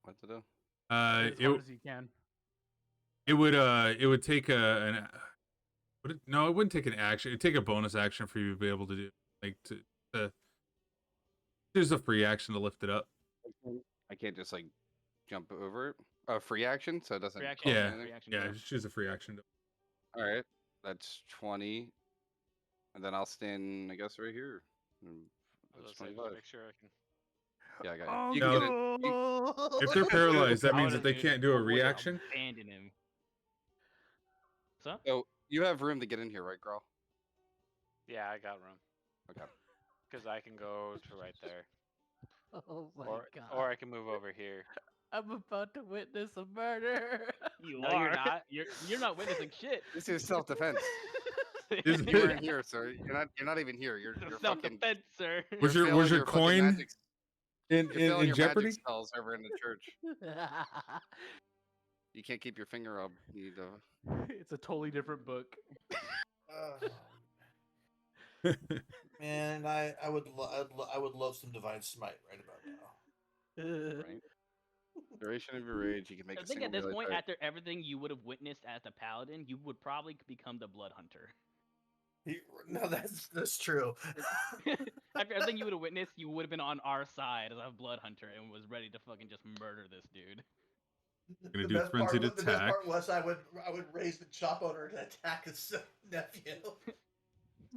B: What to do?
H: As hard as you can.
A: it would take no, it wouldn't take an action. It'd take a bonus action for you to be able to do like to there's a free action to lift it up.
B: I can't just like jump over it. Free action, so it doesn't.
G: Free action,
B: cost
A: Yeah,
B: anything?
A: yeah, just choose a free action.
B: All right, that's 20, and then I'll stand, I guess, right here. That's
C: Let's say,
B: 25.
C: make sure I can.
B: Yeah, I got it. You
A: No.
B: can get it.
A: If they're paralyzed, that means that they
G: Dude,
A: can't do a
G: avoid it.
A: reaction.
G: Abandon him. So?
B: So you have room to get in here, right, girl?
C: Yeah, I got room.
B: Okay.
C: Because I can go to right there.
H: Oh my
C: Or
H: god.
C: I can move over here.
H: I'm about to witness a murder.
G: You
C: No,
G: are.
C: you're not.
G: You're not witnessing shit.
B: This is self-defense.
A: Is
B: You weren't here, sir. You're not even here. You're fucking.
G: Self-defense, sir.
A: Was
B: you're
A: your
B: failing fucking
A: coin
B: magic-
A: in
B: you're failing your
A: jeopardy?
B: magic spells over in the church. You can't keep your finger up. You need to.
H: It's a totally different book.
E: Man, I would love some divine smite right about now.
B: Right. Duration of your rage. You can make
G: I
B: a
G: think
B: single
G: at this
B: melee
G: point,
B: attack.
G: after everything you would have witnessed as the paladin, you would probably become the blood hunter.
E: No, that's true.
G: After everything you would have witnessed, you would have been on our side as a blood hunter and was ready to fucking just murder this dude.
A: Gonna do frenzied
E: The best
A: attack.
E: part was I would raise the chop owner to attack his nephew.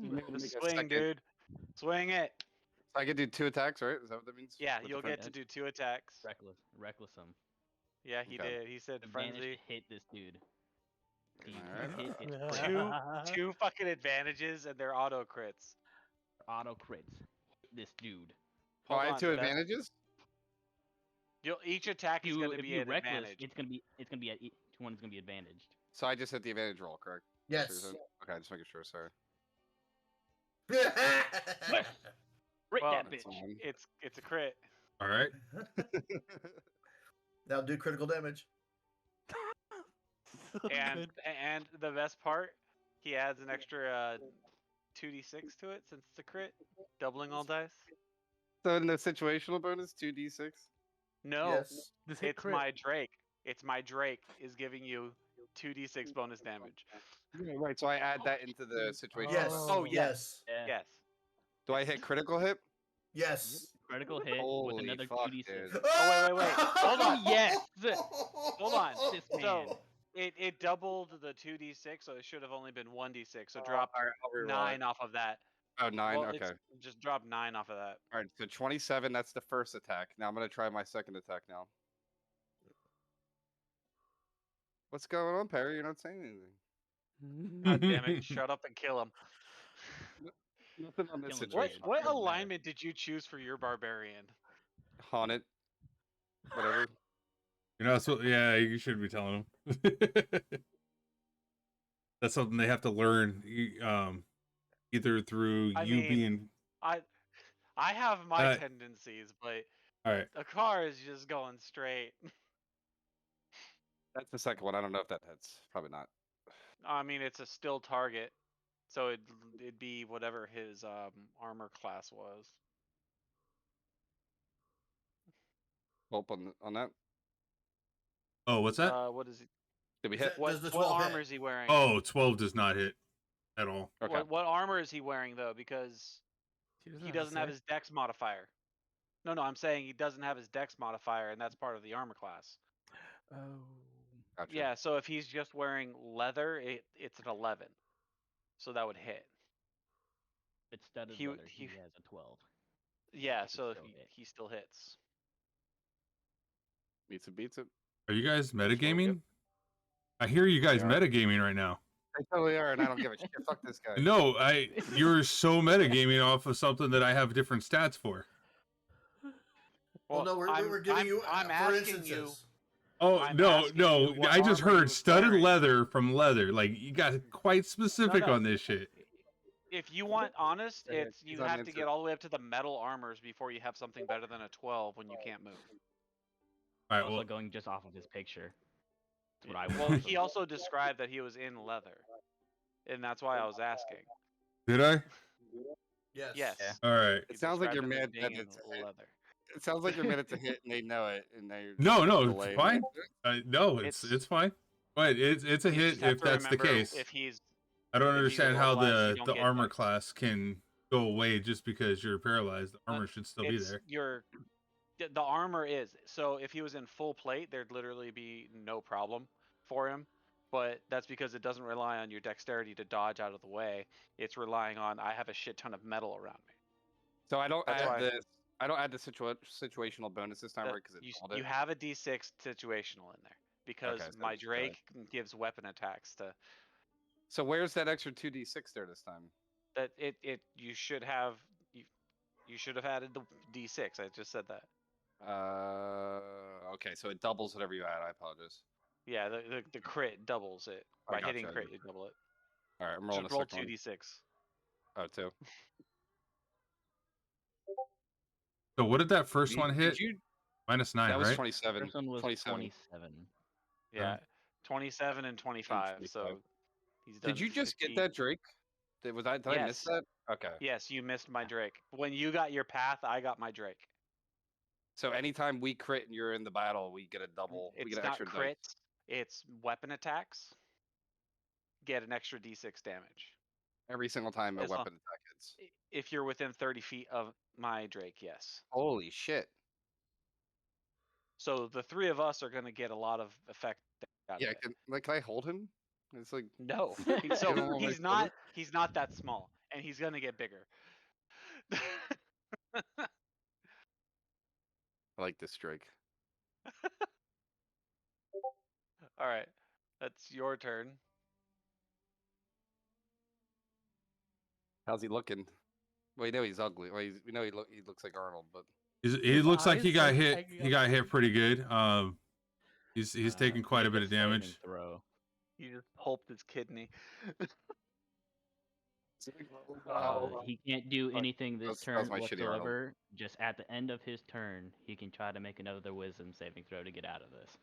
B: You make a
C: Swing,
B: second-
C: dude. Swing it.
B: So I can do 2 attacks, right? Is that what that means?
C: Yeah,
B: With
C: you'll
B: the
C: get
B: frenzy?
C: to do 2 attacks.
G: Reckless him.
C: Yeah, he
B: Okay.
C: did. He said
G: Advantage
C: frenzy.
G: to hit this dude. The
B: Alright.
G: hit is crit.
C: Two fucking advantages and they're auto crits.
G: Auto crits. Hit this dude.
B: Oh, I have
C: on,
B: 2
C: that-
B: advantages.
C: Each attack is going to
G: If
C: be
G: you
C: an
G: reckless,
C: advantage.
G: it's gonna be at each one is gonna be advantaged.
B: So I just hit the advantage roll, correct? That's what
E: Yes.
B: you're saying? Okay, just making sure. Sorry.
G: Crit
C: Well,
G: that bitch.
B: Fine.
C: It's a crit.
A: All right.
E: Now do critical damage.
C: And the best part, he adds an extra 2d6 to it since it's a crit, doubling all dice.
B: So in the situational bonus, 2d6.
C: No,
E: Yes.
H: This hit
C: it's
H: crit.
C: my Drake. It's my Drake is giving you 2d6 bonus damage.
B: Yeah, right. So I add that into the situation.
E: Yes.
B: bonus.
C: Oh,
E: yes.
G: Yeah.
C: Yes.
B: Do I hit critical hit?
E: Yes.
G: Critical hit with
B: Holy
G: another
B: fuck,
G: 2d6.
B: dude.
C: Oh, wait. Hold on.
G: Yes.
C: Hold on.
G: This man.
C: So it doubled the 2d6, so it should have only been 1d6. So drop
B: All right, I'll reroll
C: 9
B: it.
C: off of that.
B: Oh, 9.
C: Well,
B: Okay.
C: it's- Just drop 9 off of that.
B: All right. So 27. That's the first attack. Now I'm gonna try my second attack now. What's going on, Perry? You're not saying anything.
C: God damn it! Shut up and kill him.
B: Nothing on this
G: Killing the
C: What
B: situation.
C: what
G: Doesn't matter.
C: alignment did you choose for your barbarian?
B: Haunted. Whatever.
A: You're not so. Yeah, you should be telling them. That's something they have to learn. Either through
C: I
A: you
C: mean,
A: being.
C: I have my
A: Uh,
C: tendencies, but
A: All right.
C: a car is just going straight.
B: That's the second one. I don't know if that hits. Probably not.
C: I mean, it's a still target, so it'd be whatever his armor class was.
B: Hope on that.
A: Oh, what's that?
C: What is he?
B: Did we
E: Is
B: hit?
E: that-
C: What
E: Does the
C: what
E: 12 hit?
C: armor is he wearing?
A: Oh, 12 does not hit at all.
B: Okay.
C: What armor is he wearing though? Because he doesn't have his dex modifier. No, I'm saying he doesn't have his dex modifier, and that's part of the armor class.
H: Oh.
B: Gotcha.
C: Yeah, so if he's just wearing leather, it's an 11. So that would hit.
G: It's studded
C: He-
G: leather.
C: he-
G: He has a 12.
C: Yeah,
G: He
C: so
G: still hit.
C: he still hits.
B: Meets it, beats it.
A: Are you guys
B: Yep.
A: metagaming? I hear you guys
B: are.
A: metagaming right now.
B: They totally are, and I don't give a shit. Fuck this guy.
A: No, you're so metagaming off of something that I have different stats for.
E: Well, no, we're giving you
C: I'm
E: for
C: asking
E: instances.
C: you.
A: Oh
C: I'm
A: no,
C: asking
A: no!
C: you what
A: I just
C: armor he
A: heard
C: was
A: studded
C: wearing.
A: leather from leather. Like you got quite specific
C: No.
A: on this shit.
C: If you want honest,
B: Yeah,
C: it's
B: he's
C: you have to
B: unanswered.
C: get all the way up to the metal armors before you have something better than a 12 when you can't move.
A: All right,
G: Also
A: well,
G: going just off of his picture. That's what I
C: Well,
G: want.
C: he also described that he was in leather, and that's why I was asking.
A: did I?
E: Yes.
C: Yes.
G: Yeah.
A: All right.
C: He
B: It sounds like you're
C: described him as
B: mad
C: being
B: that
C: in
B: it's a hit.
C: leather.
B: It sounds like you're mad it's a hit and they know it, and they're
A: No, it's
B: delaying
A: fine.
B: it.
A: No, it's fine. But it's a
C: You
A: hit
C: just have
A: if
C: to
A: that's the
C: remember
A: case.
C: if he's
A: I don't
C: if he's
A: understand how
C: paralyzed, you
A: the
C: don't get
A: armor
C: dex.
A: class can go away just because you're paralyzed. The armor should still be
C: it's
A: there.
C: the armor is. So if he was in full plate, there'd literally be no problem for him. But that's because it doesn't rely on your dexterity to dodge out of the way. It's relying on I have a shit ton of metal around me.
B: So I don't
C: That's why-
B: add this. I don't add the situational bonus this time,
C: That-
B: right? Because
C: you have a D6 situational in there because
B: Okay, so
C: my
B: it's good.
C: Drake gives weapon attacks to
B: So where's that extra 2d6 there this time?
C: that you should have you should have added the D6. I just said that.
B: Okay, so it doubles whatever you add. I apologize.
C: Yeah, the crit doubles it.
B: I
C: By
B: gotcha,
C: hitting
B: I
C: crit,
B: gotcha.
C: you double it.
B: All right, I'm rolling
C: Just
B: a
C: roll
B: second one.
C: 2d6.
B: Oh, two.
A: So what did that first one hit?
B: Did you?
A: -9,
B: That was
A: right?
B: 27.
G: First one was
B: 27.
G: 27.
C: Yeah, 27 and 25.
B: 25.
C: So he's done.
B: Did you just
C: 50.
B: get that, Drake? Did I miss
C: Yes.
B: that? Okay.
C: Yes, you missed my Drake. When you got your path, I got my Drake.
B: So anytime we crit and you're in the battle, we get a double. We
C: It's
B: get an
C: not
B: extra dice.
C: crits. It's weapon attacks. Get an extra d6 damage.
B: Every single time a
C: As long-
B: weapon attack hits.
C: If you're within 30 feet of my Drake, yes.
B: Holy shit.
C: So the three of us are going to get a lot of effect out
B: Yeah,
C: of it.
B: can I hold him? It's like
C: No.
B: Give him
C: So
B: all my
C: he's not that small, and he's going to get bigger.
B: I like this Drake.
C: All right. That's your turn.
B: How's he looking? Well, we know he's ugly. Well, we know he looks like Arnold, but
A: He looks like he
F: eyes
A: got
F: are
A: hit.
F: hanging
A: He
F: up.
A: got hit pretty good. He's taking quite a
G: Make
A: bit of
G: saving
A: damage.
G: Throw.
C: You just pulped his kidney.
G: He can't do anything this
B: that was
G: turn
B: my shitty Arnold.
G: whatsoever. Just at the end of his turn, he can try to make another wisdom saving throw to get out of this.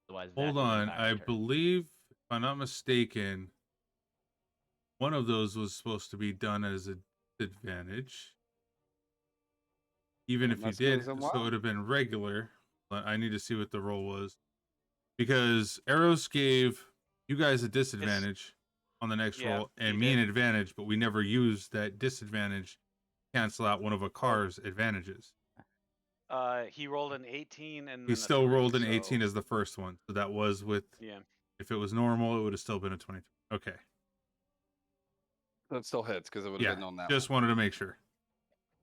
G: Otherwise,
A: Hold
G: that's his
A: on,
G: entire
A: I
G: turn.
A: believe, if I'm not mistaken, one of those was supposed to be done as a disadvantage. Even if you
B: Unless
A: did,
B: goes in
A: so it
B: wild.
A: would have been regular. But I need to see what the roll was. Because Arrows gave you guys a disadvantage on the next
C: Yeah,
A: roll, and
C: he
A: me an
C: did.
A: advantage, but we never used that disadvantage to cancel out one of Akar's advantages.
C: He rolled an 18 and
A: He
C: then a
A: still
C: 3,
A: rolled an
C: so-
A: 18 as the first one. So that was with,
C: Yeah.
A: if it was normal, it would have still been a 23. Okay.
B: that still hits because it would
A: Yeah,
B: have been on that.
A: just wanted to make sure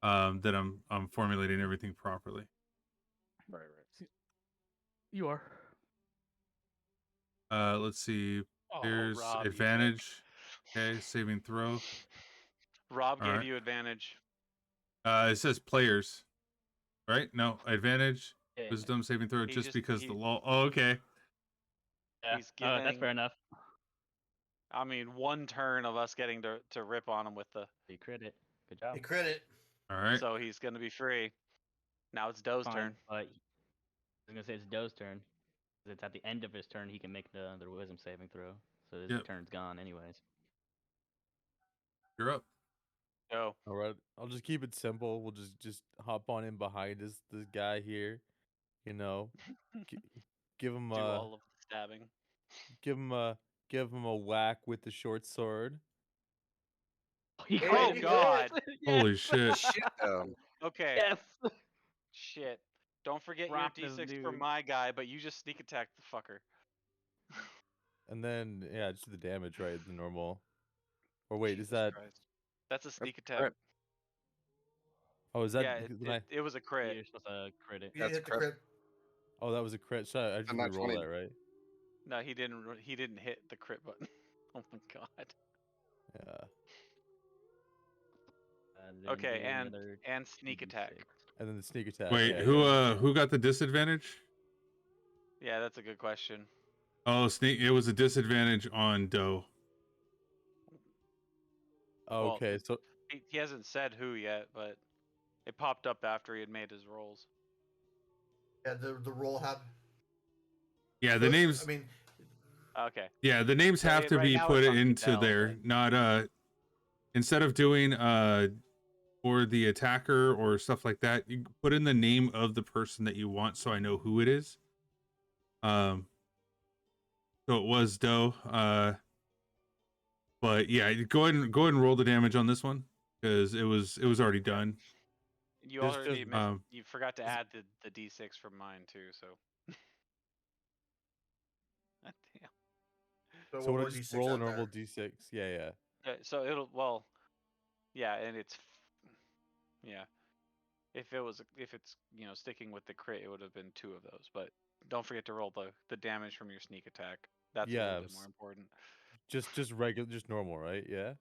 A: that I'm formulating everything properly.
B: Right.
F: You are.
A: Let's see.
C: Oh,
A: There's
C: Rob, you
A: advantage. Okay, saving throw.
C: Rob gave
A: Alright.
C: you advantage.
A: It says players, right? No, advantage.
G: Yeah,
A: Wisdom saving throw
C: He
A: just
C: just-
A: because
C: he-
A: the law. Oh, okay.
G: yeah,
C: he's
G: that's
C: giving-
G: fair enough.
C: I mean, one turn of us getting to rip on him with the.
G: You crit it. Good job.
E: He crit it.
A: All right.
C: So he's going to be free. Now it's Doe's
G: Fine,
C: turn.
G: But I was gonna say it's Doe's turn. 'Cause it's at the end of his turn he can make the wisdom saving throw. So his
A: Yep.
G: turn's gone anyways.
A: You're up.
C: Doe.
I: All right, I'll just keep it simple. We'll just hop on in behind this guy here, you know, give him
C: Do all of the stabbing.
I: give him a whack with the short sword.
C: Oh, God.
A: Holy shit.
B: Shit.
C: Okay.
G: Yes.
C: Shit. Don't forget
G: Rock
C: your
G: this
C: D6 for
G: dude.
C: my guy, but you just sneak attack the fucker.
I: And then yeah, just the damage, right? The normal. Or wait, is
C: Jesus
I: that
C: Christ. That's a sneak
B: crit.
C: attack.
I: oh is that
C: Yeah, it was a crit.
G: You're supposed to crit it.
E: You
B: That's
E: hit the
B: crit.
E: crit.
I: oh that was a crit shot. I just
B: not
I: re-rolled
B: 20.
I: that, right?
C: No, he didn't. He didn't hit the crit button. Oh my God.
I: Yeah.
G: Then
C: Okay,
G: do
C: and
G: another
C: sneak attack.
G: 2d6.
I: And then the sneak attack.
A: Wait,
I: yeah,
A: who
I: yeah.
A: who got the disadvantage?
C: Yeah, that's a good question.
A: Oh, sneak. It was a disadvantage on Doe.
I: Okay, so
C: He hasn't said who yet, but it popped up after he had made his rolls.
E: Yeah, the roll have.
A: Yeah, the names.
E: I mean,
C: Okay.
A: Yeah, the names
C: So
A: have to
C: right
A: be
C: now
A: put
C: it's on
A: into
C: Fidel,
A: there.
C: but-
A: Not instead of doing for the attacker or stuff like that, you put in the name of the person that you want, so I know who it is. So it was Doe. But yeah, go ahead and roll the damage on this one because it was already done.
C: You
I: Just-
C: already
I: just,
C: missed, you forgot to add the d6 from mine too, so. God damn.
E: so
I: so
E: what
I: would I
E: were
I: just
E: D6
I: roll a
E: out
I: normal
E: there?
I: d6? Yeah.
C: So yeah, and yeah. If it's sticking with the crit, it would have been 2 of those. But don't forget to roll the damage from your sneak attack. That's a little bit more important.
I: Just regular, just normal, right? Yeah.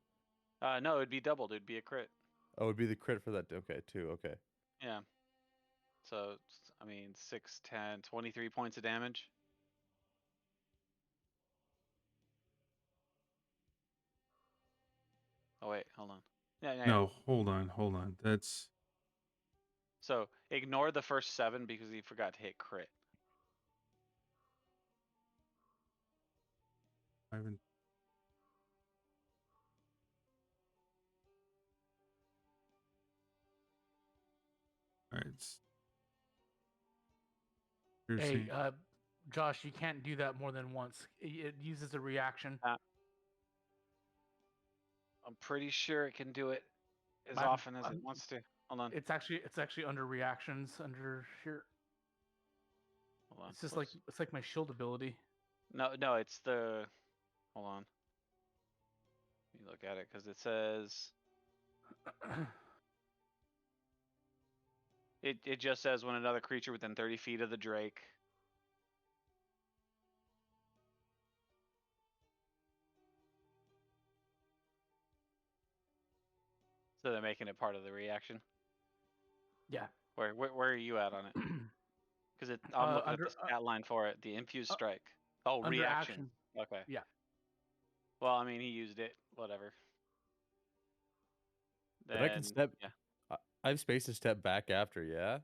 C: No, it'd be doubled. It'd be a crit.
I: Oh, it'd be the crit for that. Okay, 2. Okay.
C: Yeah. So I mean, 6, 10, 23 points of damage. Oh wait, hold on. Yeah.
A: No, hold on. That's
C: So ignore the first 7 because he forgot to hit crit.
A: I haven't. All right.
F: Hey, Josh, you can't do that more than once. It uses a reaction.
C: I'm pretty sure it can do it as
F: I'm-
C: often as it
F: I'm-
C: wants to. Hold on.
F: It's actually under reactions under here.
C: Hold on.
F: It's just
C: Whoops.
F: like it's like my shield ability.
C: No, it's the. Hold on. Let me look at it because it says it just says when another creature within 30 feet of the Drake. So they're making it part of the reaction.
F: Yeah.
C: Where are you at on it? Because I'm looking
F: under-
C: at the stat line for it. The infused strike. Oh,
F: under
C: reaction.
F: action.
C: Okay.
F: Yeah.
C: Well, I mean, he used it. Whatever.
I: But I can
C: Then,
I: step.
C: Yeah.
I: I have space to step back after. Yeah.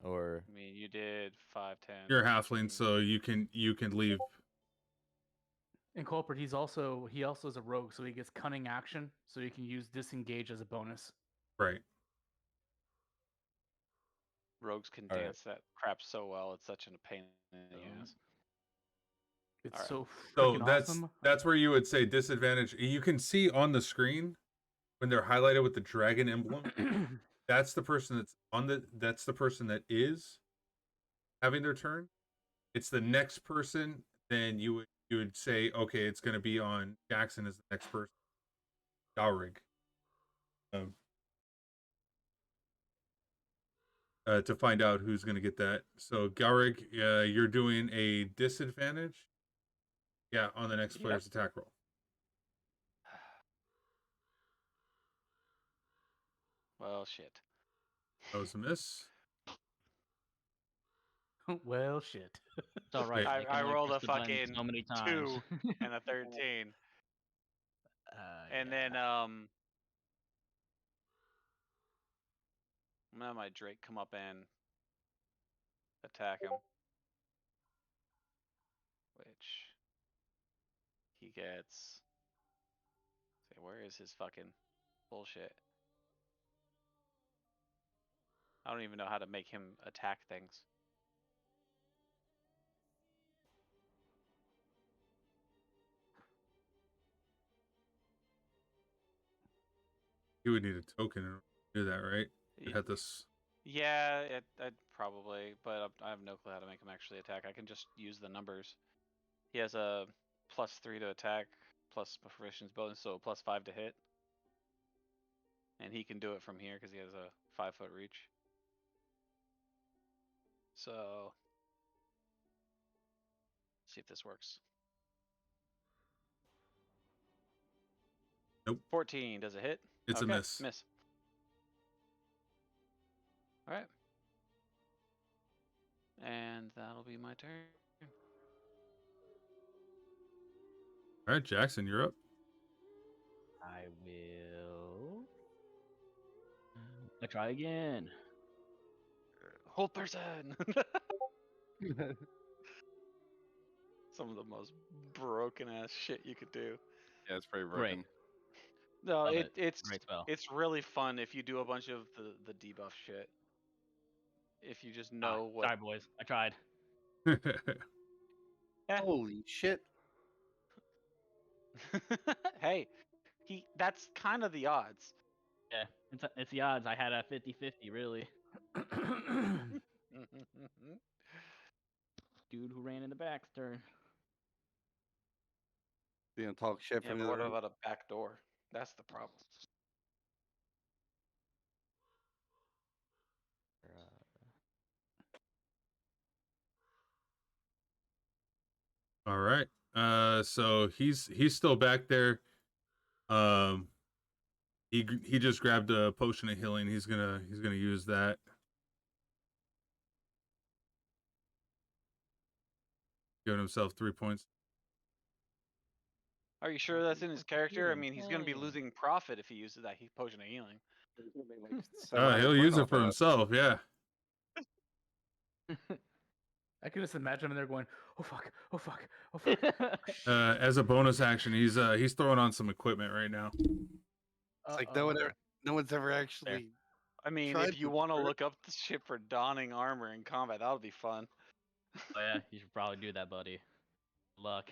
I: Or
C: I mean, you did 5, 10.
A: You're a halfling,
C: 15.
A: so you can leave.
F: In Culprit, he also is a rogue, so he gets cunning action, so he can use disengage as a bonus.
A: Right.
C: Rogues can
I: All right.
C: dance that crap so well. It's such a pain in the ass.
F: It's
C: Alright.
F: so
A: So
F: freaking
A: that's
F: awesome.
A: that's where you would say disadvantage. You can see on the screen when they're highlighted with the dragon emblem. That's the person that's the person that is having their turn. It's the next person. Then you would say, okay, it's going to be on Jackson as the next person. Gowrig. To find out who's going to get that. So Gowrig, you're doing a disadvantage. Yeah, on the next player's attack roll.
C: Well, shit.
A: That was a miss.
F: Well, shit.
G: It's all right.
A: Wait.
C: I
G: can only
C: rolled
G: press
C: a
G: the button
C: fucking
G: so many times.
C: 2 and a 13. And then I'm gonna have my Drake come up and attack him. Which he gets. Say, where is his fucking bullshit? I don't even know how to make him attack things.
A: You would need a token to do that, right? You
C: Y-
A: had this.
C: Yeah, I'd probably, but I have no clue how to make him actually attack. I can just use the numbers. He has a +3 to attack, plus proficiency bonus, so +5 to hit. And he can do it from here because he has a 5-foot reach. So, see if this works.
A: Nope.
C: 14, does it hit?
A: It's
C: Okay,
A: a miss.
C: Miss. All right. And that'll be my turn.
A: All right, Jackson, you're up.
G: I will. I try again.
C: Hold person. Some of the most broken ass shit you could do.
B: Yeah, it's pretty
G: Great.
B: broken.
C: No,
G: Love it.
C: it's
G: Great spell.
C: it's really fun if you do a bunch of the debuff shit. If you just know what.
G: Sorry, boys. I tried.
B: Holy shit.
C: Hey, that's kind of the odds.
G: Yeah, it's the odds. I had a 50-50, really. Dude who ran in the back's turn.
B: You gonna talk shit
C: Yeah,
B: from
C: but
B: the
C: what
B: other?
C: about a back door? That's the problem.
A: All right. So he's still back there. He just grabbed a potion of healing. He's gonna use that. Giving himself 3 points.
C: Are you sure that's in his character? I mean, he's going to be losing profit if he uses that potion of healing.
A: He'll use it for himself. Yeah.
H: I can just imagine him there going, "Oh fuck! Oh fuck! Oh fuck!"
A: As a bonus action, he's throwing on some equipment right now.
B: It's like no one's ever actually.
C: I mean,
B: tried
C: if you
B: to
C: want to
B: hurt.
C: look up the shit for donning armor in combat, that would be fun.
G: Oh yeah, you should probably do that, buddy. Good luck.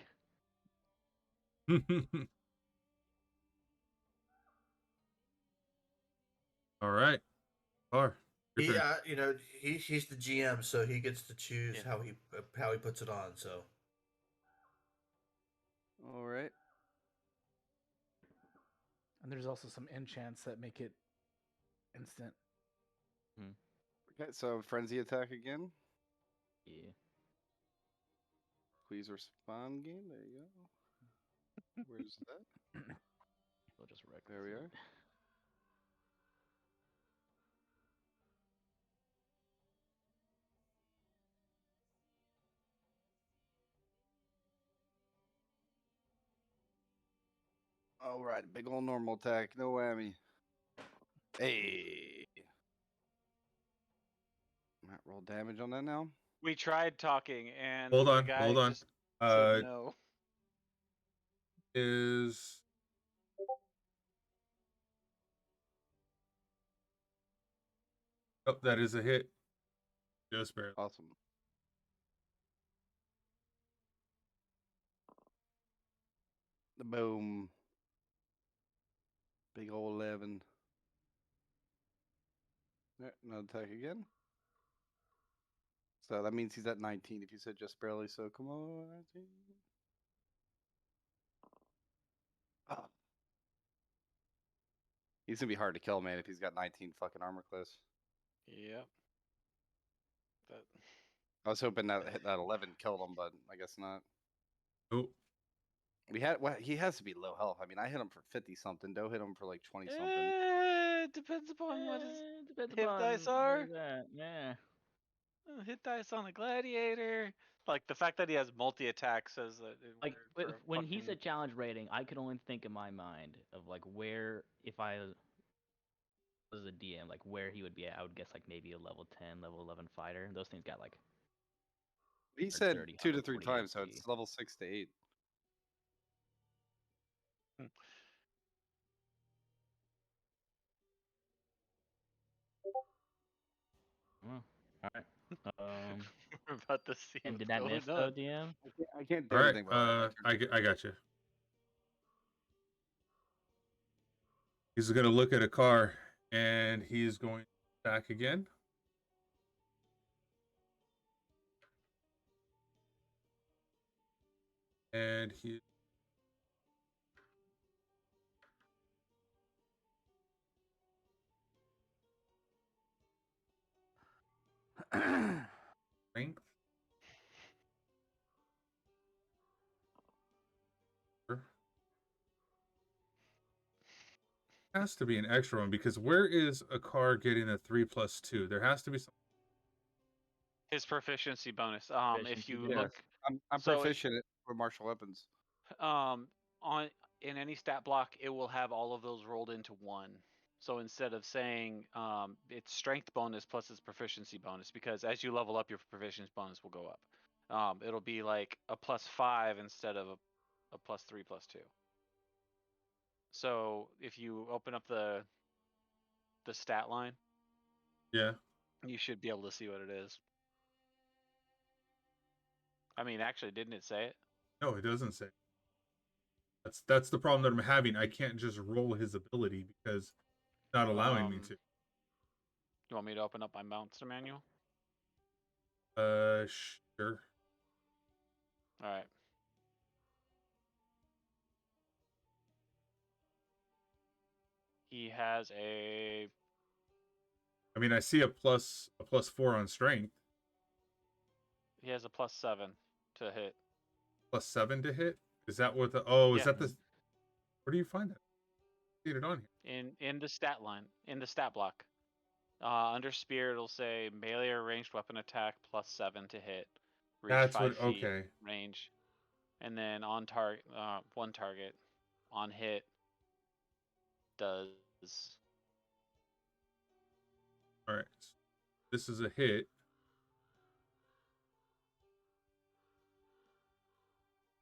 A: All right. Car.
E: Yeah, he's the GM, so he gets to choose how he puts it on. So.
B: All right.
H: And there's also some enchants that make it instant.
B: Okay, so frenzy attack again.
G: Yeah.
B: Please respond game. There you go. Where's that?
G: We'll just
B: there we are. All right, big old normal attack, no whammy. Hey. Might roll damage on that now.
C: We tried talking, and
A: Hold
C: the
A: on.
C: guy
A: Hold on.
C: just said no.
A: Is that is a hit. Just barely.
B: Awesome. The boom. Big old 11. Another attack again. So that means he's at 19 if you said just barely, so come on, 19. Oh. He's gonna be hard to kill, man, if he's got 19 fucking armor class.
C: Yep.
B: I was hoping that 11 killed him, but I guess not.
A: Nope.
B: He has to be low health. I mean, I hit him for 50 something. Doe hit him for like 20 something.
C: It depends upon what his hit dice are.
G: Yeah.
C: Hit dice on a gladiator. Like the fact that he has multi attack says that.
G: Like when he said challenge rating, I could only think in my mind of like where, if I was a DM, like where he would be at. I would guess like maybe a level 10, level 11 fighter. Those things got like.
B: He said 2 to 3 times, so it's level 6 to 8.
G: Well, all right.
C: We're about to see.
G: And did that miss though, DM?
B: I can't do
A: All right.
B: anything about it.
A: I got you. He's gonna look at a car, and he's going to attack again. And he. Strength. has to be an extra one because where is a car getting a 3+2? There has to be some.
C: His proficiency bonus. If
G: Proficiency
C: you
G: bonus.
C: look,
B: I'm
C: so
B: proficient with martial weapons.
C: on in any stat block, it will have all of those rolled into one. So instead of saying it's strength bonus plus its proficiency bonus, because as you level up, your proficiency bonus will go up. It'll be like a +5 instead of a +3/+2. So if you open up the stat line,
A: Yeah.
C: you should be able to see what it is. I mean, actually, didn't it say it?
A: No, it doesn't say. That's the problem that I'm having. I can't just roll his ability because it's not allowing me to.
C: You want me to open up my monster manual?
A: Sure.
C: All right. He has a.
A: I mean, I see a +4 on strength,
C: He has a +7 to hit.
A: +7 to hit. Is that what the? Oh, is
C: Yeah.
A: that the? Where do you find that? See it on here.
C: In the stat line, in the stat block. Under spear, it'll say melee or ranged weapon attack +7 to hit. Reach
A: That's
C: 5
A: what.
C: feet
A: Okay.
C: range, and then on target, one target, on hit does.
A: All right. This is a hit.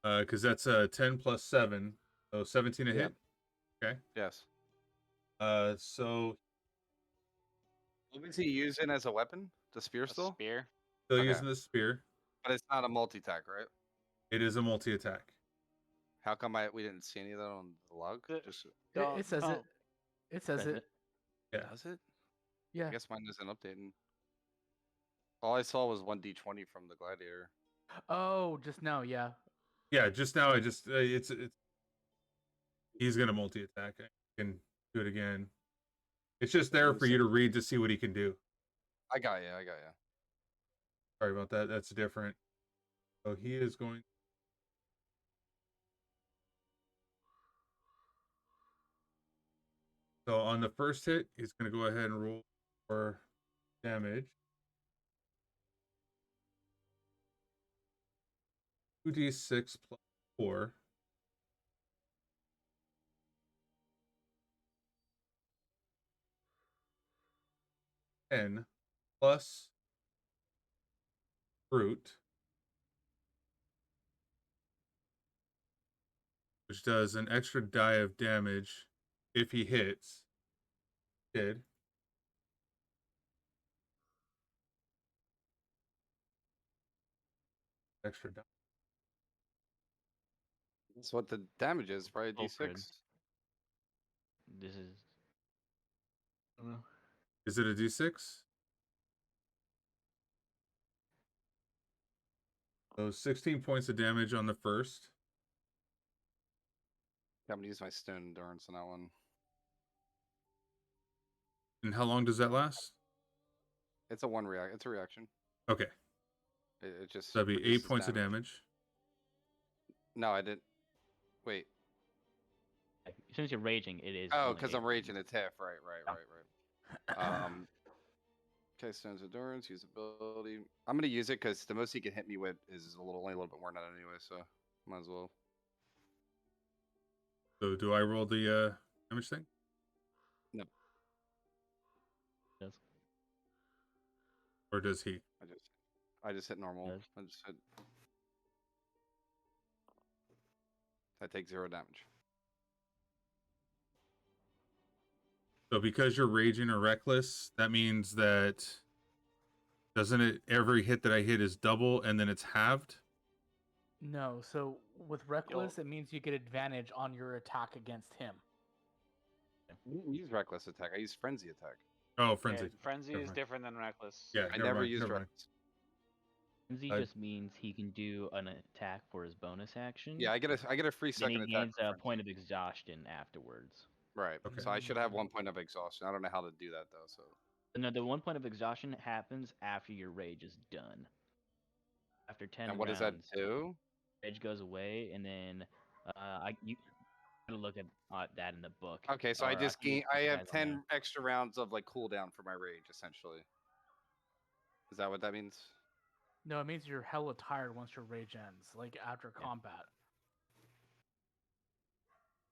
A: Because that's a 10 + 7, so 17 a hit. Okay.
B: Yes.
A: So
B: What was he using as a weapon? The spear
C: A
B: still?
C: spear.
A: still
B: Okay.
A: using the spear.
B: But it's not a multi-attack, right?
A: It is a multi-attack.
B: How come we didn't see any of that on the log? Just
F: It says it. It says
G: Says
F: it.
A: Yeah.
B: does it?
F: Yeah.
B: I guess mine isn't updating. All I saw was 1d20 from the gladiator.
F: Oh, just now, yeah.
A: Yeah. Just now, I just it's he's gonna multi-attack. I can do it again. It's just there for you to read to see what he can do.
B: I got you.
A: Sorry about that. That's different. So he is going. So on the first hit, he's going to go ahead and roll for damage. 2d6 plus 4. Ten plus fruit, which does an extra die of damage if he hits. Did. Extra die.
B: That's what the damage is, probably d6.
G: Kulprid. This is. I don't know.
A: Is it a d6? So 16 points of damage on the first.
B: I'm gonna use my stone endurance on that one.
A: And how long does that last?
B: It's a It's a reaction.
A: Okay.
B: It just.
A: So that'd be 8
B: reduces
A: points of damage.
B: No, I didn't. Wait.
G: As soon as you're raging, it is.
B: Oh,
G: only
B: because
G: 8
B: I'm raging.
G: points.
B: It's half. Right. Okay, stone's endurance, usability. I'm gonna use it because the most he can hit me with is only a little bit more than that anyway, so might as well.
A: So do I roll the damage thing?
B: No.
G: Yes.
A: Or does he?
B: I just hit normal.
G: Yes.
B: I just hit. I take 0 damage.
A: So because you're raging or reckless, that means that doesn't it every hit that I hit is double and then it's halved?
F: No, so with reckless, it means you get advantage on your attack against him.
B: I didn't use reckless attack. I used frenzy attack.
A: Oh, frenzy.
C: Yeah, frenzy
A: Never
C: is
A: mind.
C: different than reckless.
A: Yeah,
B: I never used
A: never mind.
B: reckless.
G: Frenzy just means he can do an attack for his bonus action.
B: Yeah, I get a free
G: Then
B: second
G: he
B: attack.
G: gains a point of exhaustion afterwards.
B: Right.
A: Okay.
B: So I should have 1 point of exhaustion. I don't know how to do that though. So.
G: No, the 1 point of exhaustion happens after your rage is done. After 10
B: And what does
G: rounds,
B: that do?
G: rage goes away, and then gonna look at that in the book.
B: Okay, so
G: Or
B: I just
G: can get
B: gain. I
G: these
B: have
G: guys on there.
B: 10 extra rounds of like cooldown for my rage, essentially. Is that what that means?
H: No, it means you're hella tired once your rage ends, like after combat.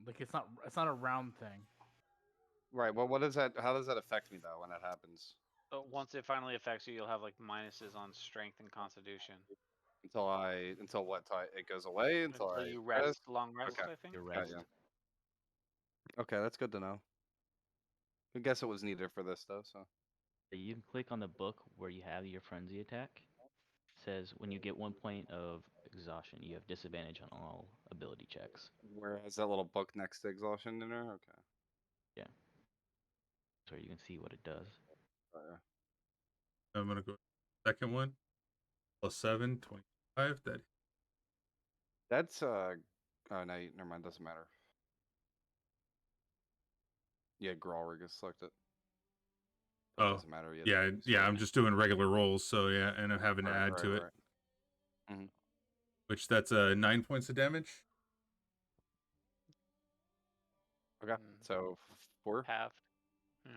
H: Like it's not a round thing.
B: Right. Well, what does that? How does that affect me though when that happens?
C: So once it finally affects you, you'll have like minuses on strength and constitution.
B: Until what? Till it goes away? Until I
C: you rest, long rest,
B: Okay.
C: I think.
G: Your
B: Got
G: rest.
B: ya. Okay, that's good to know. I guess it was needed for this though. So
G: So you can click on the book where you have your frenzy attack. It says when you get 1 point of exhaustion, you have disadvantage on all ability checks.
B: where has that little book next to exhaustion in there? Okay.
G: Yeah. So you can see what it does.
A: I'm gonna go second one. +7, 25.
B: That's oh no, never mind. Doesn't matter. Yeah, Grawrig is selected. That doesn't matter yet.
A: Yeah. I'm just doing regular rolls, so yeah, and I'm having to add to it.
B: Mhm.
A: Which that's 9 points of damage.
B: Okay, so 4.
C: Half. Yeah.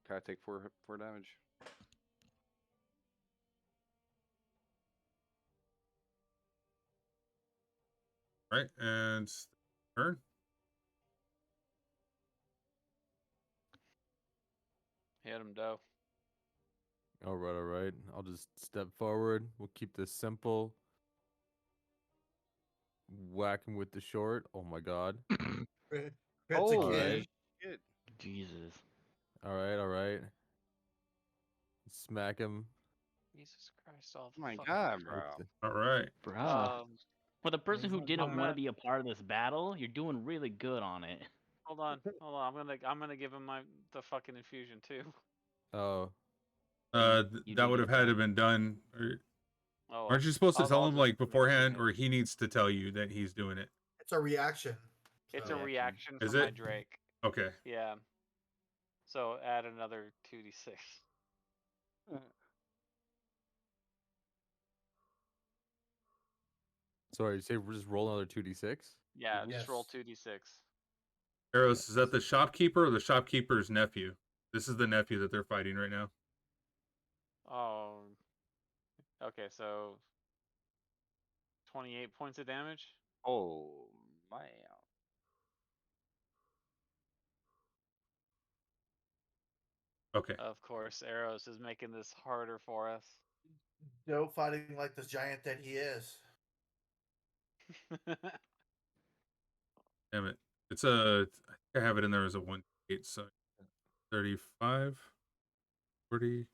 B: Okay, I take 4 damage.
A: Right, and turn.
C: Hit him, Doe.
I: All right, all right. I'll just step forward. We'll keep this simple. Whack him with the short. Oh my god.
E: Crits
B: Oh,
E: again.
B: shit.
G: Jesus.
I: All right, all right. Smack him.
C: Jesus Christ! All
B: Oh my
C: fucking
B: god,
C: crap.
B: bro.
A: All right.
G: Bruh. For the person who didn't
C: I'm
G: want to
C: gonna-
G: be a part of this battle, you're doing really good on it.
C: Hold on. I'm gonna give him the fucking infusion too.
I: Oh.
G: You
A: That
G: did
A: would
G: get
A: have had to
G: that.
A: been done.
C: Oh,
A: Aren't you supposed to tell
C: I'll
A: him
C: just
A: like
C: give him
A: beforehand,
C: infusion.
A: or he needs to tell you that he's doing it?
E: It's a reaction.
C: It's
E: so-
C: a reaction
A: Is
C: from my
A: it?
C: Drake.
A: Okay.
C: Yeah. So add another 2d6.
I: Sorry, you say just roll another 2d6?
C: Yeah,
E: Yes.
C: just roll 2d6.
A: Eros, is that the shopkeeper or the shopkeeper's nephew? This is the nephew that they're fighting right now.
C: Oh. Okay, so 28 points of damage.
B: Oh, man.
A: Okay.
C: Of course, Eros is making this harder for us.
E: Joe fighting like the giant that he is.
A: Damn it. It's I think I have it in there as a 1d8, so 35, 40.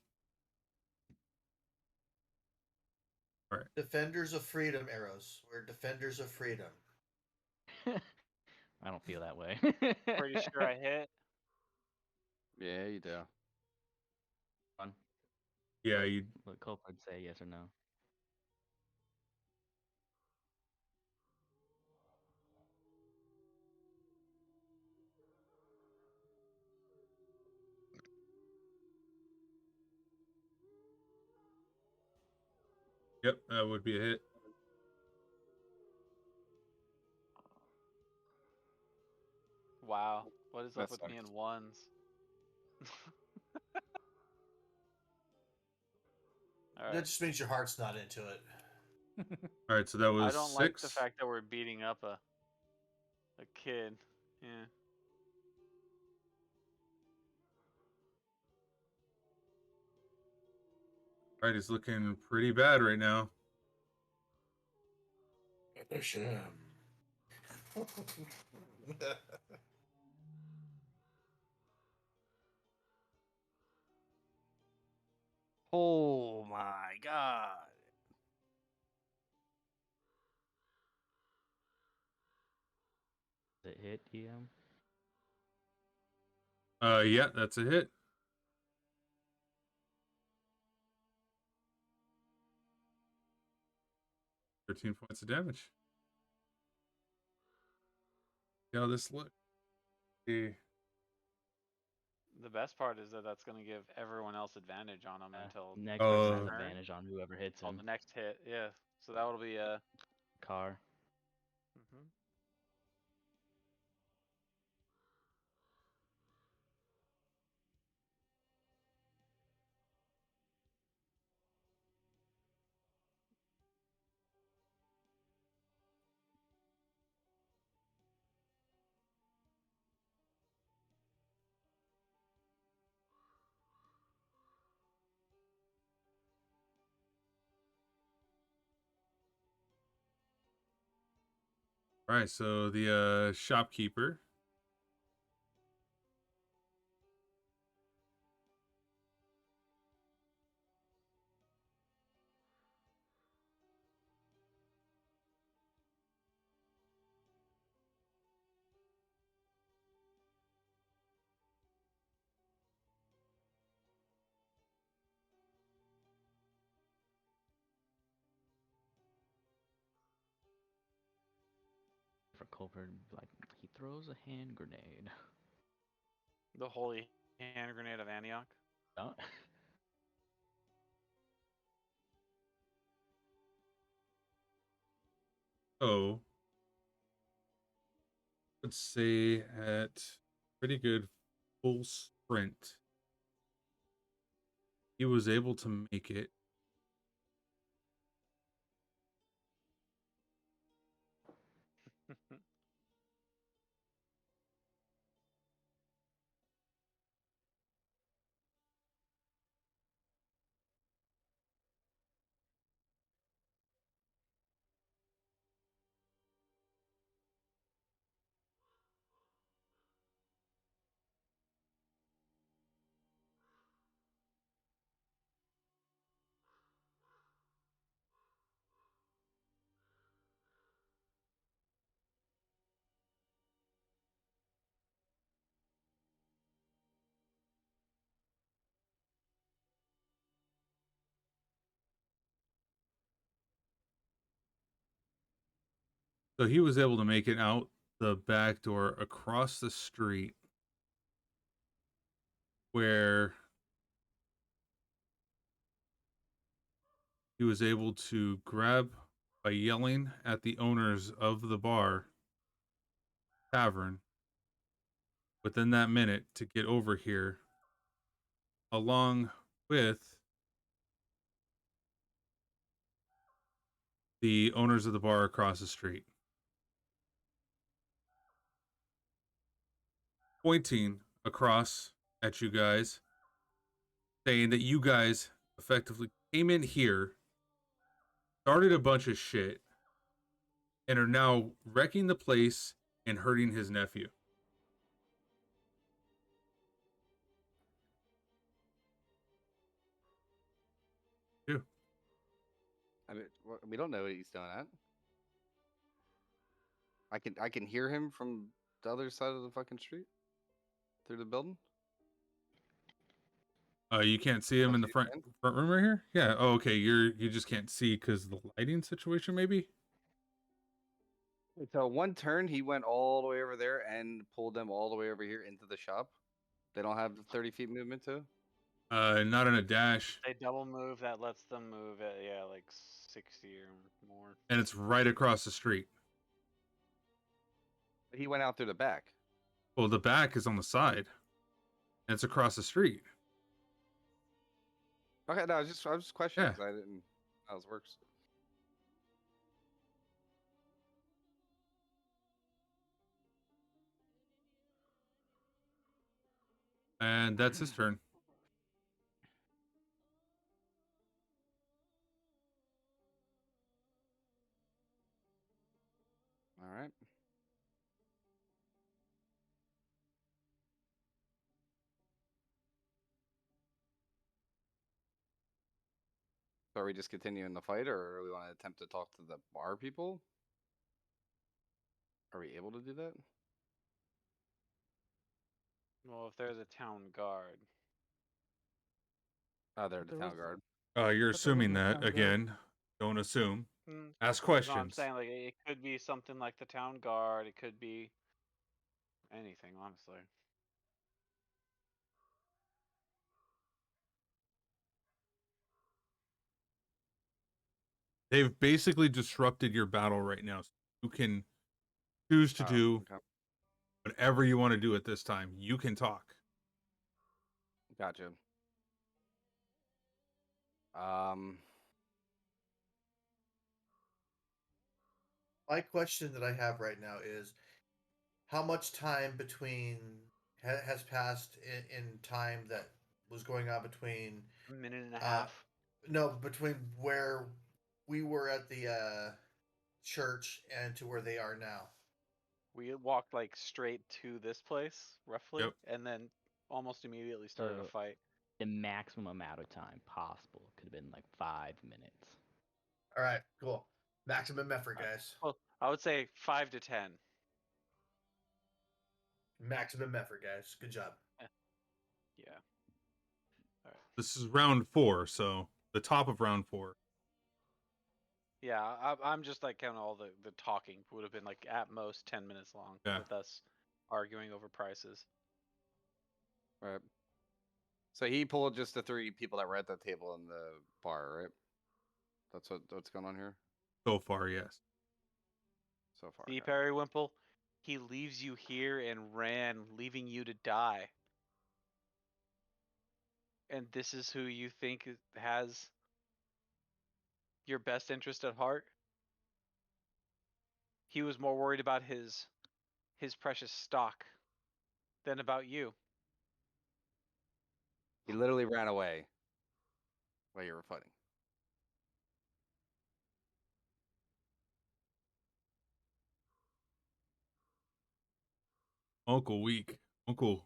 A: All right.
E: Defenders of freedom, Arrows. We're defenders of freedom.
G: I don't feel that way.
C: Pretty sure I hit.
B: Yeah, you do.
G: Fun.
A: Yeah, you.
G: Let Kulprids say yes or no.
A: Yep, that would be a hit.
C: Wow. What is up
B: That
C: with me
B: sucks.
C: in ones? All
E: That
C: right.
E: just means your heart's not into it.
A: All right, so that was
C: I don't
A: 6.
C: like the fact that we're beating up a kid. Yeah.
A: All right, he's looking pretty bad right now.
E: Finish him.
B: Oh my god.
G: Does it hit, DM?
A: Yeah, that's a hit. $13 points of damage. See how this looks. See.
C: The best part is that that's going to give everyone else advantage on him until
G: Next person has
A: Oh.
G: advantage on whoever hits
C: on
G: him.
C: the next hit. Yeah. So that will be a.
G: Car.
A: All right, so the shopkeeper.
G: For Culprit, like he throws a hand grenade.
C: The holy hand grenade of Antioch.
G: Oh.
A: Oh, let's say at pretty good full sprint, he was able to make it. So he was able to make it out the back door across the street where he was able to grab by yelling at the owners of the bar tavern within that minute to get over here, along with the owners of the bar across the street. Pointing across at you guys, saying that you guys effectively came in here, started a bunch of shit, and are now wrecking the place and hurting his nephew. Too.
B: I mean, we don't know what he's doing at. I can hear him from the other side of the fucking street through the building.
A: You can't see him in the front room right here. Yeah. Oh, okay. You just can't see because of the lighting situation, maybe.
B: So one turn, he went all the way over there and pulled them all the way over here into the shop. They don't have the 30 feet movement too.
A: Not in a dash.
C: They double move, that lets them move at, yeah, like 60 or more.
A: And it's right across the street.
B: But he went out through the back.
A: Well, the back is on the side. And it's across the street.
B: Okay, no, I was just questioning
A: Yeah.
B: because I didn't know how this works.
A: And that's his turn.
B: All right. So are we just continuing the fight, or we want to attempt to talk to the bar people? Are we able to do that?
C: Well, if there's a town guard.
B: Oh, they're the
F: There
B: town
F: was-
B: guard.
A: You're
F: But there
A: assuming
F: wasn't a
A: that
F: town guard.
A: again. Don't assume. Ask
C: No, I'm
A: questions.
C: saying, like, it could be something like the town guard. It could be anything, honestly.
A: They've basically disrupted your battle right now. So you can choose to do
B: Okay.
A: whatever you want to do at this time. You can talk.
B: Gotcha.
E: My question that I have right now is, how much time between has passed in time that was going on between
C: A minute and a half.
E: no, between where we were at the church and to where they are now?
C: We walked like straight to this place, roughly,
A: Yep.
C: and then almost immediately started a
G: So-
C: fight.
G: The maximum amount of time possible could have been like 5 minutes.
E: All right, cool. Maximum effort, guys.
C: Well, I would say 5 to 10.
E: Maximum effort, guys. Good job.
C: Yeah.
A: This is round 4, so the top of round 4.
C: Yeah, I'm just like counting all the talking would have been like at most 10 minutes long
A: Yeah.
C: with us arguing over prices.
B: Right. So he pulled just the 3 people that were at the table in the bar, right? That's what's going on here
A: So far, yes.
B: so far.
C: See,
B: okay.
C: Periwimple, he leaves you here and ran, leaving you to die. And this is who you think has your best interest at heart? He was more worried about his precious stock than about you.
B: He literally ran away while you were fighting.
A: Uncle weak. Uncle,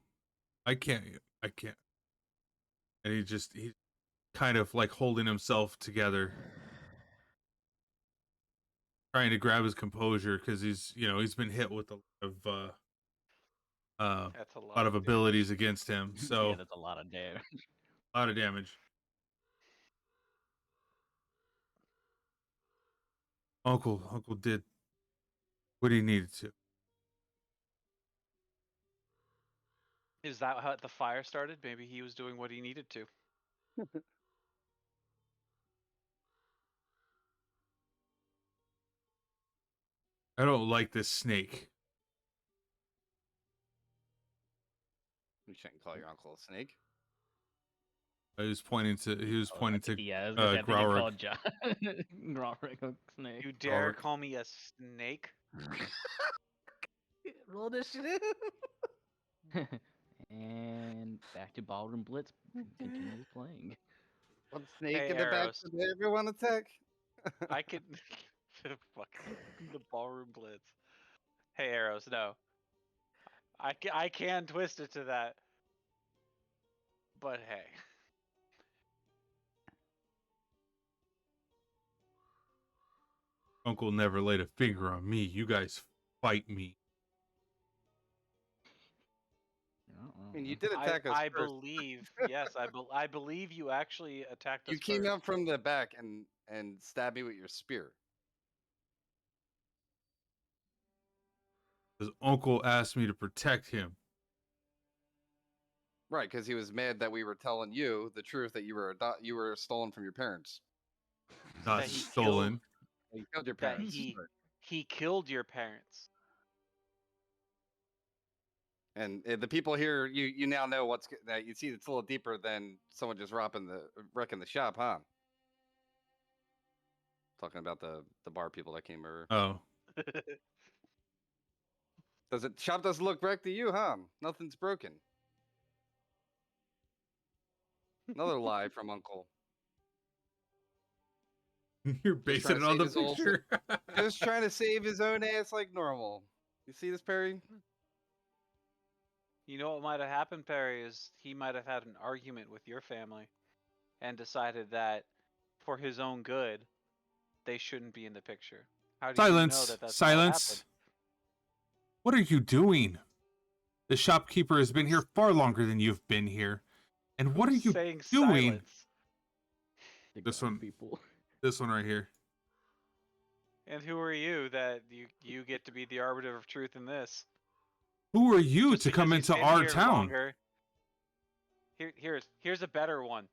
A: I can't. And he's kind of like holding himself together, trying to grab his composure because he's been hit with a
C: That's a
A: lot of abilities against him. So
G: Yeah, that's a lot of damage.
A: a lot of damage. Uncle did what he needed to.
C: Is that how the fire started? Maybe he was doing what he needed to.
A: I don't like this snake.
B: You shouldn't call your uncle a snake.
A: He was pointing to
G: Yeah, I was gonna say, I think you
A: Growrick.
G: called John Growrick a snake.
C: You dare
A: Growrick.
C: call me a snake?
H: Roll initiative.
G: And back to Ballroom Blitz. Continues playing.
B: What snake
C: Hey,
B: in the back?
C: Arrows.
B: Did everyone attack?
C: I could fuck the ballroom blitz. Hey, Arrows, no. I can twist it to that. But hey.
A: Uncle never laid a finger on me. You guys fight me.
B: I mean, you did attack us
C: I
B: first.
C: believe, yes, I believe you actually attacked us
B: You came
C: first.
B: up from the back and stabbed me with your spear.
A: Because Uncle asked me to protect him.
B: Right, because he was mad that we were telling you the truth that you were stolen from your parents.
A: Not
C: That he
A: stolen.
B: You killed your
C: That
B: parents.
C: he killed your parents.
B: And the people here, you now know that you see it's a little deeper than someone just wrecking the shop, huh? Talking about the bar people that came over.
A: Oh.
B: Shop doesn't look wrecked to you, huh? Nothing's broken. Another lie from Uncle.
A: You're basing it on the picture.
B: Just trying to save his own ass like normal. You see this, Perry?
C: You know what might have happened, Perry, is he might have had an argument with your family and decided that for his own good, they shouldn't be in the picture. How do you know
A: Silence.
C: that that's
A: Silence. What are you doing? The shopkeeper has been here far longer than you've been here. And what are you
C: saying
A: doing?
C: Silence?
A: This one.
G: People.
A: This one right here.
C: And who are you that you get to be the arbiter of truth in this?
A: Who are you
C: Just
A: to come
C: because he's
A: into
C: been
A: our
C: here
A: town?
C: longer- Here's a better one.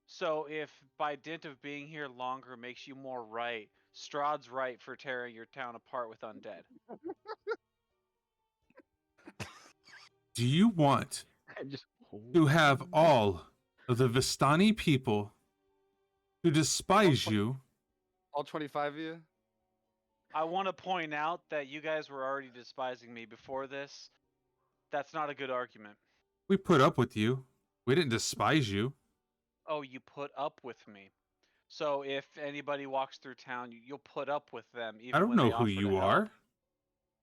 C: So if by dint of being here longer makes you more right, Strahd's right for tearing your town apart with undead.
A: Do you want to have all of the Vistani people to despise you?
B: All 25 of you?
C: I want to point out that you guys were already despising me before this. That's not a good argument.
A: We put up with you. We didn't despise you.
C: Oh, you put up with me. So if anybody walks through town, you'll put up with them. Even
A: I don't
C: when they
A: know who
C: offer to
A: you
C: help.
A: are.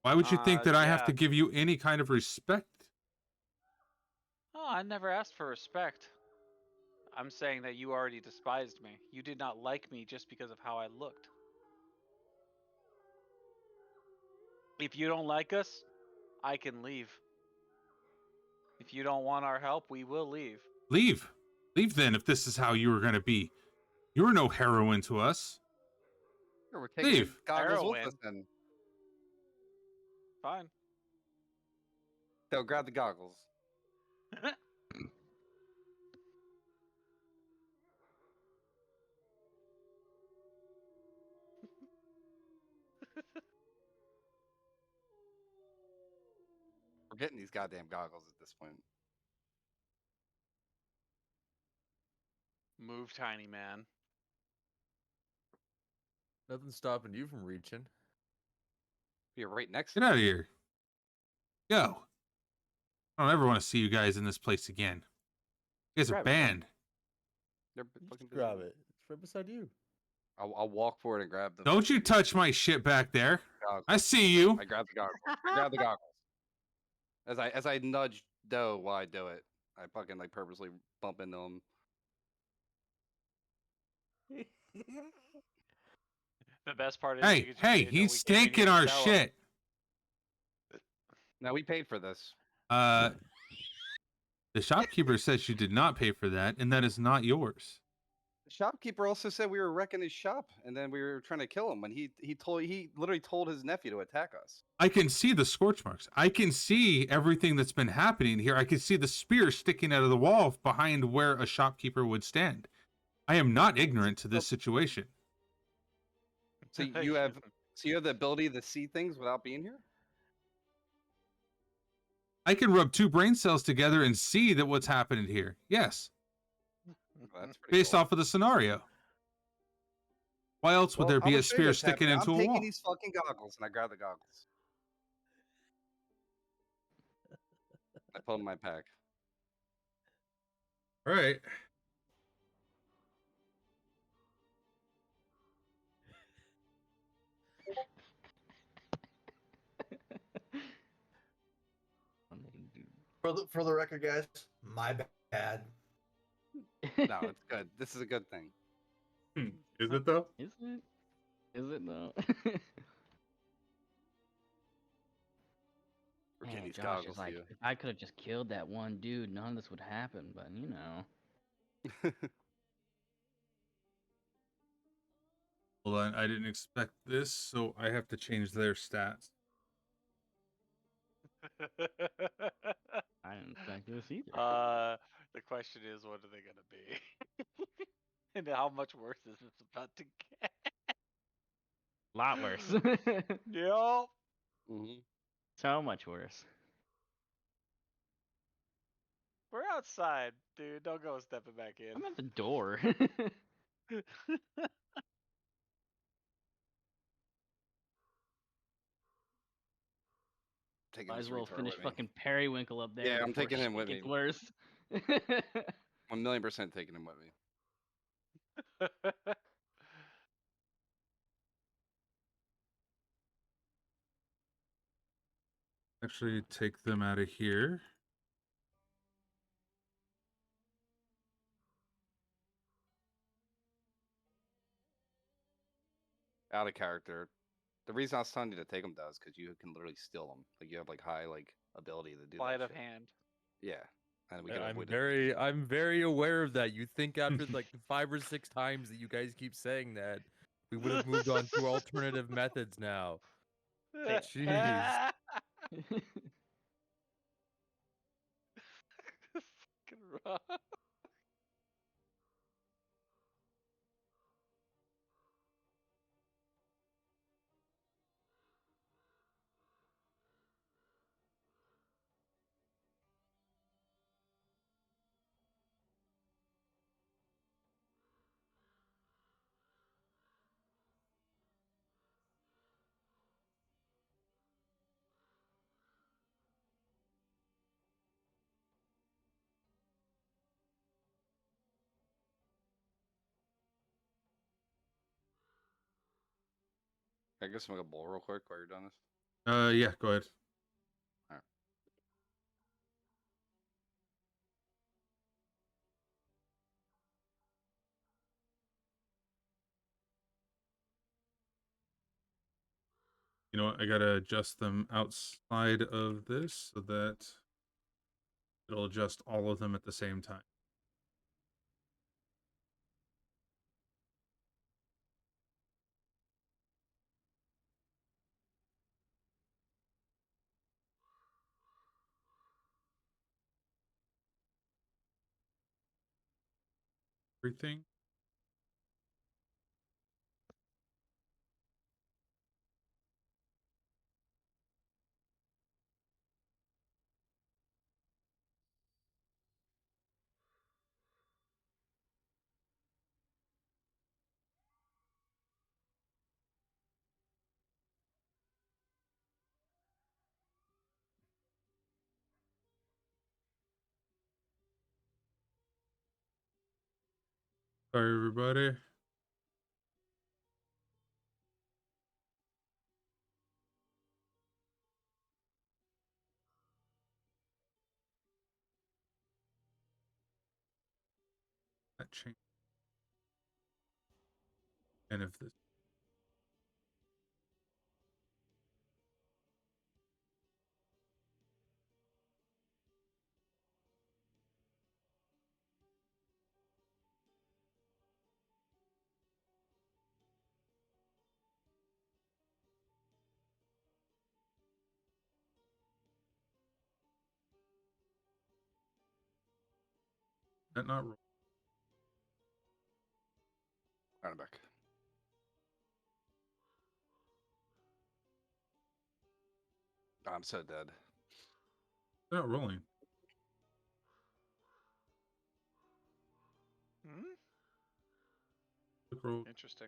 A: Why would you think that I have
C: Yeah.
A: to give you any kind of respect?
C: Oh, I never asked for respect. I'm saying that you already despised me. You did not like me just because of how I looked. If you don't like us, I can leave. If you don't want our help, we will leave.
A: Leave. Leave then if this is how you were going to be. You were no heroine to us.
B: Here, we're taking
A: Leave.
B: the goggles with
C: Heroin.
B: us then.
C: Fine.
B: So grab the goggles. We're getting these goddamn goggles at this point.
C: Move, tiny man.
I: Nothing's stopping you from reaching.
B: You're right next
A: Get
B: to
A: out of
B: me.
A: here. Go. I don't ever want to see you guys in this place again. You guys are
B: Grab it.
A: banned.
B: They're
I: Just
B: fucking
I: grab
B: visible.
I: it. It's right beside you.
B: I'll walk forward and grab the
A: Don't you touch my shit back there.
B: goggles.
A: I see you.
B: I grab the goggles. I grab the goggles. As I nudge Doe while I do it, I fucking like purposely bump into him.
C: The best part is,
A: Hey, hey, he's stinking our shit.
B: Now we paid for this.
A: The shopkeeper says you did not pay for that, and that is not yours.
B: The shopkeeper also said we were wrecking his shop, and then we were trying to kill him when he literally told his nephew to attack us.
A: I can see the scorch marks. I can see everything that's been happening here. I can see the spear sticking out of the wall behind where a shopkeeper would stand. I am not ignorant to this situation.
B: So you have the ability to see things without being here?
A: I can rub two brain cells together and see that what's happening here. Yes,
B: Well, that's pretty
A: based
B: cool.
A: off of the scenario. Why else would
B: Well,
A: there
B: I'm
A: be
B: gonna
A: a
B: show you
A: spear
B: what's
A: sticking
B: happening.
A: into
B: I'm
A: a
B: taking
A: wall?
B: these fucking goggles, and I grab the goggles. I pull in my pack.
A: All right.
E: For the record, guys, my bad.
B: No, it's good. This is a good thing.
A: Is it though?
G: Is it? Is it though?
B: We're getting
G: Man,
B: these
G: Josh
B: goggles
G: is
B: to
G: like,
B: you.
G: if I could have just killed that one dude, none of this would happen. But you know,
A: Hold on, I didn't expect this, so I have to change their stats.
G: I didn't expect this either.
C: The question is, what are they gonna be? And how much worse is this about to get?
G: A lot worse.
C: Yup.
B: Mm-hmm.
G: So much worse.
C: We're outside, dude. Don't go stepping back in.
G: I'm at the door.
B: Taking
G: Might
B: this
G: as well
B: retard
G: finish
B: with me.
G: fucking Periwinkle up there.
B: Yeah, I'm
G: before
B: taking him
G: shit
B: with
G: gets
B: me.
G: worse.
B: 1,000,000% taking him with me.
A: Actually, take them out of here.
B: Out of character. The reason I was telling you to take them does because you can literally steal them. Like you have like high ability to do
C: Sleight
B: that
C: of
B: shit.
C: hand.
B: Yeah, and we
I: Yeah,
B: can
I: I'm
B: avoid
I: I'm very aware of that. You think after like 5 or 6 times that you guys keep saying that, we would have moved on to alternative methods now. Jeez.
C: Fucking rough.
B: I guess make a bowl real quick while you're doing this.
A: Yeah, go ahead. You know what? I gotta adjust them outside of this so that it'll adjust all of them at the same time. Everything. Sorry, everybody. That change. And if this. That not roll.
B: I'm back. I'm so dead.
A: They're not rolling.
C: Hmm?
A: Quick roll.
C: Interesting.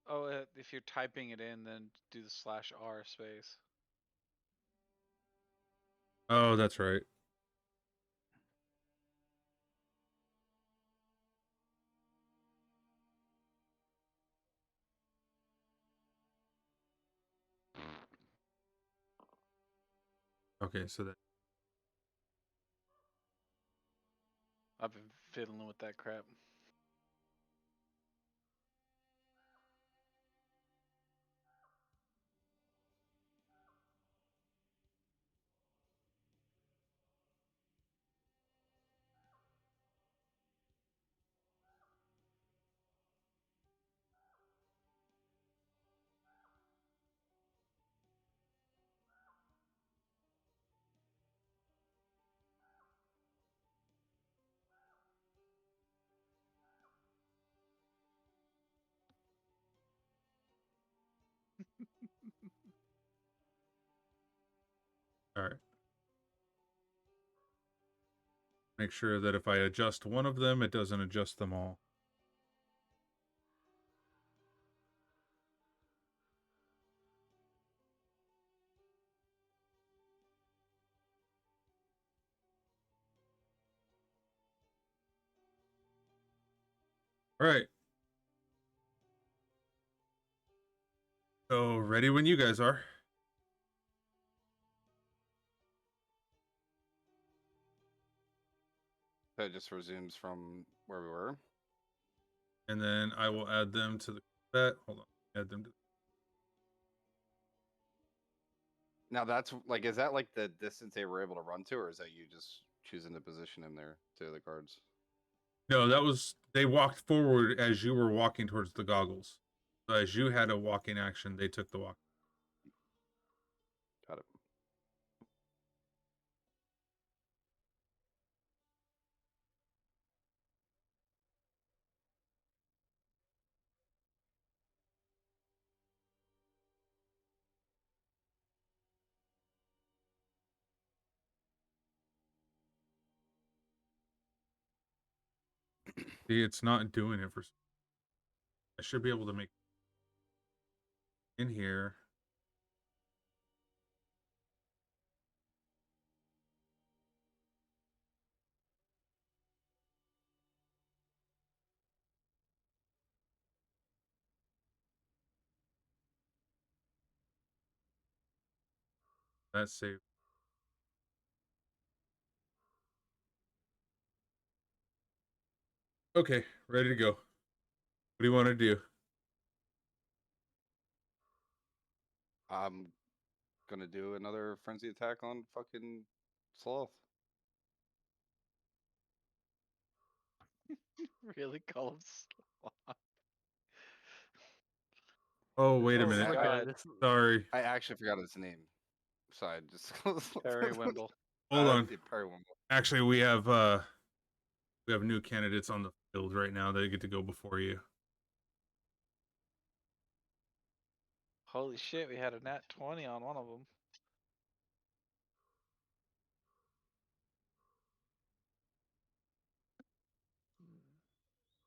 C: Oh, if you're typing it in, then do the /R space.
A: Oh, that's right. Okay, so that.
C: I've been fiddling with that crap.
A: All right. Make sure that if I adjust one of them, it doesn't adjust them all. All right. So ready when you guys are.
B: So it just resumes from where we were.
A: And then I will add them to the bet. Hold on. Add them to.
B: Now that's like, is that like the distance they were able to run to, or is that you just choosing to position him there to the cards?
A: No, that was they walked forward as you were walking towards the goggles. So as you had a walking action, they took the walk.
B: Got it.
A: See, it's not doing it for. I should be able to make in here. That's safe. Okay, ready to go. What do you want to do?
B: I'm gonna do another frenzy attack on fucking Sloth.
C: Really call him Sloth.
A: Oh, wait a
C: Oh
A: minute.
C: my god.
A: Sorry.
B: I actually forgot his name, so I just
C: Periwinkle.
A: Hold on.
B: Periwinkle.
A: Actually, we have new candidates on the field right now that get to go before you.
C: Holy shit, we had a nat 20 on one of them.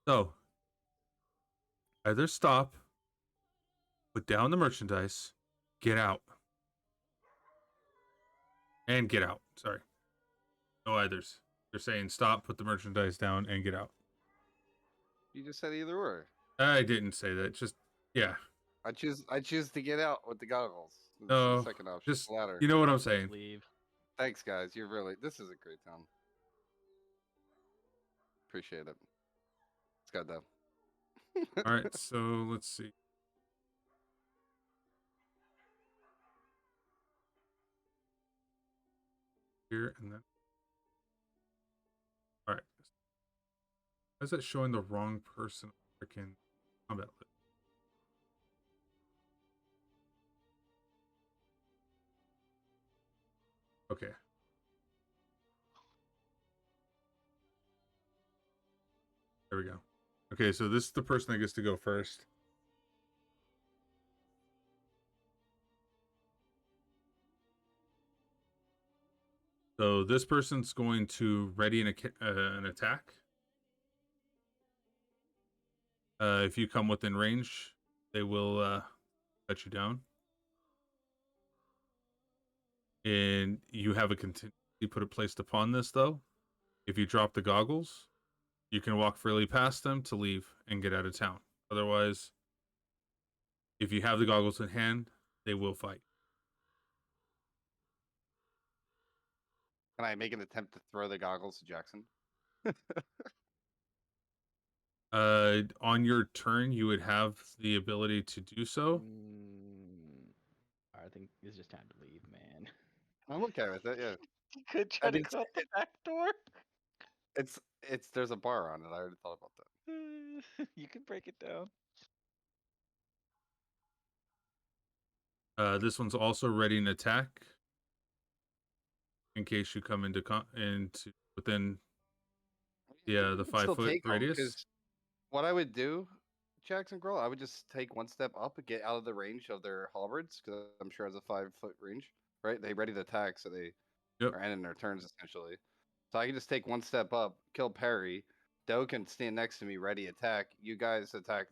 A: So, either stop, put down the merchandise, get out. And get out. Sorry. No others. They're saying stop, put the merchandise down, and get out.
B: You just said either or.
A: I didn't say that. Just, yeah.
B: I choose to get out with the goggles. It's
A: No,
B: the second option.
A: just,
B: The ladder.
A: you know what I'm saying.
G: Leave.
B: Thanks, guys. This is a great town. Appreciate it. Let's go, though.
A: All right, so let's see. Here and then. All right. Why is that showing the wrong person? Freaking combat list. Okay. There we go. Okay, so this is the person that gets to go first. So this person's going to ready an attack. If you come within range, they will cut you down. And you have a contingency placed upon this, though. If you drop the goggles, you can walk freely past them to leave and get out of town. Otherwise, if you have the goggles in hand, they will fight.
B: Can I make an attempt to throw the goggles to Jackson?
A: On your turn, you would have the ability to do so.
G: I think it's just time to leave, man.
B: I'm okay with it. Yeah.
C: You could try to go out the back door.
B: There's a bar on it. I already thought about that.
C: You can break it down.
A: This one's also ready an attack in case you come into within the 5 foot radius.
B: What I would do, Jackson Girl, I would just take one step up and get out of the range of their halberds, because I'm sure it has a 5 foot range, right? They ready to attack, so they are ending their turns essentially. So I can just take one step up, kill Perry. Doe can stand next to me, ready attack. You guys attack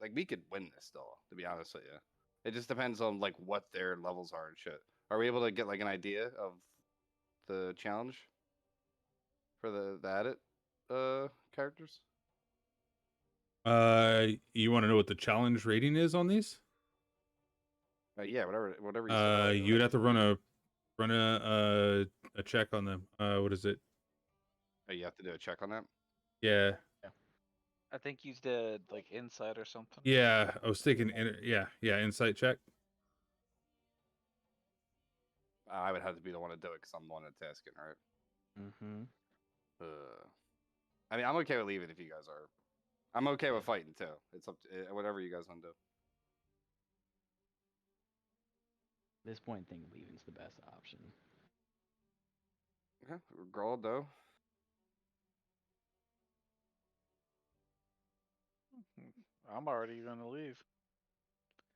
B: like we could win this still, to be honest with you. It just depends on like what their levels are and shit. Are we able to get like an idea of the challenge for the added characters?
A: You want to know what the challenge rating is on these?
B: Yeah, whatever. You said,
A: you'd have to run a check on them. What is it?
B: Oh, you have to do a check on that.
A: Yeah.
C: I think you did like insight or something.
A: Yeah, I was thinking. Insight check.
B: I would have to be the one to do it because I'm the one that's asking, right?
G: Mm-hmm.
B: I mean, I'm okay with leaving if you guys are. I'm okay with fighting too. It's up to whatever you guys want to do.
G: At this point, I think leaving's the best option.
B: Okay, girl, though.
C: I'm already gonna leave.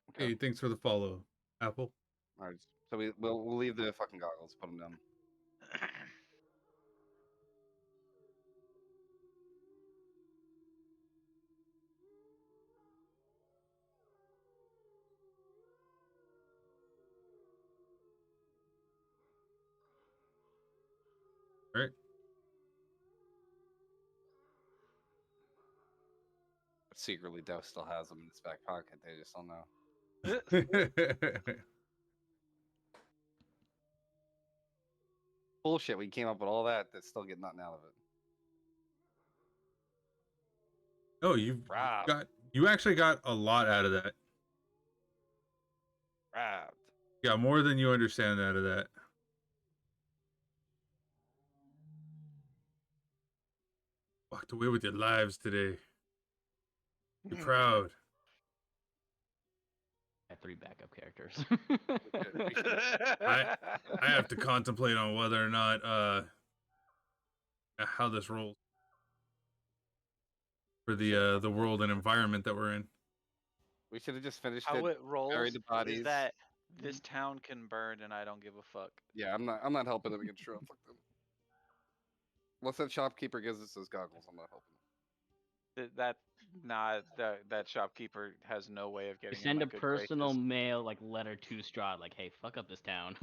A: Okay. Hey, thanks for the follow, Apple.
B: All right, so we'll leave the fucking goggles. Put them down.
A: All right.
B: Secretly, Doe still has them in his back pocket. They just don't know. Bullshit. We came up with all that. That's still getting nothing out of it.
A: Oh,
B: Robbed.
A: you actually got a lot out of that.
B: Robbed.
A: Yeah, more than you understand out of that. Walked away with your lives today. Be proud.
G: I have 3 backup characters.
A: I have to contemplate on whether or not how this rolls for the world and environment that we're in.
B: We should have just finished
C: How
B: it.
C: it rolls
B: Bury the bodies.
C: is that this town can burn and I don't give a fuck.
B: Yeah, I'm not helping them against Strahd. Fuck them. Once that shopkeeper gives us those goggles, I'm not helping.
C: That shopkeeper has no way of getting.
G: Send
C: in
G: a
C: my good
G: personal
C: graces.
G: mail like letter to Strahd, like, hey, fuck up this town.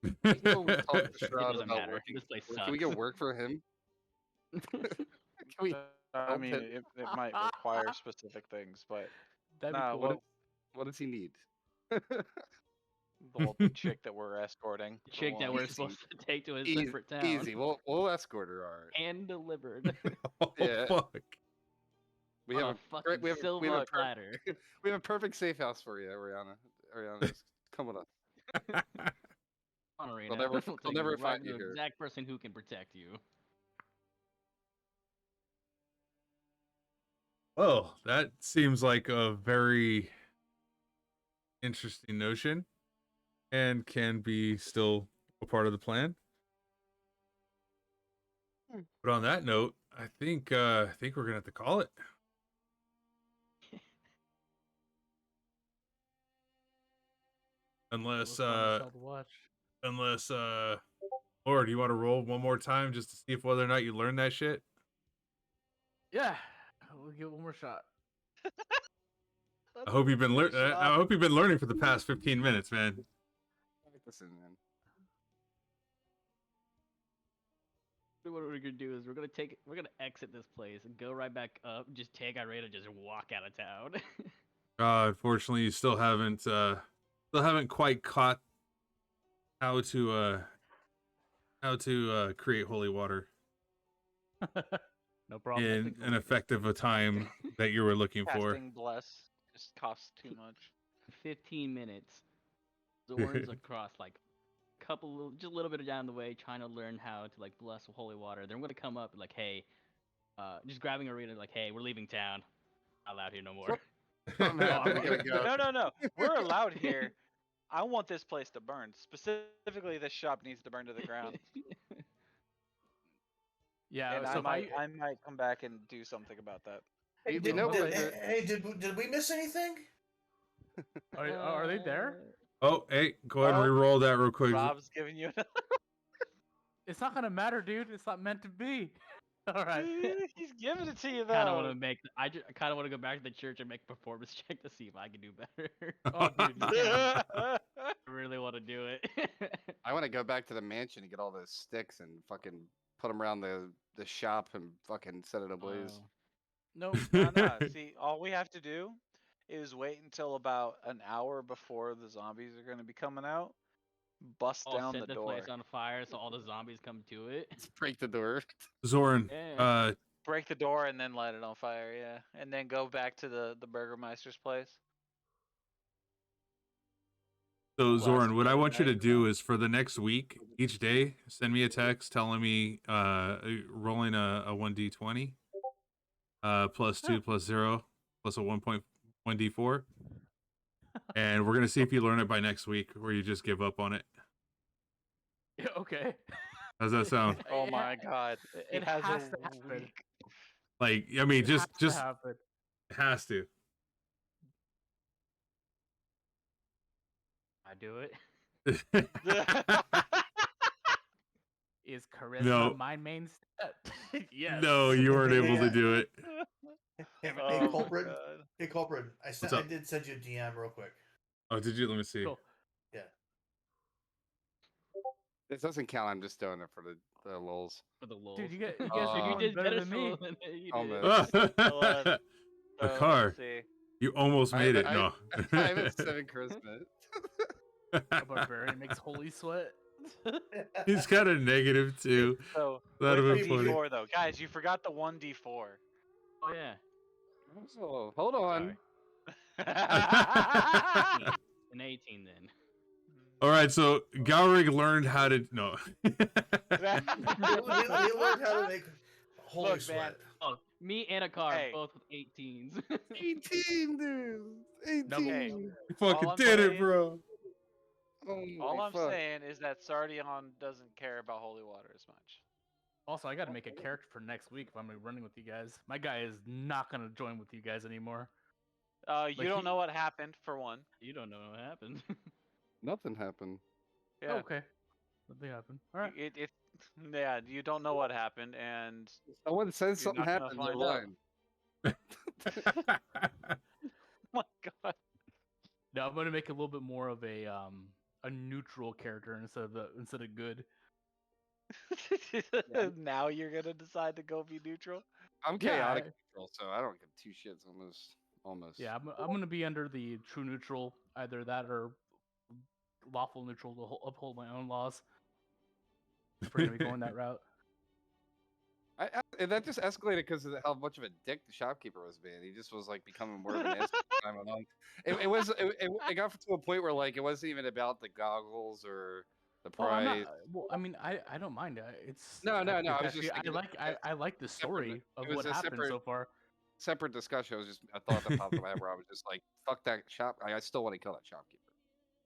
B: We can go talk to
G: It
B: Strahd
G: doesn't
B: about
G: matter.
B: working.
G: This place
B: Can we
G: sucks.
B: get work for him? Can we?
C: I
B: help
C: mean,
B: him?
C: it might require specific things, but
H: That'd be
C: nah,
H: cool.
B: What does he need?
C: the chick that we're escorting,
G: The chick that we're supposed to take to a separate town.
B: Easy. We'll escort her. All right.
G: And delivered.
A: Oh,
B: Yeah.
A: fuck.
B: We
G: on
B: have
G: a fucking
B: we have
G: silver
B: a
G: platter.
B: we have a perfect safe house for you, Ariana. Ariana, just come with us.
G: On Arena.
B: never-
G: We'll
B: they'll
G: take
B: never
G: you right
B: find
G: to
B: you
G: the
B: here.
G: exact person who can protect you.
A: Well, that seems like a very interesting notion and can be still a part of the plan. But on that note, I think we're gonna have to call it. Unless Lord, you want to roll one more time just to see if whether or not you learned that shit?
H: Yeah, we'll give it one more shot.
A: I hope you've been I hope you've been learning for the past 15 minutes, man.
B: Listen, man.
G: What we're gonna do is we're gonna exit this place and go right back up, just take our rate and just walk out of town.
A: Unfortunately, you still haven't quite caught how to create holy water
H: No problem.
A: in an effective a time that you were looking for.
C: Casting bless just costs too much.
G: 15 minutes. Zorn's across like just a little bit down the way, trying to learn how to like bless with holy water. Then we're gonna come up like, hey, just grabbing a reader like, hey, we're leaving town. Not allowed here no more.
C: No. We're allowed here. I want this place to burn. Specifically, this shop needs to burn to the ground.
H: Yeah,
C: And
H: so
C: I might come back and do something about that.
B: Hey,
E: did we miss anything?
H: Are they there?
A: Oh, hey, go ahead and re-roll that real quick.
C: Rob's giving you.
H: It's not gonna matter, dude. It's not meant to be. All right.
C: He's giving it to you though.
G: I kind of want to go back to the church and make a performance check to see if I can do better.
H: Oh, dude.
G: I really want to do it.
B: I want to go back to the mansion and get all those sticks and fucking put them around the shop and fucking set it ablaze.
C: No. See, all we have to do is wait until about an hour before the zombies are going to be coming out. Bust down
G: set
C: the
G: the
C: door.
G: place on fire so all the zombies come to it.
B: Let's break the door.
A: Zoran,
G: Yeah.
C: Break the door and then light it on fire, yeah. And then go back to the Burgermeister's place.
A: so
C: Last
A: Zoran, what I want you to
C: night.
A: do is for the next week, each day, send me a text telling me rolling a 1d20 plus 2 plus 0 plus a 1.1d4. And we're gonna see if you learn it by next week, or you just give up on it.
H: Yeah, okay.
A: How's that sound?
C: Oh my god.
H: It
C: has
H: has
C: a
H: to happen.
C: week.
A: Like, I mean, just
H: happen.
A: it has to.
G: I do it.
H: Is charisma
A: No.
H: my main step? Yes.
A: No, you weren't able to do it.
E: Hey,
C: Oh,
E: Kulprid.
C: God.
E: Hey, Kulprid. I
A: What's up?
E: did send you a DM real quick.
A: Oh, did you? Let me see.
H: Cool.
E: Yeah.
B: This doesn't count. I'm just doing it for the lulz.
G: For the lulz.
H: Dude, you guys
B: Oh.
H: are doing better than me.
G: you
B: Oh,
G: did.
B: man.
A: The
C: So,
A: car.
C: let's see.
A: You almost made it. No.
B: I have a 7 charisma.
H: A barbarian makes holy sweat.
A: He's got a -2.
C: So
A: That'd
C: with
A: be
C: the
A: funny.
C: D4 though, guys, you forgot the 1d4.
G: Oh yeah.
B: Oh, hold on.
G: An 18 then.
A: All right, so Gowrig learned how to no.
E: He learned how to make holy
C: Look,
E: sweat.
C: man.
G: Oh, me and a car,
C: Hey.
G: both with 18s.
B: 18, dude. 18.
C: Hey,
A: You fucking
C: All I'm
A: did it,
C: saying-
A: bro.
B: Oh
C: All
B: my
C: I'm
B: fuck.
C: saying is that Sardion doesn't care about holy water as much.
H: Also, I got to make a character for next week if I'm gonna be running with you guys. My guy is not gonna join with you guys anymore.
C: You
H: Like,
C: don't
H: he-
C: know what happened for one.
G: You don't know what happened.
B: Nothing happened.
C: Yeah.
H: Oh, okay. Nothing happened. All right.
C: Yeah, you don't know what happened, and
B: Someone says something
C: not gonna
B: happened. They're
C: find out.
B: lying.
C: oh my god.
H: No, I'm gonna make a little bit more of a neutral character instead of good.
C: Now you're gonna decide to go be neutral.
B: I'm
H: Yeah,
B: chaotic neutral, so I don't give two shits almost.
H: Yeah, I'm gonna be under the true neutral, either that or lawful neutral to uphold my own laws. If we're gonna be going that route.
B: And that just escalated because of how much of a dick the shopkeeper was being. He just was like becoming more of an ass as time went on. It got to a point where like it wasn't even about the goggles or the
H: Well, I'm
B: price.
H: not, well, I mean, I don't mind. It's
B: No.
H: it's
B: I was
H: actually-
B: just thinking
H: I like the story of
B: it was
H: what
B: a
H: happened so far.
B: separate discussion. It was just a thought that popped in my head where I was just like, "Fuck that shop." I still want to kill that shopkeeper.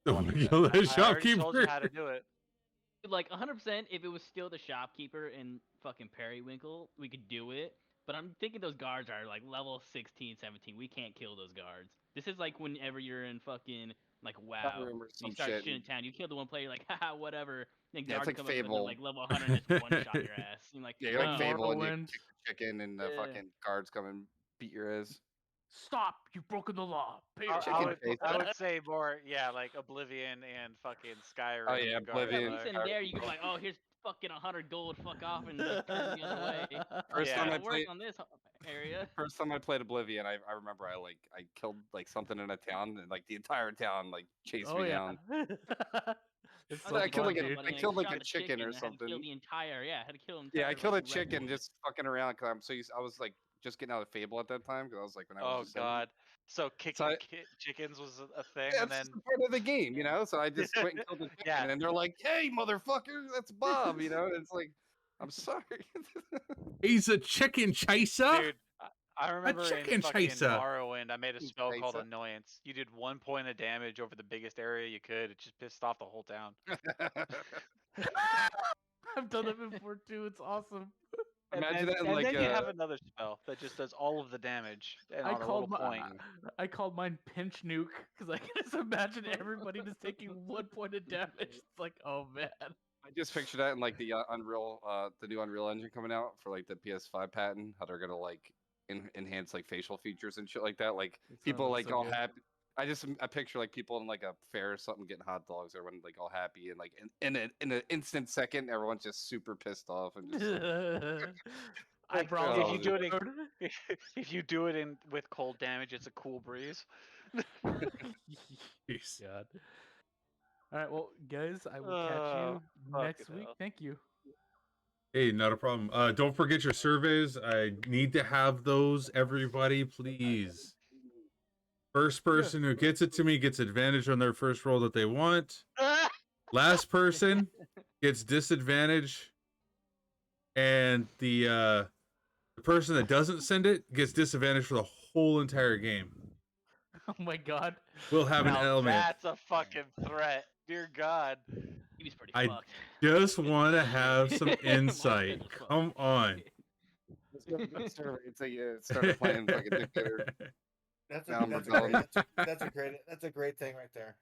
A: Don't
B: wanna do
A: kill that
C: I already told you
A: shopkeeper.
C: how to do it.
G: Like 100%, if it was still the shopkeeper in fucking Periwinkle, we could do it. But I'm thinking those guards are like level 16, 17. We can't kill those guards. This is like whenever you're in fucking like WoW.
B: room or
G: You
B: some
G: start
B: shit.
G: shit in town. You kill the one player, you're like haha, whatever. Then
B: Yeah, it's
G: guards
B: like
G: come up and they're
B: Fable.
G: like level 100 and just one shot your ass. You're like,
B: Yeah, you're like
G: "Oh,
B: Fable and you
H: Morrowind.
B: kick the chicken and the
G: Yeah.
B: fucking guards come and beat your ass.
H: Stop! You've broken the law. Pay
C: I,
H: your
B: Chicken
C: I
H: chicken.
C: would,
B: face.
C: I would say more, yeah, like Oblivion and fucking Skyrim.
B: Oh, yeah,
C: the guards
B: Oblivion.
G: You
C: are-
G: sitting there, you can be like, oh, here's fucking 100 gold, fuck off, and like, turn the other way.
B: First
C: Yeah.
B: time I
G: Don't work
B: played,
G: on this area.
B: first time I played Oblivion, I remember I killed like something in a town and like the entire town like chased
H: Oh
B: me
H: yeah.
B: down.
H: It's
G: I
H: so
G: was
B: I killed like
H: fun,
B: a-
H: dude.
G: funny,
B: I killed like
G: shot
B: a
G: the
B: chicken or
G: I had to kill
B: something.
G: the entire, I had to kill an
B: Yeah, I
G: entire,
B: killed a
G: like,
B: chicken
G: redwood.
B: just fucking around because I'm so used. I was like just getting out of Fable at that time because I was like when I was
C: Oh
B: just young.
C: god. So kicking
B: I-
C: chickens was a thing,
B: Yeah,
C: and
B: it's
C: then
B: just a part of the game, you know. So I just went and killed the chicken,
C: Yeah.
B: and they're like, "Hey, motherfucker, that's Bob," you know. And it's like, I'm sorry.
A: He's a chicken chaser.
C: dude, I remember in
A: chicken
C: fucking
A: chaser.
C: Morrowind, I made a
B: Chicken
C: spell called
B: chaser.
C: Annoyance. You did 1 point of damage over the biggest area you could. It just pissed off the whole town.
H: I've done it before too. It's awesome.
B: Imagine that in
C: and
B: like
C: then you have another spell that just does all of the damage and
H: I
C: on a little
H: called my
C: point.
H: I called mine pinch nuke because I can just imagine everybody just taking 1 point of damage. It's like, oh man.
B: I just picture that in like the Unreal, the new Unreal Engine coming out for like the PS5 patent. How they're gonna like enhance like facial features and shit like that. Like people like all happy. I picture like people in like a fair or something getting hot dogs. Everyone like all happy and like in an instant second, everyone's just super pissed off and just.
H: I
C: Like,
H: brought
C: if
B: all
C: you
B: the
C: do it in, if you do it in with cold damage, it's a cool breeze.
A: Jeez.
H: God. All right, well, guys, I will
C: Oh,
H: catch you next
C: fucking
H: week.
C: hell.
H: Thank you.
A: Hey, not a problem. Don't forget your surveys. I need to have those, everybody, please. First person who gets it to me gets advantage on their first roll that they want. Last person gets disadvantage. And the person that doesn't send it gets disadvantage for the whole entire game.
H: Oh my God.
A: We'll have an
C: Now
A: element.
C: that's a fucking threat. Dear God.
G: He was pretty
A: I
G: fucked.
A: just want to have some
G: My
A: insight.
G: bad, fuck.
A: Come on.
B: It's like started playing fucking dictator.
E: That's
B: Now
E: a,
B: I'm
E: that's, a
B: rebelling.
E: great, that's a great thing right there.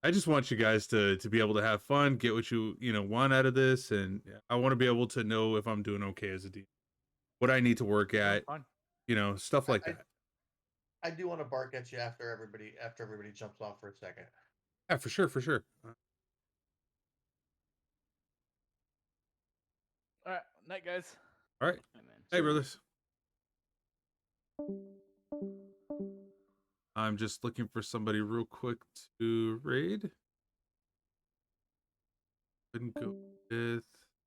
A: I just want you guys to be able to have fun, get what you want out of this, and I want to be able to know if I'm doing okay as a DM, what I need to work at,
H: Fun.
A: Stuff like
E: I-
A: that.
E: I do want to bark at you after everybody jumps off for a second.
A: Yeah, for sure, for sure.
H: All right, night, guys.
A: All right.
G: Hey, man.
A: Hey, brothers. I'm just looking for somebody real quick to raid. and go with.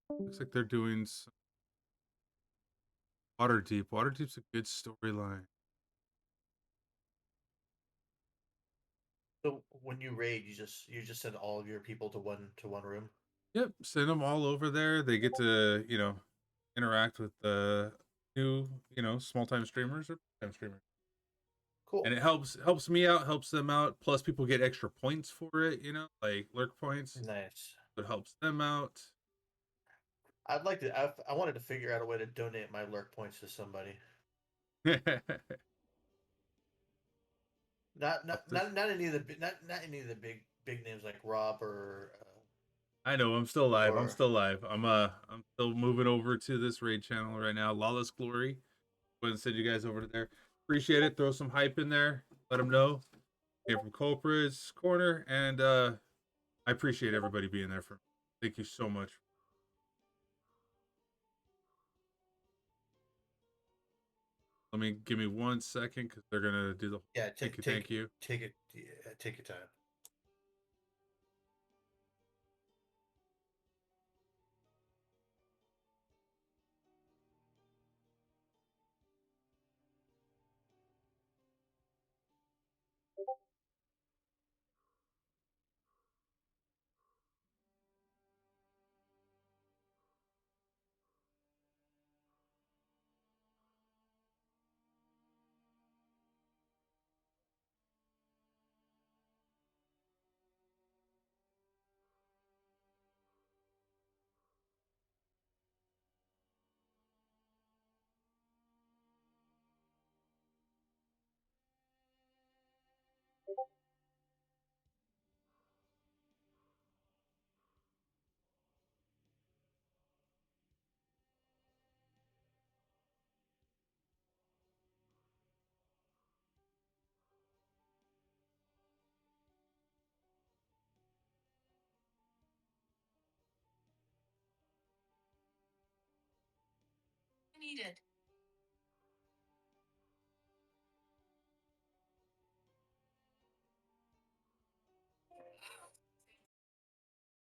A: Looks like they're doing some Waterdeep. Waterdeep's a good storyline.
E: So when you raid, you just send all of your people to one room.
A: Yep, send them all over there. They get to interact with the new small time streamers or time streamers.
E: Cool.
A: And it helps me out, helps them out. Plus, people get extra points for it. Like lurk points.
E: Nice.
A: It helps them out.
E: I'd like to. I wanted to figure out a way to donate my lurk points to somebody. Not any of the not any of the big names like Rob or.
A: I know I'm still live. I'm
E: Or-
A: still live. I'm still moving over to this raid channel right now. Lawless Glory. Go ahead and send you guys over to there. Appreciate it. Throw some hype in there. Let them know. Came from Kulprids Corner, and I appreciate everybody being there for me. Thank you so much. Give me 1 second because they're gonna do the thank you.
E: Take it. Yeah, take your time.
K: Needed.